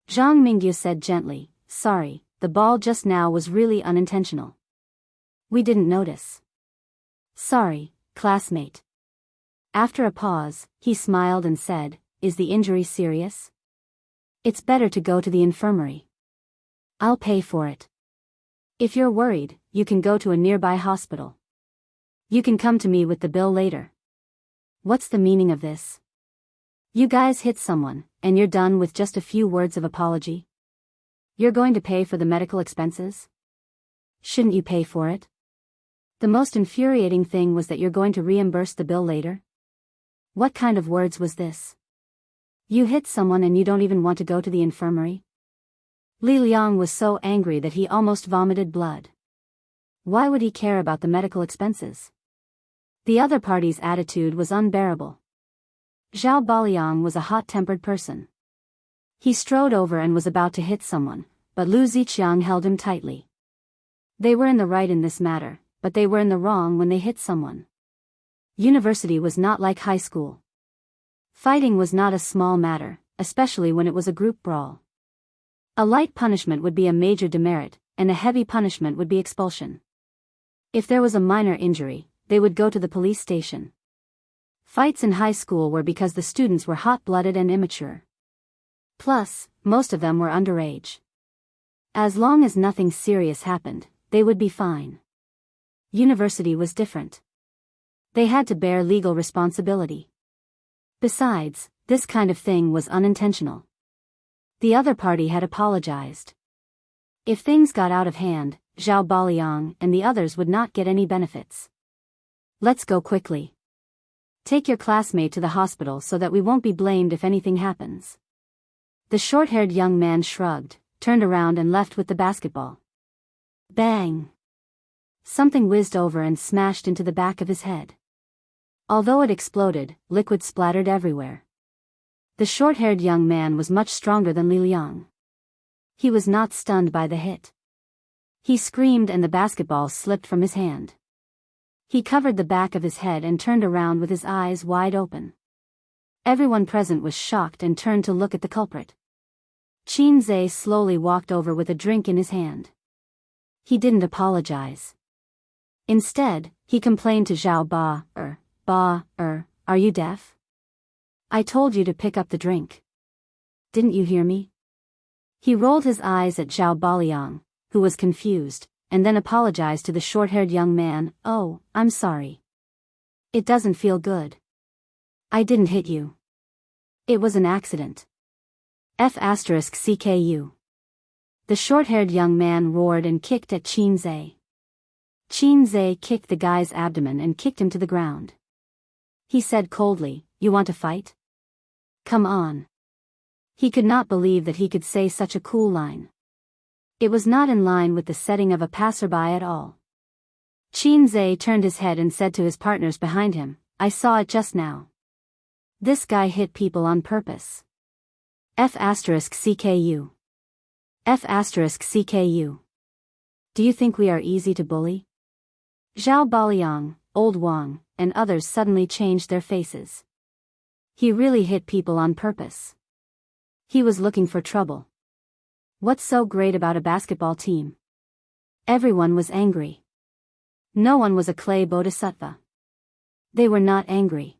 Zhang Mingyu said gently, sorry, the ball just now was really unintentional. We didn't notice. Sorry, classmate. After a pause, he smiled and said, is the injury serious? It's better to go to the infirmary. I'll pay for it. If you're worried, you can go to a nearby hospital. You can come to me with the bill later. What's the meaning of this? You guys hit someone, and you're done with just a few words of apology? You're going to pay for the medical expenses? Shouldn't you pay for it? The most infuriating thing was that you're going to reimburse the bill later? What kind of words was this? You hit someone and you don't even want to go to the infirmary? Li Liang was so angry that he almost vomited blood. Why would he care about the medical expenses? The other party's attitude was unbearable. Zhao Baliang was a hot-tempered person. He strode over and was about to hit someone, but Lu Ziqiang held him tightly. They were in the right in this matter, but they were in the wrong when they hit someone. University was not like high school. Fighting was not a small matter, especially when it was a group brawl. A light punishment would be a major demerit, and a heavy punishment would be expulsion. If there was a minor injury, they would go to the police station. Fights in high school were because the students were hot-blooded and immature. Plus, most of them were underage. As long as nothing serious happened, they would be fine. University was different. They had to bear legal responsibility. Besides, this kind of thing was unintentional. The other party had apologized. If things got out of hand, Zhao Baliang and the others would not get any benefits. Let's go quickly. Take your classmate to the hospital so that we won't be blamed if anything happens. The short-haired young man shrugged, turned around and left with the basketball. Bang! Something whizzed over and smashed into the back of his head. Although it exploded, liquid splattered everywhere. The short-haired young man was much stronger than Li Liang. He was not stunned by the hit. He screamed and the basketball slipped from his hand. He covered the back of his head and turned around with his eyes wide open. Everyone present was shocked and turned to look at the culprit. Qin Zhe slowly walked over with a drink in his hand. He didn't apologize. Instead, he complained to Zhao Ba, are you deaf? I told you to pick up the drink. Didn't you hear me? He rolled his eyes at Zhao Baliang, who was confused, and then apologized to the short-haired young man. Oh, I'm sorry. It doesn't feel good. I didn't hit you. It was an accident. F***CKU. The short-haired young man roared and kicked at Qin Zhe. Qin Zhe kicked the guy's abdomen and kicked him to the ground. He said coldly, "You want to fight? Come on." He could not believe that he could say such a cool line. It was not in line with the setting of a passerby at all. Qin Zhe turned his head and said to his partners behind him, "I saw it just now. This guy hit people on purpose. F***CKU. F***CKU. Do you think we are easy to bully?" Zhao Baliang, Old Wang, and others suddenly changed their faces. He really hit people on purpose. He was looking for trouble. What's so great about a basketball team? Everyone was angry. No one was a clay bodhisattva. They were not angry.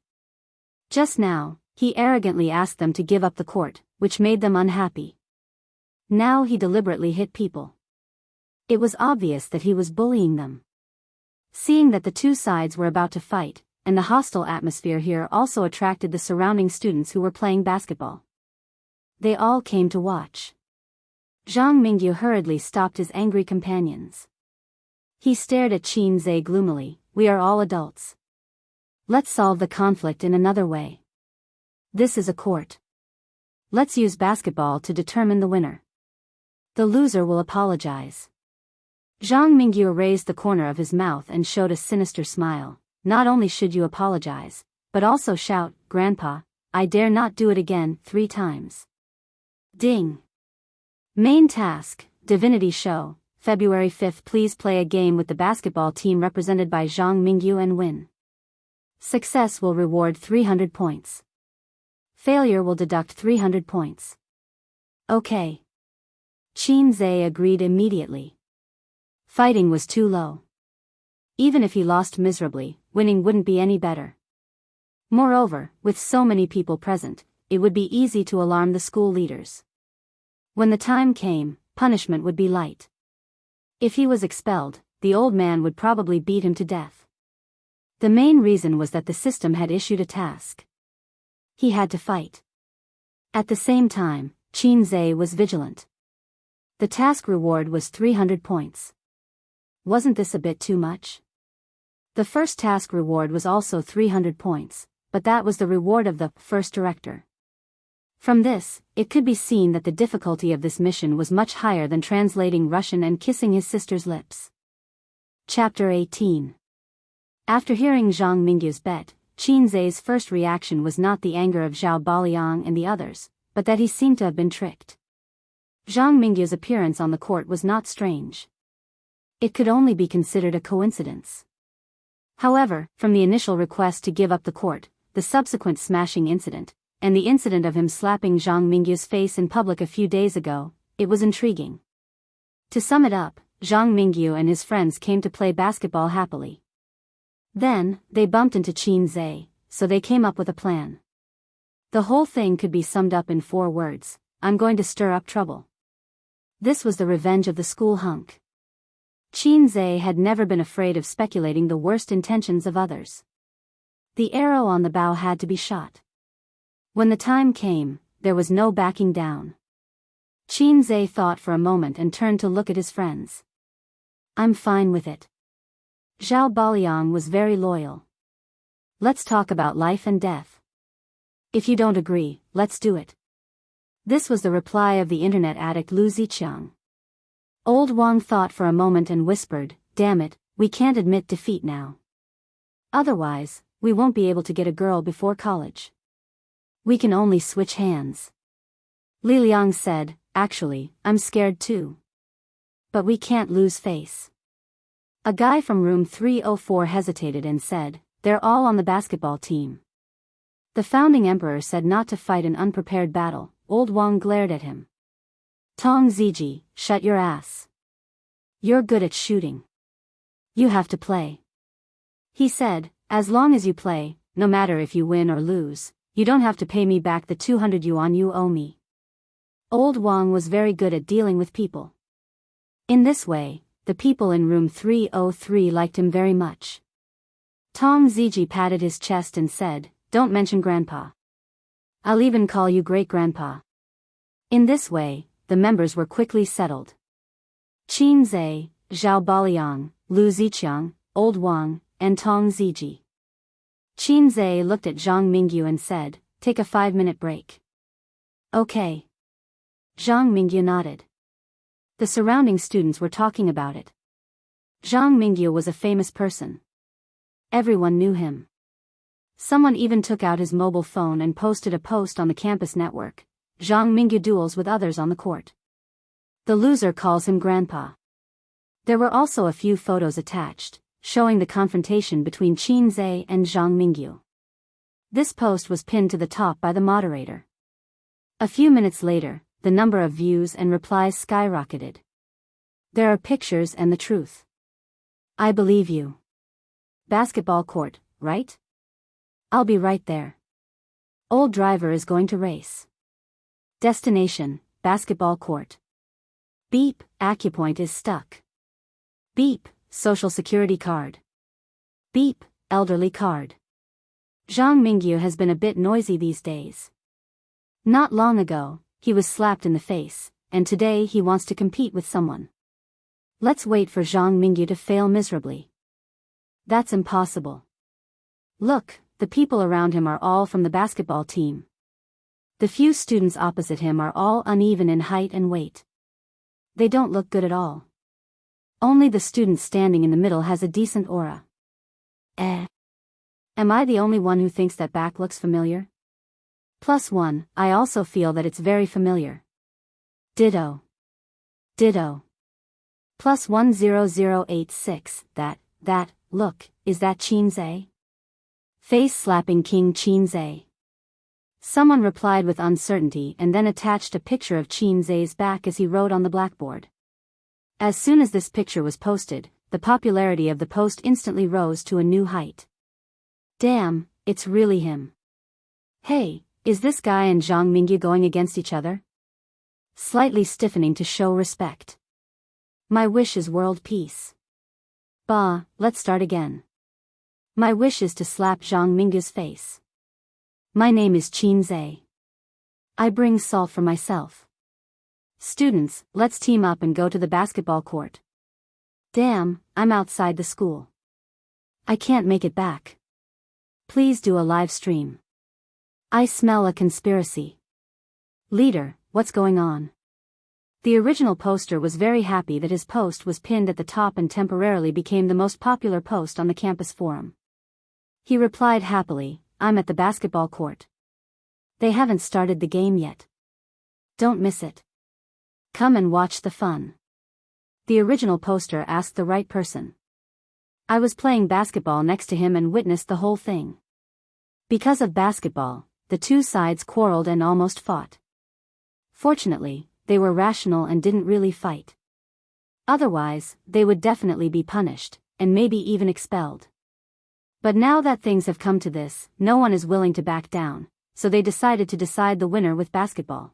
Just now, he arrogantly asked them to give up the court, which made them unhappy. Now he deliberately hit people. It was obvious that he was bullying them. Seeing that the two sides were about to fight, and the hostile atmosphere here also attracted the surrounding students who were playing basketball. They all came to watch. Zhang Mingyu hurriedly stopped his angry companions. He stared at Qin Zhe gloomily. "We are all adults. Let's solve the conflict in another way. This is a court. Let's use basketball to determine the winner. The loser will apologize." Zhang Mingyu raised the corner of his mouth and showed a sinister smile. "Not only should you apologize, but also shout, 'Grandpa, I dare not do it again,' 3 times. Ding. Main task, Divinity Show, February 5th. Please play a game with the basketball team represented by Zhang Mingyu and win. Success will reward 300 points. Failure will deduct 300 points. Okay. Qin Zhe agreed immediately. Fighting was too low. Even if he lost miserably, winning wouldn't be any better. Moreover, with so many people present, it would be easy to alarm the school leaders. When the time came, punishment would be light. If he was expelled, the old man would probably beat him to death. The main reason was that the system had issued a task. He had to fight. At the same time, Qin Zhe was vigilant. The task reward was 300 points. Wasn't this a bit too much? The first task reward was also 300 points, but that was the reward of the first director. From this, it could be seen that the difficulty of this mission was much higher than translating Russian and kissing his sister's lips. Chapter 18. After hearing Zhang Mingyu's bet, Qin Zhe's first reaction was not the anger of Zhao Baliang and the others, but that he seemed to have been tricked. Zhang Mingyu's appearance on the court was not strange. It could only be considered a coincidence. However, from the initial request to give up the court, the subsequent smashing incident, and the incident of him slapping Zhang Mingyu's face in public a few days ago, it was intriguing. To sum it up, Zhang Mingyu and his friends came to play basketball happily. Then, they bumped into Qin Zhe, so they came up with a plan. The whole thing could be summed up in 4 words: I'm going to stir up trouble. This was the revenge of the school hunk. Qin Zhe had never been afraid of speculating the worst intentions of others. The arrow on the bow had to be shot. When the time came, there was no backing down. Qin Zhe thought for a moment and turned to look at his friends. I'm fine with it. Zhao Baliang was very loyal. Let's talk about life and death. If you don't agree, let's do it. This was the reply of the internet addict Lu Ziqiang. Old Wang thought for a moment and whispered, damn it, we can't admit defeat now. Otherwise, we won't be able to get a girl before college. We can only switch hands. Li Liang said, actually, I'm scared too. But we can't lose face. A guy from room 304 hesitated and said, they're all on the basketball team. The founding emperor said not to fight an unprepared battle. Old Wang glared at him. Tong Ziji, shut your ass. You're good at shooting. You have to play. He said, as long as you play, no matter if you win or lose, You don't have to pay me back the 200 yuan you owe me. Old Wang was very good at dealing with people. In this way, the people in room 303 liked him very much. Tong Ziji patted his chest and said, "Don't mention Grandpa. I'll even call you Great-Grandpa." In this way, the members were quickly settled. Qin Zhe, Zhao Baliang, Lu Ziqiang, Old Wang, and Tong Ziji. Qin Zhe looked at Zhang Mingyu and said, "Take a 5-minute break." "Okay." Zhang Mingyu nodded. The surrounding students were talking about it. Zhang Mingyu was a famous person. Everyone knew him. Someone even took out his mobile phone and posted a post on the campus network. Zhang Mingyu duels with others on the court. The loser calls him Grandpa. There were also a few photos attached, showing the confrontation between Qin Zhe and Zhang Mingyu. This post was pinned to the top by the moderator. A few minutes later, the number of views and replies skyrocketed. There are pictures and the truth. I believe you. Basketball court, right? I'll be right there. Old driver is going to race. Destination, basketball court. Beep, acupoint is stuck. Beep, social security card. Beep, elderly card. Zhang Mingyu has been a bit noisy these days. Not long ago, he was slapped in the face, and today he wants to compete with someone. Let's wait for Zhang Mingyu to fail miserably. That's impossible. Look, the people around him are all from the basketball team. The few students opposite him are all uneven in height and weight. They don't look good at all. Only the student standing in the middle has a decent aura. Am I the only one who thinks that back looks familiar? +1, I also feel that it's very familiar. Ditto. Ditto. +10086, look, is that Qin Zhe? Face-slapping King Qin Zhe. Someone replied with uncertainty and then attached a picture of Qin Zhe's back as he wrote on the blackboard. As soon as this picture was posted, the popularity of the post instantly rose to a new height. Damn, it's really him. Hey, is this guy and Zhang Mingyu going against each other? Slightly stiffening to show respect. My wish is world peace. Bah, let's start again. My wish is to slap Zhang Mingyu's face. My name is Qin Zhe. I bring salt for myself. Students, let's team up and go to the basketball court. Damn, I'm outside the school. I can't make it back. Please do a live stream. I smell a conspiracy. Leader, what's going on? The original poster was very happy that his post was pinned at the top and temporarily became the most popular post on the campus forum. He replied happily, I'm at the basketball court. They haven't started the game yet. Don't miss it. Come and watch the fun. The original poster asked the right person. I was playing basketball next to him and witnessed the whole thing. Because of basketball, the two sides quarreled and almost fought. Fortunately, they were rational and didn't really fight. Otherwise, they would definitely be punished, and maybe even expelled. But now that things have come to this, no one is willing to back down, so they decided to decide the winner with basketball.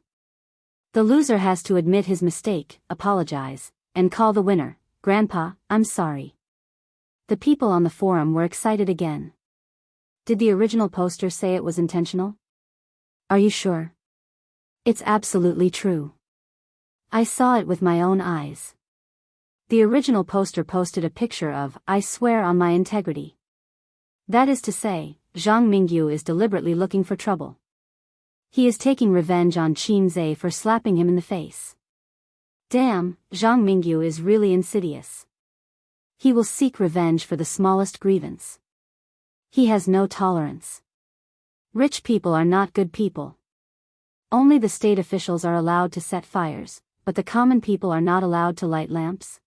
The loser has to admit his mistake, apologize, and call the winner, Grandpa, I'm sorry. The people on the forum were excited again. Did the original poster say it was intentional? Are you sure? It's absolutely true. I saw it with my own eyes. The original poster posted a picture of, I swear on my integrity. That is to say, Zhang Mingyu is deliberately looking for trouble. He is taking revenge on Qin Zhe for slapping him in the face. Damn, Zhang Mingyu is really insidious. He will seek revenge for the smallest grievance. He has no tolerance. Rich people are not good people. Only the state officials are allowed to set fires, but the common people are not allowed to light lamps.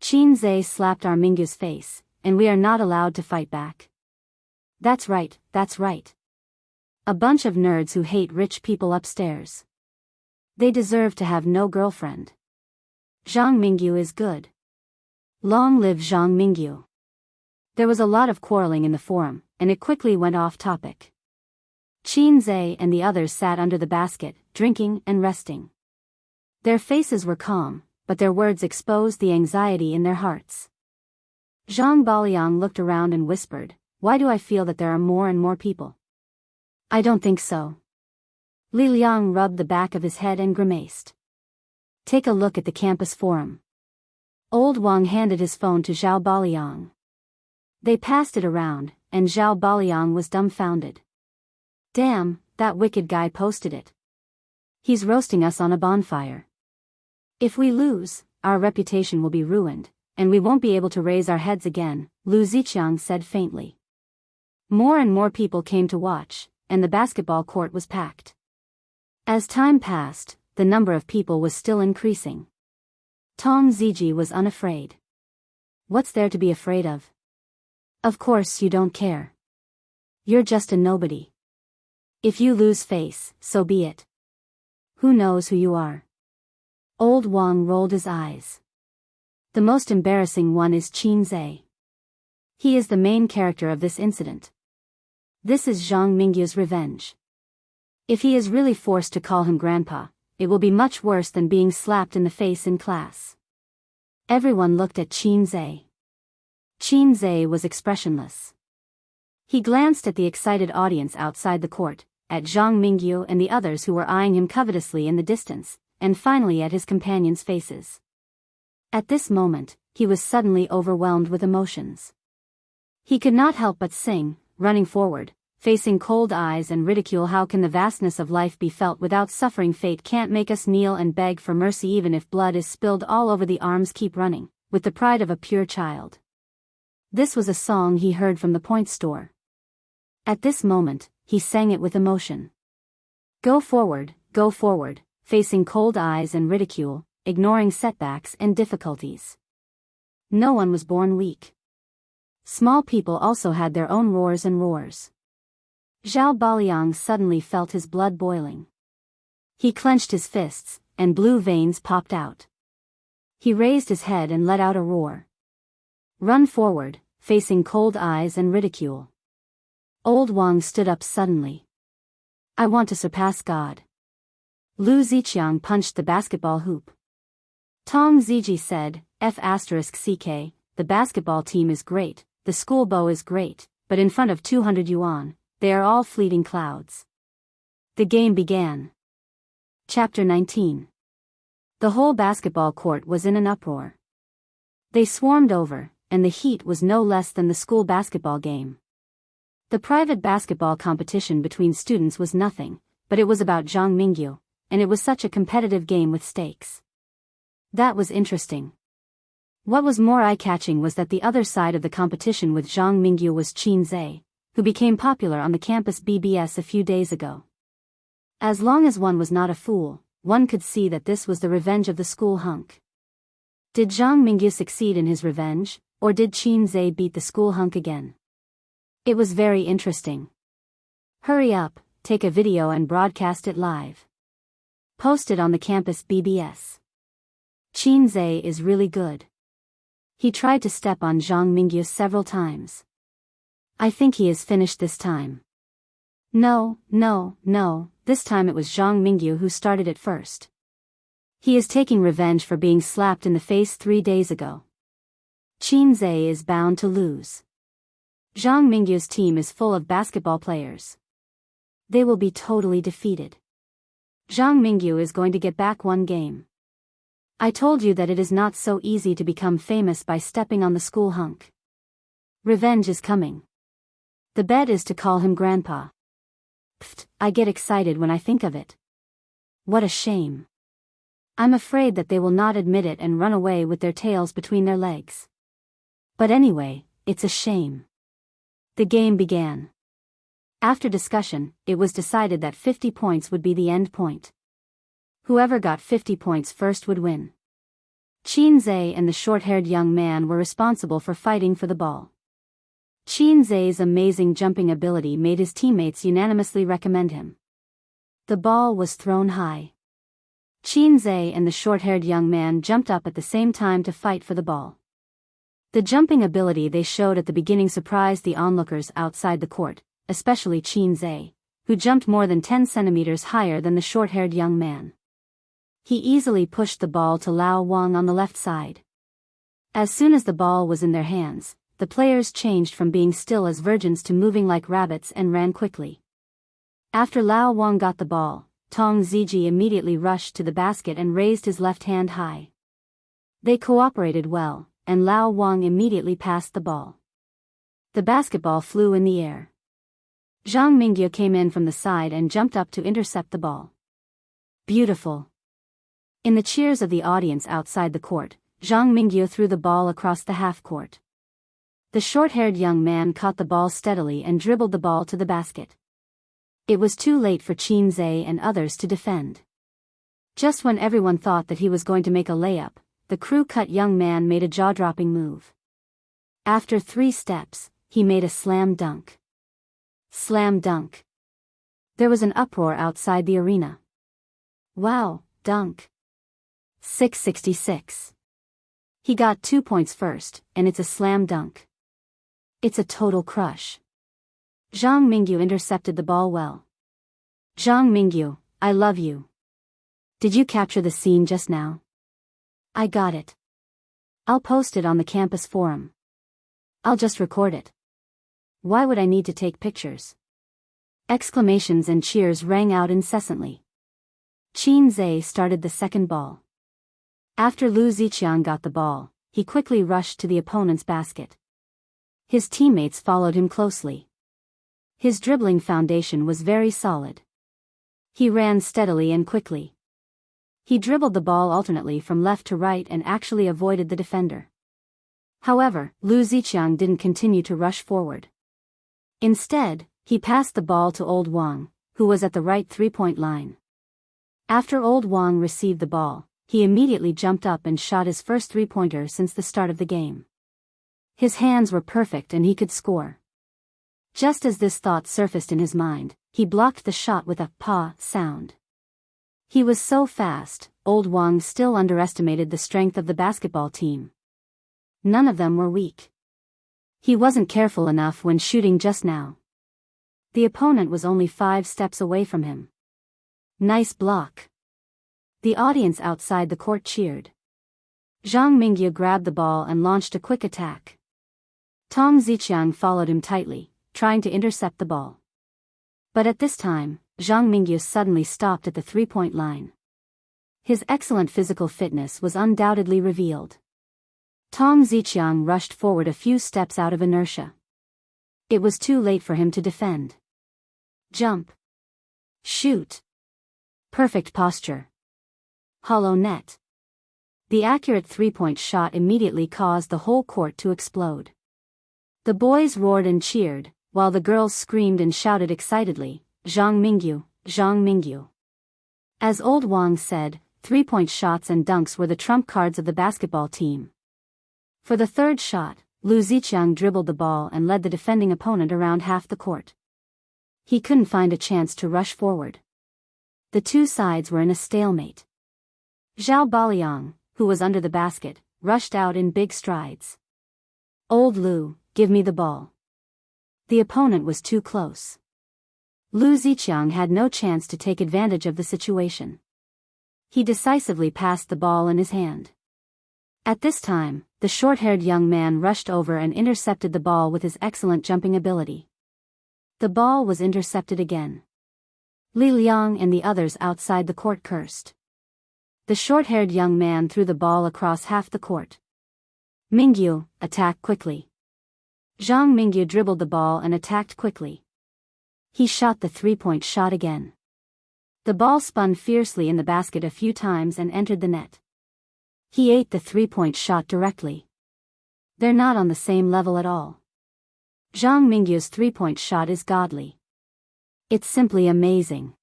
Qin Zhe slapped our Mingyu's face, and we are not allowed to fight back. That's right, that's right. A bunch of nerds who hate rich people upstairs. They deserve to have no girlfriend. Zhang Mingyu is good. Long live Zhang Mingyu. There was a lot of quarreling in the forum, and it quickly went off topic. Qin Zhe and the others sat under the basket, drinking and resting. Their faces were calm, but their words exposed the anxiety in their hearts. Zhang Baoliang looked around and whispered, "Why do I feel that there are more and more people?" "I don't think so." Li Liang rubbed the back of his head and grimaced. "Take a look at the campus forum." Old Wang handed his phone to Zhao Baoliang. They passed it around, and Zhao Baoliang was dumbfounded. "Damn, that wicked guy posted it. He's roasting us on a bonfire. If we lose, our reputation will be ruined, and we won't be able to raise our heads again," Lu Ziqiang said faintly. More and more people came to watch, and the basketball court was packed. As time passed, the number of people was still increasing. Tong Ziji was unafraid. "What's there to be afraid of? Of course you don't care. You're just a nobody. If you lose face, so be it. Who knows who you are?" Old Wang rolled his eyes. "The most embarrassing one is Qin Zhe. He is the main character of this incident. This is Zhang Mingyu's revenge. If he is really forced to call him grandpa, it will be much worse than being slapped in the face in class." Everyone looked at Qin Zhe. Qin Zhe was expressionless. He glanced at the excited audience outside the court, at Zhang Mingyu and the others who were eyeing him covetously in the distance, and finally at his companions' faces. At this moment, he was suddenly overwhelmed with emotions. He could not help but sing, running forward, facing cold eyes and ridicule. How can the vastness of life be felt without suffering? Fate can't make us kneel and beg for mercy even if blood is spilled all over the arms. Keep running, with the pride of a pure child. This was a song he heard from the point store. At this moment, he sang it with emotion. Go forward, facing cold eyes and ridicule, ignoring setbacks and difficulties. No one was born weak. Small people also had their own roars and roars. Zhao Baoliang suddenly felt his blood boiling. He clenched his fists, and blue veins popped out. He raised his head and let out a roar. Run forward, facing cold eyes and ridicule. Old Wang stood up suddenly. I want to surpass God. Lu Ziqiang punched the basketball hoop. Tong Ziji said, F***ck, the basketball team is great, the school bow is great, but in front of 200 yuan, they are all fleeting clouds. The game began. Chapter 19. The whole basketball court was in an uproar. They swarmed over, and the heat was no less than the school basketball game. The private basketball competition between students was nothing, but it was about Zhang Mingyu, and it was such a competitive game with stakes. That was interesting. What was more eye-catching was that the other side of the competition with Zhang Mingyu was Qin Zhe, who became popular on the campus BBS a few days ago. As long as one was not a fool, one could see that this was the revenge of the school hunk. Did Zhang Mingyu succeed in his revenge, or did Qin Zhe beat the school hunk again? It was very interesting. Hurry up, take a video and broadcast it live. Post it on the campus BBS. Qin Zhe is really good. He tried to step on Zhang Mingyu several times. I think he is finished this time. No, this time it was Zhang Mingyu who started it first. He is taking revenge for being slapped in the face 3 days ago. Qin Zhe is bound to lose. Zhang Mingyu's team is full of basketball players. They will be totally defeated. Zhang Mingyu is going to get back one game. I told you that it is not so easy to become famous by stepping on the school hunk. Revenge is coming. The bet is to call him grandpa. Pfft, I get excited when I think of it. What a shame. I'm afraid that they will not admit it and run away with their tails between their legs. But anyway, it's a shame. The game began. After discussion, it was decided that 50 points would be the end point. Whoever got 50 points first would win. Qin Zhe and the short-haired young man were responsible for fighting for the ball. Qin Zhe's amazing jumping ability made his teammates unanimously recommend him. The ball was thrown high. Qin Zhe and the short-haired young man jumped up at the same time to fight for the ball. The jumping ability they showed at the beginning surprised the onlookers outside the court, especially Qin Zhe, who jumped more than 10 centimeters higher than the short-haired young man. He easily pushed the ball to Lao Wang on the left side. As soon as the ball was in their hands, the players changed from being still as virgins to moving like rabbits and ran quickly. After Lao Wang got the ball, Tong Ziji immediately rushed to the basket and raised his left hand high. They cooperated well, and Lao Wang immediately passed the ball. The basketball flew in the air. Zhang Mingyu came in from the side and jumped up to intercept the ball. Beautiful. In the cheers of the audience outside the court, Zhang Mingyu threw the ball across the half-court. The short-haired young man caught the ball steadily and dribbled the ball to the basket. It was too late for Qin Zhe and others to defend. Just when everyone thought that he was going to make a layup, the crew-cut young man made a jaw-dropping move. After 3 steps, he made a slam dunk. Slam dunk. There was an uproar outside the arena. Wow, dunk. 666. He got 2 points first, and it's a slam dunk. It's a total crush. Zhang Mingyu intercepted the ball well. Zhang Mingyu, I love you. Did you capture the scene just now? I got it. I'll post it on the campus forum. I'll just record it. Why would I need to take pictures? Exclamations and cheers rang out incessantly. Qin Zhe started the second ball. After Lu Ziqiang got the ball, he quickly rushed to the opponent's basket. His teammates followed him closely. His dribbling foundation was very solid. He ran steadily and quickly. He dribbled the ball alternately from left to right and actually avoided the defender. However, Lu Ziqiang didn't continue to rush forward. Instead, he passed the ball to Old Wang, who was at the right three-point line. After Old Wang received the ball, he immediately jumped up and shot his first three-pointer since the start of the game. His hands were perfect and he could score. Just as this thought surfaced in his mind, he blocked the shot with a "pa" sound. He was so fast, Old Wang still underestimated the strength of the basketball team. None of them were weak. He wasn't careful enough when shooting just now. The opponent was only 5 steps away from him. Nice block. The audience outside the court cheered. Zhang Mingyu grabbed the ball and launched a quick attack. Tong Ziqiang followed him tightly, trying to intercept the ball. But at this time, Zhang Mingyu suddenly stopped at the three-point line. His excellent physical fitness was undoubtedly revealed. Tong Ziqiang rushed forward a few steps out of inertia. It was too late for him to defend. Jump. Shoot. Perfect posture. Hollow net. The accurate three-point shot immediately caused the whole court to explode. The boys roared and cheered, while the girls screamed and shouted excitedly, Zhang Mingyu, Zhang Mingyu. As Old Wang said, three-point shots and dunks were the trump cards of the basketball team. For the third shot, Lu Ziqiang dribbled the ball and led the defending opponent around half the court. He couldn't find a chance to rush forward. The two sides were in a stalemate. Zhao Baliang, who was under the basket, rushed out in big strides. Old Lu, give me the ball. The opponent was too close. Lu Ziqiang had no chance to take advantage of the situation. He decisively passed the ball in his hand. At this time, the short-haired young man rushed over and intercepted the ball with his excellent jumping ability. The ball was intercepted again. Li Liang and the others outside the court cursed. The short-haired young man threw the ball across half the court. Mingyu, attack quickly. Zhang Mingyu dribbled the ball and attacked quickly. He shot the three-point shot again. The ball spun fiercely in the basket a few times and entered the net. He ate the three-point shot directly. They're not on the same level at all. Zhang Mingyu's three-point shot is godly. It's simply amazing.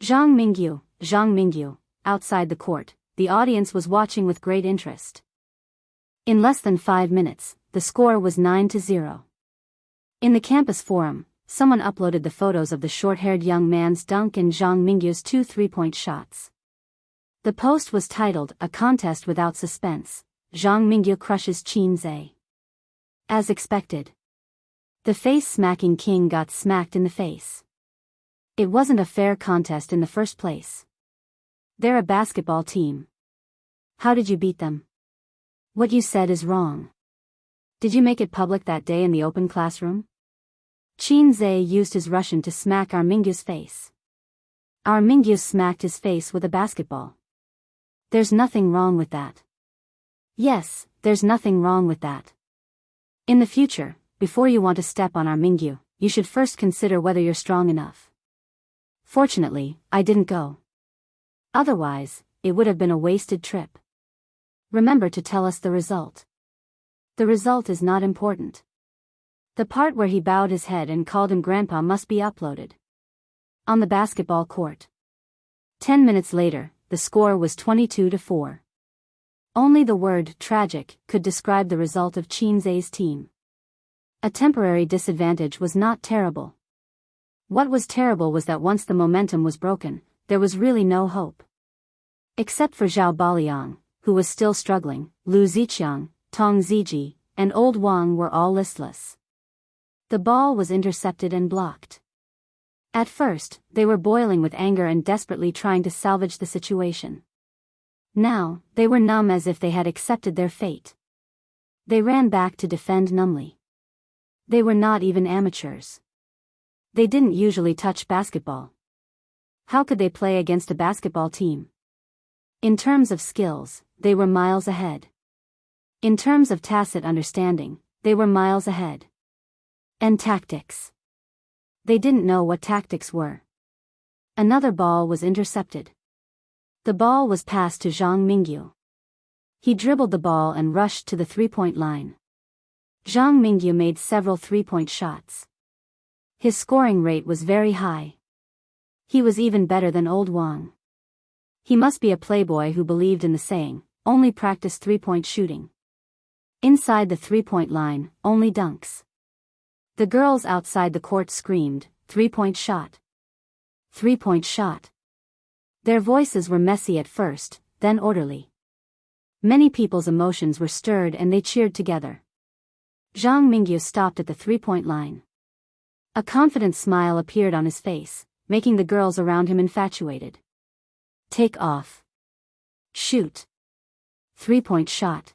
Zhang Mingyu, outside the court, the audience was watching with great interest. In less than 5 minutes, the score was 9-0. In the campus forum, someone uploaded the photos of the short-haired young man's dunk and Zhang Mingyu's 2 three-point shots. The post was titled, "A Contest Without Suspense, Zhang Mingyu Crushes Qin Zhe." As expected. The face-smacking king got smacked in the face. It wasn't a fair contest in the first place. They're a basketball team. How did you beat them? What you said is wrong. Did you make it public that day in the open classroom? Qin Zhe used his Russian to smack our Mingyu's face. Our Mingyu smacked his face with a basketball. There's nothing wrong with that. Yes, there's nothing wrong with that. In the future, before you want to step on our Mingyu, you should first consider whether you're strong enough. Fortunately, I didn't go. Otherwise, it would have been a wasted trip. Remember to tell us the result. The result is not important. The part where he bowed his head and called him Grandpa must be uploaded. On the basketball court. 10 minutes later, the score was 22-4. Only the word tragic could describe the result of Qin Zhe's team. A temporary disadvantage was not terrible. What was terrible was that once the momentum was broken, there was really no hope. Except for Zhao Baliang, who was still struggling, Lu Ziqiang, Tong Ziji, and Old Wang were all listless. The ball was intercepted and blocked. At first, they were boiling with anger and desperately trying to salvage the situation. Now, they were numb as if they had accepted their fate. They ran back to defend numbly. They were not even amateurs. They didn't usually touch basketball. How could they play against a basketball team? In terms of skills, they were miles ahead. In terms of tacit understanding, they were miles ahead. And tactics. They didn't know what tactics were. Another ball was intercepted. The ball was passed to Zhang Mingyu. He dribbled the ball and rushed to the three-point line. Zhang Mingyu made several three-point shots. His scoring rate was very high. He was even better than Old Wang. He must be a playboy who believed in the saying, only practice three-point shooting. Inside the three-point line, only dunks. The girls outside the court screamed, "Three-point shot! Three-point shot!" Their voices were messy at first, then orderly. Many people's emotions were stirred and they cheered together. Zhang Mingyu stopped at the three-point line. A confident smile appeared on his face, making the girls around him infatuated. Take off. Shoot. Three-point shot.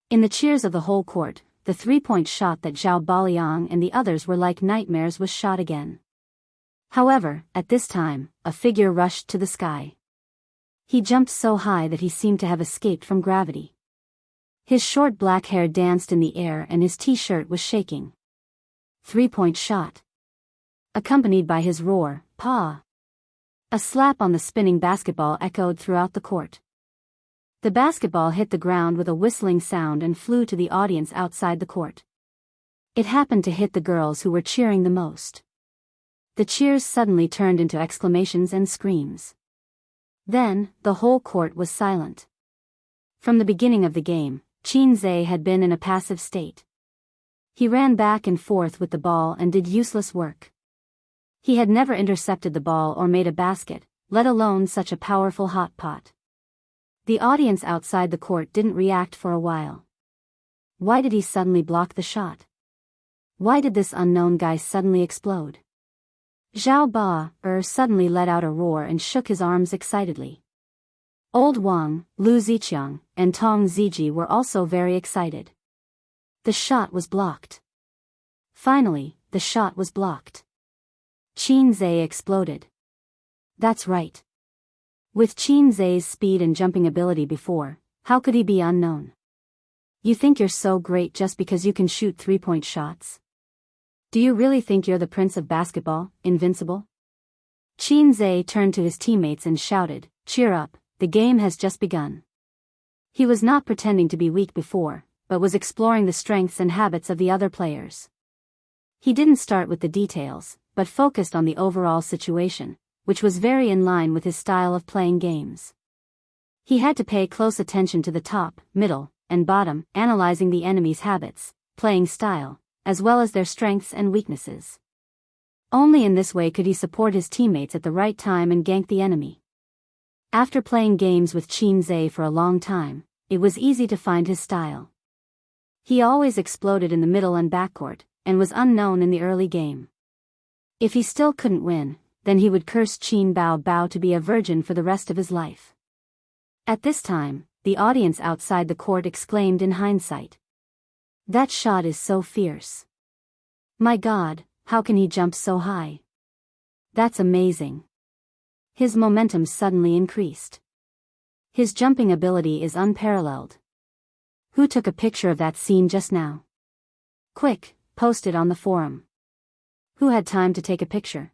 In the cheers of the whole court, the three-point shot that Zhao Baliang and the others were like nightmares was shot again. However, at this time, a figure rushed to the sky. He jumped so high that he seemed to have escaped from gravity. His short black hair danced in the air and his t-shirt was shaking. Three-point shot. Accompanied by his roar, "Pa!" A slap on the spinning basketball echoed throughout the court. The basketball hit the ground with a whistling sound and flew to the audience outside the court. It happened to hit the girls who were cheering the most. The cheers suddenly turned into exclamations and screams. Then, the whole court was silent. From the beginning of the game, Qin Zhe had been in a passive state. He ran back and forth with the ball and did useless work. He had never intercepted the ball or made a basket, let alone such a powerful hot pot. The audience outside the court didn't react for a while. Why did he suddenly block the shot? Why did this unknown guy suddenly explode? Zhao Ba suddenly let out a roar and shook his arms excitedly. Old Wang, Lu Ziqiang, and Tong Ziji were also very excited. The shot was blocked. Finally, the shot was blocked. Qin Zhe exploded. That's right. With Qin Zhe's speed and jumping ability before, how could he be unknown? You think you're so great just because you can shoot three-point shots? Do you really think you're the prince of basketball, invincible? Qin Zhe turned to his teammates and shouted, "Cheer up, the game has just begun." He was not pretending to be weak before, but was exploring the strengths and habits of the other players. He didn't start with the details, but focused on the overall situation, which was very in line with his style of playing games. He had to pay close attention to the top, middle, and bottom, analyzing the enemy's habits, playing style, as well as their strengths and weaknesses. Only in this way could he support his teammates at the right time and gank the enemy. After playing games with Qin Zhe for a long time, it was easy to find his style. He always exploded in the middle and backcourt, and was unknown in the early game. If he still couldn't win, then he would curse Qin Bao Bao to be a virgin for the rest of his life. At this time, the audience outside the court exclaimed in hindsight. That shot is so fierce. My God, how can he jump so high? That's amazing. His momentum suddenly increased. His jumping ability is unparalleled. Who took a picture of that scene just now? Quick, post it on the forum. Who had time to take a picture?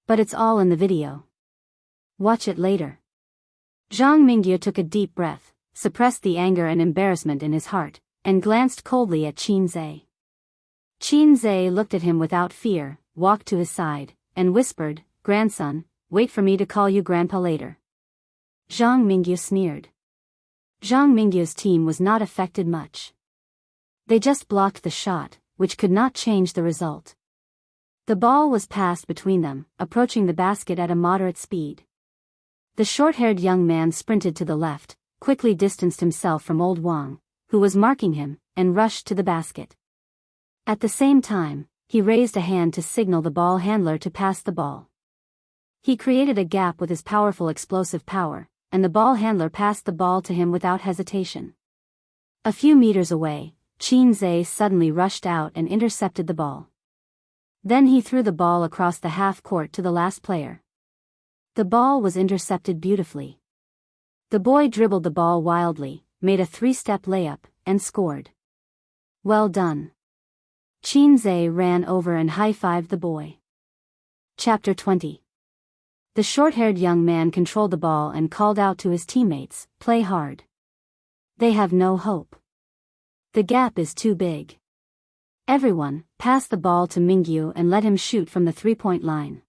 But it's all in the video. Watch it later. Zhang Mingyu took a deep breath, suppressed the anger and embarrassment in his heart, and glanced coldly at Qin Zhe. Qin Zhe looked at him without fear, walked to his side, and whispered, "Grandson, wait for me to call you grandpa later." Zhang Mingyu sneered. Zhang Mingyu's team was not affected much. They just blocked the shot, which could not change the result. The ball was passed between them, approaching the basket at a moderate speed. The short-haired young man sprinted to the left, quickly distanced himself from old Wang, who was marking him, and rushed to the basket. At the same time, he raised a hand to signal the ball handler to pass the ball. He created a gap with his powerful explosive power, and the ball handler passed the ball to him without hesitation. A few meters away, Qin Zhe suddenly rushed out and intercepted the ball. Then he threw the ball across the half-court to the last player. The ball was intercepted beautifully. The boy dribbled the ball wildly, made a 3-step layup, and scored. Well done. Qin Zhe ran over and high-fived the boy. Chapter 20. The short-haired young man controlled the ball and called out to his teammates, "Play hard. They have no hope. The gap is too big. Everyone, pass the ball to Mingyu and let him shoot from the 3-point line.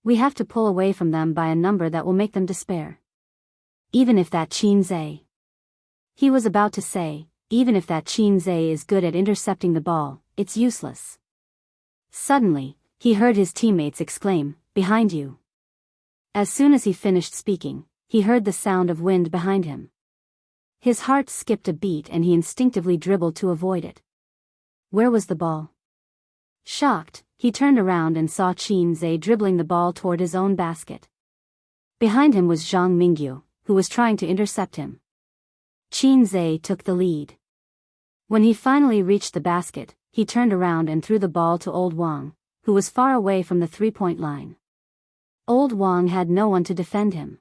We have to pull away from them by a number that will make them despair. Even if that Qin Zhe." He was about to say, even if that Qin Zhe is good at intercepting the ball, it's useless. Suddenly, he heard his teammates exclaim, "Behind you." As soon as he finished speaking, he heard the sound of wind behind him. His heart skipped a beat and he instinctively dribbled to avoid it. Where was the ball? Shocked, he turned around and saw Qin Zhe dribbling the ball toward his own basket. Behind him was Zhang Mingyu, who was trying to intercept him. Qin Zhe took the lead. When he finally reached the basket, he turned around and threw the ball to old Wang, who was far away from the 3-point line. Old Wang had no one to defend him.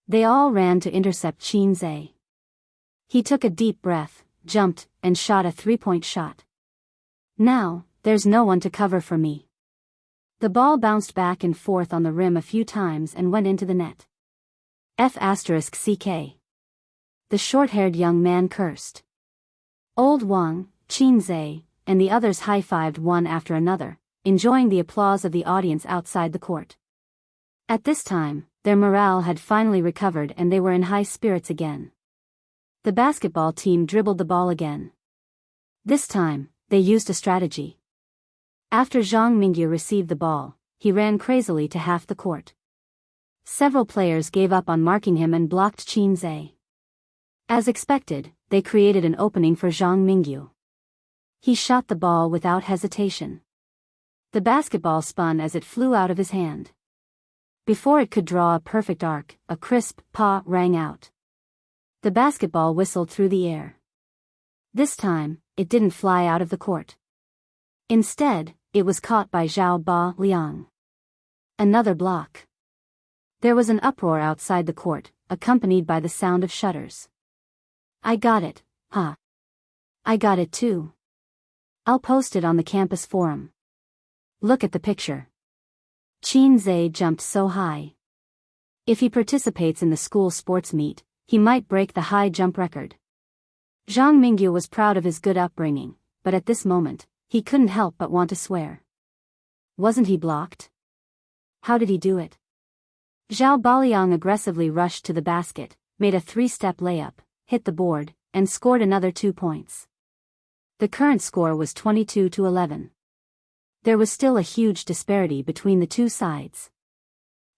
They all ran to intercept Qin Zhe. He took a deep breath, jumped, and shot a 3-point shot. Now, there's no one to cover for me. The ball bounced back and forth on the rim a few times and went into the net. F***CK. The short-haired young man cursed. Old Wang, Qin Zhe, and the others high-fived one after another, enjoying the applause of the audience outside the court. At this time, their morale had finally recovered and they were in high spirits again. The basketball team dribbled the ball again. This time, they used a strategy. After Zhang Mingyu received the ball, he ran crazily to half the court. Several players gave up on marking him and blocked Qin Zhe. As expected, they created an opening for Zhang Mingyu. He shot the ball without hesitation. The basketball spun as it flew out of his hand. Before it could draw a perfect arc, a crisp "pa" rang out. The basketball whistled through the air. This time, it didn't fly out of the court. Instead, it was caught by Zhao Ba Liang. Another block. There was an uproar outside the court, accompanied by the sound of shutters. "I got it, huh? I got it too. I'll post it on the campus forum. Look at the picture. Qin Zhe jumped so high. If he participates in the school sports meet, he might break the high jump record." Zhang Mingyu was proud of his good upbringing, but at this moment, he couldn't help but want to swear. Wasn't he blocked? How did he do it? Zhao Baliang aggressively rushed to the basket, made a 3-step layup, hit the board, and scored another 2 points. The current score was 22-11. There was still a huge disparity between the two sides.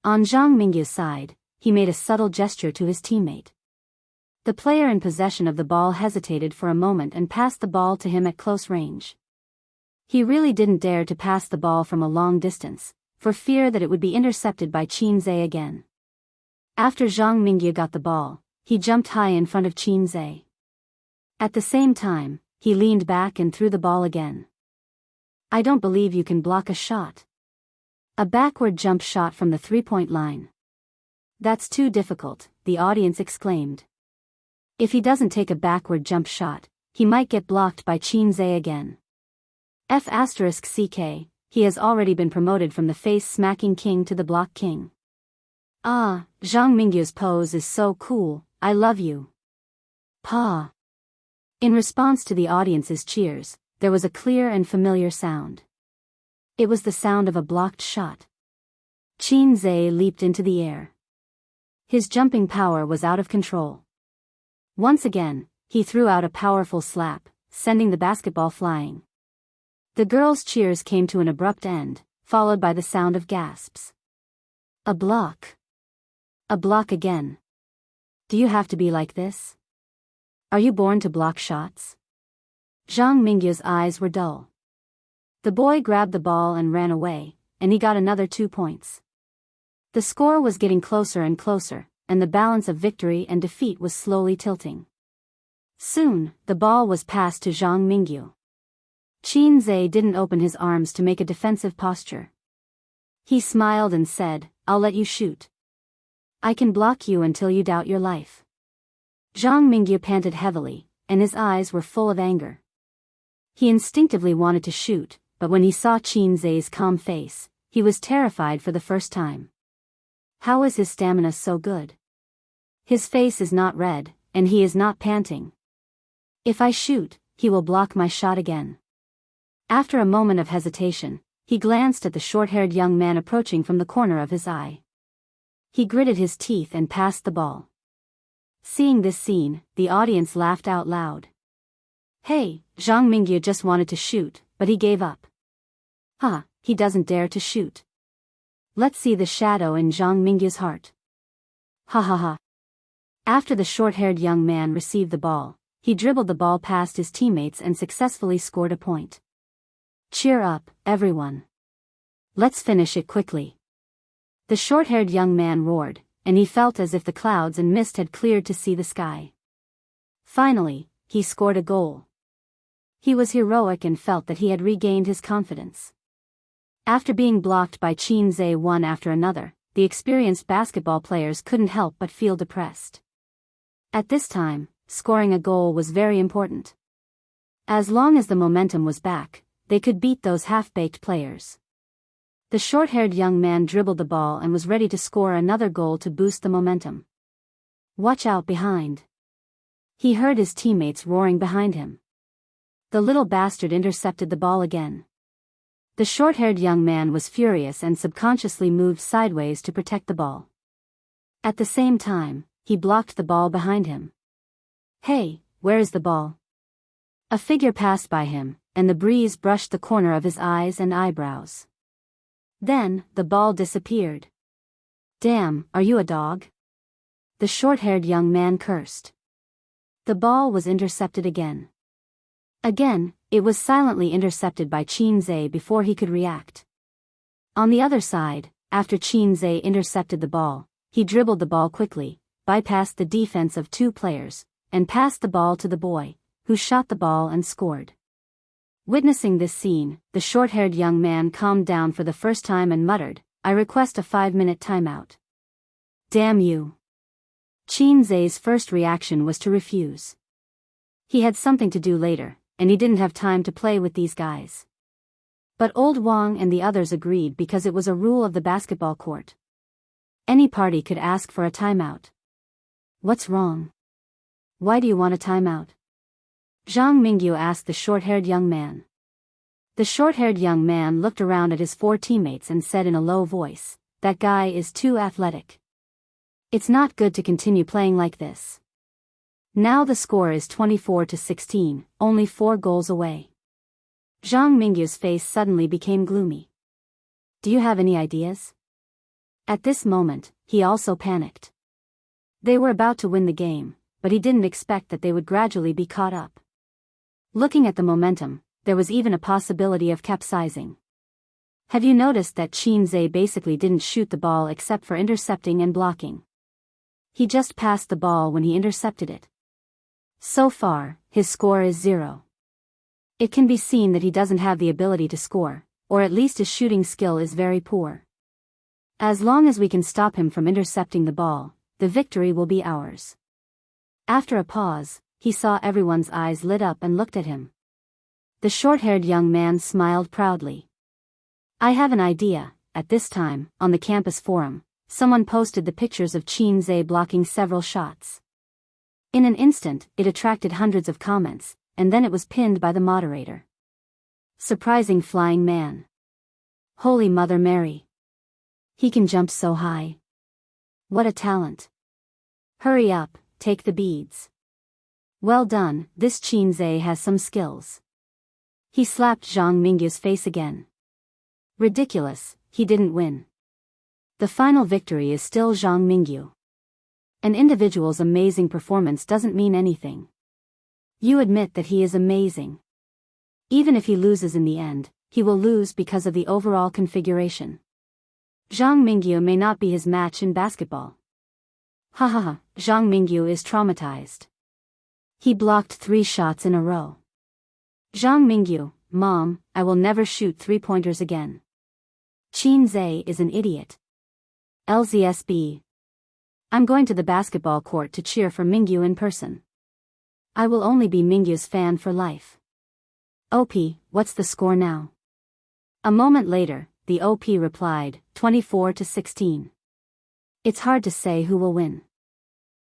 On Zhang Mingyu's side, he made a subtle gesture to his teammate. The player in possession of the ball hesitated for a moment and passed the ball to him at close range. He really didn't dare to pass the ball from a long distance, for fear that it would be intercepted by Qin Zhe again. After Zhang Mingyu got the ball, he jumped high in front of Qin Zhe. At the same time, he leaned back and threw the ball again. I don't believe you can block a shot. A backward jump shot from the three-point line. That's too difficult, the audience exclaimed. If he doesn't take a backward jump shot, he might get blocked by Qin Zhe again. F***ck, he has already been promoted from the face-smacking king to the block king. Ah, Zhang Mingyu's pose is so cool, I love you. Pa. In response to the audience's cheers, there was a clear and familiar sound. It was the sound of a blocked shot. Qin Zhe leaped into the air. His jumping power was out of control. Once again, he threw out a powerful slap, sending the basketball flying. The girls' cheers came to an abrupt end, followed by the sound of gasps. A block. A block again. Do you have to be like this? Are you born to block shots? Zhang Mingyu's eyes were dull. The boy grabbed the ball and ran away, and he got another 2 points. The score was getting closer and closer, and the balance of victory and defeat was slowly tilting. Soon, the ball was passed to Zhang Mingyu. Qin Zhe didn't open his arms to make a defensive posture. He smiled and said, I'll let you shoot. I can block you until you doubt your life. Zhang Mingyu panted heavily, and his eyes were full of anger. He instinctively wanted to shoot, but when he saw Qin Zhe's calm face, he was terrified for the first time. How is his stamina so good? His face is not red, and he is not panting. If I shoot, he will block my shot again. After a moment of hesitation, he glanced at the short-haired young man approaching from the corner of his eye. He gritted his teeth and passed the ball. Seeing this scene, the audience laughed out loud. Hey, Zhang Mingyu just wanted to shoot, but he gave up. Ha, he doesn't dare to shoot. Let's see the shadow in Zhang Mingyu's heart. Ha ha ha. After the short-haired young man received the ball, he dribbled the ball past his teammates and successfully scored a point. Cheer up, everyone. Let's finish it quickly. The short-haired young man roared, and he felt as if the clouds and mist had cleared to see the sky. Finally, he scored a goal. He was heroic and felt that he had regained his confidence. After being blocked by Qin Zhe one after another, the experienced basketball players couldn't help but feel depressed. At this time, scoring a goal was very important. As long as the momentum was back, they could beat those half-baked players. The short-haired young man dribbled the ball and was ready to score another goal to boost the momentum. Watch out behind. He heard his teammates roaring behind him. The little bastard intercepted the ball again. The short-haired young man was furious and subconsciously moved sideways to protect the ball. At the same time, he blocked the ball behind him. Hey, where is the ball? A figure passed by him, and the breeze brushed the corner of his eyes and eyebrows. Then, the ball disappeared. Damn, are you a dog? The short-haired young man cursed. The ball was intercepted again. Again, it was silently intercepted by Qin Zhe before he could react. On the other side, after Qin Zhe intercepted the ball, he dribbled the ball quickly, bypassed the defense of 2 players, and passed the ball to the boy, who shot the ball and scored. Witnessing this scene, the short-haired young man calmed down for the first time and muttered, I request a 5-minute timeout. Damn you. Qin Zhe's first reaction was to refuse. He had something to do later, and he didn't have time to play with these guys. But Old Wang and the others agreed because it was a rule of the basketball court. Any party could ask for a timeout. What's wrong? Why do you want a timeout? Zhang Mingyu asked the short-haired young man. The short-haired young man looked around at his 4 teammates and said in a low voice, that guy is too athletic. It's not good to continue playing like this. Now the score is 24-16, only 4 goals away. Zhang Mingyu's face suddenly became gloomy. Do you have any ideas? At this moment, he also panicked. They were about to win the game, but he didn't expect that they would gradually be caught up. Looking at the momentum, there was even a possibility of capsizing. Have you noticed that Qin basically didn't shoot the ball except for intercepting and blocking? He just passed the ball when he intercepted it. So far, his score is 0. It can be seen that he doesn't have the ability to score, or at least his shooting skill is very poor. As long as we can stop him from intercepting the ball, the victory will be ours. After a pause, he saw everyone's eyes lit up and looked at him. The short-haired young man smiled proudly. I have an idea. At this time, on the campus forum, someone posted the pictures of Qin blocking several shots. In an instant, it attracted hundreds of comments, and then it was pinned by the moderator. Surprising flying man. Holy Mother Mary. He can jump so high. What a talent. Hurry up, take the beads. Well done, this Qin has some skills. He slapped Zhang Mingyu's face again. Ridiculous, he didn't win. The final victory is still Zhang Mingyu. An individual's amazing performance doesn't mean anything. You admit that he is amazing. Even if he loses in the end, he will lose because of the overall configuration. Zhang Mingyu may not be his match in basketball. Hahaha, Zhang Mingyu is traumatized. He blocked 3 shots in a row. Zhang Mingyu, Mom, I will never shoot 3-pointers again. Qin is an idiot. LZSB. I'm going to the basketball court to cheer for Mingyu in person. I will only be Mingyu's fan for life. OP, what's the score now? A moment later, the OP replied, 24-16. It's hard to say who will win.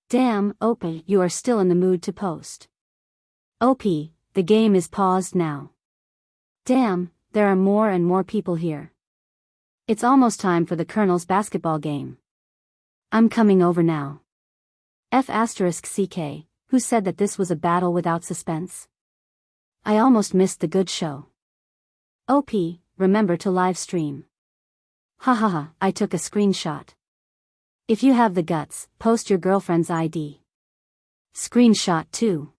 Damn, OP, you are still in the mood to post. OP, the game is paused now. Damn, there are more and more people here. It's almost time for the Colonel's basketball game. I'm coming over now. F*CK, who said that this was a battle without suspense? I almost missed the good show. OP, remember to live stream. Hahaha, I took a screenshot. If you have the guts, post your girlfriend's ID. Screenshot too.